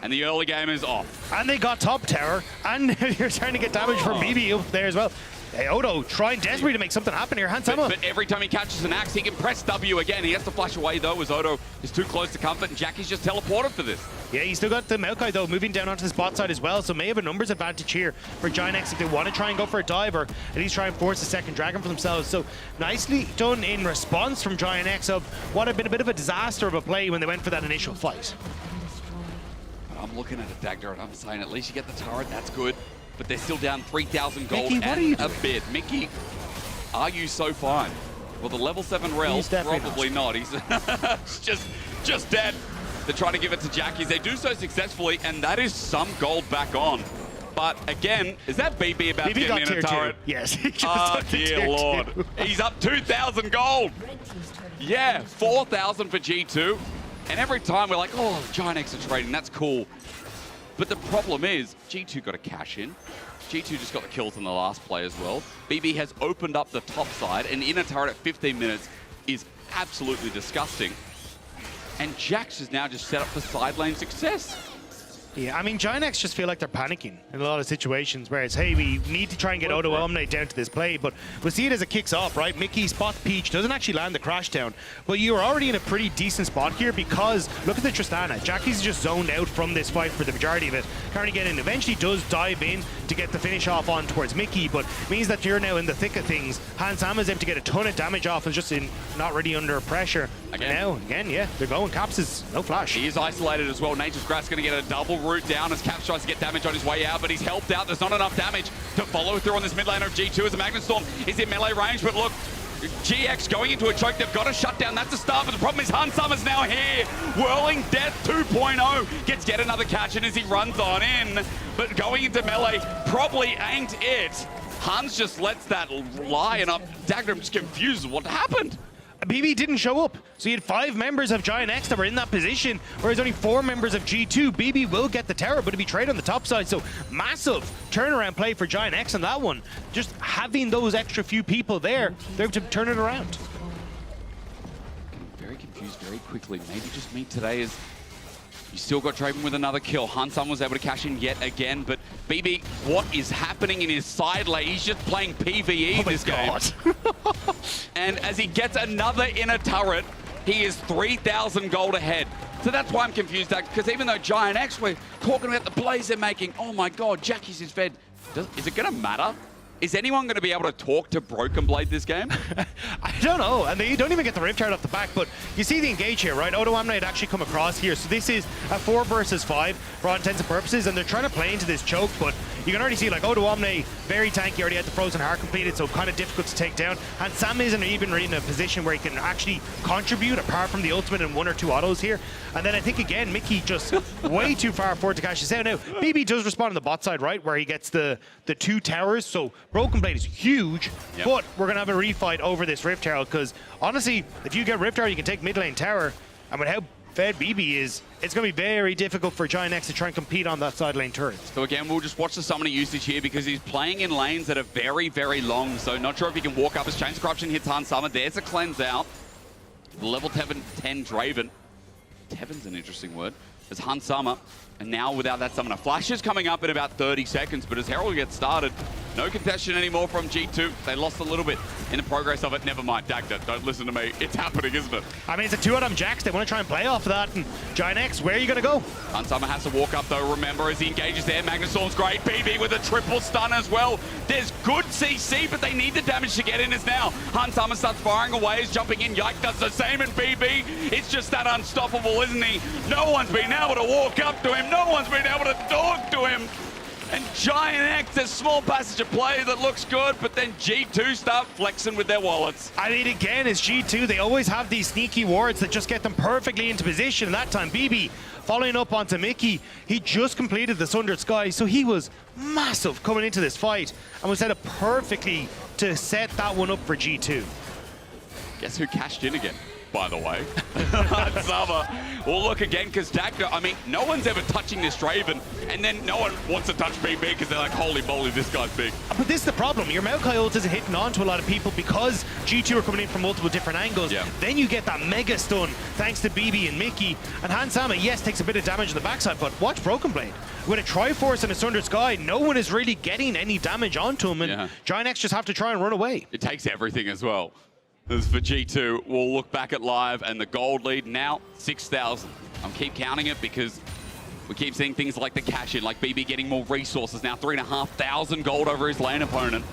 And the early game is off. And they got top tower, and you're starting to get damage from BB up there as well. Hey, Odo trying desperately to make something happen here. Hans Sommer. But every time he catches an axe, he can press W again. He has to flash away, though, as Odo is too close to comfort, and Jackie's just teleported for this. Yeah, he's still got the Maokai, though, moving down onto the spot side as well, so may have a numbers advantage here for Giant X if they want to try and go for a dive, or at least try and force a second dragon for themselves. So nicely done in response from Giant X of what had been a bit of a disaster of a play when they went for that initial fight. I'm looking at a Dagger, and I'm saying at least you get the turret, that's good. But they're still down 3,000 gold Mickey, what are you and a bit. Mickey, are you so fine? Well, the level 7 Rel, probably not. He's just dead. They're trying to give it to Jackie's. They do so successfully, and that is some gold back on. But again, is that BB about to get in a turret? Yes. Oh, dear Lord. He's up 2,000 gold. Yeah, 4,000 for G2. And every time we're like, oh, Giant X are trading, that's cool. But the problem is, G2 got a cash in. G2 just got the kills in the last play as well. BB has opened up the top side, and in a turret at 15 minutes is absolutely disgusting. And Jax is now just set up for side lane success. Yeah, I mean, Giant X just feel like they're panicking in a lot of situations where it's, hey, we need to try and get Odo Omni down to this play, but we'll see it as it kicks off, right? Mickey spots Peach, doesn't actually land the crash down, but you're already in a pretty decent spot here because look at the Tristana. Jackie's just zoned out from this fight for the majority of it. Can't get in. Eventually does dive in to get the finish off on towards Mickey, but means that you're now in the thick of things. Hans Sommer's able to get a ton of damage off and just in not really under pressure. Again, yeah, they're going. Caps is no flash. He is isolated as well. Nature's Grass going to get a double route down as Caps tries to get damage on his way out, but he's helped out. There's not enough damage to follow through on this mid lane of G2 as the Magnet Storm is in melee range, but look, GX going into a choke. They've got to shut down. That's the start, but the problem is Hans Sommer's now here. Whirling Death 2.0 gets yet another catch in as he runs on in, but going into melee probably ain't it. Hans just lets that lie, and I'm just confused with what happened. BB didn't show up, so you had 5 members of Giant X that were in that position, whereas only 4 members of G2. BB will get the tower, but it'll be trade on the top side, so massive turnaround play for Giant X on that one. Just having those extra few people there, they're able to turn it around. Very confused very quickly. Maybe just me today is you still got Draven with another kill. Hansan was able to cash in yet again, but BB, what is happening in his side lane? He's just playing PvE this game. And as he gets another inner turret, he is 3,000 gold ahead. So that's why I'm confused, because even though Giant X, we're talking about the plays they're making, oh my God, Jackie's is fed. Is it going to matter? Is anyone going to be able to talk to Broken Blade this game? I don't know, and they don't even get the Rift Guard off the back, but you see the engage here, right? Odo Amne had actually come across here, so this is a 4 versus 5 for all intents and purposes, and they're trying to play into this choke, but you can already see like Odo Omne, very tanky, already had the Frozen Heart completed, so kind of difficult to take down. And Sam isn't even really in a position where he can actually contribute apart from the ultimate and 1 or 2 autos here. And then I think again, Mickey just way too far forward to cash this out. Now, BB does respond on the bot side, right, where he gets the 2 towers, so Broken Blade is huge, but we're going to have a refight over this Rift Herald, because honestly, if you get Rift Herald, you can take mid lane tower, and with how fed BB is, it's going to be very difficult for Giant X to try and compete on that side lane turret. So again, we'll just watch the summoning usage here because he's playing in lanes that are very, very long. So not sure if he can walk up as Chains of Corruption hits Han Summer. There's a cleanse out. Level 10 Draven. Tevin's an interesting word. As Han Summer. And now without that summoner. Flash is coming up in about 30 seconds, but as Herald gets started, no contestation anymore from G2. They lost a little bit in the progress of it. Never mind, Dagda, don't listen to me. It's happening, isn't it? I mean, it's a 2-Adam Jax. They want to try and play off of that. And Giant X, where are you going to go? Han Summer has to walk up, though, remember, as he engages there. Magnustorm's great. BB with a triple stun as well. There's good CC, but they need the damage to get in as now. Han Summer starts firing away, is jumping in. Yike does the same, and BB, it's just that unstoppable, isn't he? No one's been able to walk up to him. No one's been able to talk to him. And Giant X, a small passage of play that looks good, but then G2 start flexing with their wallets. I mean, again, as G2, they always have these sneaky wards that just get them perfectly into position. And that time, BB, following up onto Mickey, he just completed the Sundered Sky, so he was massive coming into this fight and was set up perfectly to set that one up for G2. Guess who cashed in again, by the way? Summer. We'll look again, because Dagda, I mean, no one's ever touching this Draven, and then no one wants to touch BB because they're like, holy moly, this guy's big. But this is the problem. Your Maokai ult isn't hitting on to a lot of people because G2 are coming in from multiple different angles. Yeah. Then you get that mega stun thanks to BB and Mickey. And Han Sama, yes, takes a bit of damage on the backside, but watch Broken Blade. With a Triforce and a Sundered Sky, no one is really getting any damage onto him, and Giant X just have to try and run away. It takes everything as well. As for G2, we'll look back at live, and the gold lead now 6,000. I'll keep counting it because we keep seeing things like the cash in, like BB getting more resources now, 3,500 gold over his lane opponent.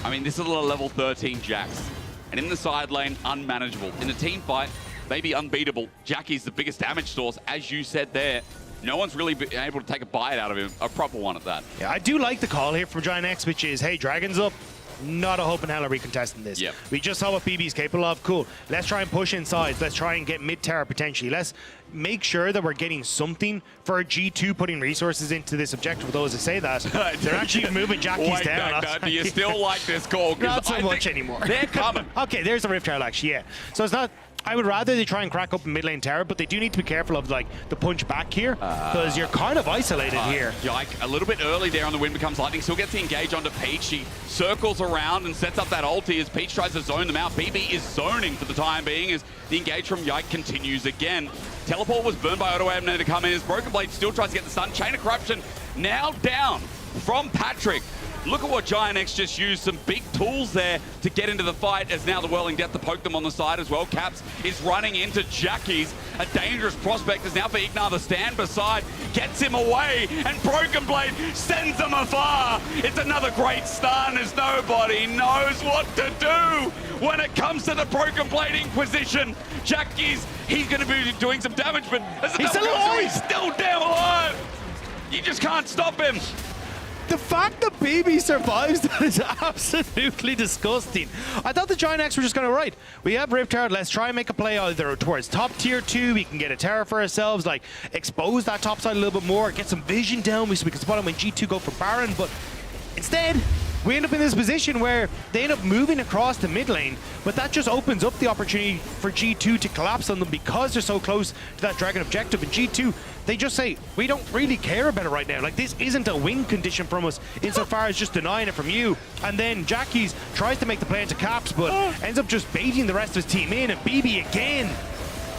I mean, this is a level 13 Jax, and in the side lane, unmanageable. In a team fight, maybe unbeatable. Jackie's the biggest damage source, as you said there. No one's really been able to take a bite out of him, a proper one at that. Yeah, I do like the call here from Giant X, which is, hey, Dragon's up. Not a hope in hell are we contesting this. We just saw what BB's capable of. Cool. Let's try and push inside. Let's try and get mid-tower potentially. Let's make sure that we're getting something for G2 putting resources into this objective. For those that say that, they're actually moving Jackie's down. Do you still like this call? Not so much anymore. They're coming. Okay, there's the Rift Herald actually, yeah. So it's not... I would rather they try and crack up a mid lane tower, but they do need to be careful of like the punch back here because you're kind of isolated here. Yike, a little bit early there on the Wind Becomes Lightning. Still gets the engage onto Peach. She circles around and sets up that ulti as Peach tries to zone them out. BB is zoning for the time being as the engage from Yike continues again. Teleport was burned by Auto Amner to come in as Broken Blade still tries to get the stun. Chain of Corruption now down from Patrick. Look at what Giant X just used. Some big tools there to get into the fight as now the Whirling Death to poke them on the side as well. Caps is running into Jackie's. A dangerous prospect is now for Ignar to stand beside. Gets him away and Broken Blade sends him afar. It's another great stun as nobody knows what to do when it comes to the Broken Blade Inquisition. Jackie's, he's going to be doing some damage, but he's still alive. He's still damn alive. You just can't stop him. The fact that BB survives that is absolutely disgusting. I thought the Giant X were just going to, right, we have Rift Herald, let's try and make a play either towards top tier 2, we can get a tower for ourselves, like expose that top side a little bit more, get some vision down so we can spot him when G2 go for Baron, but instead, we end up in this position where they end up moving across the mid lane, but that just opens up the opportunity for G2 to collapse on them because they're so close to that Dragon objective. And G2, they just say, we don't really care about it right now. Like, this isn't a win condition from us insofar as just denying it from you. And then Jackie's tries to make the play into Caps, but ends up just baiting the rest of his team in. And BB again,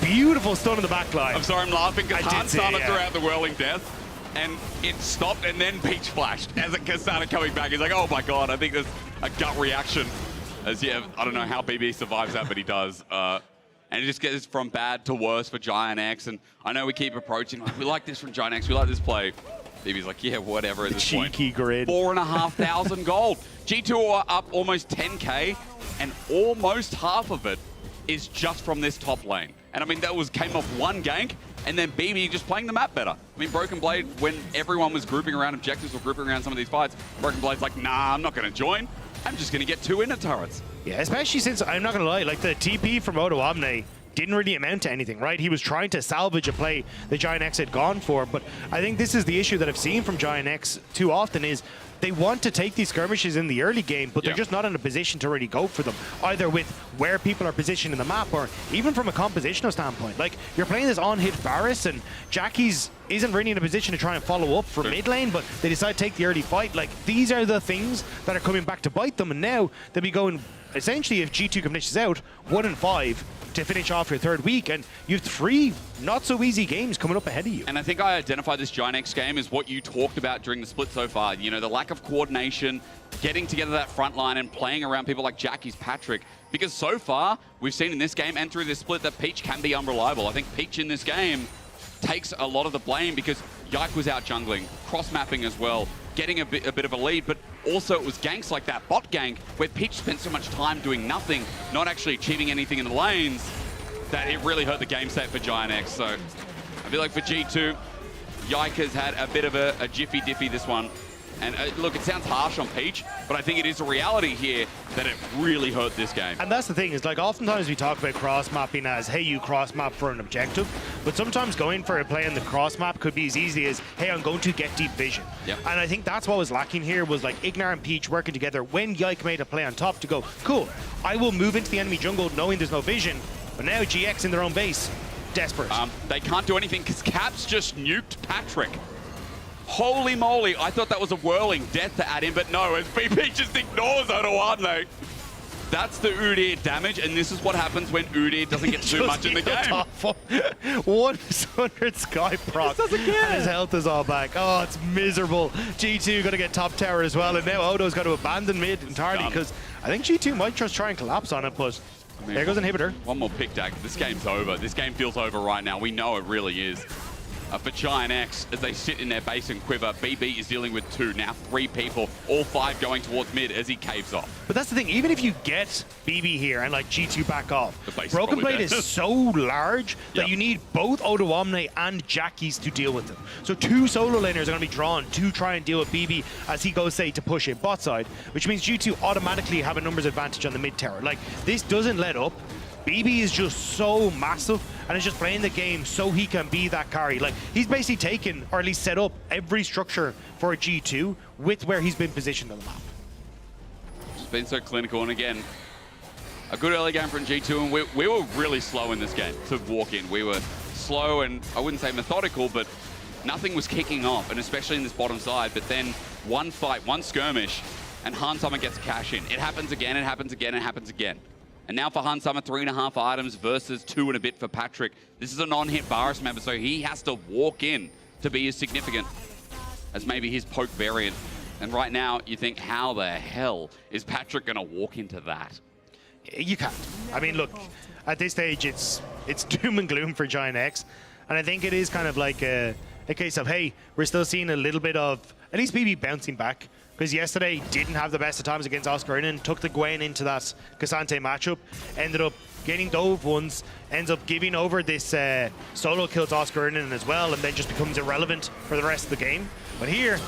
beautiful stun in the back line. I'm sorry, I'm laughing because Han started throughout the Whirling Death. And it stopped, and then Peach flashed as it started coming back. He's like, oh my god, I think there's a gut reaction. As yeah, I don't know how BB survives that, but he does. And it just gets from bad to worse for Giant X. And I know we keep approaching, like, we like this from Giant X, we like this play. BB's like, yeah, whatever at this point. Cheeky grid. 4,500 gold. G2 are up almost 10k, and almost half of it is just from this top lane. And I mean, that came off one gank and then BB just playing the map better. I mean, Broken Blade, when everyone was grouping around objectives or grouping around some of these fights, Broken Blade's like, nah, I'm not going to join. I'm just going to get 2 inner turrets. Yeah, especially since, I'm not going to lie, like the TP from Odo Omne didn't really amount to anything, right? He was trying to salvage a play that Giant X had gone for, but I think this is the issue that I've seen from Giant X too often is they want to take these skirmishes in the early game, but they're just not in a position to really go for them, either with where people are positioned in the map or even from a compositional standpoint. Like, you're playing this on-hit Varus, and Jackie's isn't really in a position to try and follow up for mid lane, but they decide to take the early fight. Like, these are the things that are coming back to bite them, and now they'll be going, essentially, if G2 can finish this out, 1-5 to finish off your 3rd week, and you have 3 not-so-easy games coming up ahead of you. And I think I identified this Giant X game as what you talked about during the split so far. You know, the lack of coordination, getting together that front line and playing around people like Jackie's Patrick. Because so far, we've seen in this game and through this split that Peach can be unreliable. I think Peach in this game takes a lot of the blame because Yike was out jungling, cross-mapping as well, getting a bit of a lead, but also it was ganks like that bot gank where Peach spent so much time doing nothing, not actually achieving anything in the lanes, that it really hurt the game state for Giant X. So I feel like for G2, Yike has had a bit of a jiffy-diffy this one. And look, it sounds harsh on Peach, but I think it is a reality here that it really hurt this game. And that's the thing, is like oftentimes we talk about cross-mapping as, hey, you cross-map for an objective, but sometimes going for a play in the cross-map could be as easy as, hey, I'm going to get deep vision. Yep. And I think that's what was lacking here, was like Ignar and Peach working together when Yike made a play on top to go, cool, I will move into the enemy jungle knowing there's no vision, but now GX in their own base, desperate. They can't do anything because Caps just nuked Patrick. Holy moly, I thought that was a whirling death to add in, but no, as BP just ignores Odo Omne. That's the Udyr damage, and this is what happens when Udyr doesn't get too much in the game. 100 Sky proc, and his health is all back. Oh, it's miserable. G2 going to get top tower as well, and now Odo's got to abandon mid entirely because I think G2 might just try and collapse on it, but I mean, there goes Inhibitor. One more pick tag. This game's over. This game feels over right now. We know it really is. For Giant X, as they sit in their base and quiver, BB is dealing with 2, now 3 people, all 5 going towards mid as he caves off. But that's the thing, even if you get BB here and like G2 back off, Broken Blade is so large that you need both Odo Omne and Jackie's to deal with them. So 2 solo laners are going to be drawn to try and deal with BB as he goes, say, to push it bot side, which means G2 automatically have a numbers advantage on the mid tower. Like, this doesn't let up. BB is just so massive and is just playing the game so he can be that carry. Like, he's basically taken, or at least set up, every structure for a G2 with where he's been positioned on the map. It's been so clinical, and again, a good early game from G2, and we were really slow in this game to walk in. We were slow and, I wouldn't say methodical, but nothing was kicking off, and especially in this bottom side. But then one fight, one skirmish, and Han Summer gets a cash in. It happens again, it happens again, it happens again. And now for Han Summer, 3.5 items versus 2 and a bit for Patrick. This is a non-hit Varus member, so he has to walk in to be as significant as maybe his poke variant. And right now, you think, how the hell is Patrick going to walk into that? You can't. I mean, look, at this stage, it's doom and gloom for Giant X. And I think it is kind of like a case of, hey, we're still seeing a little bit of, at least BB bouncing back. Because yesterday didn't have the best of times against Oscar Inan, took the Gwen into that Cassante matchup, ended up getting Dove ones, ends up giving over this solo kill to Oscar Inan as well, and then just becomes irrelevant for the rest of the game. But here,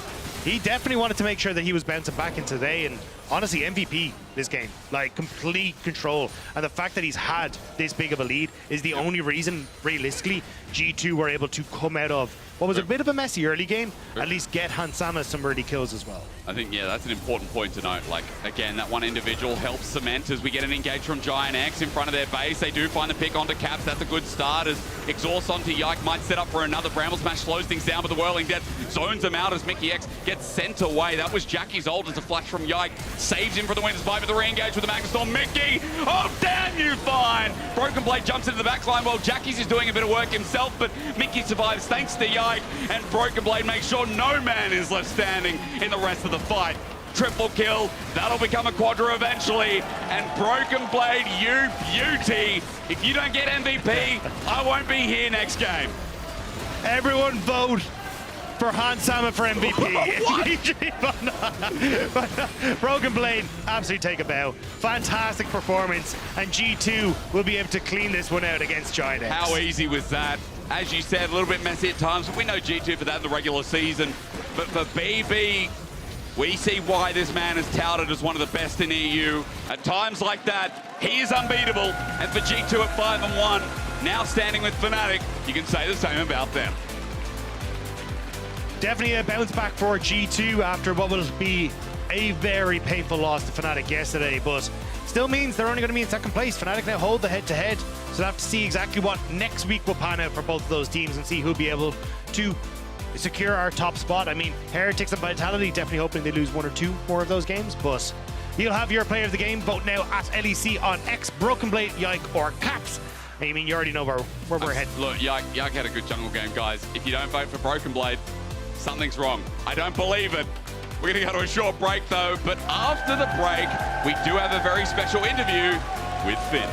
he definitely wanted to make sure that he was bouncing back in today, and honestly, MVP this game. Like, complete control. And the fact that he's had this big of a lead is the only reason, realistically, G2 were able to come out of what was a bit of a messy early game, at least get Hansama some early kills as well. I think, yeah, that's an important point to note. Like, again, that one individual helps cement as we get an engage from Giant X in front of their base. They do find the pick onto Caps. That's a good start as Exhaust onto Yike might set up for another Bramble Smash, slows things down, but the Whirling Death zones him out as Mickey X gets sent away. That was Jackie's ult as a flash from Yike. Saves him for the Winter's Bite, but the re-engage with the Magnus Storm. Mickey, oh, damn you fine! Broken Blade jumps into the backline while Jackie's is doing a bit of work himself, but Mickey survives thanks to Yike, and Broken Blade makes sure no man is left standing in the rest of the fight. Triple kill, that'll become a quadra eventually, and Broken Blade, you beauty. If you don't get MVP, I won't be here next game. Everyone vote for Hansama for MVP. Broken Blade, absolutely take a bow. Fantastic performance, and G2 will be able to clean this one out against Giant X. How easy was that? As you said, a little bit messy at times. We know G2 for that in the regular season. But for BB, we see why this man is touted as one of the best in EU. At times like that, he is unbeatable. And for G2 at 5-1, now standing with Fnatic, you can say the same about them. Definitely a bounce back for G2 after what will be a very painful loss to Fnatic yesterday, but still means they're only going to be in second place. Fnatic now hold the head-to-head, so we'll have to see exactly what next week will pan out for both of those teams and see who'll be able to secure our top spot. I mean, Heretics and Vitality definitely hoping they lose one or two more of those games, but you'll have your player of the game. Vote now at LEC on X, Broken Blade, Yike, or Caps. I mean, you already know where we're heading. Look, Yike had a good jungle game, guys. If you don't vote for Broken Blade, something's wrong. I don't believe it. We're going to go to a short break, though, but after the break, we do have a very special interview with Finn.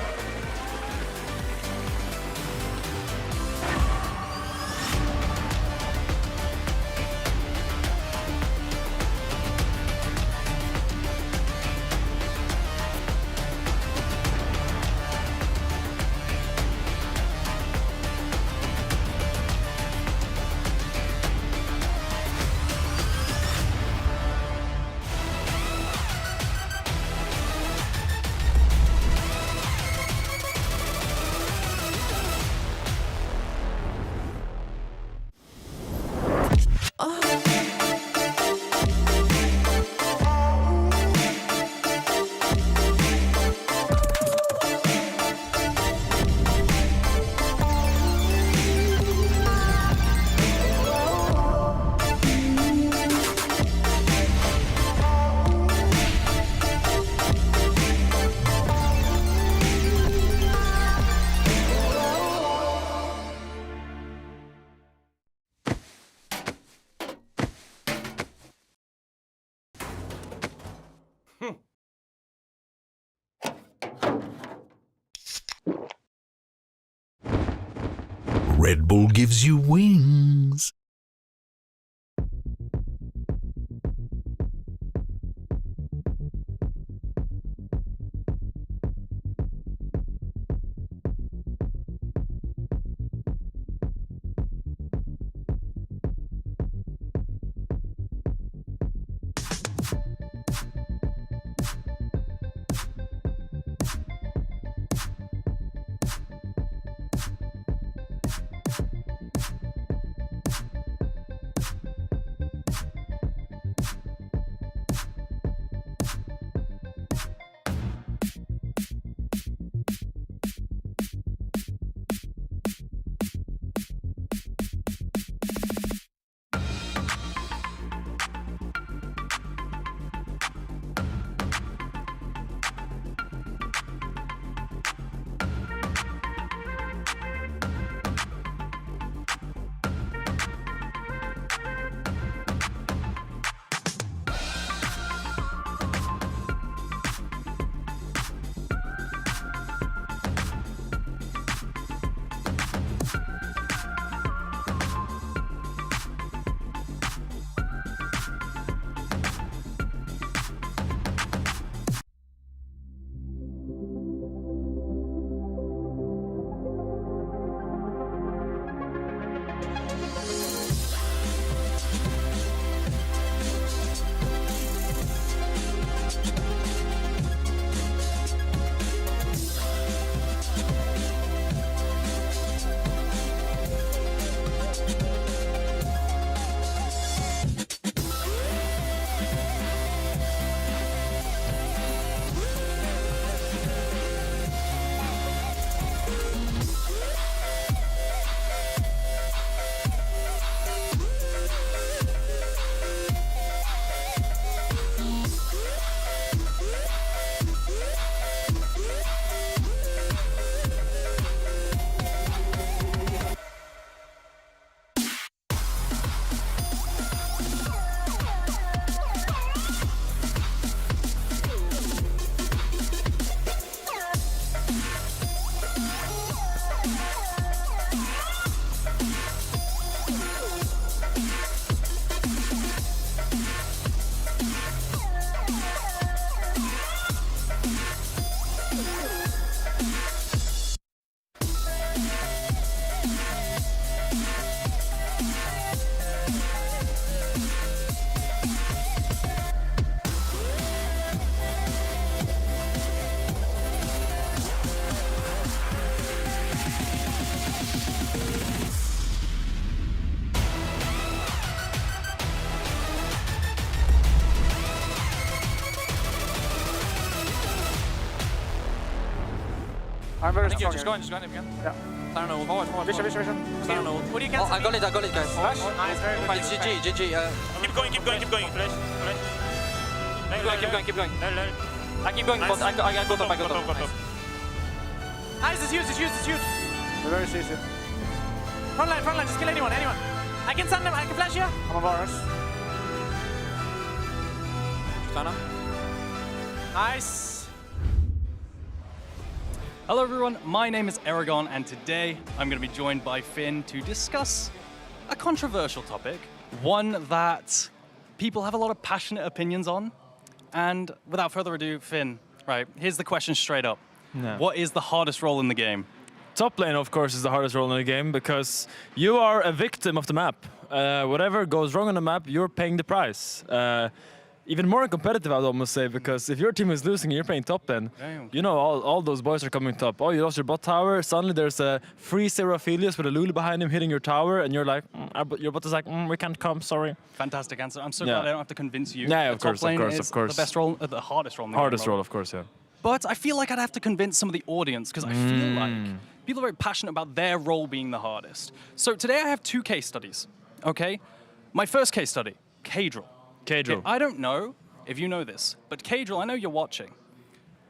Red Bull gives you wings. I'm very strong. Just go in if you can. Yeah. I don't know. Forward. Vision. I don't know. What do you cancel? I got it, guys. Flash. Nice, very good. It's GG. Keep going. Flash. Keep going. I keep going, but I go top. Nice, it's huge. They're very easy. Front line, just kill anyone. I can stun them, I can flash here. I'm a virus. Stun him. Nice. Hello everyone, my name is Aragon, and today I'm going to be joined by Finn to discuss a controversial topic, one that people have a lot of passionate opinions on. And without further ado, Finn, right, here's the question straight up. Yeah. What is the hardest role in the game? Top lane, of course, is the hardest role in the game because you are a victim of the map. Whatever goes wrong on the map, you're paying the price. Even more competitive, I would almost say, because if your team is losing and you're playing top lane, you know all those boys are coming top. Oh, you lost your bot tower, suddenly there's a free Seraphelius with a Lulu behind him hitting your tower, and you're like, your bot is like, we can't come, sorry. Fantastic answer. I'm so glad I don't have to convince you. Yeah, of course. The best role, the hardest role in the game. Hardest role, of course, yeah. But I feel like I'd have to convince some of the audience because I feel like people are very passionate about their role being the hardest. So today I have 2 case studies, okay? My first case study, Kadril. Kadril. Okay, I don't know if you know this, but Kadril, I know you're watching.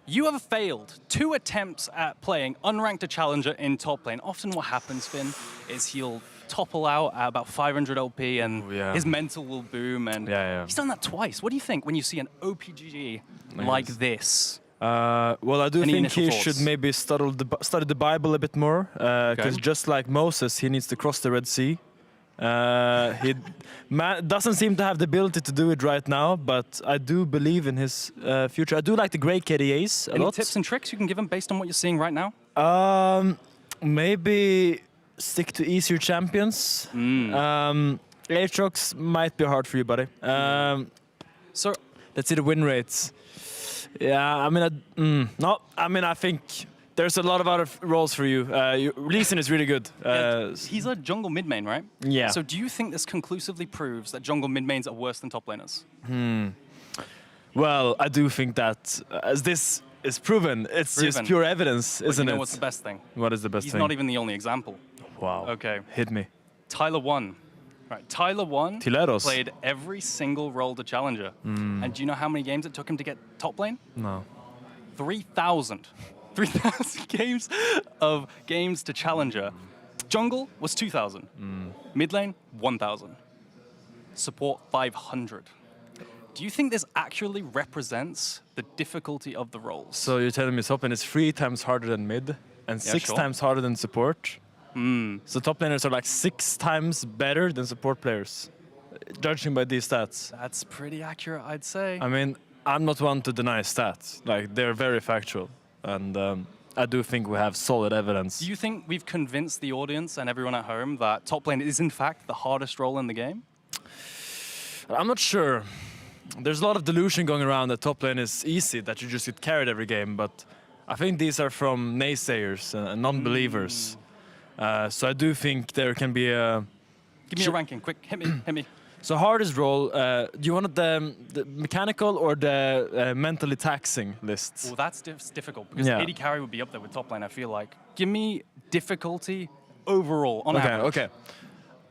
You have failed 2 attempts at playing unranked a challenger in top lane. Often what happens, Finn, is he'll topple out at about 500 LP and his mental will boom. And he's done that twice. What do you think when you see an OPGG like this? Well, I do think he thoughts? should maybe study the Bible a bit more, because just like Moses, he needs to cross the Red Sea. He doesn't seem to have the ability to do it right now, but I do believe in his future. I do like the Grey KDAs a lot. Any tips and tricks you can give him based on what you're seeing right now? Maybe stick to easier champions. Aatrox might be hard for you, buddy. So let's see the win rates. Yeah, I mean, I think there's a lot of other roles for you. Lee Sin is really good. He's a jungle mid main, right? Yeah. So do you think this conclusively proves that jungle mid mains are worse than top laners? Well, I do think that as this is proven, it's just pure evidence, isn't it? You know what's the best thing? What is the best thing? He's not even the only example. Wow. Okay. Hit me. Tyler1. Right, Tyler1 Tileros. played every single role to challenger. And do you know how many games it took him to get top lane? No. 3,000. 3,000 games to challenger. Jungle was 2,000. Mid lane, 1,000. Support, 500. Do you think this actually represents the difficulty of the roles? So you're telling me top lane is 3 times harder than mid and 6 times harder than support? So top laners are like 6 times better than support players, judging by these stats. That's pretty accurate, I'd say. I mean, I'm not one to deny stats. Like, they're very factual. And I do think we have solid evidence. Do you think we've convinced the audience and everyone at home that top lane is in fact the hardest role in the game? I'm not sure. There's a lot of delusion going around that top lane is easy, that you just get carried every game. But I think these are from naysayers and non-believers. So I do think there can be a... Give me a ranking, quick, hit me. So hardest role, do you want the mechanical or the mentally taxing lists? Well, that's difficult, because AD carry would be up there with top lane, I feel like. Give me difficulty overall, on average. Okay.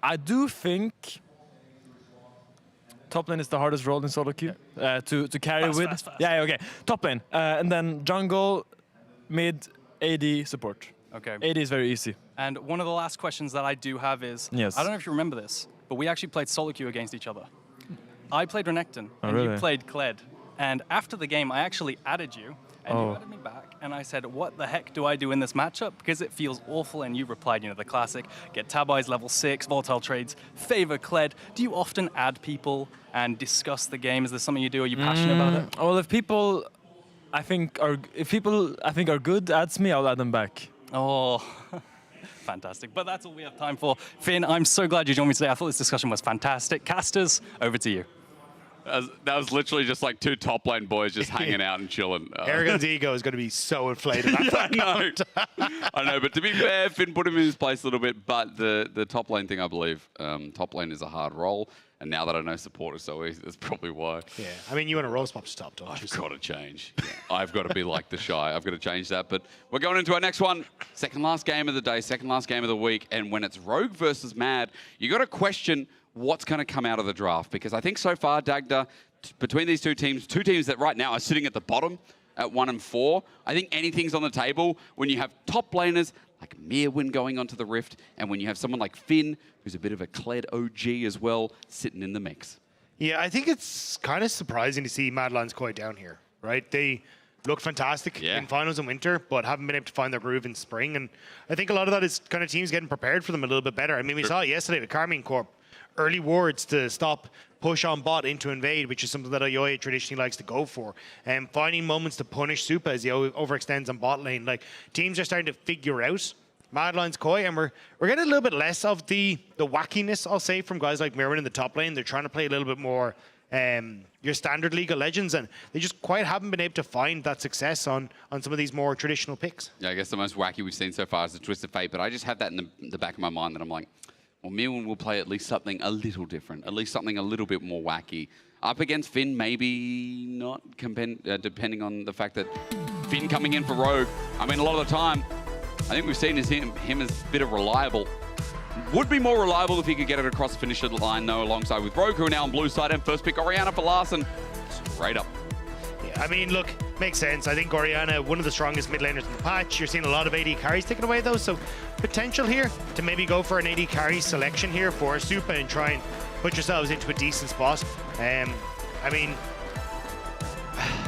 I do think top lane is the hardest role in solo queue to carry with. Fast. Yeah, okay. Top lane, and then jungle, mid, AD, support. Okay. AD is very easy. And one of the last questions that I do have is, I don't know if you remember this, but we actually played solo queue against each other. I played Renekton, and you played Kled. And after the game, I actually added you, and you added me back, and I said, what the heck do I do in this matchup? Because it feels awful, and you replied, the classic, get tab eyes level 6, volatile trades, favor Kled. Do you often add people and discuss the game? Is this something you do? Are you passionate about it? Well, if people I think are good adds me, I'll add them back. Oh, fantastic. But that's all we have time for. Finn, I'm so glad you joined me today. I thought this discussion was fantastic. Casters, over to you. That was literally just like 2 top lane boys just hanging out and chilling. Aragon's ego is going to be so inflated. I know, but to be fair, Finn put him in his place a little bit. But the top lane thing, I believe, top lane is a hard role. And now that I know support is so easy, that's probably why. Yeah, I mean, you want a rose pop to top, don't you? I've got to change. Yeah, I've got to be like the Shy. I've got to change that. But we're going into our next one. Second last game of the day, second last game of the week. And when it's Rogue versus Mad, you got to question what's going to come out of the draft. Because I think so far, Dagda, between these two teams that right now are sitting at the bottom at 1 and 4, I think anything's on the table when you have top laners like Mirwin going onto the Rift, and when you have someone like Finn, who's a bit of a Kled OG as well, sitting in the mix. Yeah, I think it's kind of surprising to see Mad Lions Koi down here, right? They look fantastic in finals in winter, but haven't been able to find their groove in spring. And I think a lot of that is kind of teams getting prepared for them a little bit better. I mean, we saw it yesterday with Carmine Corp. Early wards to stop push on bot into invade, which is something that Ayoya traditionally likes to go for. And finding moments to punish Supa as he overextends on bot lane. Like, teams are starting to figure out Mad Lions Koi, and we're getting a little bit less of the wackiness, I'll say, from guys like Mirwin in the top lane. They're trying to play a little bit more your standard League of Legends, and they just quite haven't been able to find that success on some of these more traditional picks. Yeah, I guess the most wacky we've seen so far is the Twisted Fate, but I just have that in the back of my mind that I'm like, well, Mirwin will play at least something a little different, at least something a little bit more wacky. Up against Finn, maybe not, depending on the fact that Finn coming in for Rogue, I mean, a lot of the time, I think we've seen him as a bit of reliable. Would be more reliable if he could get it across the finisher line, though, alongside with Rogue, who are now on blue side, and first pick Orianna for Larson. Straight up. Yeah, I mean, look, makes sense. I think Orianna, one of the strongest mid laners in the patch. You're seeing a lot of AD carries taken away, though, so potential here to maybe go for an AD carry selection here for Supa and try and put yourselves into a decent spot. I mean,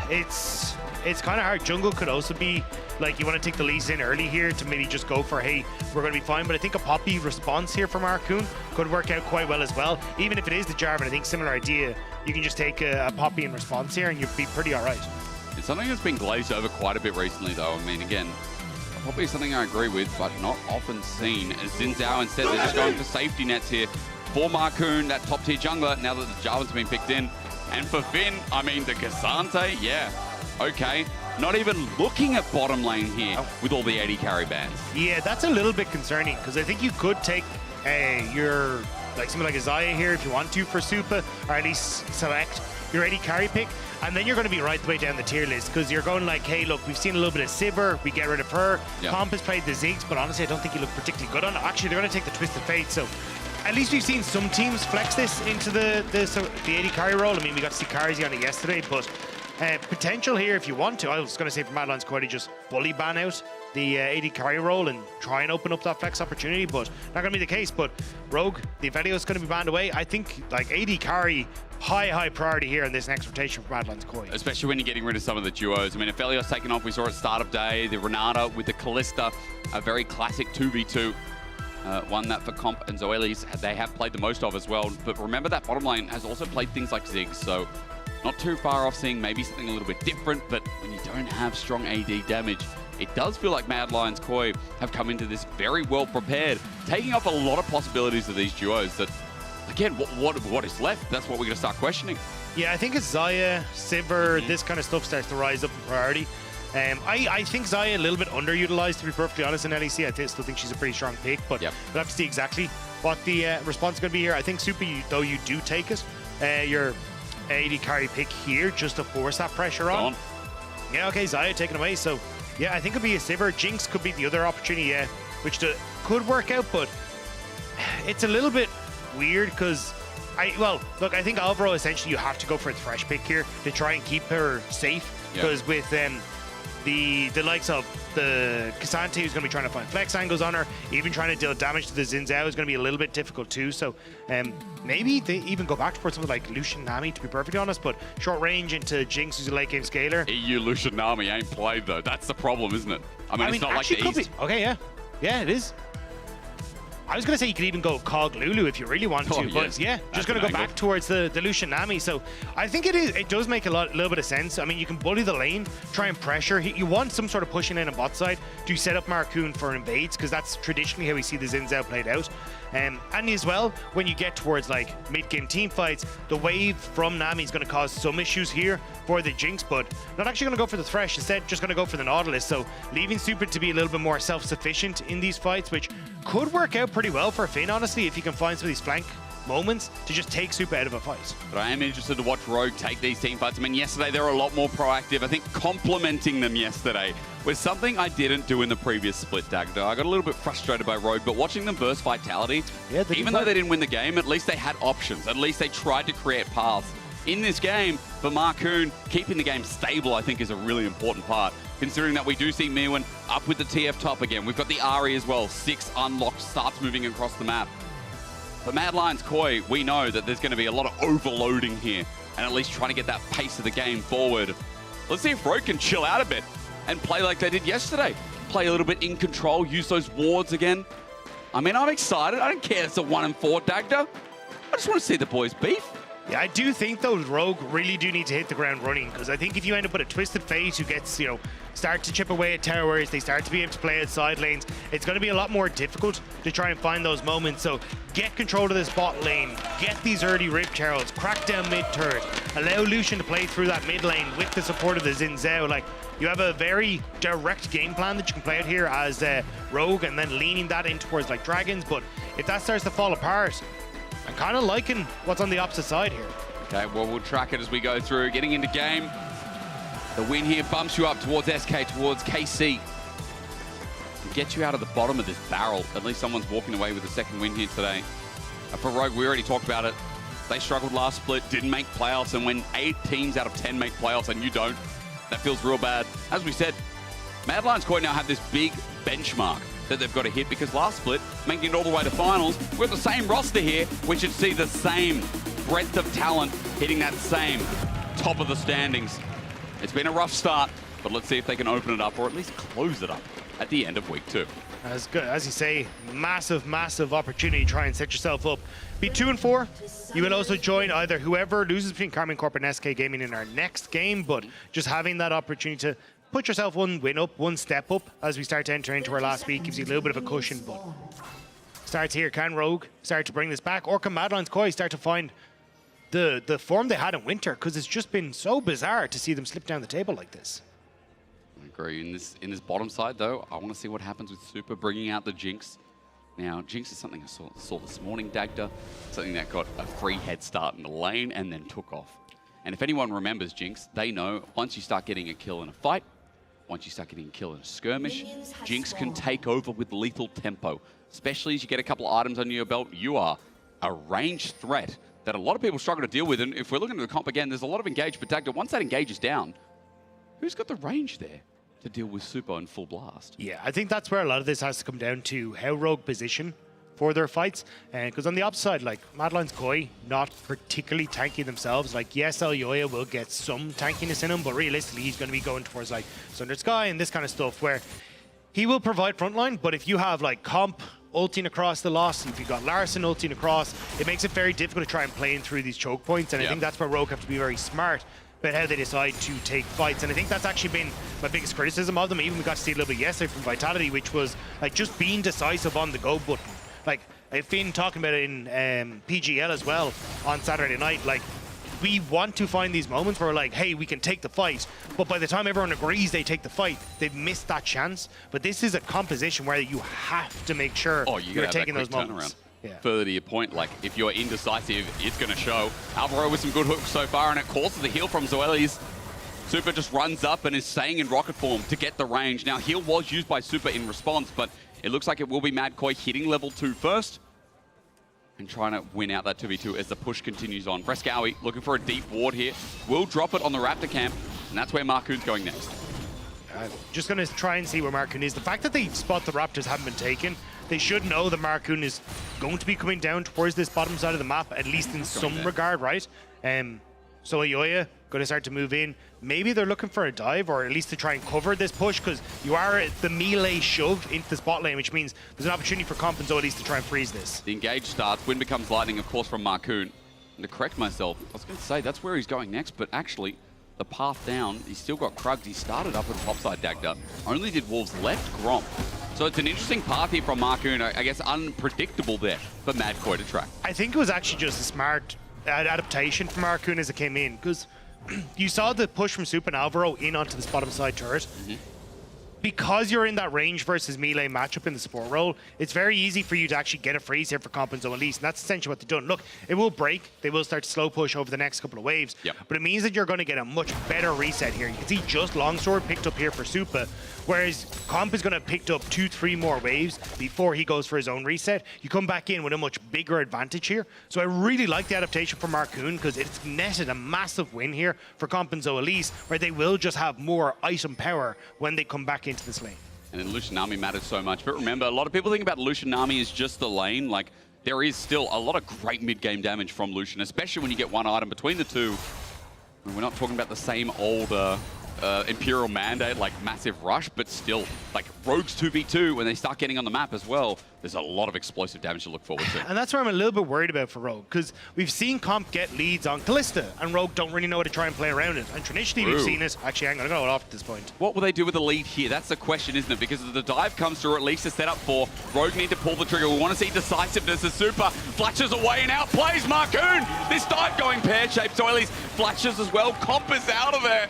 it's kind of hard. Jungle could also be like, you want to take the leads in early here to maybe just go for, hey, we're going to be fine. But I think a Poppy response here from Arcoon could work out quite well as well. Even if it is the Jarvan, I think similar idea. You can just take a Poppy in response here and you'd be pretty all right. It's something that's been glazed over quite a bit recently, though. I mean, again, probably something I agree with, but not often seen. As Xin Zhao, instead, they're just going for safety nets here. For Marcoon, that top-tier jungler, now that the Jarvan's been picked in. And for Finn, I mean, the Cassante, yeah, okay. Not even looking at bottom lane here with all the AD carry bans. Yeah, that's a little bit concerning, because I think you could take your, like, something like a Xayah here if you want to for Supa, or at least select your AD carry pick, and then you're going to be right the way down the tier list, because you're going like, hey, look, we've seen a little bit of Sivir, we get rid of her. Yep. Comp has played the Ziggs, but honestly, I don't think he looked particularly good on it. Actually, they're going to take the Twisted Fate, so at least we've seen some teams flex this into the AD carry role. I mean, we got to see Karzi on it yesterday, but potential here if you want to. I was going to say for Mad Lions Koi to just fully ban out the AD carry role and try and open up that flex opportunity, but not going to be the case. But Rogue, the Avelio is going to be banned away. I think like AD carry, high priority here in this next rotation for Mad Lions Koi. Especially when you're getting rid of some of the duos. I mean, Aphelio's taken off, we saw at start of day, the Renata with the Callista, a very classic 2v2. One that for Comp and Zoelis, they have played the most of as well. But remember that bottom lane has also played things like Ziggs, so not too far off seeing maybe something a little bit different, but when you don't have strong AD damage, it does feel like Mad Lions Koi have come into this very well prepared, taking off a lot of possibilities of these duos that, again, what is left? That's what we're going to start questioning. Yeah, I think it's Xayah, Sivir, this kind of stuff starts to rise up in priority. I think Xayah a little bit underutilized, to be perfectly honest, in LEC. I still think she's a pretty strong pick, but we'll have to see exactly what the response is going to be here. I think Supa, though you do take it, your AD carry pick here just to force that pressure on. Yeah, okay, Xayah taken away. So, yeah, I think it'll be a Sivir. Jinx could be the other opportunity, which could work out, but it's a little bit weird because, look, I think Alvaro, essentially, you have to go for the fresh pick here to try and keep her safe because with the likes of the Cassante, who's going to be trying to find flex angles on her, even trying to deal damage to the Xin Zhao is going to be a little bit difficult too. So maybe they even go back towards something like Lucian Nami, to be perfectly honest, but short range into Jinx, who's a late game scaler. EU Lucian Nami ain't played though. That's the problem, isn't it? I mean it's not like the East. Okay, yeah, it is. I was going to say you could even go Cog Lulu if you really want to, but yeah, just going to go back towards the Lucian Nami. So I think it does make a little bit of sense. I mean, you can bully the lane, try and pressure. You want some sort of pushing in on bot side to set up Marcoon for invades, because that's traditionally how we see the Xin Zhao played out. And as well, when you get towards like mid-game team fights, the wave from Nami is going to cause some issues here for the Jinx, but not actually going to go for the Thresh, instead just going to go for the Nautilus. So leaving Supa to be a little bit more self-sufficient in these fights, which could work out pretty well for Finn, honestly, if he can find some of these flank moments to just take Super out of a fight. But I am interested to watch Rogue take these team fights. I mean, yesterday they were a lot more proactive. I think complimenting them yesterday was something I didn't do in the previous split, Dagda. I got a little bit frustrated by Rogue, but watching them burst Vitality, even though they didn't win the game, at least they had options. At least they tried to create paths. In this game, for Marcoon, keeping the game stable, I think, is a really important part. Considering that we do see Mirwin up with the TF top again. We've got the Ari as well. 6 unlocked, starts moving across the map. But Mad Lions Koi, we know that there's going to be a lot of overloading here and at least trying to get that pace of the game forward. Let's see if Rogue can chill out a bit and play like they did yesterday. Play a little bit in control, use those wards again. I mean, I'm excited. I don't care it's a 1-4 Dagda. I just want to see the boys beef. Yeah, I do think, though, Rogue really do need to hit the ground running, because I think if you end up with a Twisted Fate who gets, you know, start to chip away at towers, they start to be able to play at side lanes, it's going to be a lot more difficult to try and find those moments. So get control of this bot lane, get these early Rift Heralds, crack down mid turret, allow Lucian to play through that mid lane with the support of the Xin Zhao. Like, you have a very direct game plan that you can play out here as Rogue, and then leaning that in towards like dragons. But if that starts to fall apart, I'm kind of liking what's on the opposite side here. Okay, well, we'll track it as we go through. Getting into game. The win here bumps you up towards SK, towards KC. And gets you out of the bottom of this barrel. At least someone's walking away with a second win here today. For Rogue, we already talked about it. They struggled last split, didn't make playoffs, and when 8 teams out of 10 make playoffs and you don't, that feels real bad. As we said, Mad Lions Koi now have this big benchmark that they've got to hit, because last split, making it all the way to finals, we've got the same roster here. We should see the same breadth of talent hitting that same top of the standings. It's been a rough start, but let's see if they can open it up, or at least close it up at the end of week 2. As good as you say, massive opportunity to try and set yourself up. Be 2-4. You will also join either whoever loses between Carmine Corp and SK Gaming in our next game, but just having that opportunity to put yourself one win up, one step up as we start to enter into our last week gives you a little bit of a cushion. But starts here. Can Rogue start to bring this back, or can Mad Lions Koi start to find the form they had in winter? Because it's just been so bizarre to see them slip down the table like this. I agree. In this bottom side, though, I want to see what happens with Super bringing out the Jinx. Now, Jinx is something I saw this morning, Dagda. Something that got a free head start in the lane and then took off. And if anyone remembers Jinx, they know once you start getting a kill in a fight, once you start getting a kill in a skirmish, Jinx can take over with lethal tempo. Especially as you get a couple of items under your belt, you are a ranged threat that a lot of people struggle to deal with. And if we're looking at the comp again, there's a lot of engage, but Dagda, once that engage is down, who's got the range there to deal with Super and full blast? Yeah, I think that's where a lot of this has to come down to how Rogue position for their fights. Because on the opposite side, like Mad Lions Koi, not particularly tanky themselves. Like, yes, Elyoya will get some tankiness in him, but realistically, he's going to be going towards like Sundered Sky and this kind of stuff where he will provide frontline. But if you have like Comp ulting across the loss, if you've got Larson ulting across, it makes it very difficult to try and play in through these choke points. And I think that's where Rogue have to be very smart about how they decide to take fights. And I think that's actually been my biggest criticism of them. Even we got to see a little bit yesterday from Vitality, which was like just being decisive on the go button. Like, I've been talking about it in PGL as well on Saturday night. Like, we want to find these moments where we're like, hey, we can take the fight. But by the time everyone agrees they take the fight, they've missed that chance. But this is a composition where you have to make sure you're taking those moments. Yeah. Further to your point, like, if you're indecisive, it's going to show. Alvaro with some good hooks so far, and it causes the heal from Zoelis. Super just runs up and is staying in rocket form to get the range. Now, heal was used by Super in response, but it looks like it will be Mad Koi hitting level 2 first and trying to win out that 2v2 as the push continues on. Frescowi looking for a deep ward here. Will drop it on the Raptor camp, and that's where Marcoon's going next. Just going to try and see where Marcoon is. The fact that they spot the Raptors haven't been taken, they should know that Marcoon is going to be coming down towards this bottom side of the map, at least in some regard, right? So Elyoya going to start to move in. Maybe they're looking for a dive, or at least to try and cover this push, because you are the melee shove into the spot lane, which means there's an opportunity for Comp and Zoelis to try and freeze this. The engage starts. Wind becomes lightning, of course, from Marcoon. And to correct myself, I was going to say that's where he's going next, but actually the path down, he's still got Krugs. He started up with topside Dagda. Only did Wolves left Gromp. So it's an interesting path here from Marcoon. I guess unpredictable there for Mad Koi to track. I think it was actually just a smart adaptation from Marcoon as it came in, because you saw the push from Super and Alvaro in onto this bottom side turret. because you're in that range versus melee matchup in the support role, it's very easy for you to actually get a freeze here for Comp and Zoe Elise, and that's essentially what they've done. Look, it will break. They will start to slow push over the next couple of waves, but it means that you're going to get a much better reset here. You can see just Longsword picked up here for Supa, whereas Comp is going to have picked up 2-3 more waves before he goes for his own reset. You come back in with a much bigger advantage here. So I really like the adaptation for Marcoon because it's netted a massive win here for Comp and Zoe Elise, where they will just have more item power when they come back into this lane. And then Lucian Nami matters so much. But remember, a lot of people think about Lucian Nami as just the lane. Like, there is still a lot of great mid-game damage from Lucian, especially when you get one item between the two. And we're not talking about the same old Imperial Mandate, like massive rush, but still, like Rogues 2v2, when they start getting on the map as well, there's a lot of explosive damage to look forward to. And that's where I'm a little bit worried about for Rogue, because we've seen Comp get leads on Callista, and Rogue don't really know how to try and play around it. And traditionally, we've seen it. Actually, I'm going to go off at this point. What will they do with the lead here? That's the question, isn't it? Because if the dive comes through, at least a setup for Rogue need to pull the trigger. We want to see decisiveness as Supa flashes away and outplays Marcoon. This dive going pear-shaped, so at least flashes as well. Comp is out of there.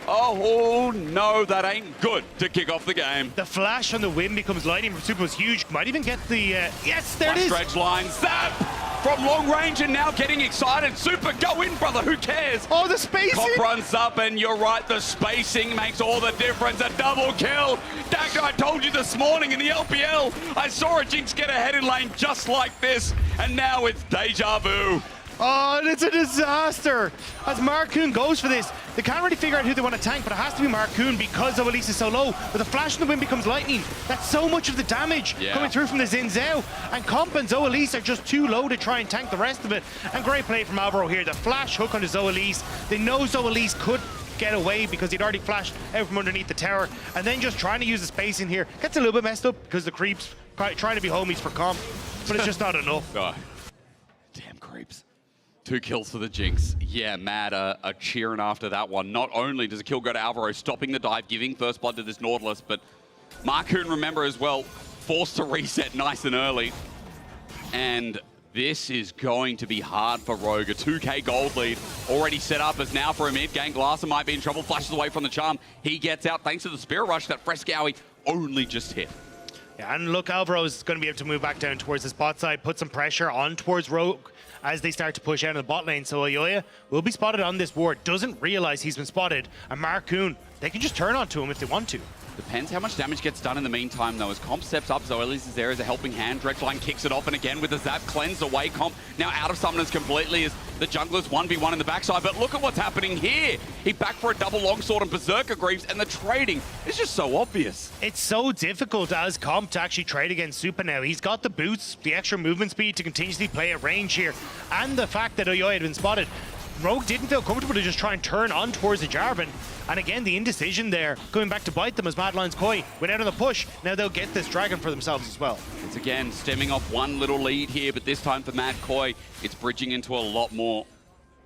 Oh, no, that ain't good to kick off the game. The flash on the wind becomes lightning from Supa was huge. Might even get the... yes, there it is! Stretch line, zap! From long range and now getting excited. Supa, go in, brother, who cares? Oh, the spacing! Comp runs up, and you're right, the spacing makes all the difference. A double kill. Dagda, I told you this morning in the LPL, I saw a Jinx get ahead in lane just like this, and now it's deja vu. Oh, and it's a disaster as Marcoon goes for this. They can't really figure out who they want to tank, but it has to be Marcoon because Zoe Elise is so low. But the flash in the wind becomes lightning. That's so much of the damage coming through from the Xin Zhao. And Comp and Zoe Elise are just too low to try and tank the rest of it. And great play from Alvaro here. The flash hook onto Zoe Elise. They know Zoe Elise could get away because he'd already flashed out from underneath the tower. And then just trying to use the space in here. Gets a little bit messed up because the creeps trying to be homies for Comp. But it's just not enough. Oh. Damn creeps. 2 kills for the Jinx. Yeah, Mad are cheering after that one. Not only does a kill go to Alvaro, stopping the dive, giving first blood to this Nautilus, but Marcoon, remember as well, forced to reset nice and early. And this is going to be hard for Rogue. A 2k gold lead already set up as now for a mid game. Glasser might be in trouble, flashes away from the charm. He gets out thanks to the Spirit Rush that Frescowie only just hit. Yeah, and look, Alvaro is going to be able to move back down towards the spot side, put some pressure on towards Rogue as they start to push out of the bot lane. So Ayoya will be spotted on this ward, doesn't realize he's been spotted. And Marcoon, they can just turn onto him if they want to. Depends how much damage gets done in the meantime, though. As Comp steps up, Zoe Elise is there as a helping hand. Dredgeline kicks it off, and again with the zap, cleanse away. Comp now out of summoners completely as the junglers 1v1 in the backside. But look at what's happening here. He back for a double longsword and Berserker Greaves, and the trading is just so obvious. It's so difficult as Comp to actually trade against Supa now. He's got the boots, the extra movement speed to continuously play at range here, and the fact that Ayoya had been spotted. Rogue didn't feel comfortable to just try and turn on towards the Jarvan. And again, the indecision there, going back to bite them as Mad Lions Koi went out on the push. Now they'll get this dragon for themselves as well. It's again stemming off one little lead here, but this time for Mad Koi, it's bridging into a lot more.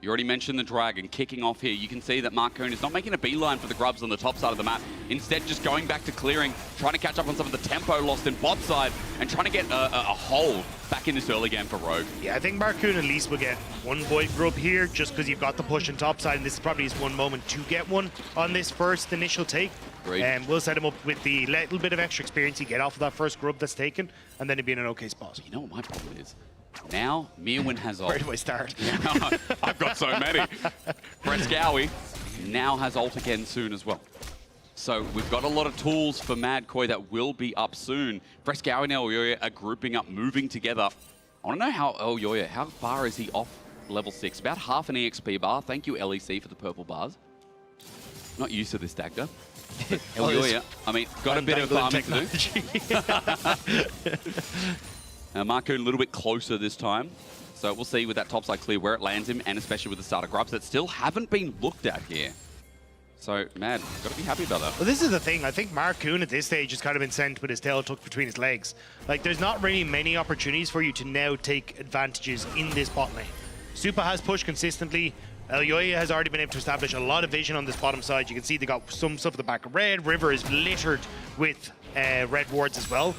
You already mentioned the dragon kicking off here. You can see that Marcoon is not making a beeline for the grubs on the top side of the map. Instead, just going back to clearing, trying to catch up on some of the tempo lost in bot side, and trying to get a hold back in this early game for Rogue. Yeah, I think Marcoon at least will get one void grub here just because you've got the push on top side, and this is probably his one moment to get one on this first initial take. And we'll set him up with the little bit of extra experience you get off of that first grub that's taken, and then he'd be in an okay spot. You know what my problem is? Now, Mirwin has ult. Where do I start? I've got so many. Frescowie now has ult again soon as well. So we've got a lot of tools for Mad Koi that will be up soon. Frescowie and Elyoya are grouping up, moving together. I want to know how Elyoya, how far is he off level 6? About half an EXP bar. Thank you, LEC, for the purple bars. Not used to this, Dagda. Elyoya, I mean, got a bit of farming to do. Marcoon a little bit closer this time. So we'll see with that topside clear where it lands him, and especially with the starter grubs that still haven't been looked at here. So, Mad, got to be happy about that. Well, this is the thing. I think Marcoon at this stage has kind of been sent with his tail tucked between his legs. Like, there's not really many opportunities for you to now take advantages in this bot lane. Supa has pushed consistently. Elyoya has already been able to establish a lot of vision on this bottom side. You can see they got some stuff at the back of red. River is littered with red wards as well.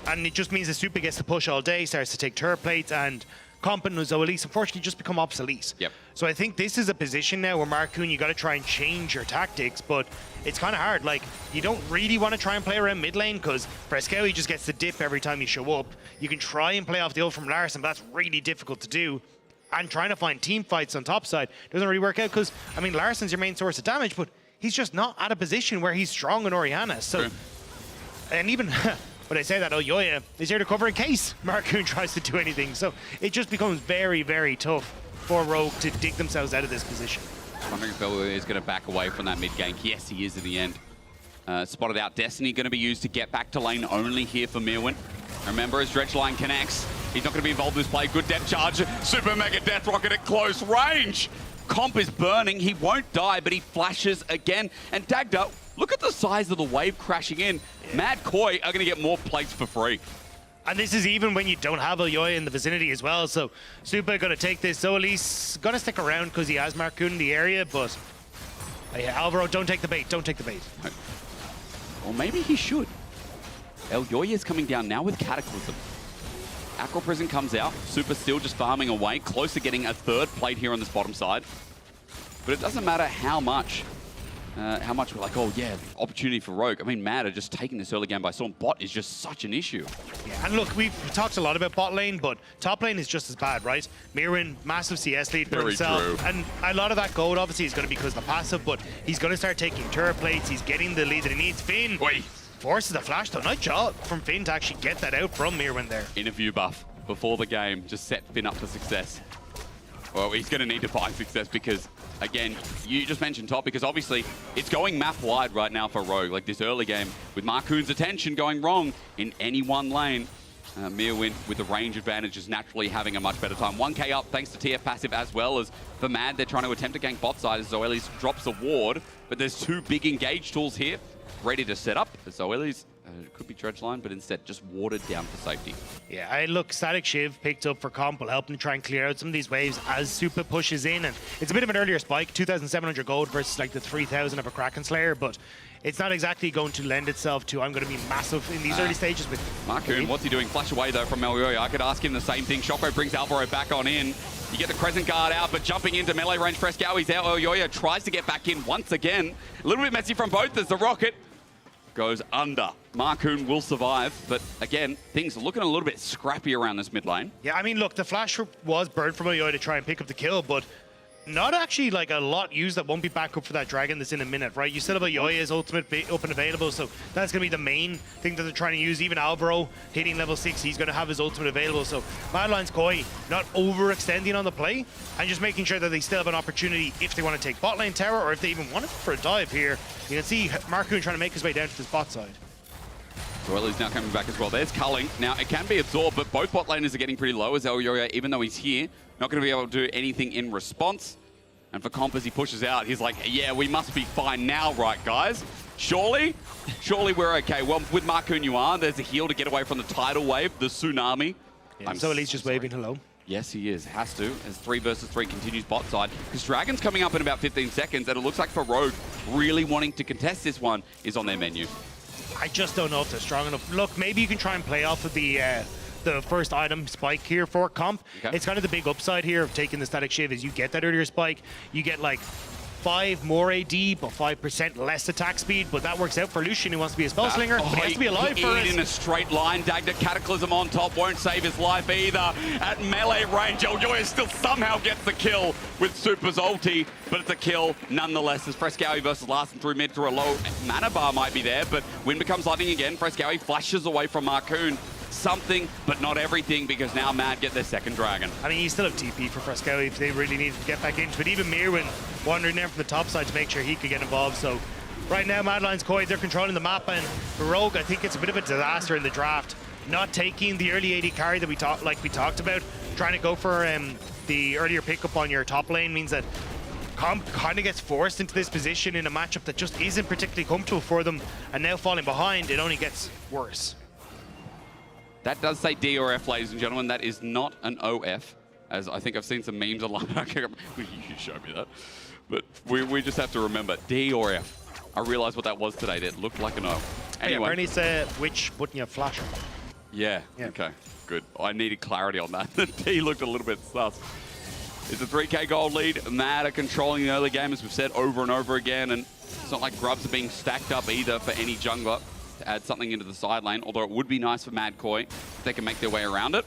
And it just means that Supa gets to push all day, starts to take turret plates, and Comp and Zoe Elise unfortunately just become obsolete. Yep. So I think this is a position now where Marcoon, you got to try and change your tactics, but it's kind of hard. Like, you don't really want to try and play around mid lane because Frescowi just gets the dip every time you show up. You can try and play off the ult from Larson, but that's really difficult to do. And trying to find team fights on top side doesn't really work out because, I mean, Larson's your main source of damage, but he's just not at a position where he's strong in Orianna. So, and even when I say that, Oyoya is here to cover in case Marcoon tries to do anything. So it just becomes very, very tough for Rogue to dig themselves out of this position. I'm wondering if Oyoya is going to back away from that mid gank. Yes, he is in the end. Spotted out Destiny, going to be used to get back to lane only here for Mirwin. Remember, as Dredge line connects, he's not going to be involved in this play. Good depth charge, super mega death rocket at close range. Comp is burning, he won't die, but he flashes again. And Dagda, look at the size of the wave crashing in. Yeah. Mad Koi are going to get more plates for free. And this is even when you don't have Oyoya in the vicinity as well. So Super going to take this. Zoelis going to stick around because he has Marcoon in the area, but Alvaro, don't take the bait. Don't take the bait. Or maybe he should. Elyoya is coming down now with Cataclysm. Aqua Prison comes out. Super still just farming away. Close to getting a third plate here on this bottom side. But it doesn't matter how much we're like, oh yeah, opportunity for Rogue. I mean, Mad are just taking this early game by storm. Bot is just such an issue. Yeah, and look, we've talked a lot about bot lane, but top lane is just as bad, right? Mirwin, massive CS lead for himself. True. And a lot of that gold obviously is going to be because of the passive, but he's going to start taking turret plates. He's getting the lead that he needs. Finn forces the flash though. Nice job from Finn to actually get that out from Mirwin there. Interview buff before the game just set Finn up for success. Well, he's going to need to find success because, again, you just mentioned top, because obviously it's going map wide right now for Rogue. Like this early game with Marcoon's attention going wrong in any one lane. Mirwin with the range advantage is naturally having a much better time. 1k up thanks to TF passive, as well as for Mad, they're trying to attempt to gank bot side as Zoelis drops a ward. But there's two big engage tools here ready to set up. Zoelis could be Dredge line, but instead just watered down for safety. Yeah, I look, Static Shiv picked up for Comp will help them try and clear out some of these waves as Super pushes in. And it's a bit of an earlier spike, 2,700 gold versus like the 3,000 of a Kraken Slayer, but it's not exactly going to lend itself to I'm going to be massive in these early stages with Marcoon. What's he doing? Flash away though from Elyoya. I could ask him the same thing. Shockwave brings Alvaro back on in. You get the Crescent Guard out, but jumping into melee range, Frescowi's out. Elyoya tries to get back in once again. A little bit messy from both as the rocket goes under. Marcoon will survive, but again, things are looking a little bit scrappy around this mid lane. Yeah, I mean, look, the flash was burned from Oyoya to try and pick up the kill, but not actually like a lot used that won't be back up for that dragon that's in a minute, right? You still have Oyoya's ultimate up and available, so that's going to be the main thing that they're trying to use. Even Alvaro hitting level 6, he's going to have his ultimate available. So Madeline's Koi not overextending on the play and just making sure that they still have an opportunity if they want to take bot lane tower or if they even want it for a dive here. You can see Marcoon trying to make his way down to this bot side. Zoelis now coming back as well. There's Culling. Now, it can be absorbed, but both bot laners are getting pretty low as Elyoya, even though he's here, not going to be able to do anything in response. And for Comp, as he pushes out, he's like, yeah, we must be fine now, right, guys? Surely we're okay. Well, with Marcoon you are. There's a heal to get away from the tidal wave, the tsunami. Yeah, so Zoelis just waving hello. Yes, he is. Has to, as 3 versus 3 continues bot side. Because Dragon's coming up in about 15 seconds, and it looks like for Rogue, really wanting to contest this one is on their menu. I just don't know if they're strong enough. Look, maybe you can try and play off of the first item spike here for Comp. Okay. It's kind of the big upside here of taking the Static Shiv is you get that earlier spike. You get like 5 more AD, but 5% less attack speed, but that works out for Lucian who wants to be a spell slinger, but he has to be alive first. In a straight line, Dagda Cataclysm on top won't save his life either. At melee range, Elyoya still somehow gets the kill with Super's ulti, but it's a kill nonetheless as Frescowi versus Larson through mid through a low mana bar might be there, but Wind becomes lightning again. Frescowi flashes away from Marcoon. Something, but not everything, because now Mad get their second dragon. I mean, you still have TP for Frescowi if they really need to get back into it. Even Mirwin wandering there from the top side to make sure he could get involved. So right now, Madeline's Koi, they're controlling the map, and for Rogue, I think it's a bit of a disaster in the draft. Not taking the early AD carry that we talked about, trying to go for the earlier pickup on your top lane means that Comp kind of gets forced into this position in a matchup that just isn't particularly comfortable for them, and now falling behind, it only gets worse. That does say D or F, ladies and gentlemen. That is not an OF, as I think I've seen some memes online. You showed me that. But we just have to remember, D or F. I realized what that was today. It looked like an O. Anyway. Yeah, Bernie's which button you flash on. Yeah, okay, good. I needed clarity on that. The D looked a little bit sus. It's a 3k gold lead. Mad are controlling the early game, as we've said over and over again, and it's not like grubs are being stacked up either for any jungler to add something into the side lane, although it would be nice for Mad Koi if they can make their way around it.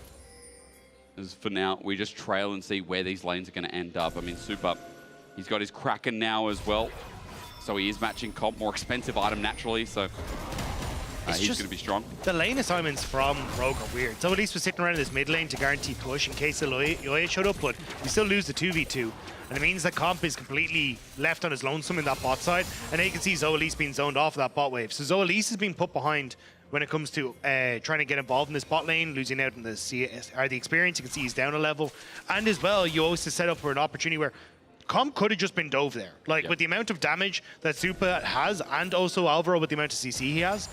As for now, we just trail and see where these lanes are going to end up. I mean, Super, he's got his Kraken now as well, so he is matching comp, more expensive item naturally, so he's going to be strong. The lane assignments from Rogue are weird. So at least we're sitting around in this mid lane to guarantee push in case Yoya showed up, but we still lose the 2v2. And it means that comp is completely left on his lonesome in that bot side. And now you can see Zoelise being zoned off of that bot wave. So Zoelise is being put behind when it comes to trying to get involved in this bot lane, losing out in the CS, or the experience. You can see he's down a level. And as well, Yoast is set up for an opportunity where comp could have just been dove there. Like, with the amount of damage that Super has, and also Alvaro with the amount of CC he has,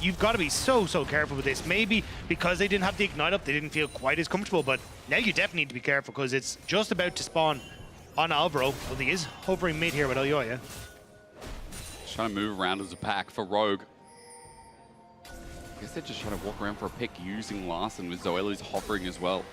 you've got to be so careful with this. Maybe because they didn't have the Ignite up, they didn't feel quite as comfortable, but now you definitely need to be careful because it's just about to spawn on Alvaro. Well, he is hovering mid here with Elyoya. Just trying to move around as a pack for Rogue. I guess they're just trying to walk around for a pick using Larson with Zoelis hovering as well.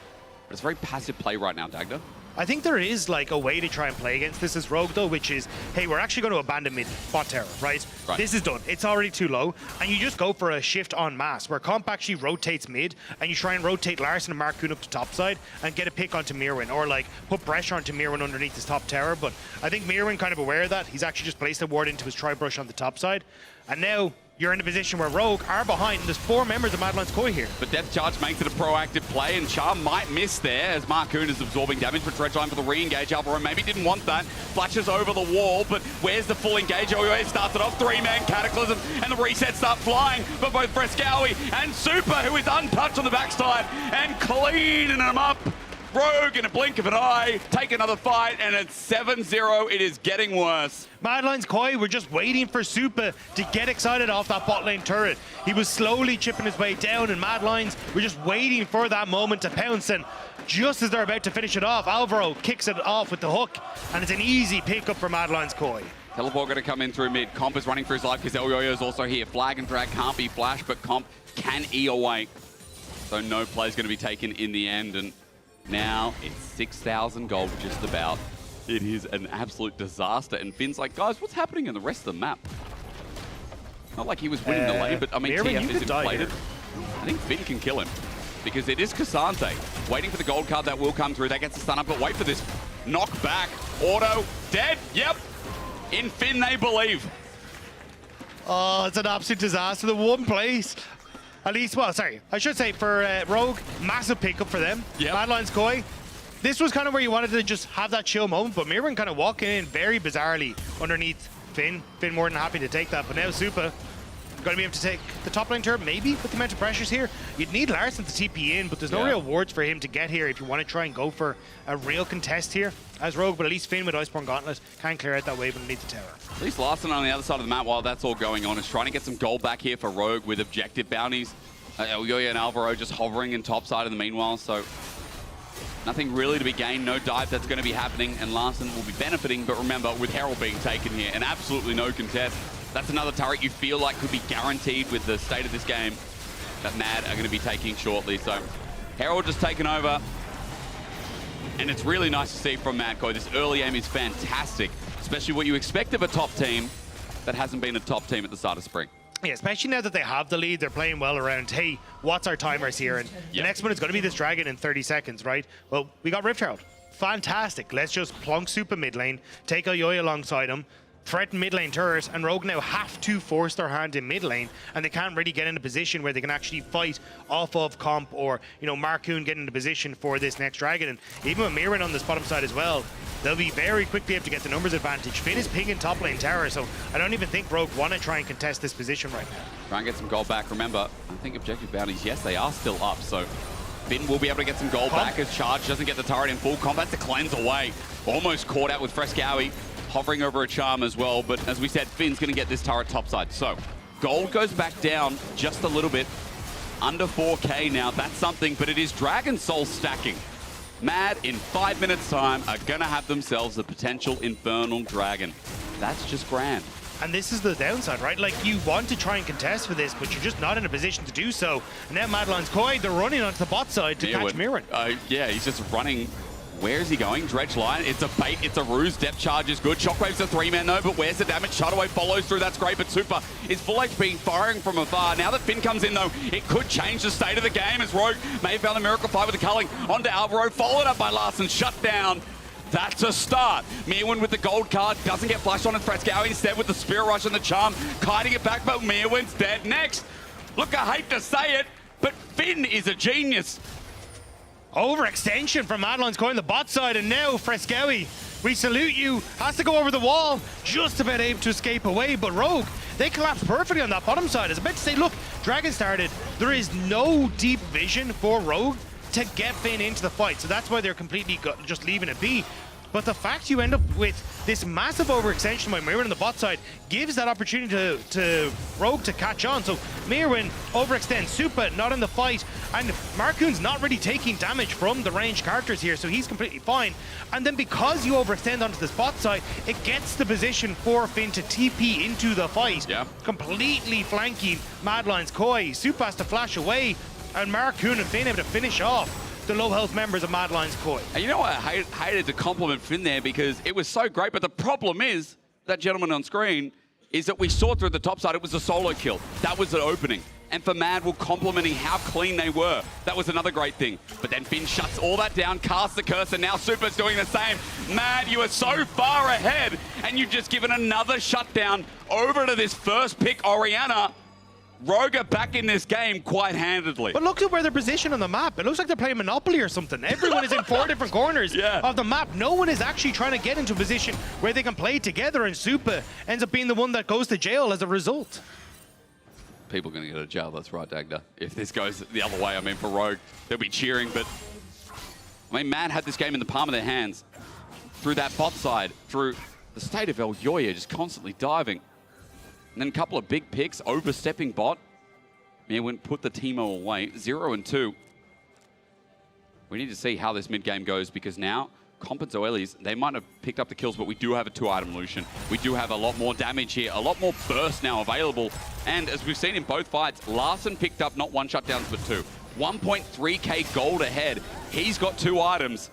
But it's very passive play right now, Dagda. I think there is like a way to try and play against this as Rogue though, which is, hey, we're actually going to abandon mid bot tower, right? This is done. It's already too low. And you just go for a shift en masse where comp actually rotates mid and you try and rotate Larson and Marcoon up to top side and get a pick onto Mirwin, or like put pressure onto Mirwin underneath his top tower. But I think Mirwin kind of aware of that. He's actually just placed a ward into his tri-brush on the top side. And now you're in a position where Rogue are behind, and there's 4 members of Mad Lions Koi here. But Depth Charge makes it a proactive play, and Charm might miss there as Marcoon is absorbing damage, but Dredgeline for the re-engage. Alvaro maybe didn't want that. Flashes over the wall, but where's the full engage? Oyoe starts it off, 3-man Cataclysm, and the resets start flying for both Frescowie and Super, who is untouched on the backside, and cleaning them up. Rogue in a blink of an eye, take another fight, and it's 7-0. It is getting worse. Mad Lions Koi were just waiting for Super to get excited off that bot lane turret. He was slowly chipping his way down, and Mad Lions were just waiting for that moment to pounce. And just as they're about to finish it off, Alvaro kicks it off with the hook, and it's an easy pickup for Mad Lions Koi. Teleport going to come in through mid. Comp is running for his life because Elyoya is also here. Flag and drag can't be flashed, but Comp can E away. So no play is going to be taken in the end, and now it's 6,000 gold just about. It is an absolute disaster. And Finn's like, guys, what's happening in the rest of the map? Not like he was winning the lane, but I mean, TF is inflated. I think Finn can kill him because it is Cassante waiting for the gold card that will come through. That gets the stun up, but wait for this knock back. Auto, dead, yep. In Finn, they believe. Oh, it's an absolute disaster. The one place. At least, well, sorry, I should say for Rogue, massive pickup for them. Mad Lions Koi. This was kind of where you wanted to just have that chill moment, but Mirwin kind of walking in very bizarrely underneath Finn. Finn more than happy to take that, but now Super going to be able to take the top lane turret, maybe, with the amount of pressures here. You'd need Larson to TP in, but there's no real wards for him to get here if you want to try and go for a real contest here as Rogue, but at least Finn with Iceborne Gauntlet can clear out that wave underneath the tower. At least Larson on the other side of the map while that's all going on is trying to get some gold back here for Rogue with objective bounties. Elyoya and Alvaro just hovering in top side in the meanwhile, so nothing really to be gained, no dive that's going to be happening, and Larson will be benefiting, but remember, with Herald being taken here and absolutely no contest, that's another turret you feel like could be guaranteed with the state of this game that Mad are going to be taking shortly. So Herald just taken over, and it's really nice to see from Mad Koi. This early aim is fantastic, especially what you expect of a top team that hasn't been a top team at the start of Spring. Yeah, especially now that they have the lead, they're playing well around, hey, what's our timers here? And the next one is going to be this dragon in 30 seconds, right? Well, we got Rift Herald. Fantastic. Let's just plonk Super mid lane, take Elyoya alongside him, threaten mid lane turret, and Rogue now have to force their hand in mid lane, and they can't really get in a position where they can actually fight off of comp, or, you know, Marcoon get into position for this next dragon. And even with Mirren on this bottom side as well, they'll be very quickly able to get the numbers advantage. Finn is pinging top lane tower, so I don't even think Rogue want to try and contest this position right now. Try and get some gold back. Remember, I think objective bounties, yes, they are still up, so Finn will be able to get some gold back as Charge doesn't get the turret in full combat to cleanse away. Almost caught out with Frescowie, hovering over a charm as well, but as we said, Finn's going to get this turret topside. So gold goes back down just a little bit, under 4K now. That's something, but it is Dragon Soul stacking. Mad, in 5 minutes time, are going to have themselves a potential Infernal Dragon. That's just grand. And this is the downside, right? Like, you want to try and contest for this, but you're just not in a position to do so. And now Mad Lions Koi, they're running onto the bot side to catch Mirren. Yeah, he's just running Where is he going? Dredge line. It's a bait. It's a ruse. Depth charge is good. Shockwave's a 3-man though, but where's the damage? Shutaway follows through. That's great, but Super is full HP, firing from afar. Now that Finn comes in though, it could change the state of the game as Rogue may have found the miracle fight with the culling onto Alvaro, followed up by Larson. Shut down. That's a start. Mirwin with the gold card. Doesn't get flashed on, and Frescow instead with the Spirit Rush and the Charm. Kiting it back, but Mirwin's dead. Next. Look, I hate to say it, but Finn is a genius. Overextension from Madeline's Koi on the bot side, and now Frescowi, we salute you, has to go over the wall, just about able to escape away, but Rogue, they collapse perfectly on that bottom side. I was about to say, look, Dragon started, there is no deep vision for Rogue to get Finn into the fight, so that's why they're completely just leaving it be. But the fact you end up with this massive overextension by Mirwin on the bot side gives that opportunity to Rogue to catch on. So Mirwin overextends, Supa not in the fight, and Marcoon's not really taking damage from the ranged characters here, so he's completely fine. And then because you overextend onto this bot side, it gets the position for Finn to TP into the fight, completely flanking Madeline's Koi. Supa has to flash away, and Marcoon and Finn able to finish off the low health members of Madeline's Koi. And you know what? I hated to compliment Finn there because it was so great, but the problem is, that gentleman on screen, is that we saw through the top side, it was a solo kill. That was the opening. And for Mad, we're complimenting how clean they were. That was another great thing. But then Finn shuts all that down, casts the curse, and now Super's doing the same. Mad, you are so far ahead, and you've just given another shutdown over to this first pick, Orianna. Rogue are back in this game quite handedly. But look at where they're positioned on the map. It looks like they're playing Monopoly or something. Everyone is in 4 different corners of the map. No one is actually trying to get into a position where they can play together, and Supa ends up being the one that goes to jail as a result. People are going to go to jail, that's right, Dagda. If this goes the other way, I mean, for Rogue, they'll be cheering, but I mean, Mad had this game in the palm of their hands. Through that bot side, through the state of El Yoya, just constantly diving. And then a couple of big picks, overstepping bot. Mirwin put the Teemo away, 0-2. We need to see how this mid game goes because now, Comp and Zoelis, they might have picked up the kills, but we do have a 2-item Lucian. We do have a lot more damage here, a lot more burst now available. And as we've seen in both fights, Larson picked up not 1 shutdowns, but 2. 1.3k gold ahead. He's got 2 items.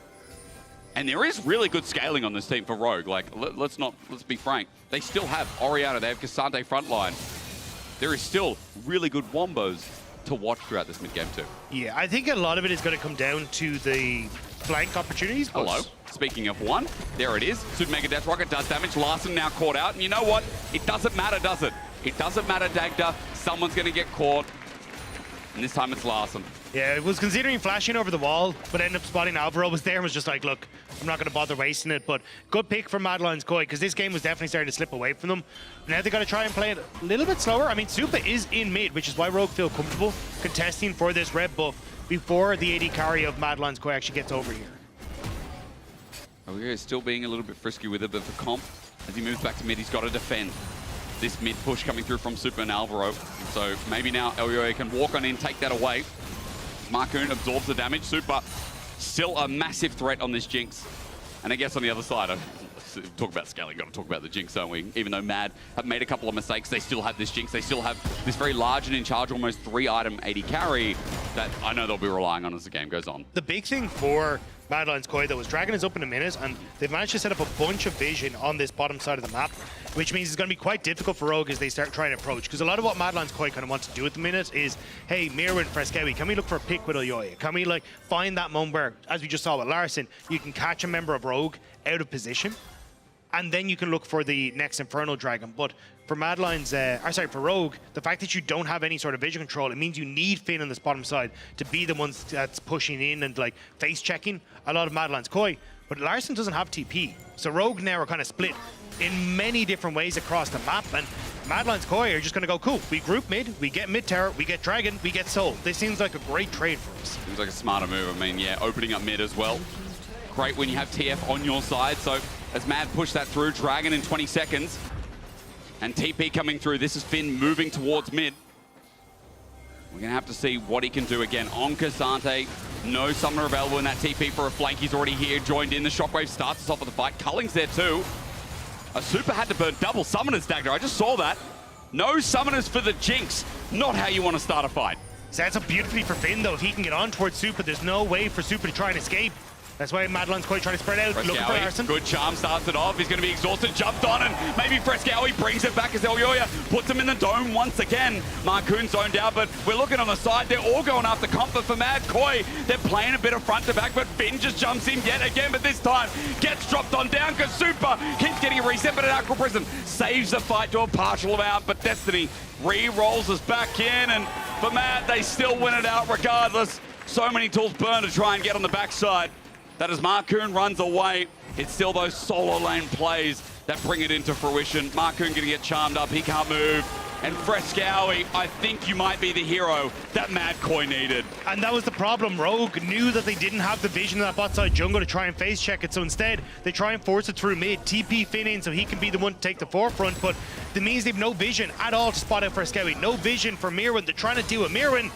And there is really good scaling on this team for Rogue. Like, let's be frank. They still have Orianna, they have Cassante frontline. There is still really good wombos to watch throughout this mid game too. Yeah, I think a lot of it is going to come down to the flank opportunities. Hello. Speaking of one, there it is. Super Mega Death Rocket does damage. Larson now caught out. And you know what? It doesn't matter, does it? It doesn't matter, Dagda. Someone's going to get caught. And this time it's Larson. Yeah, it was considering flashing over the wall, but ended up spotting Alvaro was there and was just like, look, I'm not going to bother wasting it. But good pick from Madeline's Koi, because this game was definitely starting to slip away from them. Now they got to try and play it a little bit slower. I mean, Supa is in mid, which is why Rogue feel comfortable contesting for this red buff before the AD carry of Madeline's Koi actually gets over here. We're still being a little bit frisky with it, but for Comp, as he moves back to mid, he's got to defend this mid push coming through from Supa and Alvaro. So maybe now Elioe can walk on in, take that away. Marcoon absorbs the damage. Supa still a massive threat on this Jinx. And I guess on the other side, talk about scaling, got to talk about the Jinx, don't we? Even though Mad have made a couple of mistakes, they still have this Jinx. They still have this very large and in charge, almost 3-item AD carry that I know they'll be relying on as the game goes on. The big thing for Madeline's Koi, though, is Dragon is up in a minute, and they've managed to set up a bunch of vision on this bottom side of the map, which means it's going to be quite difficult for Rogue as they start trying to approach. Because a lot of what Madeline's Koi kind of wants to do at the minute is, hey, Mirwin, Frescowi, can we look for a pick with Elioya? Can we like find that moment where, as we just saw with Larson, you can catch a member of Rogue out of position, and then you can look for the next Infernal Dragon. But for Madeline's, for Rogue, the fact that you don't have any sort of vision control, it means you need Finn on this bottom side to be the ones that's pushing in and like face checking a lot of Madeline's Koi. But Larson doesn't have TP, so Rogue now are kind of split in many different ways across the map, and Madeline's Koi are just going to go, cool, we group mid, we get mid tower, we get Dragon, we get Soul. This seems like a great trade for us. Seems like a smarter move. I mean, yeah, opening up mid as well. Great when you have TF on your side. So as Mad push that through, Dragon in 20 seconds. And TP coming through. This is Finn moving towards mid. We're going to have to see what he can do again. On Cassante, no summoner available in that TP for a flank. He's already here, joined in. The Shockwave starts us off with the fight. Culling's there too. A Supa had to burn double summoners, Dagger. I just saw that. No summoners for the Jinx. Not how you want to start a fight. Sets up beautifully for Finn, though. If he can get on towards Supa, there's no way for Supa to try and escape. That's why Madeline's quite trying to spread out, looking for Larson. Good charm, starts it off. He's going to be exhausted, jumped on, and maybe Frescowi brings it back as Elyoya puts him in the dome once again. Marcoon zoned out, but we're looking on the side. They're all going after comfort for Mad Koi. They're playing a bit of front to back, but Finn just jumps in yet again, but this time gets dropped on down because Super keeps getting a reset, but an Aqua Prism saves the fight to a partial amount, but Destiny re-rolls us back in, and for Mad, they still win it out regardless. So many tools burn to try and get on the backside. That as Marcoon runs away, it's still those solo lane plays that bring it into fruition. Marcoon gonna get charmed up, he can't move. And Frescowi, I think you might be the hero that Mad Koi needed. And that was the problem. Rogue knew that they didn't have the vision of that bot side jungle to try and face check it, so instead they try and force it through mid, TP Finn in so he can be the one to take the forefront, but that means they have no vision at all to spot out Frescowi. No vision for Mirwin. They're trying to do a Mirwin,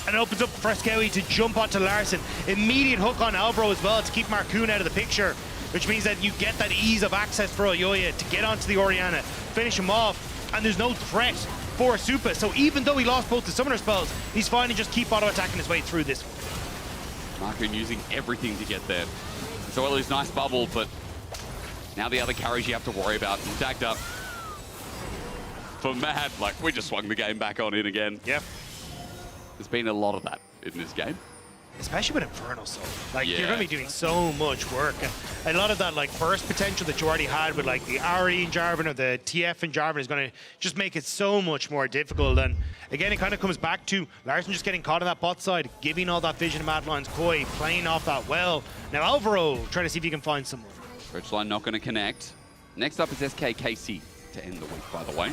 and it opens up Frescowi to jump onto Larson. Immediate hook on Alvaro as well to keep Marcoon out of the picture, which means that you get that ease of access for Elyoya to get onto the Orianna, finish him off, and there's no threat for Supa. So even though he lost both the summoner spells, he's fine to just keep auto-attacking his way through this one. Marcoon using everything to get there. So Elu's nice bubble, but now the other carries you have to worry about. And tagged up for Mad, like we just swung the game back on in again. Yep. There's been a lot of that in this game. Especially with Infernal Soul. Like, Yeah. you're going to be doing so much work. And a lot of that, like, burst potential that you already had with, like, the RE in Jarvan or the TF in Jarvan is going to just make it so much more difficult. And, again, it kind of comes back to Larson just getting caught on that bot side, giving all that vision to Madeline's Koi, playing off that well. Now, Alvaro, trying to see if he can find someone. Ridgeline not going to connect. Next up is SKKC to end the week, by the way.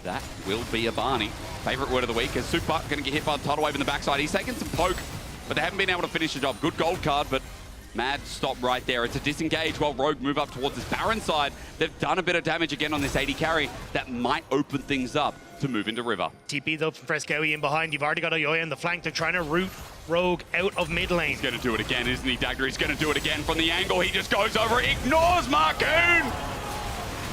That will be a Barney. Favorite word of the week is Super going to get hit by the tidal wave in the backside. He's taken some poke, but they haven't been able to finish the job. Good gold card, but Mad stop right there. It's a disengage while Rogue move up towards this Baron side. They've done a bit of damage again on this AD carry. That might open things up to move into River. TP though from Frescowi in behind. You've already got Elyoya in the flank. They're trying to root Rogue out of mid lane. He's going to do it again, isn't he, Dagger? He's going to do it again from the angle. He just goes over, ignores Marcoon.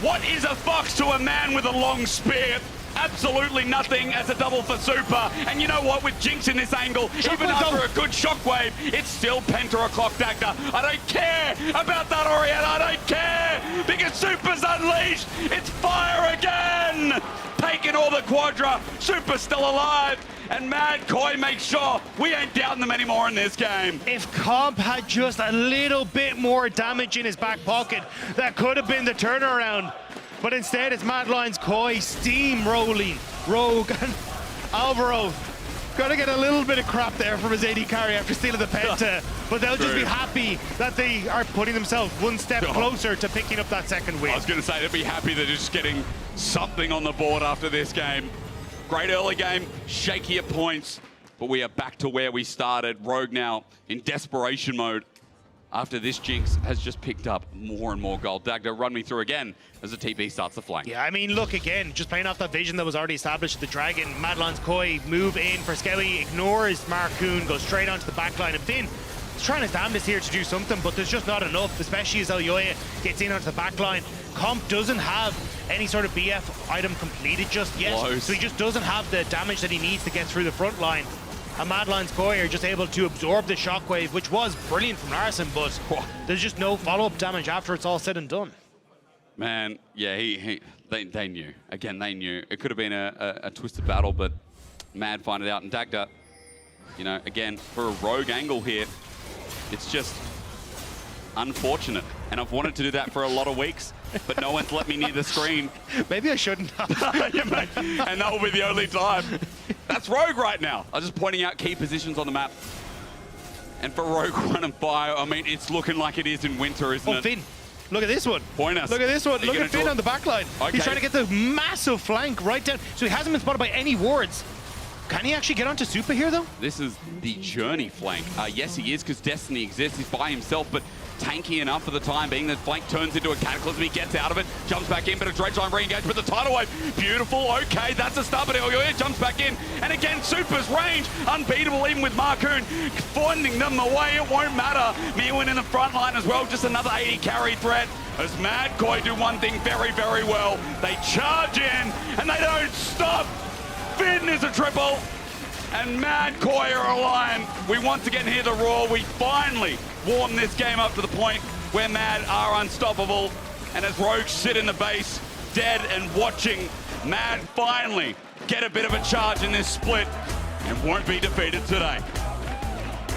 What is a fox to a man with a long spear? Absolutely nothing as a double for Super. And you know what? With Jinx in this angle, even after a good shockwave, it's still Penta o'clock Dagda. I don't care about that Orianna. I don't care because Super's unleashed. It's fire again. Taking all the quadra. Super's still alive. And Mad Koi makes sure we ain't doubting them anymore in this game. If Comp had just a little bit more damage in his back pocket, that could have been the turnaround. But instead, it's Madeline's Koi steamrolling Rogue and Alvaro. Gotta get a little bit of crap there from his AD carry after stealing the Penta, but they'll just be happy that they are putting themselves one step closer to picking up that second win. I was going to say they'd be happy they're just getting something on the board after this game. Great early game, shaky at points, but we are back to where we started. Rogue now in desperation mode after this Jinx has just picked up more and more gold. Dagda, run me through again as the TP starts to flank. Yeah, I mean, look, again, just playing off that vision that was already established with the Dragon. Madeline's Koi move in for Skelly, ignores Marcoon, goes straight onto the backline, and Finn is trying his damnedest here to do something, but there's just not enough, especially as Elyoya gets in onto the backline. Comp doesn't have any sort of BF item completed just yet, so he just doesn't have the damage that he needs to get through the front line. And Madeline's Koi are just able to absorb the shockwave, which was brilliant from Larson, but there's just no follow-up damage after it's all said and done. Man, yeah, they knew. Again, they knew. It could have been a twisted battle, but Mad find it out. And Dagda, you know, again, for a Rogue angle here, it's just unfortunate. And I've wanted to do that for a lot of weeks, but no one's let me near the screen. Maybe I shouldn't have. And that will be the only time. That's Rogue right now. I'm just pointing out key positions on the map. And for Rogue 1 and Bio, I mean, it's looking like it is in winter, isn't it? Finn. Look at this one. Point us. Look at this one. Look at Finn on the back line. Okay. He's trying to get the massive flank right down. So he hasn't been spotted by any wards. Can he actually get onto Super here, though? This is the journey flank. Yes, he is, because Destiny exists. He's by himself, but tanky enough for the time being. The flank turns into a cataclysm. He gets out of it, jumps back in, but a dredge line re-engage with the tidal wave. Beautiful. Okay, that's a start, but Elyoya jumps back in. And again, Super's range, unbeatable, even with Marcoon finding them away. It won't matter. Mirwin in the front line as well. Just another 80 carry threat. As Mad Koi do one thing very, very well. They charge in, and they don't stop. Finn is a triple. and Mad Koi are aligned. We once again hear the roar. We finally warm this game up to the point where Mad are unstoppable. And as Rogues sit in the base, dead and watching, Mad finally get a bit of a charge in this split and won't be defeated today.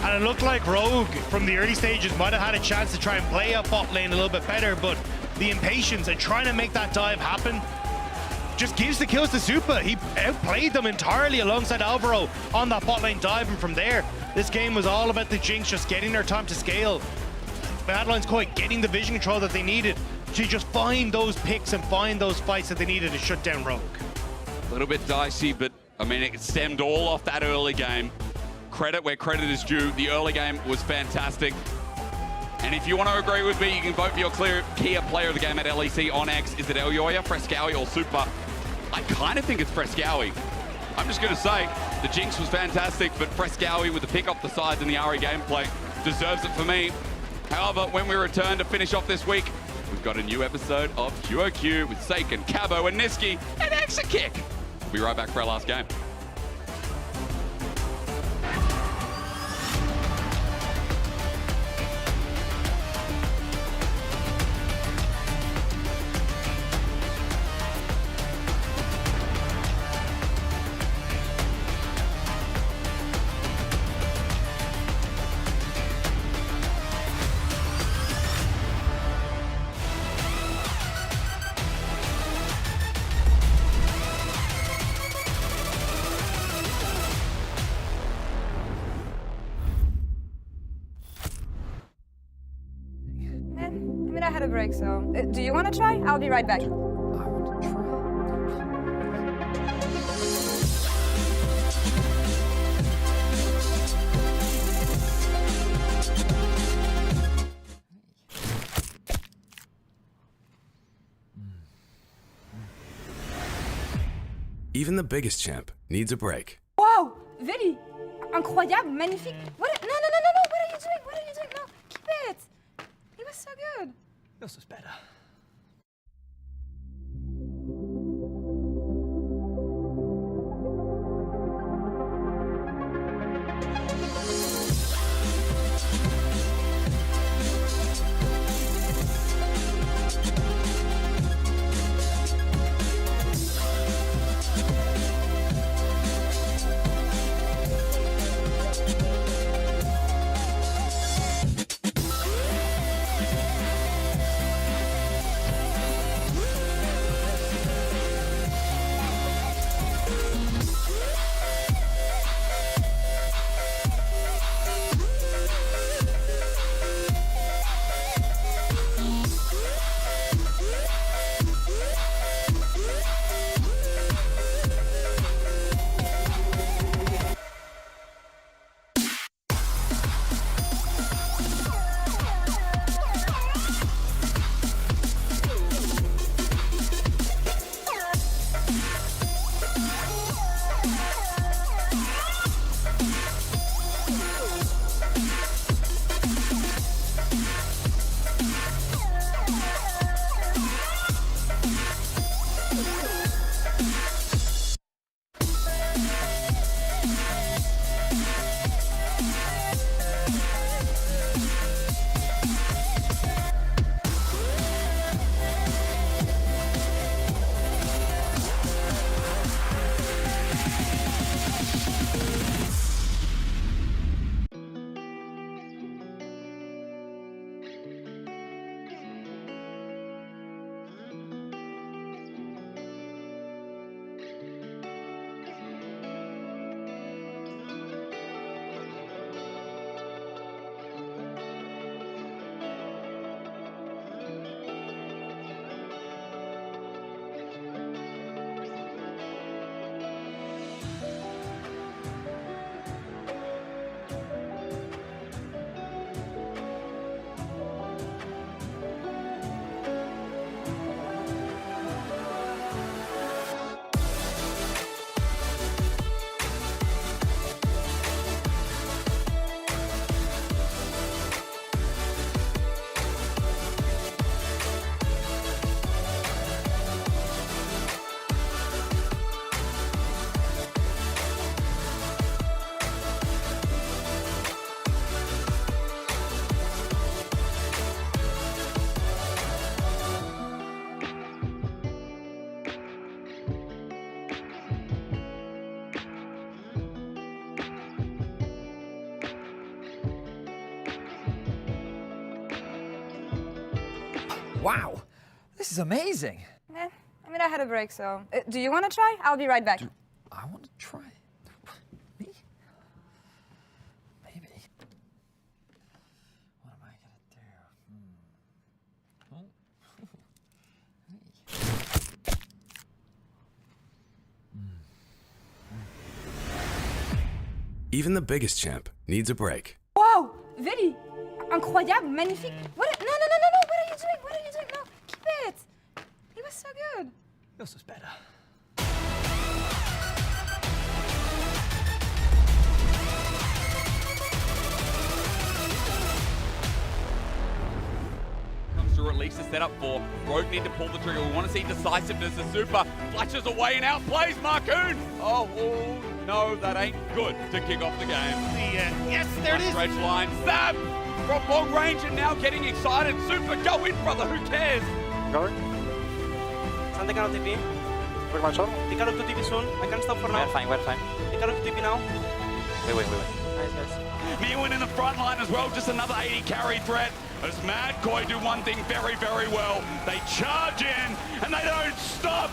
And it looked like Rogue from the early stages might have had a chance to try and play up bot lane a little bit better, but the impatience and trying to make that dive happen just gives the kills to Zupa. He outplayed them entirely alongside Alvaro on that bot lane dive, and from there, this game was all about the Jinx just getting their time to scale. Mad Koi getting the vision control that they needed to just find those picks and find those fights that they needed to shut down Rogue. A little bit dicey, but I mean, it stemmed all off that early game. Credit where credit is due. The early game was fantastic. And if you want to agree with me, you can vote for your key player of the game at LEC on X. Is it Elyoya, Frescowie, or Super? I kind of think it's Frescowie. I'm just going to say, the Jinx was fantastic, but Frescowie with the pick off the sides and the Ahri gameplay deserves it for me. However, when we return to finish off this week, we've got a new episode of QOQ with Seiken, Cabo, and Niski, and Exakick. We'll be right back for our last game. I had a break, so... do you want to try? I'll be right back. Even the biggest champ needs a break. Wow! Very incroyable, magnifique. What? No! What are you doing? What are you doing? No, keep it. It was so good. Yours was better. Wow, this is amazing. I mean, I had a break, so... do you want to try? I'll be right back. I want to try. Me? Maybe. What am I gonna do? Even the biggest champ needs a break. Wow, Veli, incroyable, magnifique. What? No, no, no, no, no. What are you doing? What are you doing? No, keep it. He was so good. Yours was better. To release the setup for Rogue need to pull the trigger. We want to see decisiveness. The super flashes away and outplays Marcoon. Oh, no, that ain't good to kick off the game. Yes, there it is. Stretch line. Stab from long range and now getting excited. Super, go in, brother. Who cares? Going. Stand taking out TP. Very much on. Take out to TP soon. I can stop for now. We're fine. Take out to TP now. Wait. Nice, guys. Mewin in the front line as well. Just another 80 carry threat. As Mad Koi do one thing very, very well. They charge in and they don't stop.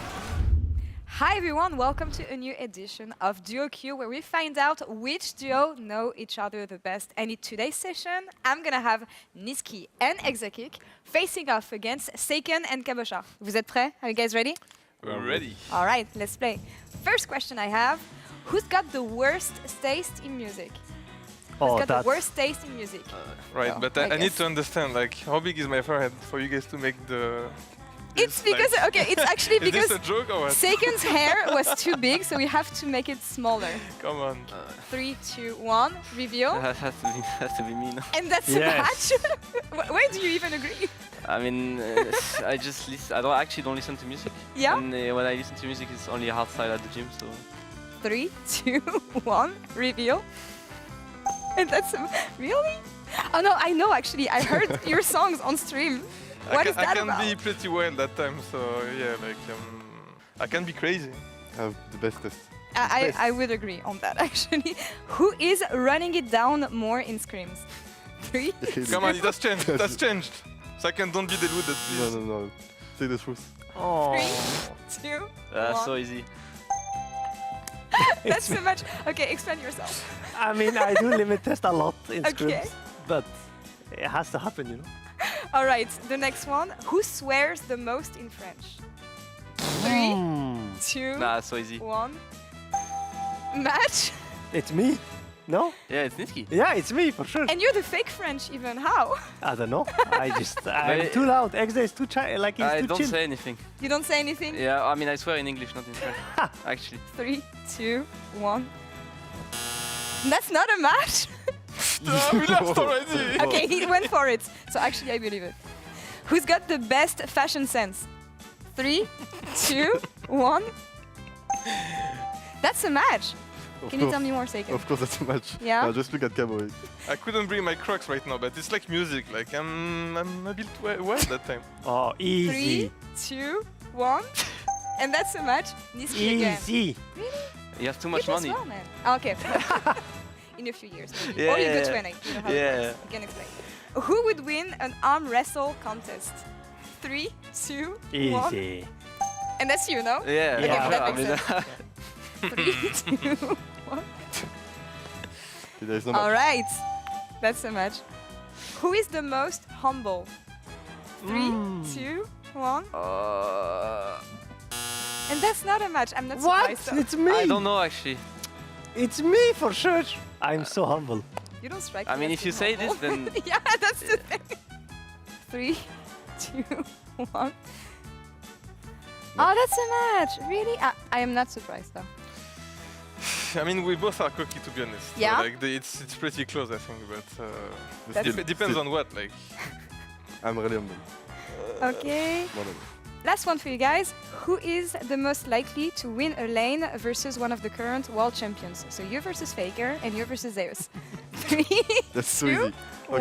Hi everyone, welcome to a new edition of Duo Q, where we find out which duo know each other the best. And in today's session, I'm gonna have Niski and Exakik facing off against Seiken and Kabosha. Vous êtes prêts? Are you guys ready? We're ready. All right, let's play. First question I have, who's got the worst taste in music? Who's got the worst taste in music? Right, Oh, but I I need guess. to understand, like, how big is my forehead for you guys to make the... It's because, okay, it's actually Is because this a joke or what? Seiken's hair was too big, so we have to make it smaller. Come on. 3, 2, 1, reveal. That has to be me. No? And that's Yes. a match? Why do you even agree? I mean, I just listen. I don't listen to music. Yeah? And when I listen to music, it's only outside at the gym. So 3, 2, 1, reveal. And that's really? Oh no, I know actually. I heard your songs on stream. What is that about? I can be pretty wild that time. So yeah, like I can be crazy. I have the best test. I would agree on that actually. Who is running it down more in scrims? 3, Come on, it has changed. It has changed. Second, don't be deluded, please. No. Say the truth. 3, 2, 1. So easy. That's too much. Okay, explain yourself. I mean, I do limit test a lot in Okay. scrims, but it has to happen, you know. All right, the next one. Who swears the most in French? 3, 2, Nah, so easy. 1. Match. It's me. No? Yeah, it's Niski. Yeah, it's me for sure. And you're the fake French even. How? I don't know. I'm too loud. Exa is too like he's I too don't chill. say anything. You don't say anything? Yeah, I mean, I swear in English, not in French. Actually. 3, 2, 1. That's not a match. We lost already. Okay, he went for it. So actually, I believe it. Who's got the best fashion sense? 3, 2, 1. That's a match. Can you tell me more, Seiken? Of course, that's a match. Yeah? I'll just look at Cabo. I couldn't bring my Crocs right now, but it's like music. Like I'm a bit wild that time. Oh, easy. 3, 2, 1. And that's a match. Niski again. Easy. Really? You have too You much did money. well, man. Okay. In a few years, maybe. Yeah, or you yeah, go yeah. 20. You know how Yeah. it works. You can explain. Who would win an arm wrestle contest? 3, 2, 1. Easy. And that's you, no? Yeah, Okay, yeah. that I makes mean, sense. 3, 2, 1. There's no All match. right. That's a match. Who is the most humble? 3, 2, 1. And that's not a match. I'm not What? surprised. though. It's me. I don't know actually. It's me for sure. I'm so humble. You don't strike I me mean, as if you being say this, humble. then Yeah, that's the thing. 3, 2, 1. Oh, that's a match. Really? I am not surprised though. I mean, we both are cocky, to be honest. So, Yeah? like it's pretty close, I think, but That's- it depends on what. Like, I'm really humble. Okay. Last one for you guys. Who is the most likely to win a lane versus one of the current world champions? So you versus Faker and you versus Zeus. 3, That's so 2, easy. 1.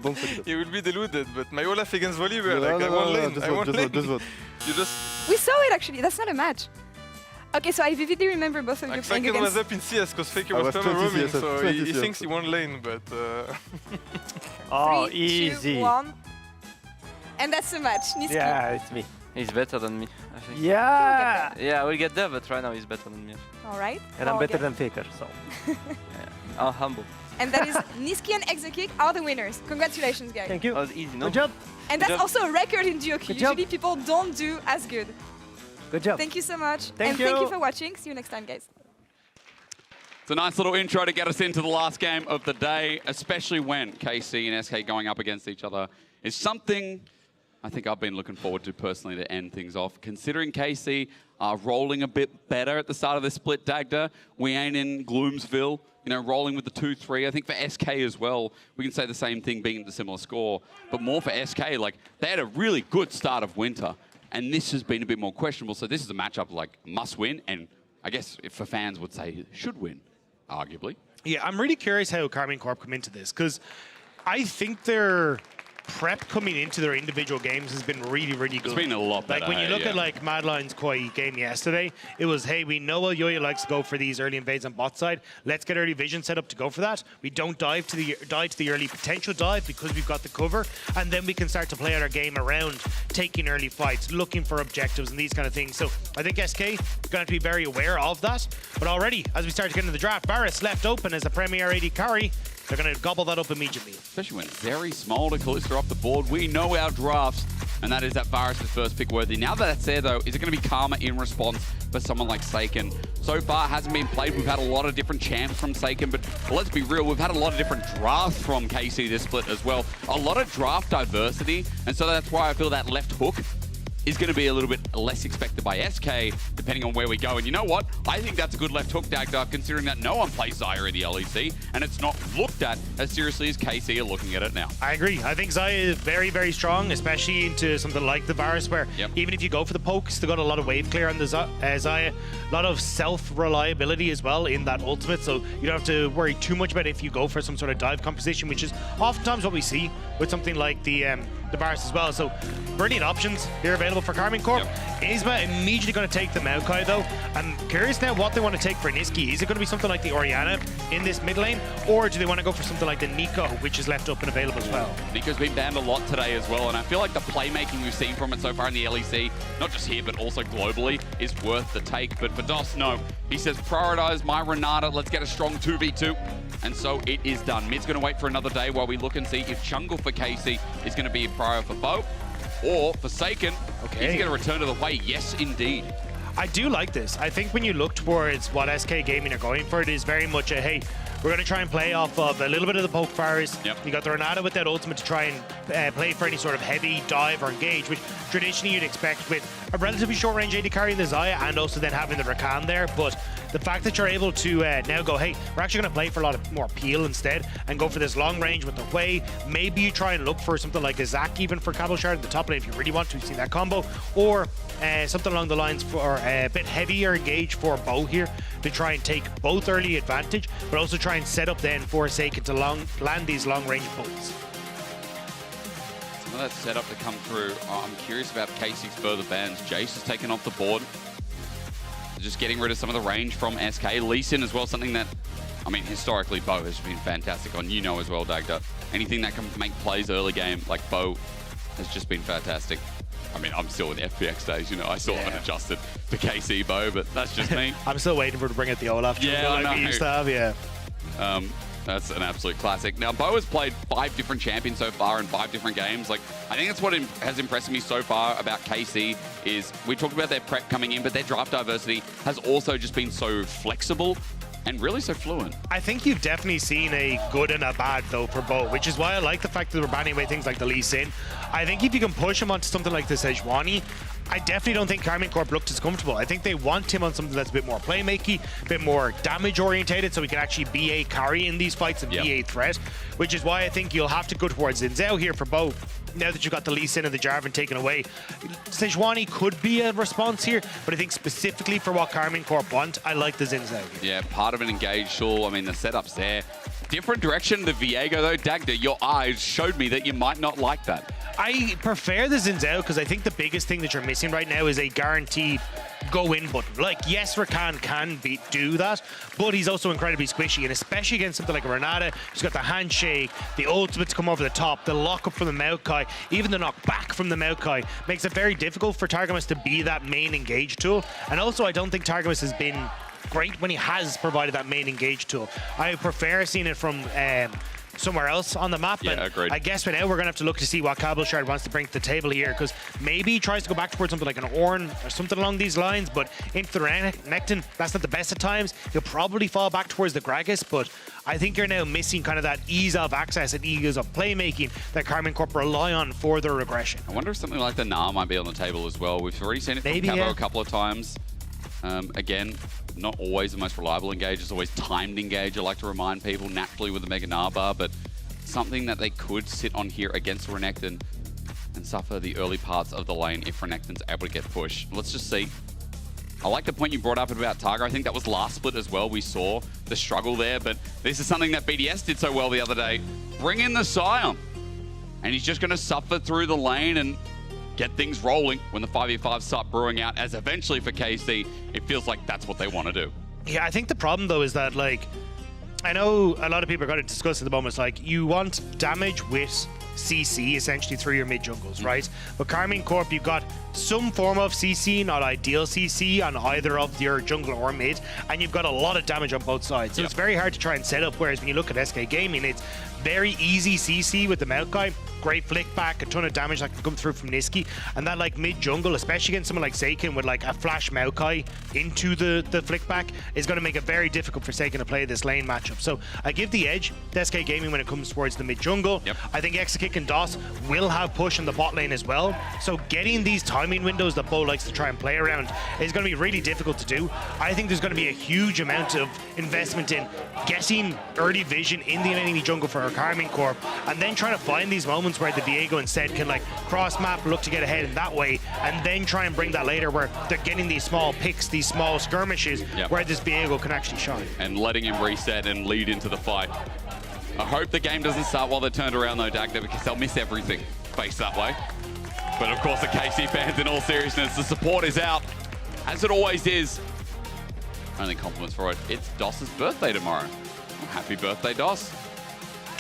Don't say that. You will be deluded, but my Olaf against Volibear, No, like no, I no, won't no, lane. just I vote, won't just lane. vote, just vote. You just. We saw it actually. That's not a match. Okay, so I vividly remember both of you playing Saken was against. up in CS because Faker I was was perma 20 roaming, CS, so 20 he CS. thinks he won't lane, but. Oh, 3, 2, easy. 1. And that's so much. Niski. Yeah, it's me. He's better than me, I think. Yeah! Yeah, we'll get there, but right now he's better than me. All right. And I'm Well, better good. than Faker, so. I'm humble. And that is Niski and Exekik are the winners. Congratulations, guys. Thank you. That was easy, no? Good job. And that's Good job. also a record in Duo Q. Good job. Usually people don't do as good. Good job. Thank you so much. Thank and thank you you. for watching. See you next time, guys. It's a nice little intro to get us into the last game of the day, especially when KC and SK going up against each other is something I think I've been looking forward to personally to end things off. Considering KC are rolling a bit better at the start of the split, Dagda, we ain't in Gloomsville, you know, rolling with the 2-3. I think for SK as well, we can say the same thing being the similar score, but more for SK, like they had a really good start of winter, and this has been a bit more questionable. So this is a matchup like must win, and I guess if for fans would say should win, arguably. Yeah, I'm really curious how Karmine Corp come into this, because I think their prep coming into their individual games has been really, really good. It's been a lot better. Like when you look at like Madline's Koi game yesterday, it was, hey, we know Yoyo likes to go for these early invades on bot side. Let's get early vision set up to go for that. We don't dive to the early potential dive because we've got the cover, and then we can start to play out our game around taking early fights, looking for objectives and these kind of things. So I think SK is going to have to be very aware of that. But already, as we start to get into the draft, Varus left open as a Premier AD carry. They're going to gobble that up immediately. Especially when very small to Kalista off the board. We know our drafts, and that is that Varus' first pick worthy. Now that that's there, though, is it going to be Karma in response for someone like Seiken? So far, hasn't been played. We've had a lot of different champs from Seiken, but let's be real, we've had a lot of different drafts from KC this split as well. A lot of draft diversity, and so that's why I feel that left hook is going to be a little bit less expected by SK, depending on where we go. And you know what? I think that's a good left hook, Dagda, considering that no one plays Xayah in the LEC, and it's not looked at as seriously as KC are looking at it now. I agree. I think Xayah is very, very strong, especially into something like the Varus, where even if you go for the pokes, they've got a lot of wave clear on the Xayah, a lot of self-reliability as well in that ultimate, so you don't have to worry too much about if you go for some sort of dive composition, which is oftentimes what we see with something like the Varus as well. So brilliant options here available for Karmine Corp. Isma immediately going to take the Maokai though. I'm curious now what they want to take for Niski. Is it going to be something like the Orianna in this mid lane, or do they want to go for something like the Nico, which is left up and available as well? Nico's been banned a lot today as well, and I feel like the playmaking we've seen from it so far in the LEC, not just here but also globally, is worth the take. But for DOS, no. He says prioritize my Renata, let's get a strong 2v2. And so it is done. Mid's going to wait for another day while we look and see if jungle for KC is going to be a prior for Bo, or for Seiken, he's going to return to the way. Yes, indeed. I do like this. I think when you look towards what SK Gaming are going for, it is very much a, hey, we're going to try and play off of a little bit of the poke Varus. You got the Renata with that ultimate to try and play for any sort of heavy dive or engage, which traditionally you'd expect with a relatively short range AD carry in the Xayah, and also then having the Rakan there. But the fact that you're able to now go, hey, we're actually going to play for a lot of more peel instead and go for this long range with the Hui. Maybe you try and look for something like a Zac even for Cabal Shard at the top lane if you really want to see that combo, or something along the lines for a bit heavier engage for Bo here to try and take both early advantage, but also try and set up then for Seiken to land these long range bolts. Some of that setup to come through. I'm curious about KC's further bans. Jace has taken off the board. Just getting rid of some of the range from SK. Lee Sin as well, something that, I mean, historically, Bo has been fantastic on. You know as well, Dagda. Anything that can make plays early game, like Bo, has just been fantastic. I mean, I'm still in the FPX days, you know. I still haven't adjusted to KC Bo, but that's just me. I'm still waiting for to bring out the Olaf jungle like we used to have, That's an absolute classic. Now, Bo has played 5 different champions so far in 5 different games. Like, I think that's what has impressed me so far about KC is we talked about their prep coming in, but their draft diversity has also just been so flexible and really so fluent. I think you've definitely seen a good and a bad though for Bo, which is why I like the fact that we're banning away things like the Lee Sin. I think if you can push him onto something like the Sejuani, I definitely don't think Karmine Corp looked as comfortable. I think they want him on something that's a bit more playmaky, a bit more damage orientated, so he can actually be a carry in these fights and be a threat, which is why I think you'll have to go towards Zinzao here for Bo. Now that you've got the Lee Sin and the Jarvan taken away, Sejuani could be a response here, but I think specifically for what Karmine Corp want, I like the Zinzao. Yeah, part of an engaged Shul. I mean, the setup's there. Different direction to Viego though. Dagda, your eyes showed me that you might not like that. I prefer the Xin Zhao because I think the biggest thing that you're missing right now is a guaranteed go-in button. Like, yes, Rakan can do that, but he's also incredibly squishy, and especially against something like Renata, who's got the handshake, the ultimate to come over the top, the lock-up from the Maokai, even the knock-back from the Maokai, makes it very difficult for Targamas to be that main engage tool. And also, I don't think Targamas has been great when he has provided that main engage tool. I prefer seeing it from somewhere else on the map. Yeah, and agreed. I guess for now we're going to have to look to see what Cabochard wants to bring to the table here, because maybe he tries to go back towards something like an Ornn or something along these lines, but into the Renekton, that's not the best at times. He'll probably fall back towards the Gragas, but I think you're now missing kind of that ease of access and ease of playmaking that Karmine Corp rely on for their regression. I wonder if something like the Gnar might be on the table as well. We've already seen it from Cabo a couple of times. Again, not always the most reliable engage. It's always timed engage. I like to remind people naturally with the Mega Gnar bar, but something that they could sit on here against Renekton and suffer the early parts of the lane if Renekton's able to get pushed. Let's just see. I like the point you brought up about Targa. I think that was last split as well. We saw the struggle there, but this is something that BDS did so well the other day. Bring in the Scion. And he's just going to suffer through the lane and get things rolling when the 5v5s start brewing out, as eventually for KC, it feels like that's what they want to do. Yeah, I think the problem though is that, like, I know a lot of people are going to discuss at the moment, it's like you want damage with CC essentially through your mid jungles, right? But Karmine Corp, you've got some form of CC, not ideal CC on either of your jungle or mid, and you've got a lot of damage on both sides. So it's very hard to try and set up, whereas when you look at SK Gaming, it's very easy CC with the Maokai, great flick back, a ton of damage that can come through from Niski, and that like mid jungle, especially against someone like Seiken with like a flash Maokai into the flick back, is going to make it very difficult for Seiken to play this lane matchup. So I give the edge to SK Gaming when it comes towards the mid jungle. I think Exakick and DOS will have push in the bot lane as well. So getting these timing windows that Bo likes to try and play around is going to be really difficult to do. I think there's going to be a huge amount of investment in getting early vision in the enemy jungle for Karmine Corp, and then trying to find these moments where the Viego instead can like cross map, look to get ahead in that way, and then try and bring that later where they're getting these small picks, these small skirmishes where this Viego can actually shine. And letting him reset and lead into the fight. I hope the game doesn't start while they're turned around though, Dagda, because they'll miss everything faced that way. But of course the KC fans, in all seriousness, the support is out, as it always is. Only compliments for it. It's DOS's birthday tomorrow. Well, happy birthday, DOS.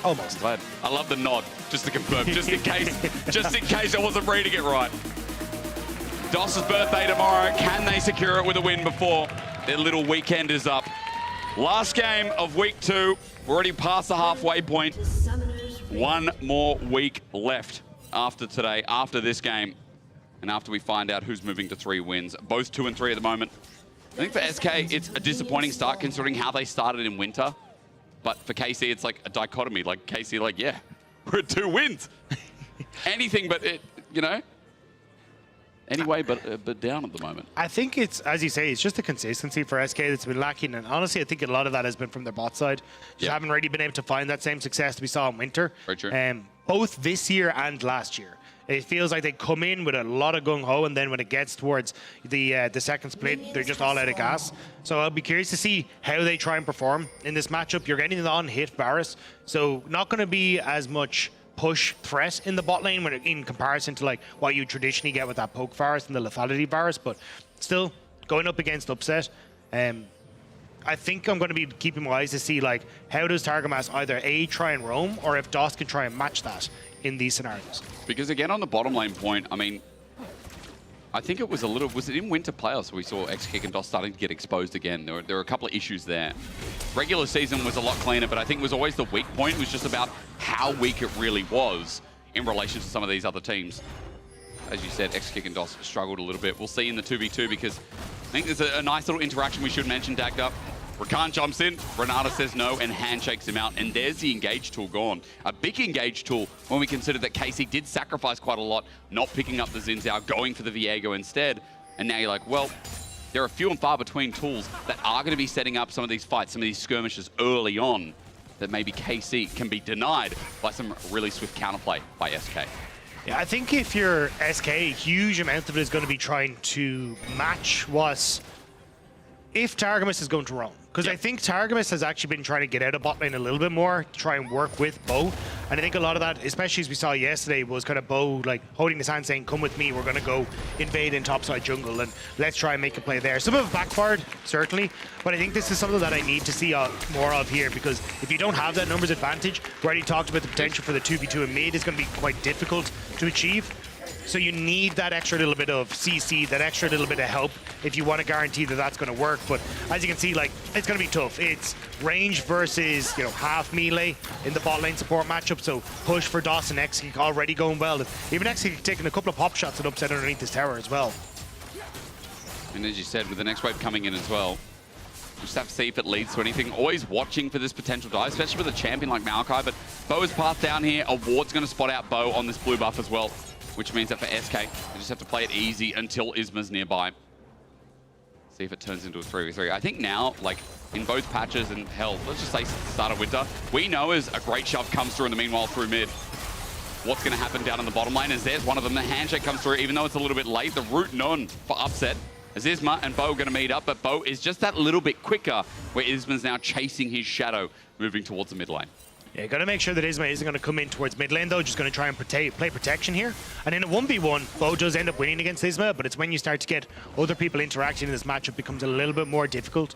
Almost. Glad. I love the nod, just to confirm, just in case I wasn't reading it right. DOS's birthday tomorrow. Can they secure it with a win before their little weekend is up? Last game of week 2. We're already past the halfway point. One more week left after today, after this game, and after we find out who's moving to 3 wins. Both 2 and 3 at the moment. I think for SK, it's a disappointing start considering how they started in winter. But for KC, it's like a dichotomy. Like KC, like, yeah, we're at 2 wins. Anything but it, you know. Anyway, but down at the moment. I think it's, as you say, it's just the consistency for SK that's been lacking. And honestly, I think a lot of that has been from their bot side. Just haven't really been able to find that same success we saw in winter. Very true. Both this year and last year. It feels like they come in with a lot of gung-ho, and then when it gets towards the second split, they're just all out of gas. So I'll be curious to see how they try and perform in this matchup. You're getting the on-hit Varus, so not going to be as much push threat in the bot lane when in comparison to like what you traditionally get with that poke Varus and the lethality Varus, but still going up against Upset. I think I'm going to be keeping my eyes to see like how does Targamas either A, try and roam, or if DOS can try and match that in these scenarios. Because again, on the bottom lane point, I mean, I think it was was it in winter playoffs we saw Exakick and DOS starting to get exposed again? There were a couple of issues there. Regular season was a lot cleaner, but I think it was always the weak point. It was just about how weak it really was in relation to some of these other teams. As you said, Exakick and DOS struggled a little bit. We'll see in the 2v2 because I think there's a nice little interaction we should mention, Dagda. Rakan jumps in, Renata says no, and handshakes him out, and there's the engage tool gone. A big engage tool when we consider that KC did sacrifice quite a lot, not picking up the Xin Zhao, going for the Viego instead. And now you're like, well, there are few and far between tools that are going to be setting up some of these fights, some of these skirmishes early on, that maybe KC can be denied by some really swift counterplay by SK. Yeah, I think if you're SK, a huge amount of it is going to be trying to match what... If Targamas is going to roam, Because I think Targamas has actually been trying to get out of bot lane a little bit more to try and work with Bo. And I think a lot of that, especially as we saw yesterday, was kind of Bo like holding his hand saying, come with me, we're going to go invade in topside jungle and let's try and make a play there. Some of it backfired, certainly, but I think this is something that I need to see more of here, because if you don't have that numbers advantage, we already talked about the potential for the 2v2 in mid is going to be quite difficult to achieve. So you need that extra little bit of CC, that extra little bit of help if you want to guarantee that that's going to work. But as you can see, like, it's going to be tough. It's range versus, you know, half melee in the bot lane support matchup. So push for DOS and X-Kick already going well. Even X-Kick taking a couple of pop shots and upset underneath this tower as well. And as you said, with the next wave coming in as well, just have to see if it leads to anything. Always watching for this potential dive, especially with a champion like Maokai. But Bo is passed down here. A ward's going to spot out Bo on this blue buff as well, which means that for SK, they just have to play it easy until Isma's nearby. See if it turns into a 3v3. I think now, like, in both patches and hell, let's just say start of winter, we know as a great shove comes through in the meanwhile through mid, what's going to happen down in the bottom lane. As there's one of them, the handshake comes through, even though it's a little bit late. The root none for upset, as Isma and Bo are going to meet up, but Bo is just that little bit quicker, where Isma's now chasing his shadow, moving towards the mid lane. Yeah, got to make sure that Isma isn't going to come in towards mid lane, though. Just going to try and play protection here. And in a 1v1, Bo does end up winning against Isma, but it's when you start to get other people interacting in this matchup becomes a little bit more difficult.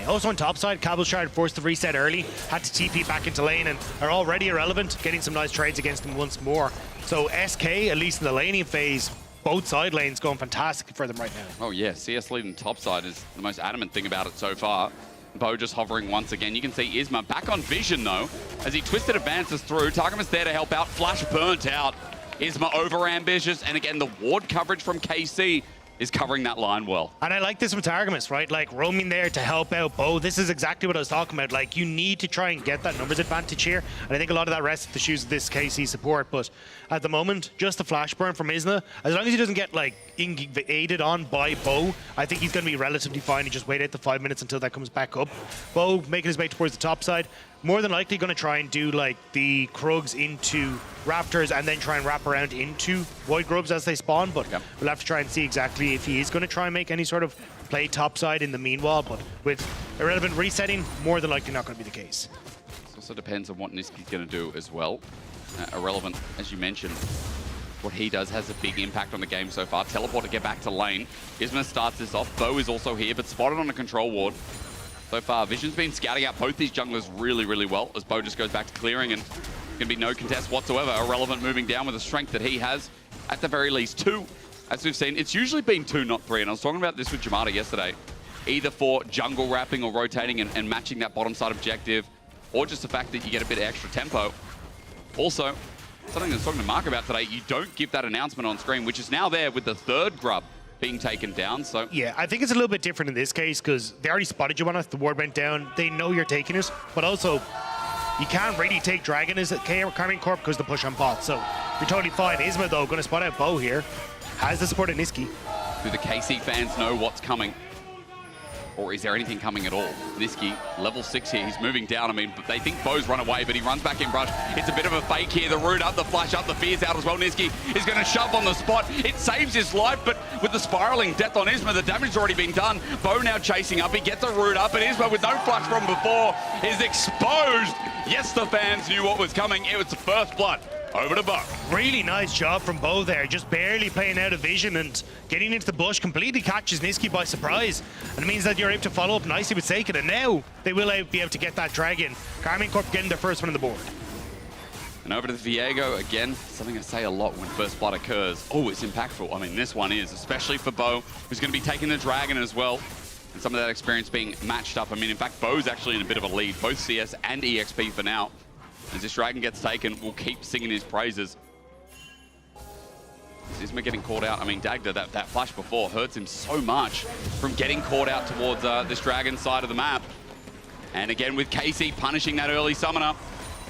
Also on top side, Cabalshard forced to reset early, had to TP back into lane and are already irrelevant, getting some nice trades against him once more. So SK, at least in the laning phase, both side lanes going fantastic for them right now. Oh yeah, CS leading top side is the most adamant thing about it so far. Bo just hovering once again. You can see Isma back on vision though, as he twisted advances through. Targamas there to help out. Flash burnt out. Isma over ambitious, and again the ward coverage from KC is covering that line well. And I like this from Targamas, right? Like roaming there to help out Bo. This is exactly what I was talking about. Like you need to try and get that numbers advantage here. And I think a lot of that rests at the shoes of this KC support. But at the moment, just the flash burn from Isma, as long as he doesn't get like aided on by Bo, I think he's going to be relatively fine. He just wait out the 5 minutes until that comes back up. Bo making his way towards the top side. More than likely going to try and do like the Krugs into Raptors and then try and wrap around into Void Grubs as they spawn, but we'll have to try and see exactly if he is going to try and make any sort of play topside in the meanwhile, but with irrelevant resetting, more than likely not going to be the case. It also depends on what Niski's going to do as well. Irrelevant, as you mentioned, what he does has a big impact on the game so far. Teleport to get back to lane. Isma starts this off. Bo is also here, but spotted on a control ward. So far, Vision's been scouting out both these junglers really, really well as Bo just goes back to clearing, and going to be no contest whatsoever. Irrelevant moving down with the strength that he has. At the very least, 2. As we've seen, it's usually been 2, not 3. And I was talking about this with Jamada yesterday. Either for jungle wrapping or rotating and matching that bottom side objective, or just the fact that you get a bit of extra tempo. Also, something I was talking to Mark about today, you don't give that announcement on screen, which is now there with the 3rd grub being taken down. So yeah, I think it's a little bit different in this case because they already spotted you on it. The ward went down. They know you're taking it, but also you can't really take Dragon as a Karmine Corp because the push on bot. So you're totally fine. Isma though going to spot out Bo here. Has the support of Niski. Do the KC fans know what's coming? Or is there anything coming at all? Niski, level 6 here, he's moving down. I mean, they think Bo's run away, but he runs back in brush. It's a bit of a fake here. The root up, the flash up, the fear's out as well. Niski is going to shove on the spot. It saves his life, but with the spiraling death on Isma, the damage has already been done. Bo now chasing up. He gets a root up, and Isma, with no flash from before, is exposed. Yes, the fans knew what was coming. It was the first blood. Over to Bo. Really nice job from Bo there, just barely playing out of vision and getting into the bush, completely catches Niski by surprise. And it means that you're able to follow up nicely with Seiken, and now they will be able to get that Dragon. Karmine Corp getting their first one on the board. And over to the Viego, again, something I say a lot when first blood occurs. Oh, it's impactful. I mean, this one is, especially for Bo, who's going to be taking the Dragon as well. And some of that experience being matched up. I mean, in fact, Bo's actually in a bit of a lead, both CS and EXP for now. As this Dragon gets taken, we'll keep singing his praises. Is Isma getting caught out? I mean, Dagda, that flash before hurts him so much from getting caught out towards this Dragon side of the map. And again, with KC punishing that early summoner,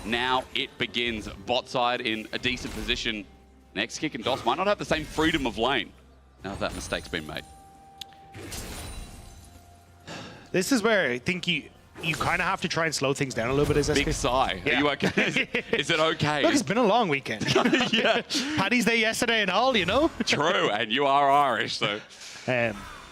now it begins. Bot side in a decent position. Next kick and DOS might not have the same freedom of lane now that mistake's been made. This is where I think you kind of have to try and slow things down a little bit. As Big sigh. Yeah. Are you okay? Is it okay? Look, it's been a long weekend. Yeah. Paddy's Day yesterday and all, you know? True, and you are Irish, so.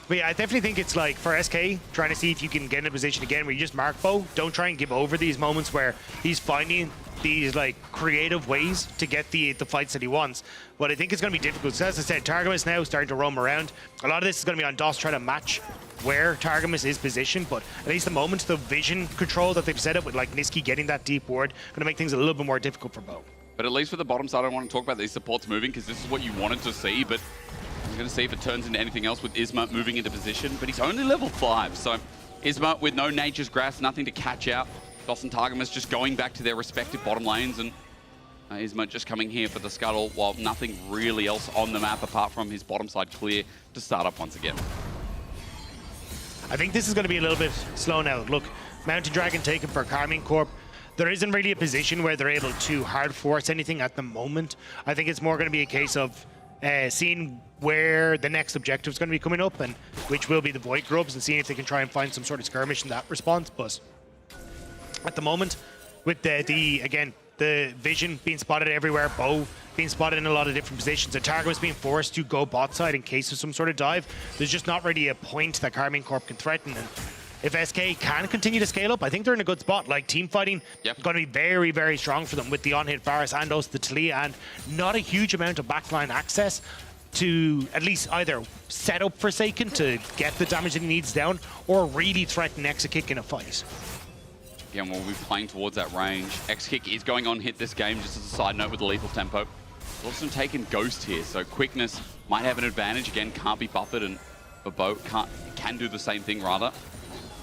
But yeah, I definitely think it's like for SK, trying to see if you can get in a position again where you just mark Bo. Don't try and give over these moments where he's finding these like creative ways to get the fights that he wants. But I think it's going to be difficult. So as I said, Targamas now starting to roam around. A lot of this is going to be on DOS trying to match where Targamas is positioned, but at least the moment the vision control that they've set up with like Niski getting that deep ward, going to make things a little bit more difficult for Bo. But at least for the bottom side, I want to talk about these supports moving because this is what you wanted to see, but I'm going to see if it turns into anything else with Isma moving into position, but he's only level 5, so Isma with no Nature's Grasp, nothing to catch out. DOS and Targamas just going back to their respective bottom lanes, and Isma just coming here for the scuttle, while nothing really else on the map apart from his bottom side clear to start up once again. I think this is going to be a little bit slow now. Look, Mountain Dragon taken for Carmine Corp. There isn't really a position where they're able to hard force anything at the moment. I think it's more going to be a case of seeing where the next objective is going to be coming up, and which will be the Void Grubs, and seeing if they can try and find some sort of skirmish in that response. But at the moment, with the vision being spotted everywhere, Bo being spotted in a lot of different positions, and Targamas being forced to go bot side in case of some sort of dive, there's just not really a point that Carmine Corp can threaten. And if SK can continue to scale up, I think they're in a good spot. Like, team fighting going to be very, very strong for them with the on-hit Varus and also the Talia, and not a huge amount of backline access to at least either set up Forsaken to get the damage that he needs down, or really threaten Exakick in a fight. Yeah, and we'll be playing towards that range. Exakick is going on hit this game, just as a side note with the lethal tempo. Also taking Ghost here, so quickness might have an advantage. Again, can't be buffered, and Bo can do the same thing rather.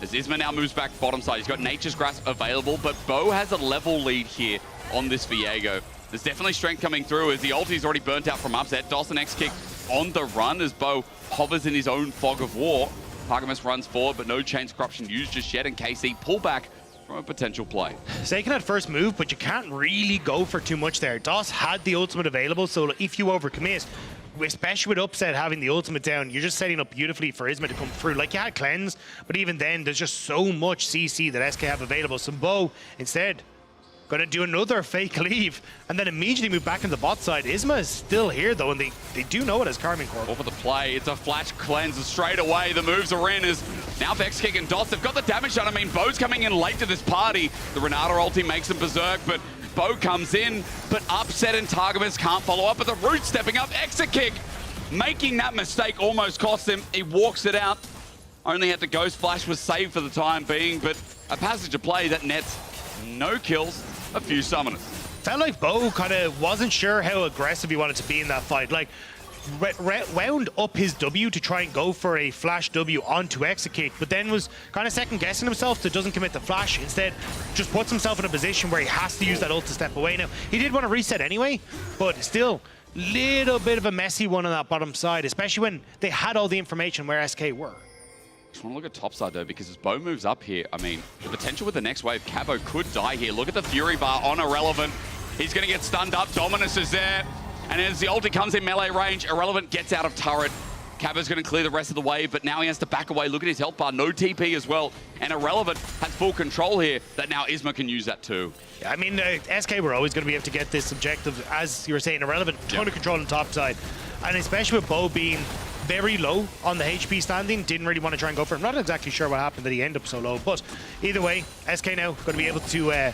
As Isma now moves back bottom side, he's got Nature's Grasp available, but Bo has a level lead here on this Viego. There's definitely strength coming through as the ulti's already burnt out from upset. DOS and Exakick on the run as Bo hovers in his own fog of war. Targamas runs forward, but no Chains Corruption used just yet, and KC pull back from a potential play. Forsaken had first move, but you can't really go for too much there. DOS had the ultimate available, so if you overcommit, especially with Upset having the ultimate down, you're just setting up beautifully for Isma to come through. Like, you had Cleanse, but even then, there's just so much CC that SK have available. So Bo, instead, going to do another fake leave, and then immediately move back in the bot side. Isma is still here, though, and they do know it as Carmine Corp. Over the play, it's a flash cleanse straight away. The moves are in as now Exakick and DOS, they've got the damage done. I mean, Bo's coming in late to this party. The Renata ulti makes him berserk, but Bo comes in, but Upset and Targamas can't follow up, but the Root stepping up. Exakick making that mistake almost cost him. He walks it out. Only had the Ghost Flash was saved for the time being, but a passage of play that nets no kills, a few summoners. Felt like Bo kind of wasn't sure how aggressive he wanted to be in that fight. Like, wound up his W to try and go for a flash W onto Exakick, but then was kind of second guessing himself so doesn't commit the flash. Instead, just puts himself in a position where he has to use that ult to step away. Now, he did want to reset anyway, but still, little bit of a messy one on that bottom side, especially when they had all the information where SK were. Just want to look at top side though, because as Bo moves up here, I mean, the potential with the next wave, Cabo could die here. Look at the Fury Bar on Irrelevant. He's going to get stunned up. Dominus is there. And as the ulti comes in melee range, Irrelevant gets out of turret. Cabo's going to clear the rest of the wave, but now he has to back away. Look at his health bar, no TP as well. And Irrelevant has full control here, that now Isma can use that too. Yeah, I mean, SK were always going to be able to get this objective, as you were saying, Irrelevant, ton of control on the top side. And especially with Bo being very low on the HP standing, didn't really want to try and go for it. I'm not exactly sure what happened that he ended up so low, but either way, SK now going to be able to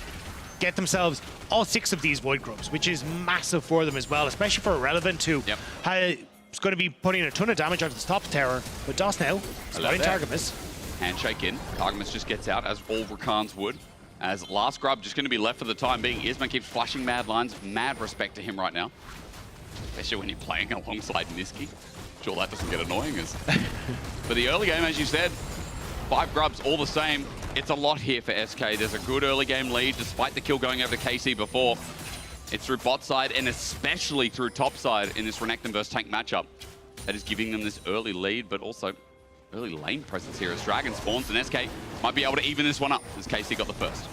get themselves all 6 of these Void Grubs, which is massive for them as well, especially for Irrelevant, who is going to be putting a ton of damage onto the top tower. But DOS now, spotting Targamas. Handshake in. Targamas just gets out, as all Rakans would. As last grub just going to be left for the time being. Isma keeps flashing mad lines. Mad respect to him right now. Especially when you're playing alongside Niski. Sure, that doesn't get annoying. For the early game, as you said, 5 grubs all the same. It's a lot here for SK. There's a good early game lead, despite the kill going over to KC before. It's through bot side and especially through top side in this Renekton versus Tank matchup that is giving them this early lead, but also early lane presence here as Dragon spawns, and SK might be able to even this one up as KC got the first.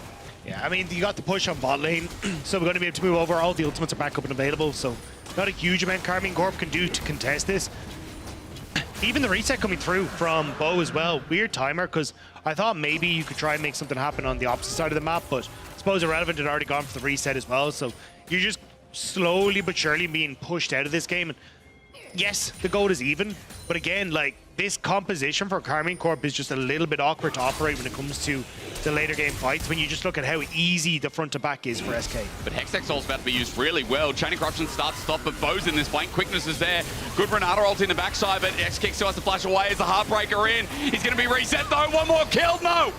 Yeah, I mean, you got the push on bot lane, so we're going to be able to move over. All the ultimates are back up and available, so not a huge amount Carmine Corp can do to contest this. Even the reset coming through from Bo as well. Weird timer, because I thought maybe you could try and make something happen on the opposite side of the map, but I suppose Irrelevant had already gone for the reset as well, so you're just slowly but surely being pushed out of this game. And yes, the gold is even, but again, like, this composition for Karmine Corp is just a little bit awkward to operate when it comes to the later game fights, when you just look at how easy the front to back is for SK. But Hex Exal's about to be used really well. Chaining Corruption starts to stop, but Bo's in this flank. Quickness is there. Good Renata ult in the backside, but XKick still has to flash away as the Heartbreaker in. He's going to be reset though. One more kill. No!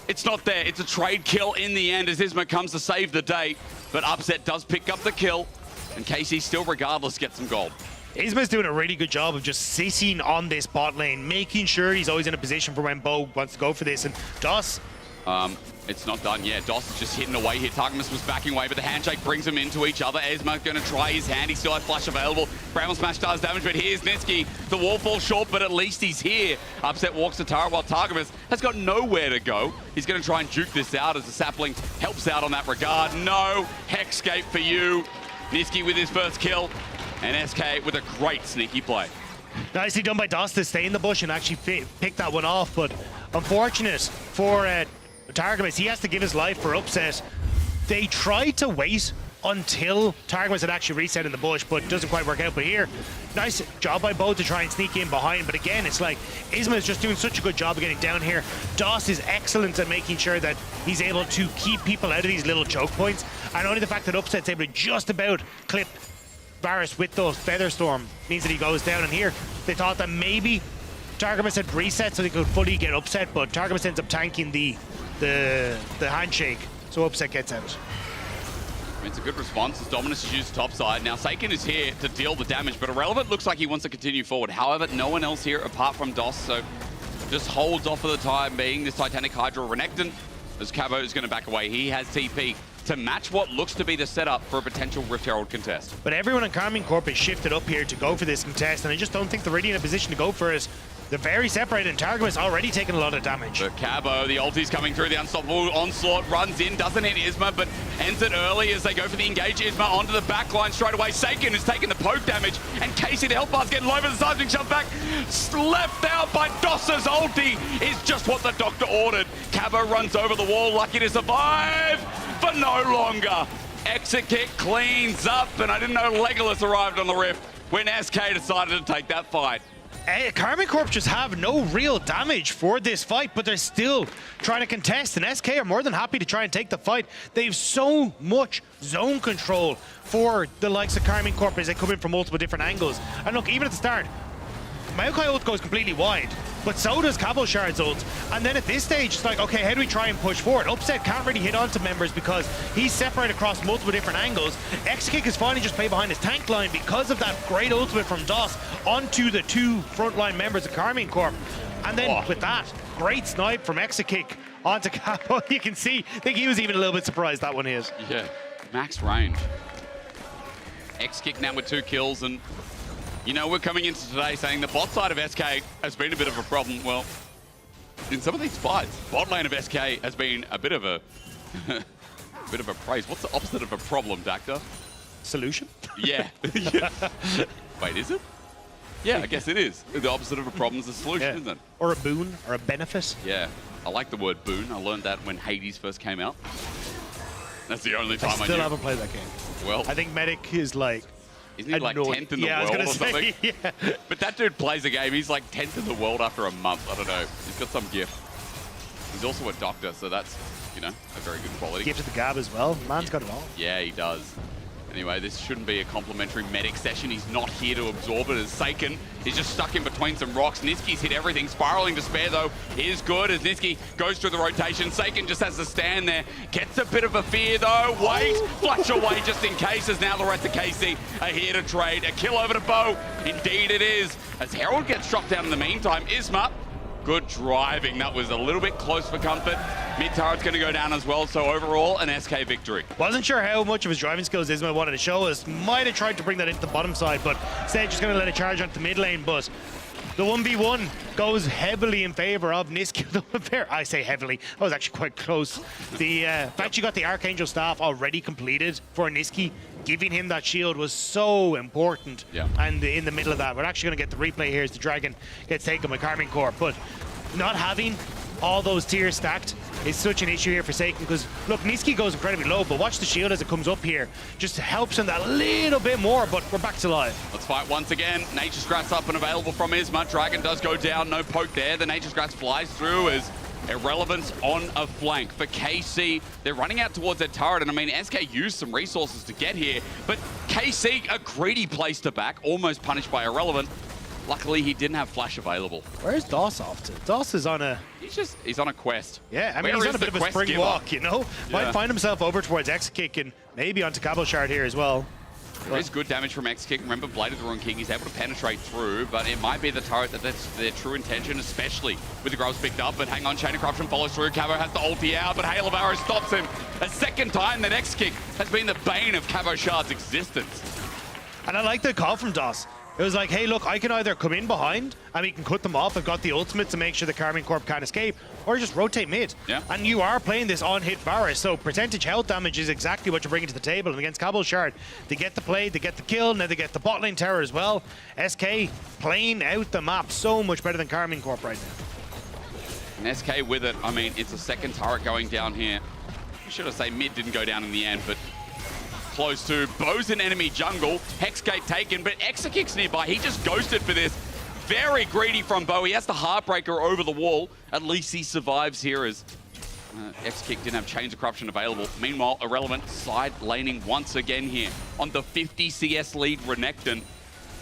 It's not there. It's a trade kill in the end as Isma comes to save the day. But Upset does pick up the kill, and KC still, regardless, gets some gold. Isma's doing a really good job of just sitting on this bot lane, making sure he's always in a position for when Bo wants to go for this. And DOS... it's not done yet. DOS is just hitting away here. Targamas was backing away, but the handshake brings them into each other. Esma going to try his hand. He still has flash available. Bramble Smash does damage, but here's Nitsky. The wall falls short, but at least he's here. Upset walks to Tara while Targamas has got nowhere to go. He's going to try and juke this out as the sapling helps out on that regard. No Hexscape for you. Nitsky with his first kill, and SK with a great sneaky play. Nicely done by DOS to stay in the bush and actually pick that one off, but unfortunate for Targamas. He has to give his life for Upset. They tried to wait until Targamas had actually reset in the bush, but it doesn't quite work out. But here, nice job by Bo to try and sneak in behind. But again, it's like Isma is just doing such a good job of getting down here. DOS is excellent at making sure that he's able to keep people out of these little choke points. And only the fact that Upset's able to just about clip Varus with those Featherstorm means that he goes down. And here, they thought that maybe Targamas had reset so they could fully get Upset, but Targamas ends up tanking the handshake, so Upset gets out. It's a good response as Dominus is used topside. Now Seiken is here to deal the damage, but Irrelevant looks like he wants to continue forward. However, no one else here apart from DOS, so just holds off for the time being. This Titanic Hydra Renekton, as Cabo is going to back away. He has TP to match what looks to be the setup for a potential Rift Herald contest. But everyone in Karmine Corp is shifted up here to go for this contest, and I just don't think they're really in a position to go for it. They're very separated, and Targamas already taking a lot of damage. But Cabo, the ulti's coming through, the unstoppable onslaught runs in, doesn't hit Isma, but ends it early as they go for the engage. Isma onto the back line straight away. Seiken is taking the poke damage, and Casey, the health bar's getting low, but the seismic shot back. Left out by DOS's ulti is just what the doctor ordered. Cabo runs over the wall, lucky to survive, but no longer. Exit kick cleans up, and I didn't know Legolas arrived on the Rift when SK decided to take that fight. Karmine Corp just have no real damage for this fight, but they're still trying to contest, and SK are more than happy to try and take the fight. They have so much zone control for the likes of Karmine Corp as they come in from multiple different angles. And look, even at the start, Maokai ult goes completely wide, but so does Cabo Shard's ult. And then at this stage, it's like, okay, how do we try and push forward? Upset can't really hit onto members because he's separated across multiple different angles. X-Kick is finally just play behind his tank line because of that great ultimate from DOS onto the two frontline members of Karmine Corp. And then with that, great snipe from X-Kick onto Cabo. You can see, I think he was even a little bit surprised that one is. Yeah, max range. X-Kick now with 2 kills, and you know, we're coming into today saying the bot side of SK has been a bit of a problem. Well, in some of these fights, bot lane of SK has been a bit of a bit of a praise. What's the opposite of a problem, Dacta? Solution? Yeah. Wait, is it? Yeah, I guess it is. The opposite of a problem is a solution, isn't it? Or a boon, or a benefit. Yeah, I like the word boon. I learned that when Hades first came out. That's the only time I still haven't played that game. Well, I think Medic is like... Isn't he like 10th in the world or something? Yeah. But that dude plays a game. He's like 10th in the world after a month. I don't know. He's got some gift. He's also a doctor, so that's, you know, a very good quality. Gift of the gab as well. Man's got it all. Yeah, he does. Anyway, this shouldn't be a complimentary medic session. He's not here to absorb it as Seiken is just stuck in between some rocks. Nitsky's hit everything. Spiraling Despair, though, is good as Nitsky goes through the rotation. Seiken just has to stand there. Gets a bit of a fear, though. Wait, flash away just in case, as now the rest of KC are here to trade. A kill over to Bo. Indeed it is. As Herald gets shot down in the meantime, Isma, good driving. That was a little bit close for comfort. Mid turret's going to go down as well, so overall, an SK victory. Wasn't sure how much of his driving skills Isma wanted to show us. Might have tried to bring that into the bottom side, but instead just going to let it charge onto the mid lane. But the 1v1 goes heavily in favor of Niski. I say heavily. That was actually quite close. The fact you got the Archangel staff already completed for Niski, giving him that shield was so important. Yeah. And in the middle of that, we're actually going to get the replay here as the Dragon gets taken by Karmine Corp. But not having all those tiers stacked is such an issue here for Seiken, because look, Niski goes incredibly low, but watch the shield as it comes up here. Just helps him that little bit more, but we're back to live. Let's fight once again. Nature's Grass up and available from Isma. Dragon does go down, no poke there. The Nature's Grass flies through as Irrelevance on a flank. For KC, they're running out towards their turret, and I mean, SK used some resources to get here, but KC, a greedy place to back, almost punished by Irrelevant. Luckily, he didn't have flash available. Where's DOS off to? DOS is on a... He's on a quest. Yeah, I mean, he's on a bit of a spring walk, you know? Might find himself over towards X-Kick and maybe onto Cabo Shard here as well. There is good damage from X-Kick. Remember, Blade of the Ruined King, he's able to penetrate through, but it might be the turret that's their true intention, especially with the Groves picked up. But hang on, Chain of Corruption follows through. Cavo has the ulti out, but Hail of Arrow stops him. A second time that X-Kick has been the bane of Cavo Shard's existence. And I like the call from DOS. It was like, hey, look, I can either come in behind and we can cut them off. I've got the ultimate to make sure the Carmine Corp can't escape, or just rotate mid. Yeah. And you are playing this on-hit Varus, so percentage health damage is exactly what you're bringing to the table. And against Cabo Shard, they get the play, they get the kill, now they get the bot lane tower as well. SK playing out the map so much better than Carmine Corp right now. And SK with it, I mean, it's a second turret going down here. Should I say mid didn't go down in the end, but close to. Bo's in enemy jungle. Hexgate taken, but Exakick's nearby. He just ghosted for this. Very greedy from Bo. He has the Heartbreaker over the wall. At least he survives here as Exakick didn't have Chains of Corruption available. Meanwhile, Irrelevant side laning once again here on the 50 CS lead Renekton.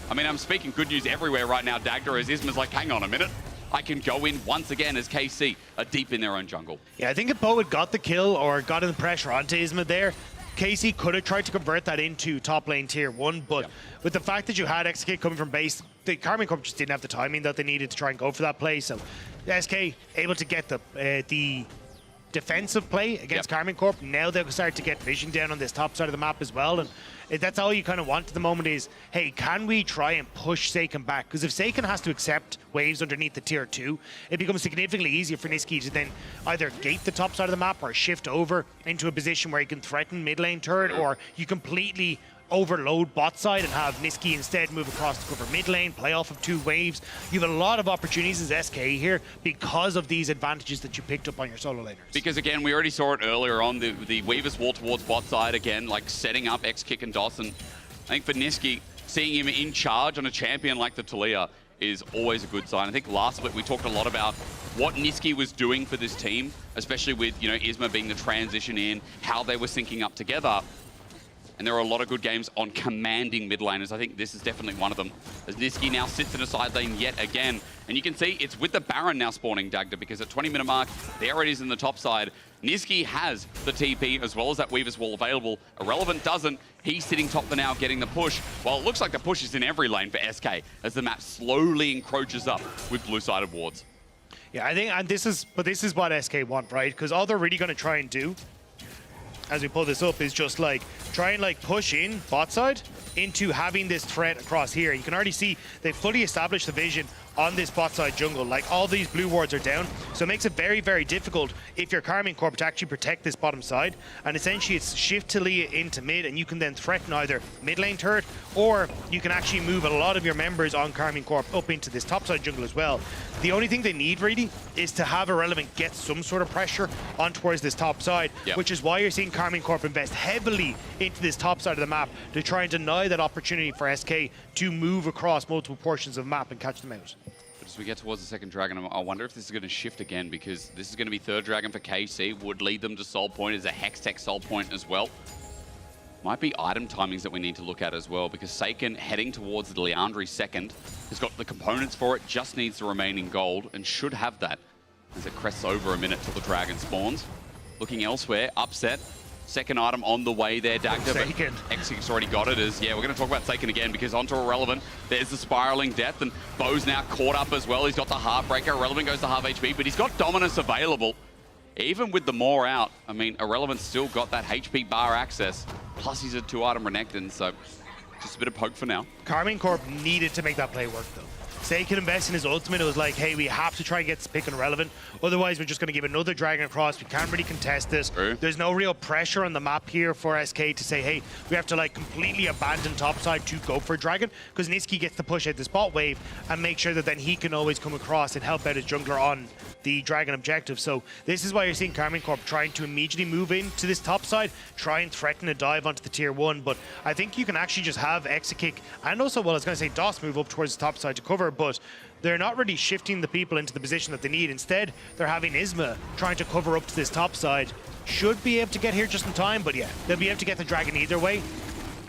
I mean, I'm speaking good news everywhere right now, Dagda, as Isma's like, hang on a minute. I can go in once again as KC are deep in their own jungle. Yeah, I think if Bo had got the kill or gotten the pressure onto Isma there, KC could have tried to convert that into top lane tier 1, but with the fact that you had XK coming from base, the Carmine Corp just didn't have the timing that they needed to try and go for that play, so SK able to get the defensive play against Carmine Corp. Now they'll start to get vision down on this top side of the map as well, and that's all you kind of want at the moment is, hey, can we try and push Seiken back? Because if Seiken has to accept waves underneath the tier 2, it becomes significantly easier for Niski to then either gate the top side of the map or shift over into a position where you can threaten mid lane turret, or you completely overload bot side and have Niski instead move across to cover mid lane, play off of 2 waves. You have a lot of opportunities as SK here because of these advantages that you picked up on your solo laners. Because again, we already saw it earlier on, the Weaver's wall towards bot side again, like setting up X-Kick and Dawson. I think for Niski, seeing him in charge on a champion like the Talia is always a good sign. I think last week we talked a lot about what Niski was doing for this team, especially with, you know, Isma being the transition in, how they were syncing up together. And there are a lot of good games on commanding mid laners. I think this is definitely one of them. As Niski now sits in a side lane yet again. And you can see it's with the Baron now spawning, Dagda, because at 20-minute mark, there it is in the top side. Niski has the TP as well as that Weaver's Wall available. Irrelevant doesn't. He's sitting top for now, getting the push. Well, it looks like the push is in every lane for SK as the map slowly encroaches up with blue-sided wards. Yeah, I think, and this is what SK want, right? Because all they're really going to try and do as we pull this up is just like try and like push in bot side into having this threat across here. You can already see they've fully established the vision on this bot side jungle. Like all these blue wards are down, so it makes it very, very difficult if you're Carmine Corp to actually protect this bottom side. And essentially it's shift Talia into mid, and you can then threaten either mid lane turret, or you can actually move a lot of your members on Carmine Corp up into this top side jungle as well. The only thing they need really is to have Irrelevant get some sort of pressure on towards this top side, which is why you're seeing Carmine Corp invest heavily into this top side of the map to try and deny that opportunity for SK to move across multiple portions of the map and catch them out. But as we get towards the second dragon, I wonder if this is going to shift again, because this is going to be third dragon for KC, would lead them to soul point as a Hextech soul point as well. Might be item timings that we need to look at as well, because Seiken heading towards the Leandri second has got the components for it, just needs the remaining gold, and should have that as it crests over a minute till the dragon spawns. Looking elsewhere, upset. Second item on the way there, Dagda, but X6's already got it. We're going to talk about Seiken again, because onto Irrelevant, there's the spiraling death, and Bo's now caught up as well. He's got the Heartbreaker. Irrelevant goes to half HP, but he's got Dominus available. Even with the more out, I mean, Irrelevant's still got that HP bar access, plus he's a 2-item Renekton, so just a bit of poke for now. Carmine Corp needed to make that play work, though. Seiken invest in his ultimate, it was like, hey, we have to try and get this pick on Irrelevant. Otherwise, we're just going to give another Dragon across. We can't really contest this. There's no real pressure on the map here for SK to say, hey, we have to like completely abandon topside to go for Dragon, because Niski gets to push out the spot wave and make sure that then he can always come across and help out his jungler on the Dragon objective. So this is why you're seeing Karmine Corp trying to immediately move into this top side, try and threaten a dive onto the tier 1. But I think you can actually just have Exakick and also, well, I was going to say DOS move up towards the top side to cover, but they're not really shifting the people into the position that they need. Instead, they're having Isma trying to cover up to this top side. Should be able to get here just in time, but yeah, they'll be able to get the Dragon either way.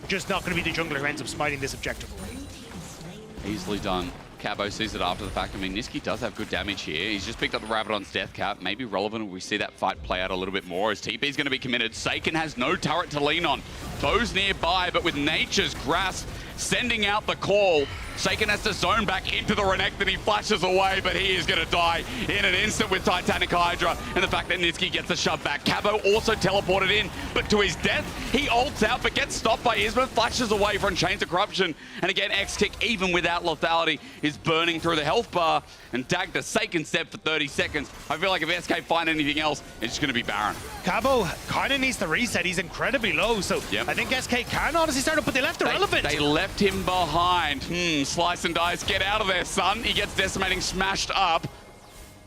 Just not going to be the jungler who ends up smiting this objective away. Easily done. Cabo sees it after the fact. I mean, Niski does have good damage here. He's just picked up the Rabadon's death cap. Maybe relevant. We see that fight play out a little bit more as TP is going to be committed. Seiken has no turret to lean on. Bo's nearby, but with Nature's grasp sending out the call, Seiken has to zone back into the Renekton, and he flashes away, but he is going to die in an instant with Titanic Hydra, and the fact that Niski gets the shove back. Cabo also teleported in, but to his death, he ults out, but gets stopped by Isma, flashes away from Chains of Corruption, and again, X-Kick, even without lethality, is burning through the health bar, and Dagda Seiken step for 30 seconds. I feel like if SK find anything else, it's just going to be Baron. Cabo kind of needs to reset. He's incredibly low, so I think SK can honestly start up, but they left Irrelevant. They left him behind. Slice and dice, get out of there, son. He gets Decimating smashed up.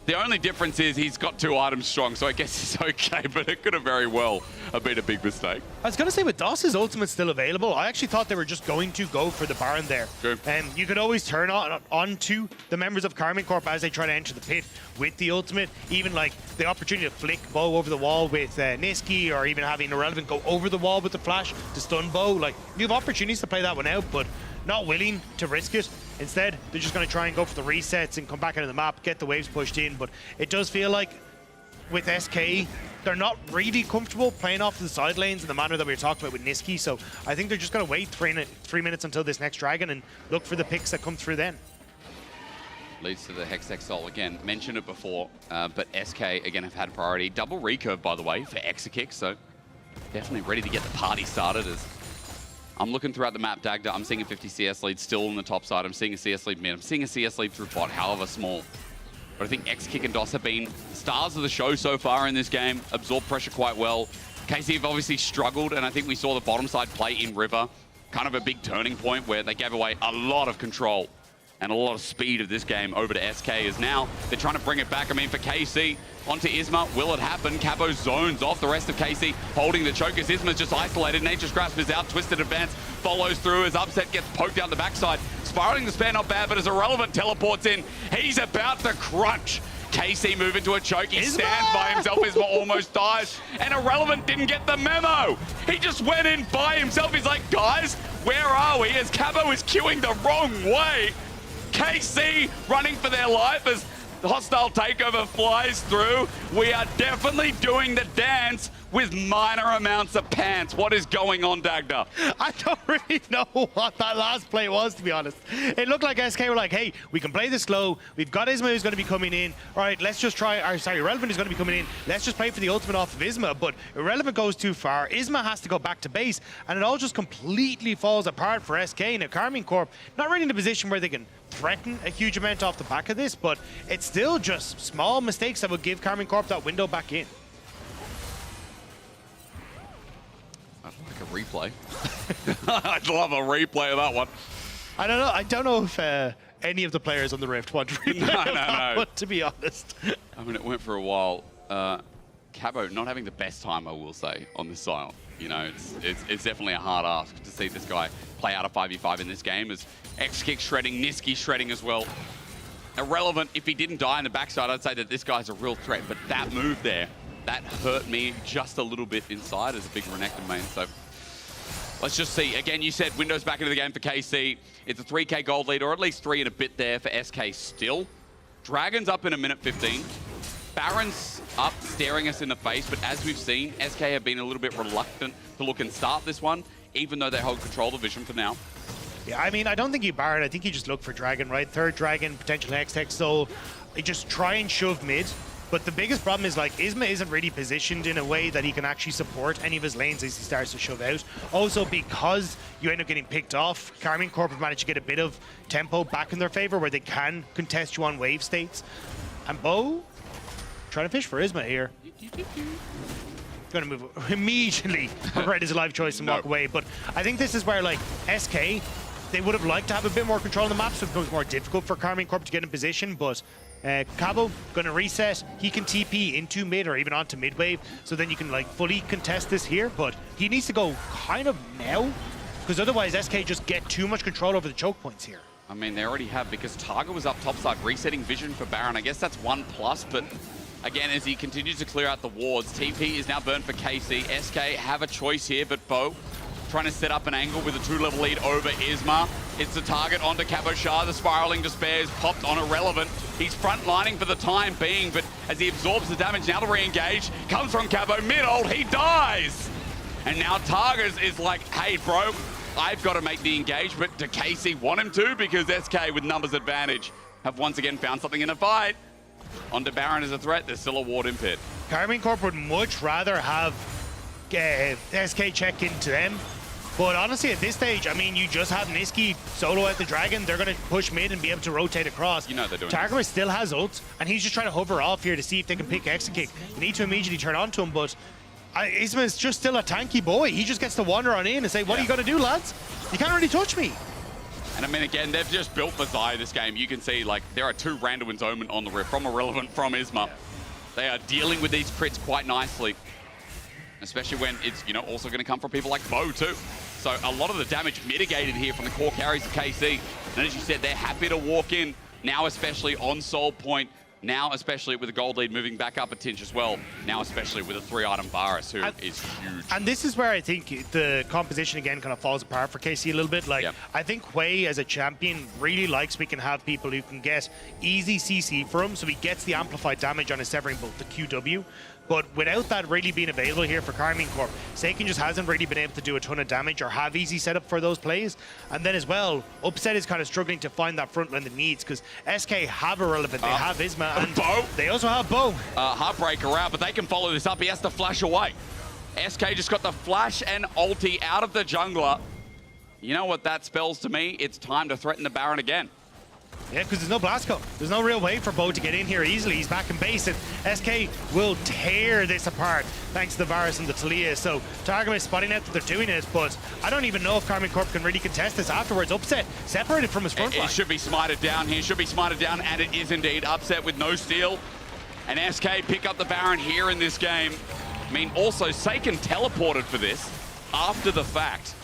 The only difference is he's got 2 items strong, so I guess it's okay, but it could have very well been a big mistake. I was going to say, with DOS's ultimate still available, I actually thought they were just going to go for the Baron there. You could always turn onto the members of Karmine Corp as they try to enter the pit with the ultimate. Even like the opportunity to flick Bo over the wall with Niski, or even having Irrelevant go over the wall with the flash to stun Bo. Like, you have opportunities to play that one out, but not willing to risk it. Instead, they're just going to try and go for the resets and come back into the map, get the waves pushed in. But it does feel like with SK, they're not really comfortable playing off the side lanes in the manner that we were talking about with Niski. So I think they're just going to wait 3 minutes until this next Dragon and look for the picks that come through then. Leads to the Hex Exalt again. Mentioned it before, but SK again have had priority. Double recurve, by the way, for Exakick. So definitely ready to get the party started. As I'm looking throughout the map, Dagda, I'm seeing a 50 CS lead still on the top side. I'm seeing a CS lead mid. I'm seeing a CS lead through bot, however small. But I think Xkick and DOS have been stars of the show so far in this game. Absorb pressure quite well. KC have obviously struggled, and I think we saw the bottom side play in River. Kind of a big turning point where they gave away a lot of control and a lot of speed of this game over to SK, as now they're trying to bring it back. I mean, for KC, onto Isma, will it happen? Cabo zones off the rest of KC, holding the choke as Isma's just isolated. Nature's Grasp is out, Twisted Advance follows through as Upset gets poked down the backside. Spiraling the spare not bad, but as Irrelevant teleports in, he's about to crunch. KC move into a choke, he stands by himself, Isma almost dies, and Irrelevant didn't get the memo. He just went in by himself. He's like, guys, where are we? As Cabo is queuing the wrong way. KC running for their life as the hostile takeover flies through. We are definitely doing the dance with minor amounts of pants. What is going on, Dagda? I don't really know what that last play was, to be honest. It looked like SK were like, hey, we can play this slow. We've got Isma who's going to be coming in. All right, let's just try, Irrelevant is going to be coming in. Let's just play for the ultimate off of Isma, but Irrelevant goes too far. Isma has to go back to base, and it all just completely falls apart for SK. Now, Karmine Corp, not really in a position where they can threaten a huge amount off the back of this, but it's still just small mistakes that would give Karmine Corp that window back in. I'd like a replay. I'd love a replay of that one. I don't know. I don't know if any of the players on the Rift want to replay no. But to be honest. I mean, it went for a while. Cabo not having the best time, I will say, on this side. You know, it's definitely a hard ask to see this guy play out a 5v5 in this game, as X-Kick shredding, Niski shredding as well. Irrelevant, if he didn't die in the backside, I'd say that this guy's a real threat, but that move there, that hurt me just a little bit inside as a big Renekton main. So let's just see. Again, you said Windows back into the game for KC. It's a 3k gold lead, or at least 3 and a bit there for SK still. Dragon's up in a minute 15. Baron's up, staring us in the face, but as we've seen, SK have been a little bit reluctant to look and start this one, even though they hold control of the vision for now. Yeah, I mean, I don't think you Baron. I think you just look for Dragon, right? Third Dragon, potential Hex Soul. You just try and shove mid. But the biggest problem is like Isma isn't really positioned in a way that he can actually support any of his lanes as he starts to shove out. Also, because you end up getting picked off, Karmine Corp have managed to get a bit of tempo back in their favor where they can contest you on wave states. And Bo trying to fish for Isma here. Going to move immediately. Regret his life choice and walk away. But I think this is where like SK, they would have liked to have a bit more control on the map, so it becomes more difficult for Karmine Corp to get in position. But Cabo going to reset. He can TP into mid or even onto mid wave, so then you can like fully contest this here. But he needs to go kind of now, because otherwise SK just get too much control over the choke points here. I mean, they already have, because Targa was up topside, resetting vision for Baron. I guess that's 1+, but again, as he continues to clear out the wards, TP is now burned for KC. SK have a choice here, but Bo trying to set up an angle with a 2-level lead over Isma. It's the target onto Cabo Shah. The spiraling despair is popped on Irrelevant. He's front-lining for the time being, but as he absorbs the damage, now to re-engage, comes from Cabo mid-ult, he dies! And now Targas is like, hey bro, I've got to make the engagement. Do KC want him to? Because SK with numbers advantage have once again found something in a fight. Onto Baron as a threat, there's still a ward in pit. Karmine Corp would much rather have SK check into them. But honestly, at this stage, I mean, you just have Niski solo at the Dragon. They're going to push mid and be able to rotate across. You know they're doing Targamas still has ult, and he's just trying to hover off here to see if they can pick Exakick. You need to immediately turn onto him, but Isma's just still a tanky boy. He just gets to wander on in and say, what are you going to do, lads? You can't really touch me. And I mean, again, they've just built the Zaya this game. You can see, like, there are 2 Randuin's Omen on the rift, from Irrelevant, from Isma. They are dealing with these crits quite nicely. Especially when it's, you know, also going to come from people like Bo, too. So a lot of the damage mitigated here from the core carries of KC. And as you said, they're happy to walk in, now especially on Soul Point. Now, especially with the gold lead moving back up a tinge as well. Now, especially with a 3-item Varus, who is huge. And this is where I think the composition again kind of falls apart for KC a little bit. Like, I think Hui as a champion really likes we can have people who can get easy CC for him, so he gets the amplified damage on his Severing Bolt, the QW. But without that really being available here for Karmine Corp, Seiken just hasn't really been able to do a ton of damage or have easy setup for those plays. And then as well, Upset is kind of struggling to find that front line that needs, because SK have Irrelevant, they have Isma, and Bo. They also have Bo. Heartbreaker out, but they can follow this up. He has to flash away. SK just got the flash and ulti out of the jungler. You know what that spells to me? It's time to threaten the Baron again. Yeah, because there's no Blasco. There's no real way for Bo to get in here easily. He's back in base, and SK will tear this apart thanks to the Varus and the Talia. So Targum is spotting out that they're doing it, but I don't even know if Karmine Corp can really contest this afterwards. Upset separated from his front line. It should be smited down here, should be smited down, and it is indeed. Upset with no steal. And SK pick up the Baron here in this game. I mean, also, Seiken teleported for this after the fact.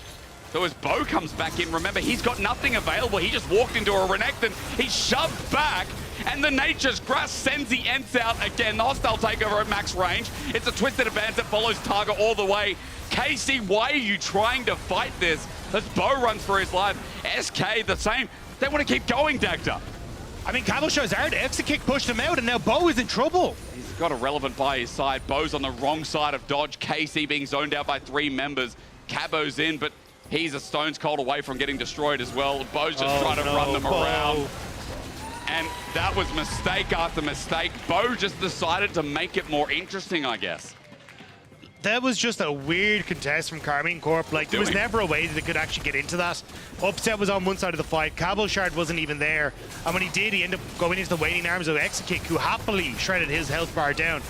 So as Bo comes back in, remember, he's got nothing available. He just walked into a Renekton. He's shoved back, and the Nature's Grass sends the Ents out again. The hostile takeover at max range. It's a Twisted Advance that follows Targa all the way. KC, why are you trying to fight this? As Bo runs for his life. SK, the same. They want to keep going, Dagda. I mean, Cabochard's out. Exakick pushed him out, and now Bo is in trouble. He's got Irrelevant by his side. Bo's on the wrong side of dodge. KC being zoned out by 3 members. Cabo's in, but he's a stone's cold away from getting destroyed as well. Bo's just trying to run them around. And that was mistake after mistake. Bo just decided to make it more interesting, I guess. That was just a weird contest from Karmine Corp. Like, there was never a way that they could actually get into that. Upset was on one side of the fight. Cabochard wasn't even there. And when he did, he ended up going into the waiting arms of Exakick, who happily shredded his health bar down.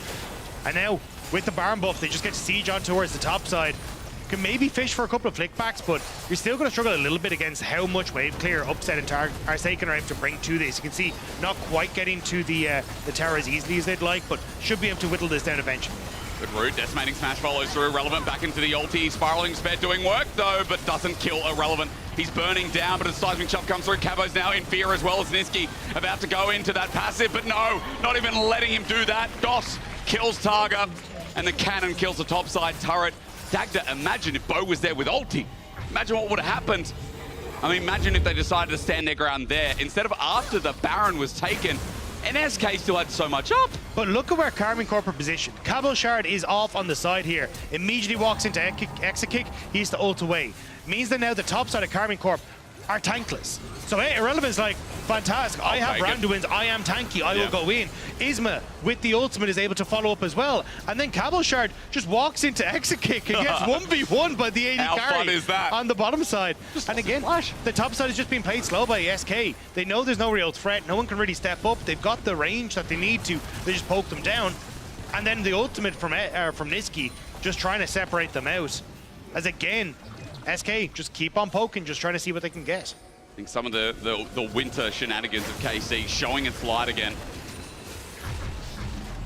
And now, with the Baron buff, they just get to siege on towards the top side. Can maybe fish for a couple of flickbacks, but you're still going to struggle a little bit against how much wave clear Upset and Seiken are able to bring to this. You can see not quite getting to the tower as easily as they'd like, but should be able to whittle this down eventually. Good route, decimating smash follows through. Irrelevant back into the ulti. Spiraling Sped doing work though, but doesn't kill Irrelevant. He's burning down, but a seismic shove comes through. Cabo's now in fear as well as Niski. About to go into that passive, but no, not even letting him do that. Doss kills Targa, and the cannon kills the topside turret. Dagda, imagine if Bo was there with ulti. Imagine what would have happened. I mean, imagine if they decided to stand their ground there instead of after the Baron was taken. And SK still had so much up. But look at where Karmine Corp are positioned. Cabochard is off on the side here. Immediately walks into Exakick. He has to ult away. Means that now the top side of Karmine Corp are tankless. So Irrelevant's like, fantastic, I have Randuin's, I am tanky, I will go in. Isma, with the ultimate, is able to follow up as well. And then Cabochard just walks into Exekick and gets 1v1 by the AD How carry fun is that? on the bottom side. And again, the top side is just being played slow by SK. They know there's no real threat, no one can really step up. They've got the range that they need to, they just poke them down. And then the ultimate from Niski, just trying to separate them out. As again, SK just keep on poking, just trying to see what they can get. I think some of the winter shenanigans of KC showing its light again.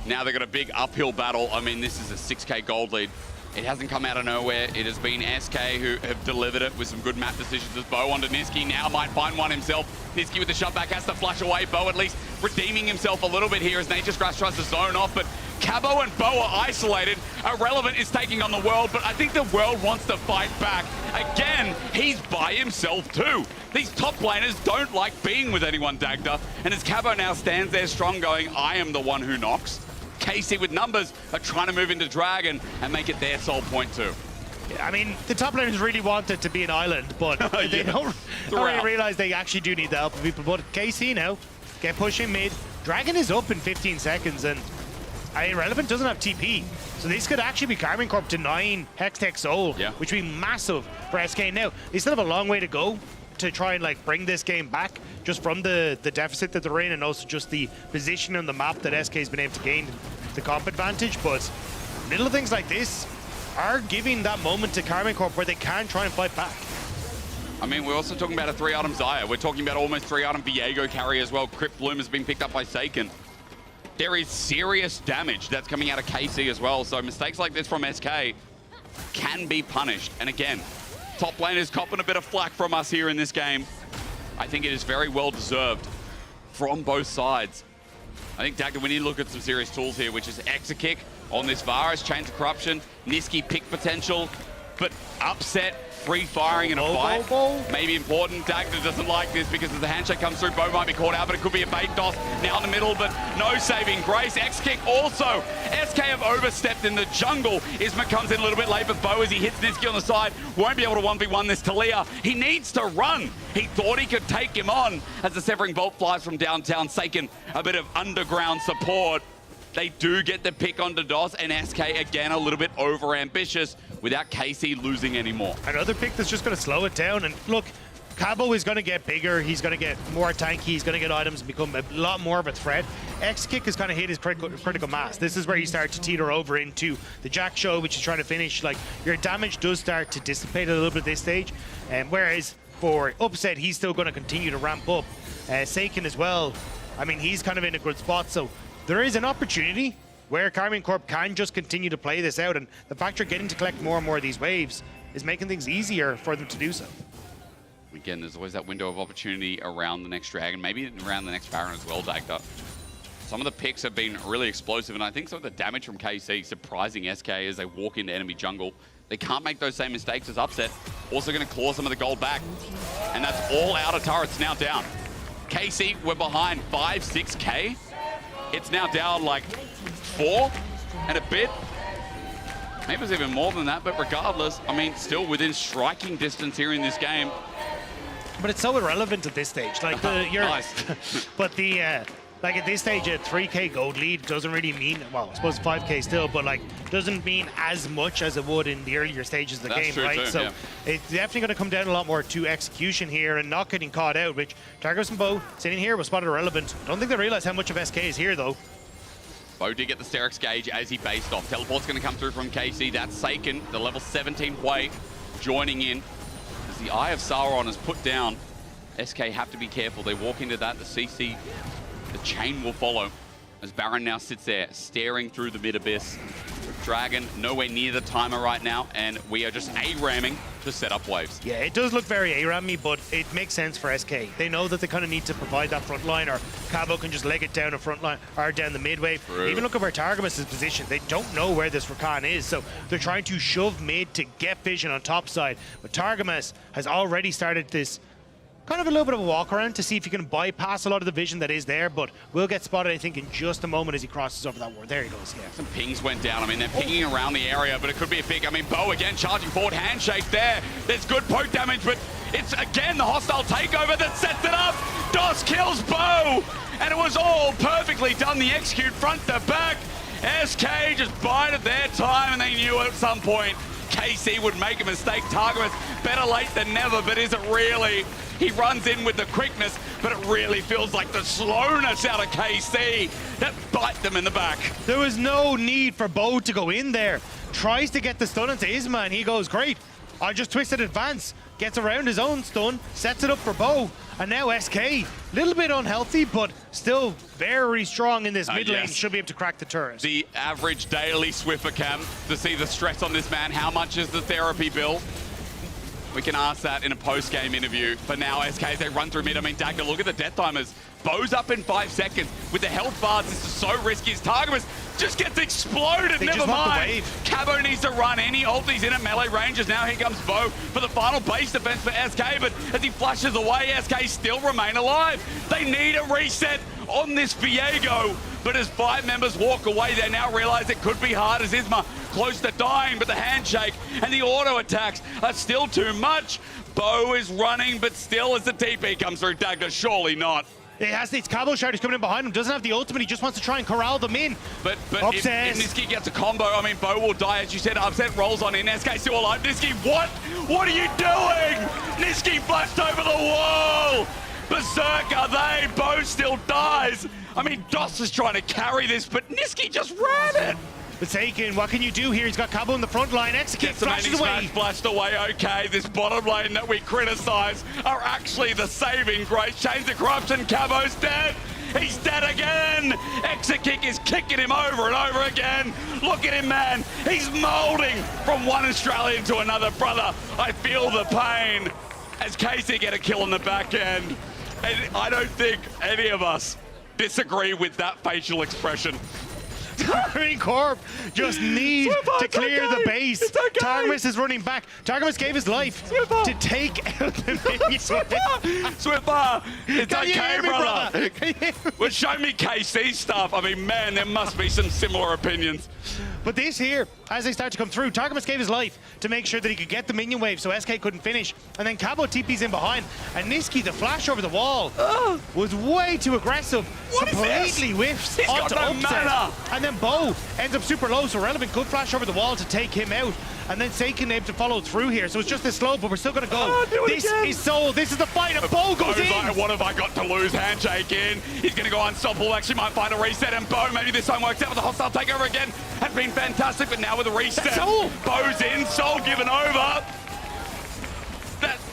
Now they've got a big uphill battle. I mean, this is a 6K gold lead. It hasn't come out of nowhere. It has been SK who have delivered it with some good map decisions as Bo onto Niski. Now might find one himself. Niski with the shot back has to flush away. Bo at least redeeming himself a little bit here as Nature's Grass tries to zone off, but Cabo and Bo are isolated. Irrelevant is taking on the World, but I think the World wants to fight back. Again, he's by himself too. These top laners don't like being with anyone, Dagda. And as Cabo now stands there strong going, I am the one who knocks. KC with numbers are trying to move into Dragon and make it their sole point too. Yeah, I mean, the top laners really want it to be an island, but they don't really realize they actually do need the help of people. But KC now, get pushing mid. Dragon is up in 15 seconds, and Irrelevant doesn't have TP. So this could actually be Karmine Corp denying Hextech Soul, which would be massive for SK. Now, they still have a long way to go to try and like bring this game back just from the deficit that they're in, and also just the position on the map that SK has been able to gain the comp advantage. But little things like this are giving that moment to Karmine Corp where they can try and fight back. I mean, we're also talking about a 3-item Xayah. We're talking about almost 3-item Viego carry as well. Crypt Bloom has been picked up by Seiken. There is serious damage that's coming out of KC as well. So mistakes like this from SK can be punished. And again, top lane is copping a bit of flack from us here in this game. I think it is very well deserved from both sides. I think, Dagda, we need to look at some serious tools here, which is Exekick on this Varus, Chain to Corruption, Niski pick potential, but upset, free firing in a fight. Maybe important. Dagda doesn't like this because as the handshake comes through, Bo might be caught out, but it could be a bait toss now in the middle, but no saving grace. X-Kick also. SK have overstepped in the jungle. Isma comes in a little bit late, but Bo, as he hits Niski on the side, won't be able to 1v1 this Talia. He needs to run. He thought he could take him on as the Severing Bolt flies from downtown. Seiken, a bit of underground support. They do get the pick onto DOS, and SK again a little bit over-ambitious without KC losing anymore. Another pick that's just going to slow it down. And look, Cabo is going to get bigger. He's going to get more tanky. He's going to get items and become a lot more of a threat. X-Kick has kind of hit his critical mass. This is where you start to teeter over into the Jack Show, which is trying to finish. Like, your damage does start to dissipate a little bit at this stage. Whereas for Upset, he's still going to continue to ramp up. Seiken as well. I mean, he's kind of in a good spot. So there is an opportunity where Karmine Corp can just continue to play this out, and the fact they're getting to collect more and more of these waves is making things easier for them to do so. Again, there's always that window of opportunity around the next Dragon, maybe around the next Baron as well, Dagda. Some of the picks have been really explosive, and I think some of the damage from KC surprising SK as they walk into enemy jungle. They can't make those same mistakes as Upset. Also going to claw some of the gold back, and that's all outer turrets now down. KC, we're behind 5-6K. It's now down like 4 and a bit. Maybe it was even more than that, but regardless, I mean, still within striking distance here in this game. But it's so irrelevant at this stage. Like, but like at this stage, a 3K gold lead doesn't really mean, well, I suppose 5K still, but like, doesn't mean as much as it would in the earlier stages of the game, right? So it's definitely going to come down a lot more to execution here and not getting caught out, which Targus and Bo sitting here was spotted irrelevant. I don't think they realize how much of SK is here, though. Bo did get the Sterix gauge as he based off. Teleport's going to come through from KC. That's Seiken, the level 17 Wei, joining in. As the Eye of Sauron is put down, SK have to be careful. They walk into that, the CC, the chain will follow. As Baron now sits there, staring through the mid-abyss. Dragon nowhere near the timer right now, and we are just A-ramming to set up waves. Yeah, it does look very A-rammy, but it makes sense for SK. They know that they kind of need to provide that front line, or Cabo can just leg it down a front line, or down the mid-wave. Even look at where Targamas is positioned. They don't know where this Rakan is, so they're trying to shove mid to get vision on top side. But Targamas has already started this kind of a little bit of a walk around to see if he can bypass a lot of the vision that is there, but will get spotted, I think, in just a moment as he crosses over that ward. There he goes, yeah. Some pings went down. I mean, they're pinging around the area, but it could be a big... I mean, Bo again charging forward, handshake there. There's good poke damage, but it's again the hostile takeover that sets it up. DOS kills Bo, and it was all perfectly done. The execute front to back. SK just bided their time, and they knew at some point KC would make a mistake. Targamas, better late than never, but is it really? He runs in with the quickness, but it really feels like the slowness out of KC that bite them in the back. There was no need for Bo to go in there. Tries to get the stun into Isma, and he goes, great, I'll just twist it advance. Gets around his own stun, sets it up for Bo, and now SK, a little bit unhealthy, but still very strong in this mid lane. Yes. Should be able to crack the turret. The average daily Swiffer cam to see the stress on this man. How much is the therapy bill? We can ask that in a post-game interview. For now, SK, as they run through mid. I mean, Dagger, look at the death timers. Bo's up in 5 seconds. With the health bars, this is so risky. His Targamas just gets exploded. Never mind. Cabo needs to run in. He ultis in at melee ranges. Now here comes Bo for the final base defense for SK. But as he flashes away, SK still remain alive. They need a reset on this Viego. But as 5 members walk away, they now realize it could be hard as Isma close to dying. But the handshake and the auto attacks are still too much. Bo is running, but still as the TP comes through, Dagger, surely not. It's Cabo Shard who's coming in behind him. Doesn't have the ultimate. He just wants to try and corral them in. But if Niski gets a combo, I mean, Bo will die. As you said, upset rolls on in. SK still alive. Niski, what? What are you doing? Niski flashed over the wall. Berserker, Bo still dies. I mean, DOS is trying to carry this, but Niski just ran it. Forsaken, what can you do here? He's got Cabo in the front line. Execute, flashes away. Flashed away, okay. This bottom lane that we criticize are actually the saving grace. Chains of Corruption, Cabo's dead. He's dead again. Exekick is kicking him over and over again. Look at him, man. He's molding from one Australian to another, brother. I feel the pain as KC get a kill on the back end. And I don't think any of us disagree with that facial expression. Green Corp just need to clear the base. Targamas is running back. Targamas gave his life to take out the minions. Swiffer, it's Can you okay, hear me, brother. Well, show me KC stuff. I mean, man, there must be some similar opinions. But this here, as they start to come through, Targamas gave his life to make sure that he could get the minion wave so SK couldn't finish. And then Cabo TP's in behind. And Niski, the flash over the wall, was way too aggressive. Completely whiffs He's onto got no upset. mana. And then Bo ends up super low, so Relevant good flash over the wall to take him out. And then Seiken able to follow through here. So it's just this slow, but we're still going to go. This is Soul. This is the fight. And Bo goes in. Like, what have I got to lose? Handshake in. He's going to go unstoppable. Actually might find a reset. And Bo, maybe this time works out with the hostile takeover again. Has been fantastic, but now with a reset. Soul. Bo's in. Soul given over.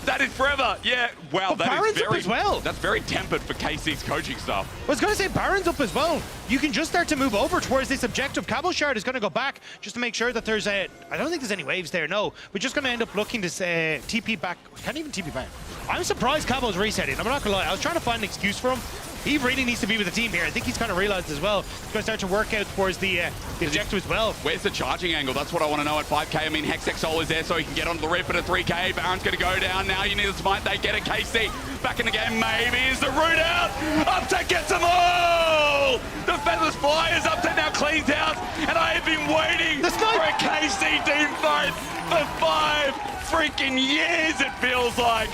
That is forever. Yeah. Wow. But That Baron's is up very, as well. That's very tempered for KC's coaching stuff. I was going to say Baron's up as well. You can just start to move over towards this objective. Cabo Shard is going to go back just to make sure that there's a... I don't think there's any waves there, no. We're just going to end up looking to TP back. Can't even TP back. I'm surprised Cabo's resetting. I'm not going to lie. I was trying to find an excuse for him. He really needs to be with the team here. I think he's kind of realized as well. He's going to start to work out towards the objective as well. Where's the charging angle? That's what I want to know at 5k. I mean, Hextech Soul is there so he can get onto the rip at a 3k. Baron's going to go down. Now you need a smite. They get a KC. Back in the game, maybe is the root out. Upset gets them all! The Featherless Flyers Upset now cleans out. And I have been waiting for a KC team fight for 5 freaking years, it feels like.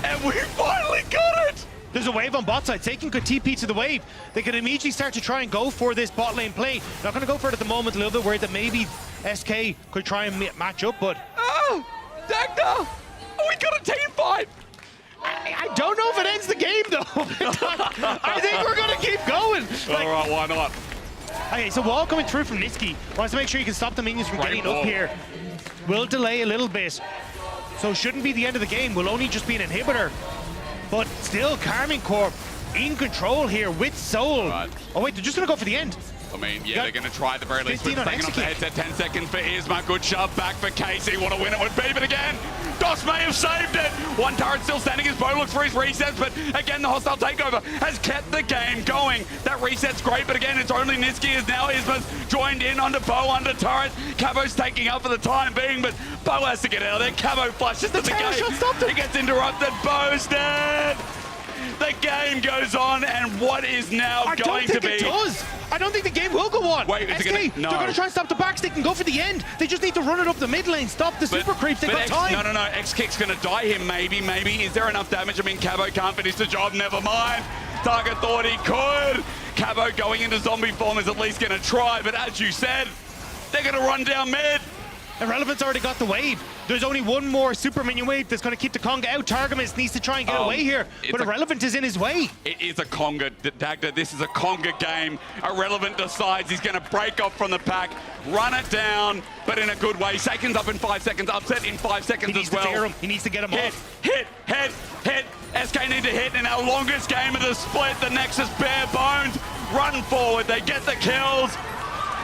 And we finally got it! There's a wave on bot side. Seiken could TP to the wave. They can immediately start to try and go for this bot lane play. Not going to go for it at the moment. A little bit worried that maybe SK could try and match up, but... Oh! Dagda! Oh, we got a team fight! I don't know if it ends the game, though. I think we're going to keep going. All right, why not? Okay, so wall coming through from Niski. Wants to make sure you can stop the minions from getting up here. Will delay a little bit. So shouldn't be the end of the game. Will only just be an inhibitor. But still, Karmine Corp in control here with Soul. Right. Oh wait, they're just going to go for the end. I mean, yeah, they're going to try at the very least. We're taking off the headset. 10 seconds for Isma. Good shove back for Casey. Want to win it with Beaven again. Doss may have saved it. One turret still standing as Bo looks for his resets, but again, the hostile takeover has kept the game going. That reset's great, but again, it's only Niski as now Isma's joined in onto Bo under turret. Cabo's taking up for the time being, but Bo has to get out of there. Cabo flushes to the gate. He gets interrupted. Bo's dead. The game goes on, and what is now going to be? I don't think it does. I don't think the game will go on. Wait, SK, they're going to try and stop the backs. They can go for the end. They just need to run it up the mid lane. Stop the super creeps. They've got time. No. X-Kick's going to die him, maybe. Is there enough damage? I mean, Cabo can't finish the job. Never mind. Target thought he could. Cabo going into zombie form is at least going to try, but as you said, they're going to run down mid. Irrelevant's already got the wave. There's only one more super minion wave that's going to keep the Conga out. Targamas needs to try and get away here, but Irrelevant is in his way. It is a Conga, Dagda. This is a Conga game. Irrelevant decides he's going to break off from the pack, run it down, but in a good way. Saken's up in 5 seconds, upset in 5 seconds as well. He needs to tear him. He needs to get him off. Hit. SK need to hit in our longest game of the split. The Nexus bare bones. Run forward. They get the kills.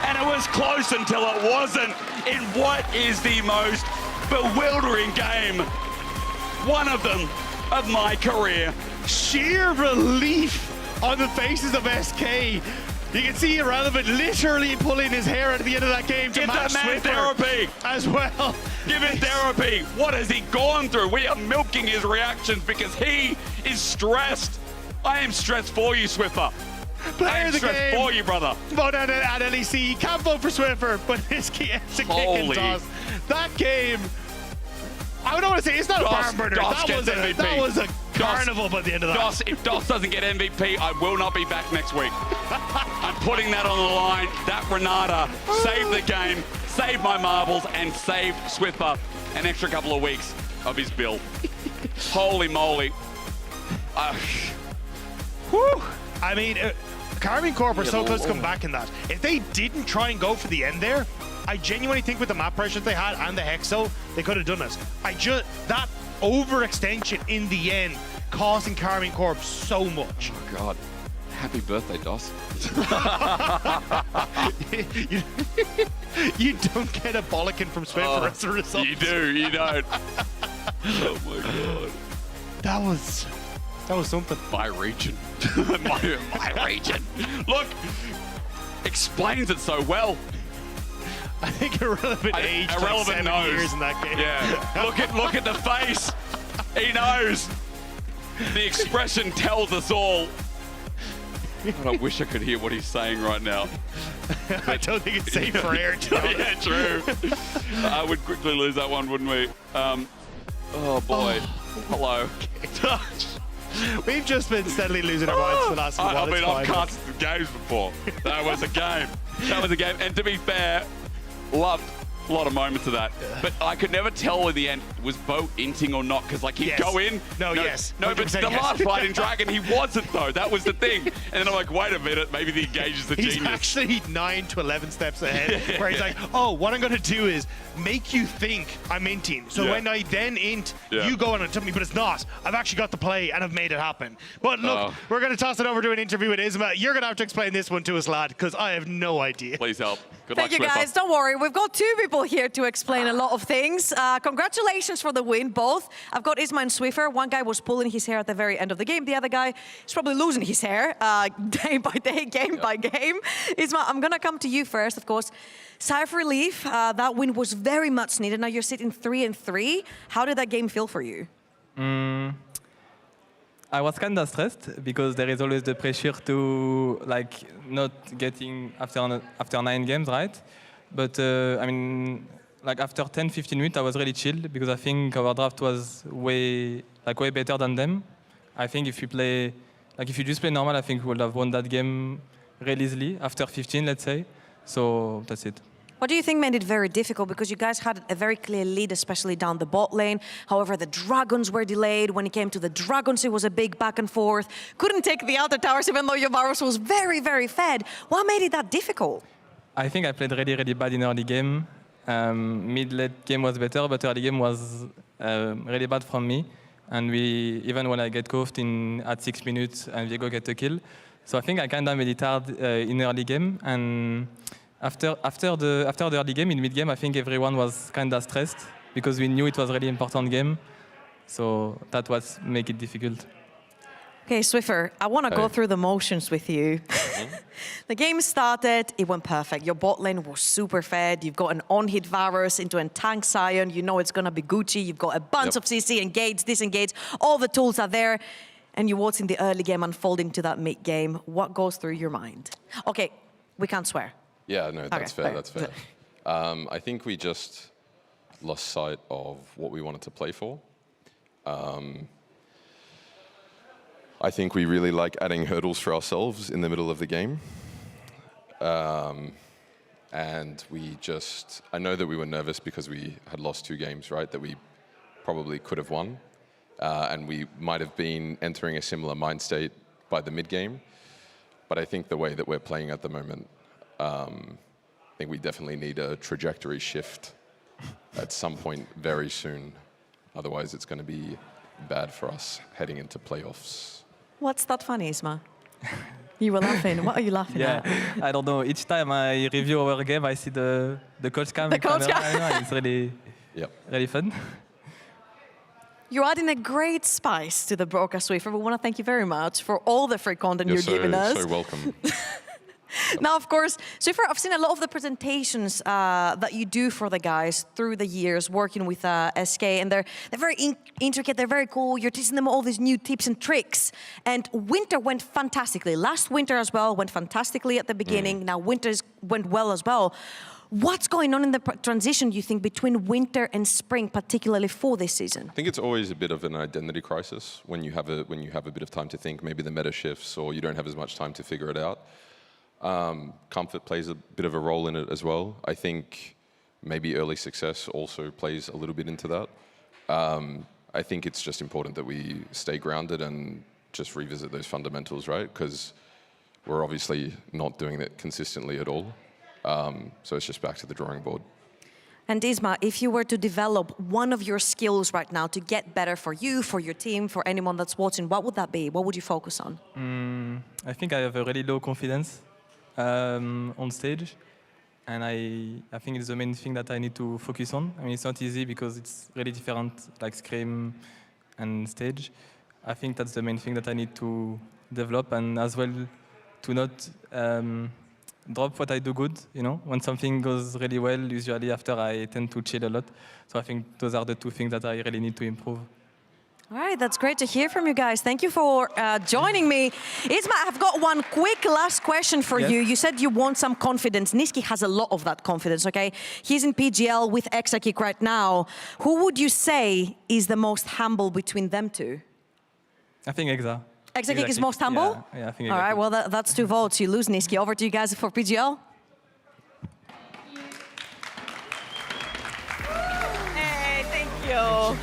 And it was close until it wasn't in what is the most bewildering game, one of them, of my career. Sheer relief on the faces of SK. You can see Irrelevant literally pulling his hair at the end of that game to Give match that man Swiffer therapy as well. Give him therapy. What has he gone through? We are milking his reactions because he is stressed. I am stressed for you, Swiffer. Player of the game for you, brother. Vote at LEC. You can't vote for Swiffer, but Niski ends a kick and toss. That game, I don't want to say it's not a barn burner. That was a carnival by the end of that. If Doss doesn't get MVP, I will not be back next week. I'm putting that on the line. That Renata saved the game, saved my marbles, and saved Swiffer an extra couple of weeks of his bill. Holy moly. Whew. I mean, Karmine Corp are so close to come back in that. If they didn't try and go for the end there, I genuinely think with the map pressures they had and the Hexo, they could have done it. That overextension in the end costing Karmine Corp so much. Oh, God. Happy birthday, Doss. You don't get a bollocking from Swiffer as a result. You do, you don't. Oh, my God. That was something. My region. my region. Look, explains it so well. I think Irrelevant aged like 7 years in that game. Yeah. look at the face. He knows. The expression tells us all. But I wish I could hear what he's saying right now. I don't think it's safe for air, to be honest. Yeah, true. I would quickly lose that one, wouldn't we? Oh boy. Hello. We've just been steadily losing our minds for the last while. I mean, I've casted games before. That was a game. That was a game. And to be fair, loved a lot of moments of that. Yeah. But I could never tell in the end, was Bo inting or not? Because, like, he'd go in. No, yes. No, but the last fight in Dragon, he wasn't, though. That was the thing. And then I'm like, wait a minute, maybe the engage is the genius. He's actually 9 to 11 steps ahead, where he's like, oh, what I'm going to do is make you think I'm inting. So when I then int, you go on and tell me, but it's not. I've actually got the play, and I've made it happen. But look, we're going to toss it over to an interview with Isma. You're going to have to explain this one to us, lad, because I have no idea. Please help. Good luck, Thank you, guys. Don't worry. We've got 2 people here to explain a lot of things. Congratulations for the win, both. I've got Isma and Swiffer. One guy was pulling his hair at the very end of the game. The other guy is probably losing his hair day by day, game by game. Isma, I'm going to come to you first, of course. Sigh of relief. That win was very much needed. Now you're sitting 3-3. How did that game feel for you? I was kind of stressed because there is always the pressure to not getting after 9 games, right? But I mean, after 10-15 minutes, I was really chilled because I think our draft was way better than them. I think if you play, if you just play normal, I think we would have won that game really easily after 15, let's say. So that's it. What do you think made it very difficult? Because you guys had a very clear lead, especially down the bot lane. However, the Dragons were delayed. When it came to the Dragons, it was a big back and forth. Couldn't take the outer towers, even though your Varus was very, very fed. What made it that difficult? I think I played really, really bad in early game. Mid-late game was better, but early game was really bad from me. And even when I get cuffed at 6 minutes and Viego get a kill. So I think I kind of made it hard in early game, and after the early game, in mid game, I think everyone was kind of stressed because we knew it was a really important game. So that was make it difficult. Okay, Swiffer, I want to go through the motions with you. The game started, it went perfect. Your bot lane was super fed. You've got an on-hit Varus into a tank Sion. You know it's going to be Gucci. You've got a bunch of CC, engage, disengage. All the tools are there. And you're watching the early game unfolding to that mid game. What goes through your mind? Okay, we can't swear. Yeah, no, that's Okay, fair, that's fair. I think we just lost sight of what we wanted to play for. I think we really like adding hurdles for ourselves in the middle of the game. And I know that we were nervous because we had lost 2 games, right, that we probably could have won. And we might have been entering a similar mind state by the mid-game. But I think the way that we're playing at the moment, I think we definitely need a trajectory shift at some point very soon. Otherwise, it's going to be bad for us heading into playoffs. What's that funny, Isma? You were laughing. What are you laughing at? I don't know. Each time I review our game, I see the coach cam. The coach cam. It's really, really fun. You're adding a great spice to the broadcast, Swiffer. We want to thank you very much for all the free content you're giving us. You're so welcome. Now, of course, Swiffer, I've seen a lot of the presentations that you do for the guys through the years working with SK, and they're very intricate, they're very cool. You're teaching them all these new tips and tricks. And winter went fantastically. Last winter as well went fantastically at the beginning. Now winters went well as well. What's going on in the transition, do you think, between winter and spring, particularly for this season? I think it's always a bit of an identity crisis when you have a bit of time to think. Maybe the meta shifts, or you don't have as much time to figure it out. Comfort plays a bit of a role in it as well. I think maybe early success also plays a little bit into that. I think it's just important that we stay grounded and just revisit those fundamentals, right? Because we're obviously not doing it consistently at all. So it's just back to the drawing board. And Isma, if you were to develop one of your skills right now to get better for you, for your team, for anyone that's watching, what would that be? What would you focus on? I think I have a really low confidence on stage. And I think it's the main thing that I need to focus on. I mean, it's not easy because it's really different, like Scream and stage. I think that's the main thing that I need to develop, and as well to not drop what I do good, you know. When something goes really well, usually after I tend to chill a lot. So I think those are the two things that I really need to improve. All right, that's great to hear from you guys. Thank you for joining me. Isma, I've got one quick last question for you. You said you want some confidence. Niski has a lot of that confidence, okay? He's in PGL with Exakik right now. Who would you say is the most humble between them two? I think Exa. Exakik is most humble? Yeah, I think All right, well, that's 2 votes. You lose, Niski. Over to you guys for PGL. Hey, thank you.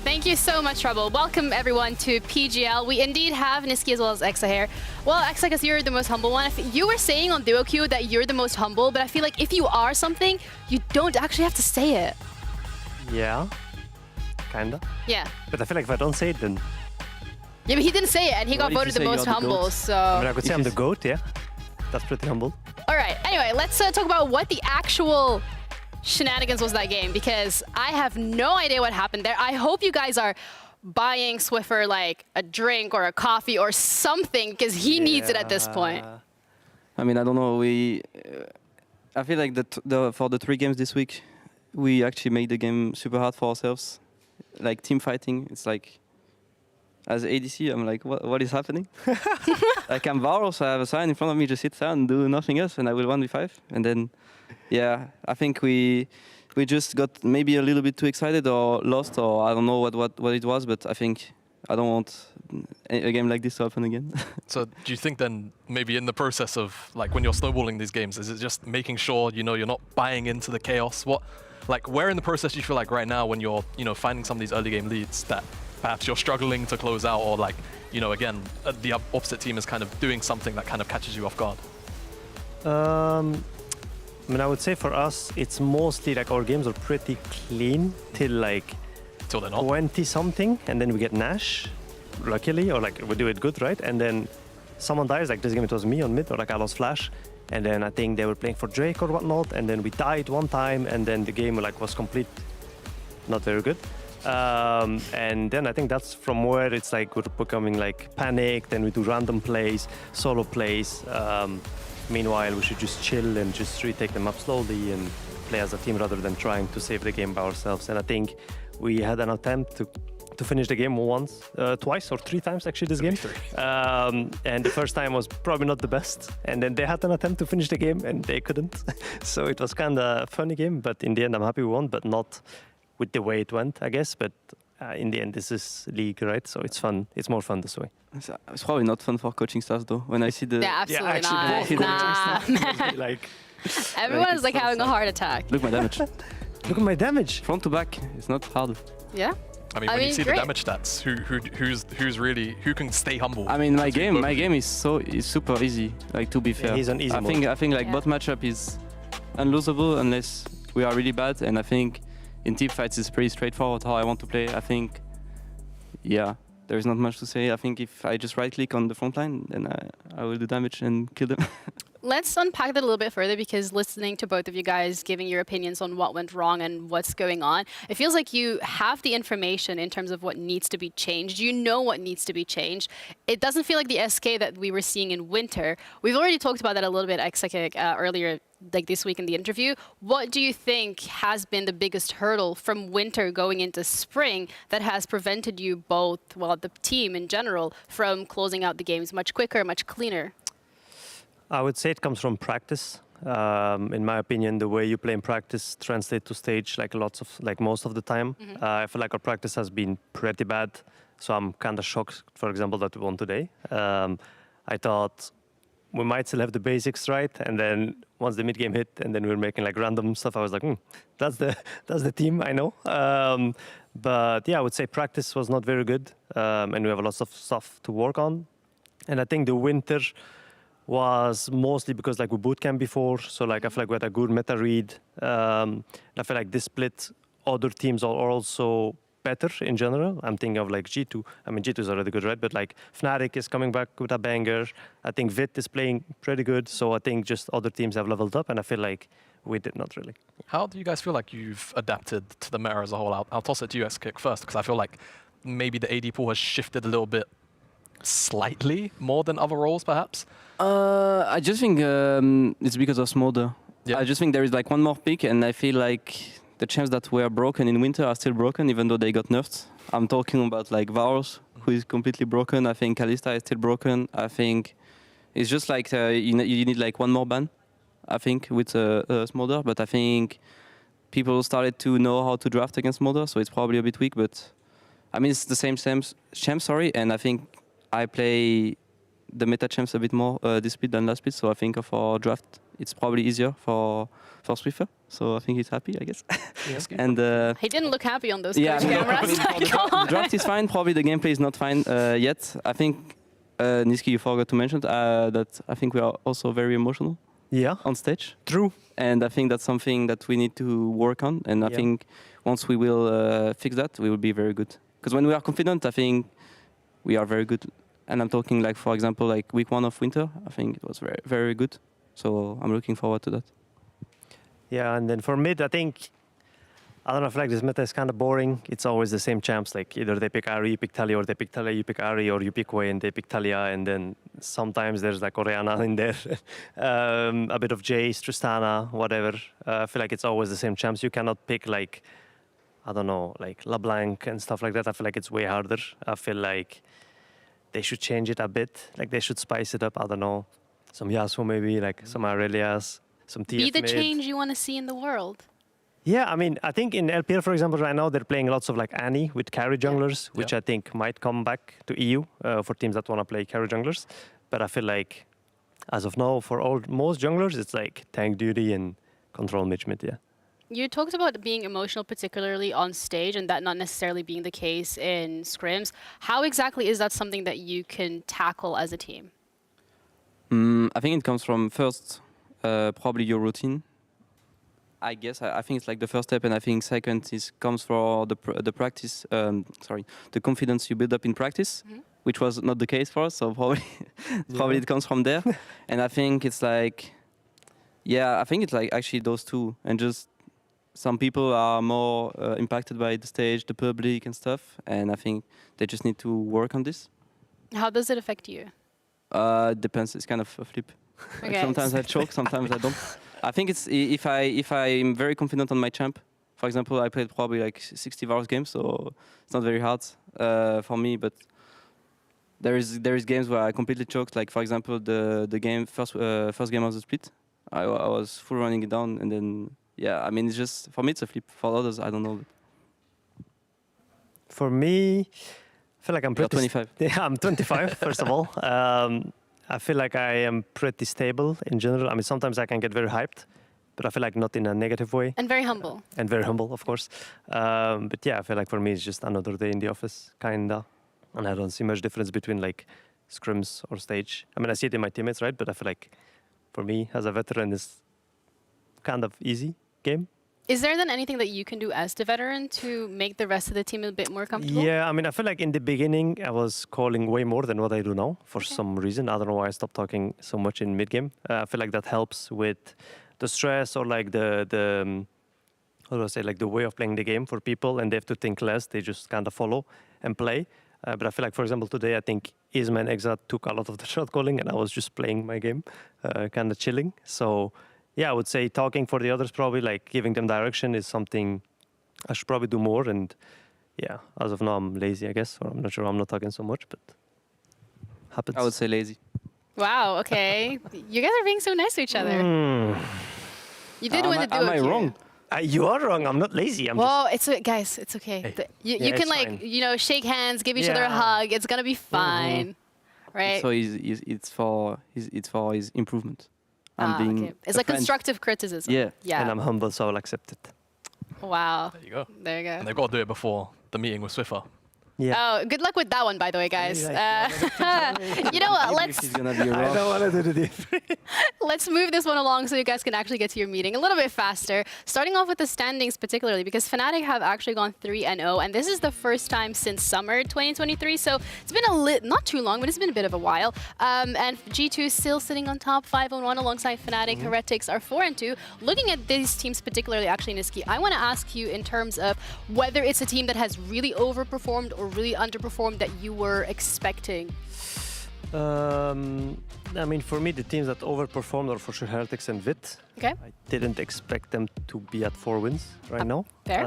Thank you so much, Trouble. Welcome, everyone, to PGL. We indeed have Niski as well as Exa here. Well, Exa, because you're the most humble one. You were saying on Duo Q that you're the most humble, but I feel like if you are something, you don't actually have to say it. Yeah, kinda. Yeah. But I feel like if I don't say it, then... Yeah, but he didn't say it, and he got voted the most humble, so... I mean, I could say I'm the GOAT, yeah. That's pretty humble. All right, anyway, let's talk about what the actual shenanigans was that game, because I have no idea what happened there. I hope you guys are buying Swiffer like a drink or a coffee or something, because he needs it at this point. I mean, I don't know. I feel like for the 3 games this week, we actually made the game super hard for ourselves. Like team fighting, it's like, as ADC, I'm like, what is happening? Like I'm Varus, I have a sign in front of me, just sit there and do nothing else, and I will 1v5. And then, yeah, I think we just got maybe a little bit too excited or lost, or I don't know what it was, but I think I don't want a game like this to happen again. So do you think then maybe in the process of like when you're snowballing these games, is it just making sure you're not buying into the chaos? Where in the process do you feel like right now when you're finding some of these early game leads that perhaps you're struggling to close out, or like again the opposite team is kind of doing something that kind of catches you off guard? I mean, I would say for us, it's mostly like our games are pretty clean till like till they're not. 20 something, and then we get Nash, luckily, or like we do it good, right? And then someone dies, like this game it was me on mid, or like I lost Flash, and then I think they were playing for Drake or whatnot, and then we died one time, and then the game like was complete, not very good. And then I think that's from where it's like we're becoming like panicked, and we do random plays, solo plays. Meanwhile, we should just chill and just retake them up slowly and play as a team rather than trying to save the game by ourselves. And I think we had an attempt to finish the game twice or three times actually this game. And the first time was probably not the best. And then they had an attempt to finish the game and they couldn't. So it was kind of a funny game, but in the end I'm happy we won, but not with the way it went, I guess. But in the end, this is league, right? So it's fun. It's more fun this way. It's probably not fun for coaching staff though. When I see the Absolutely not. Nah. Like everyone's like having a heart attack. Look at my damage. Look at my damage. Front to back, it's not hard. Yeah. I mean, when you see the damage stats, who can stay humble? I mean, my game is super easy. Like, to be fair, he's on easy I think like bot matchup is unlosable unless we are really bad, and I think in team fights it's pretty straightforward how I want to play. I think, yeah, there is not much to say. I think if I just right click on the front line, then I will do damage and kill them. Let's unpack that a little bit further, because listening to both of you guys giving your opinions on what went wrong and what's going on, it feels like you have the information in terms of what needs to be changed. You know what needs to be changed. It doesn't feel like the SK that we were seeing in winter. We've already talked about that a little bit earlier, like this week in the interview. What do you think has been the biggest hurdle from winter going into spring that has prevented you both, well, the team in general, from closing out the games much quicker, much cleaner? I would say it comes from practice. In my opinion, the way you play in practice translates to stage most of the time. I feel like our practice has been pretty bad, so I'm kind of shocked, for example, that we won today. I thought we might still have the basics right, and then once the mid game hit, and then we were making like random stuff, I was like, that's the team I know. But yeah, I would say practice was not very good, and we have lots of stuff to work on. And I think the winter was mostly because like we bootcamp before, so like I feel like we had a good meta read. I feel like this split, other teams are also better in general. I'm thinking of like G2. I mean, G2 is already good, right? But like Fnatic is coming back with a banger. I think Vit is playing pretty good. So I think just other teams have leveled up, and I feel like we did not really. How do you guys feel like you've adapted to the meta as a whole? I'll toss it to you, Kick, first, because I feel like maybe the AD pool has shifted a little bit slightly more than other roles, perhaps? I just think it's because of Smolder. Yeah. I just think there is like one more pick, and I feel like the champs that were broken in winter are still broken, even though they got nerfed. I'm talking about like Varus, who is completely broken. I think Kalista is still broken. I think it's just like you need like one more ban, I think, with Smolder. But I think people started to know how to draft against Smolder, so it's probably a bit weak. But I mean, it's the same champ, sorry, and I think I play the meta champs a bit more this split than last split, so I think for draft it's probably easier for Swiffer. So I think he's happy, I guess. Yes. And he didn't look happy on those cameras. The draft is fine. Probably the gameplay is not fine yet. I think Niski, you forgot to mention that I think we are also very emotional. Yeah. On stage. True. And I think that's something that we need to work on. And I think once we will fix that, we will be very good. Because when we are confident, I think we are very good. And I'm talking like, for example, like week 1 of winter, I think it was very, very good. So I'm looking forward to that. Yeah, and then for mid, I think, I don't know, I feel like this meta is kind of boring. It's always the same champs. Like either they pick Ahri, you pick Talia, or they pick Talia, you pick Ahri, or you pick Wei and they pick Talia. And then sometimes there's like Orianna in there, a bit of Jace, Tristana, whatever. I feel like it's always the same champs. You cannot pick like, I don't know, like LeBlanc and stuff like that. I feel like it's way harder. I feel like they should change it a bit. Like they should spice it up. I don't know, some Yasuo maybe, like some Aurelias, some TF Be the mid. change you want to see in the world. Yeah, I mean, I think in LPL, for example, right now they're playing lots of like Annie with carry junglers, which I think might come back to EU for teams that want to play carry junglers. But I feel like, as of now, for most junglers, it's like tank duty and control mid, yeah. You talked about being emotional, particularly on stage, and that not necessarily being the case in scrims. How exactly is that something that you can tackle as a team? I think it comes from first, probably your routine. I guess I think it's like the first step, and I think second comes for the practice. The confidence you build up in practice, which was not the case for us. So probably it comes from there. And I think it's like, I think it's like actually those two, and just some people are more impacted by the stage, the public, and stuff. And I think they just need to work on this. How does it affect you? Depends. It's kind of a flip. Like Okay. sometimes I choke, sometimes I don't. I think it's if I'm very confident on my champ. For example, I played probably like 60 hours games, so it's not very hard for me. But there is games where I completely choked. Like for example, the game first game of the split, I was full running it down, and then I mean it's just for me it's a flip. For others, I don't know. For me, I feel like I'm You're pretty. 25. Yeah, I'm 25. First of all, I feel like I am pretty stable in general. I mean, sometimes I can get very hyped, but I feel like not in a negative way. And very humble. And very humble, of course. But yeah, I feel like for me it's just another day in the office, kinda. And I don't see much difference between like scrims or stage. I mean, I see it in my teammates, right? But I feel like for me as a veteran, it's kind of easy game. Is there then anything that you can do as the veteran to make the rest of the team a bit more comfortable? Yeah, I mean, I feel like in the beginning I was calling way more than what I do now for some reason. I don't know why I stopped talking so much in mid game. I feel like that helps with the stress or like the how do I say, like the way of playing the game for people, and they have to think less. They just kind of follow and play. But I feel like, for example, today I think Isma and Exa took a lot of the shot calling, and I was just playing my game, kind of chilling. So yeah, I would say talking for the others, probably like giving them direction is something I should probably do more. And yeah, as of now, I'm lazy, I guess, or I'm not sure. I'm not talking so much, but happens. I would say lazy. Wow, okay. You guys are being so nice to each other. You did win the duo Am I queue. wrong? You are wrong. I'm not lazy. I'm Well, guys, it's okay. You Yeah, can it's like, fine. shake hands, give each other a hug. It's gonna be fine, right? So it's for his improvement. I'm being okay. It's a like friend. constructive criticism. Yeah. Yeah. And I'm humble, so I'll accept it. Wow. There you go. There you go. And they've got to do it before the meeting with Swiffer. Yeah. Oh, good luck with that one, by the way, guys. You know what? Let's I don't want to do the diff. let's move this one along so you guys can actually get to your meeting a little bit faster. Starting off with the standings, particularly because Fnatic have actually gone 3-0, and this is the first time since summer 2023. So it's been not too long, but it's been a bit of a while. And G2 is still sitting on top, 5-1 alongside Fnatic. Heretics are 4-2. Looking at these teams, particularly, actually, Niski, I want to ask you in terms of whether it's a team that has really overperformed or really underperformed that you were expecting. I mean, for me, the teams that overperformed are for sure Heretics and Vit. Okay. I didn't expect them to be at 4 wins right now. fair.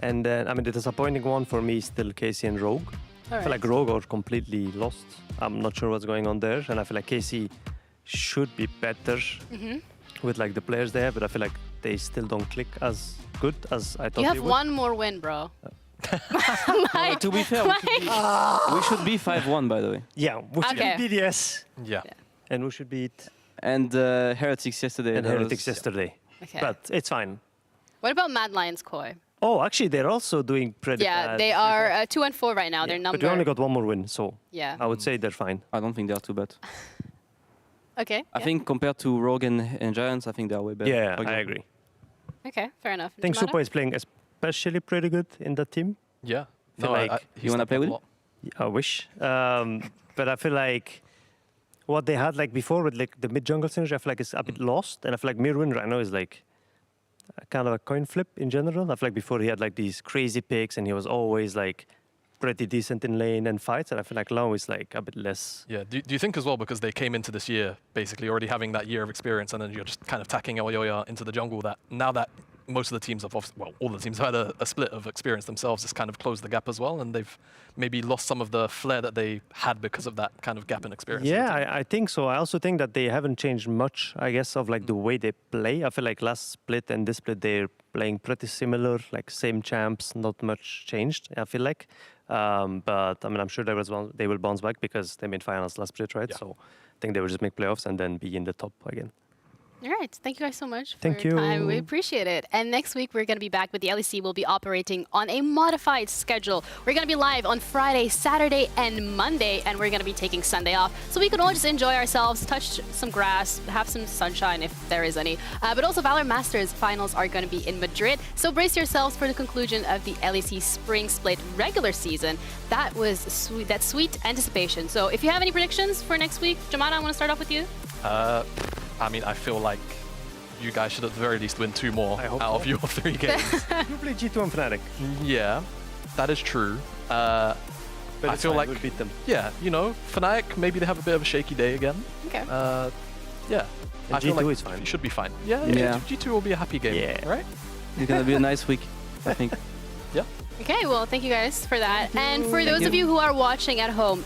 And then, I mean, the disappointing one for me is still Casey and Rogue. I feel like Rogue are completely lost. I'm not sure what's going on there. And I feel like Casey should be better with like the players they have, but I feel like they still don't click as good as I thought You they have would. one more win, bro. To be fair, we should be 5-1, by the way. Yeah, we should Okay. beat BDS. Yeah. And we should beat And Heretics yesterday. and that Heretics was- yesterday. Okay. But it's fine. What about Mad Lions Koi? Oh, actually, they're also doing pretty Yeah, bad. they are 2-4 right now. Their But number. they only got one more win, so Yeah. I would say they're fine. I don't think they are too bad. Okay. I think compared to Rogue and Giants, I think they are way better. Yeah, for I example. agree. Okay, fair enough. I think Jumana? Supa is playing especially pretty good in that team. Yeah. Feel No, like You wanna play with him? I wish. But I feel like what they had like before with like the mid jungle synergy, I feel like it's a bit lost. And I feel like Mirwin right now is like kind of a coin flip in general. I feel like before he had like these crazy picks and he was always like pretty decent in lane and fights. And I feel like now is like a bit less. Yeah. Do you think as well, because they came into this year basically already having that year of experience, and then you're just kind of tacking Oyoya into the jungle, that now that most of the teams have, well, all the teams have had a split of experience themselves, it's kind of closed the gap as well, and they've maybe lost some of the flair that they had because of that kind of gap in experience. Yeah, I think so. I also think that they haven't changed much, I guess, of like the way they play. I feel like last split and this split, they're playing pretty similar, like same champs, not much changed, I feel like. But I mean, I'm sure they will bounce back because they made finals last split, right? Yeah. So I think they will just make playoffs and then be in the top again. All right. Thank you guys so much for Thank your you. time. We appreciate it. And next week, we're going to be back with the LEC. We'll be operating on a modified schedule. We're going to be live on Friday, Saturday, and Monday, and we're going to be taking Sunday off. So we can all just enjoy ourselves, touch some grass, have some sunshine if there is any. But also, Valor Masters finals are going to be in Madrid. So brace yourselves for the conclusion of the LEC Spring Split regular season. That was sweet, that sweet anticipation. So if you have any predictions for next week, Jamana, I want to start off with you. I mean, I feel like you guys should at the very least win 2 more out of your 3 games. You play G2 and Fnatic. Yeah, that is true. I But feel like we'll beat them. Yeah, you know, Fnatic, maybe they have a bit of a shaky day again. Okay. Yeah. And I feel G2 like is fine. you should be fine. Yeah, Yeah. G2 will be a happy game, right? It's gonna be a nice week, I think. Yeah. Okay, well, thank you guys for that. And for those of you who are watching at home,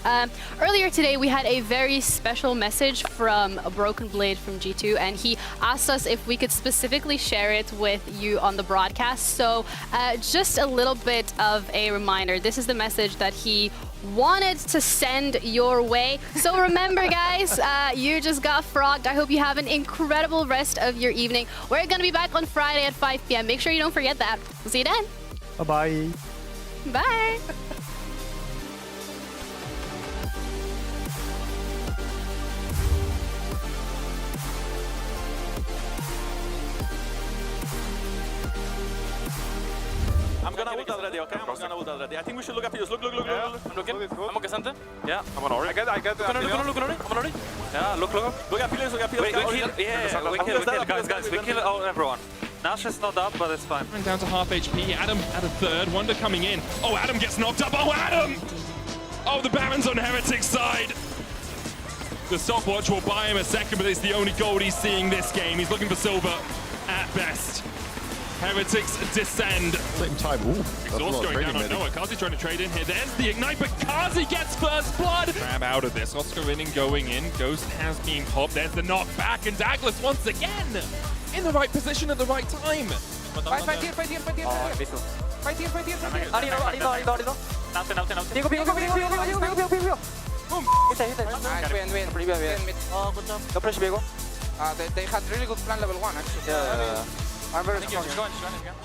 earlier today we had a very special message from a Broken Blade from G2, and he asked us if we could specifically share it with you on the broadcast. So just a little bit of a reminder. This is the message that he wanted to send your way. So remember, guys, you just got frogged. I hope you have an incredible rest of your evening. We're going to be back on Friday at 5 p.m. Make sure you don't forget that. We'll see you then. Bye-bye. Bye. I'm gonna ult already, okay? I'm gonna ult already. I think we should look after you. Look. I'm looking. I'm okay, center. Yeah. I'm on Ori. I got Look on Ori. Yeah, look. Look at pillars, Wait, we kill, guys. We kill everyone. Nash is not up, but it's fine. Down to half HP. Adam at a third. Wonder coming in. Oh, Adam gets knocked up. Oh, Adam! Oh, the Baron's on Heretic's side. The stopwatch will buy him a second, but it's the only gold he's seeing this game. He's looking for silver at best. Heretics descend. Same time. Ooh, Exhaust going down on Noah. Kazi trying to trade in here. There's the ignite, but Kazi gets first blood. Grab out of this. Oscar winning, going in. Ghost has been popped. There's the knockback, and Douglas once again in the right position at the right time. Fight here. Fight here. Arido. Diego. Boom. Win. No pressure, Diego. They had really good plan level 1, actually. Yeah. I'm very strong.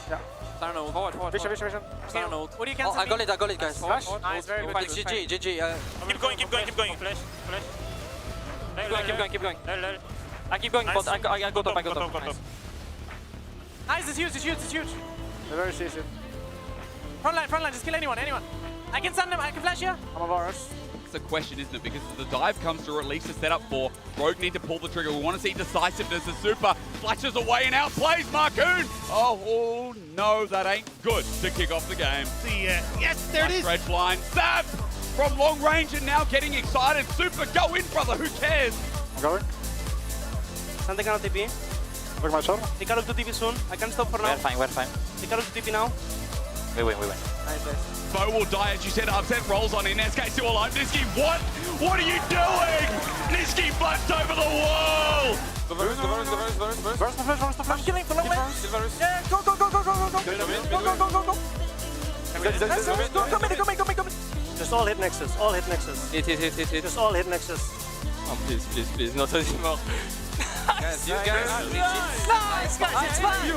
Yeah. I don't know. Forward. Vision. I don't know. What do you cancel? I got it, guys. Nice, very good. GG. Keep going. Flash. Keep going. I keep going, but I go top. Nice, it's huge. Very serious. Frontline, just kill anyone. I can stun them, I can flash you. I'm a virus. It's a question, isn't it? Because the dive comes through, at least a setup for Rogue need to pull the trigger. We want to see decisiveness. The super flashes away and outplays Marcoon. Oh, no, that ain't good to kick off the game. Yes, there it is. Red blind. Stab from long range and now getting excited. Super, go in, brother. Who cares? I'm going. Santa cannot TP. Look my shot. They cannot do TP soon. I can stop for now. We're fine. They cannot do TP now. We win. Nice. Bo will die, as you said. Upset rolls on in. SK still alive. Niski, what? What are you doing? Niski flashed over the wall. The verse. Burst the flash. I'm killing for long way. Yeah, go. Come in. Just all hit Nexus. Hit. Just all hit Nexus. Oh, please. Not anymore. Nice, guys. It's fine.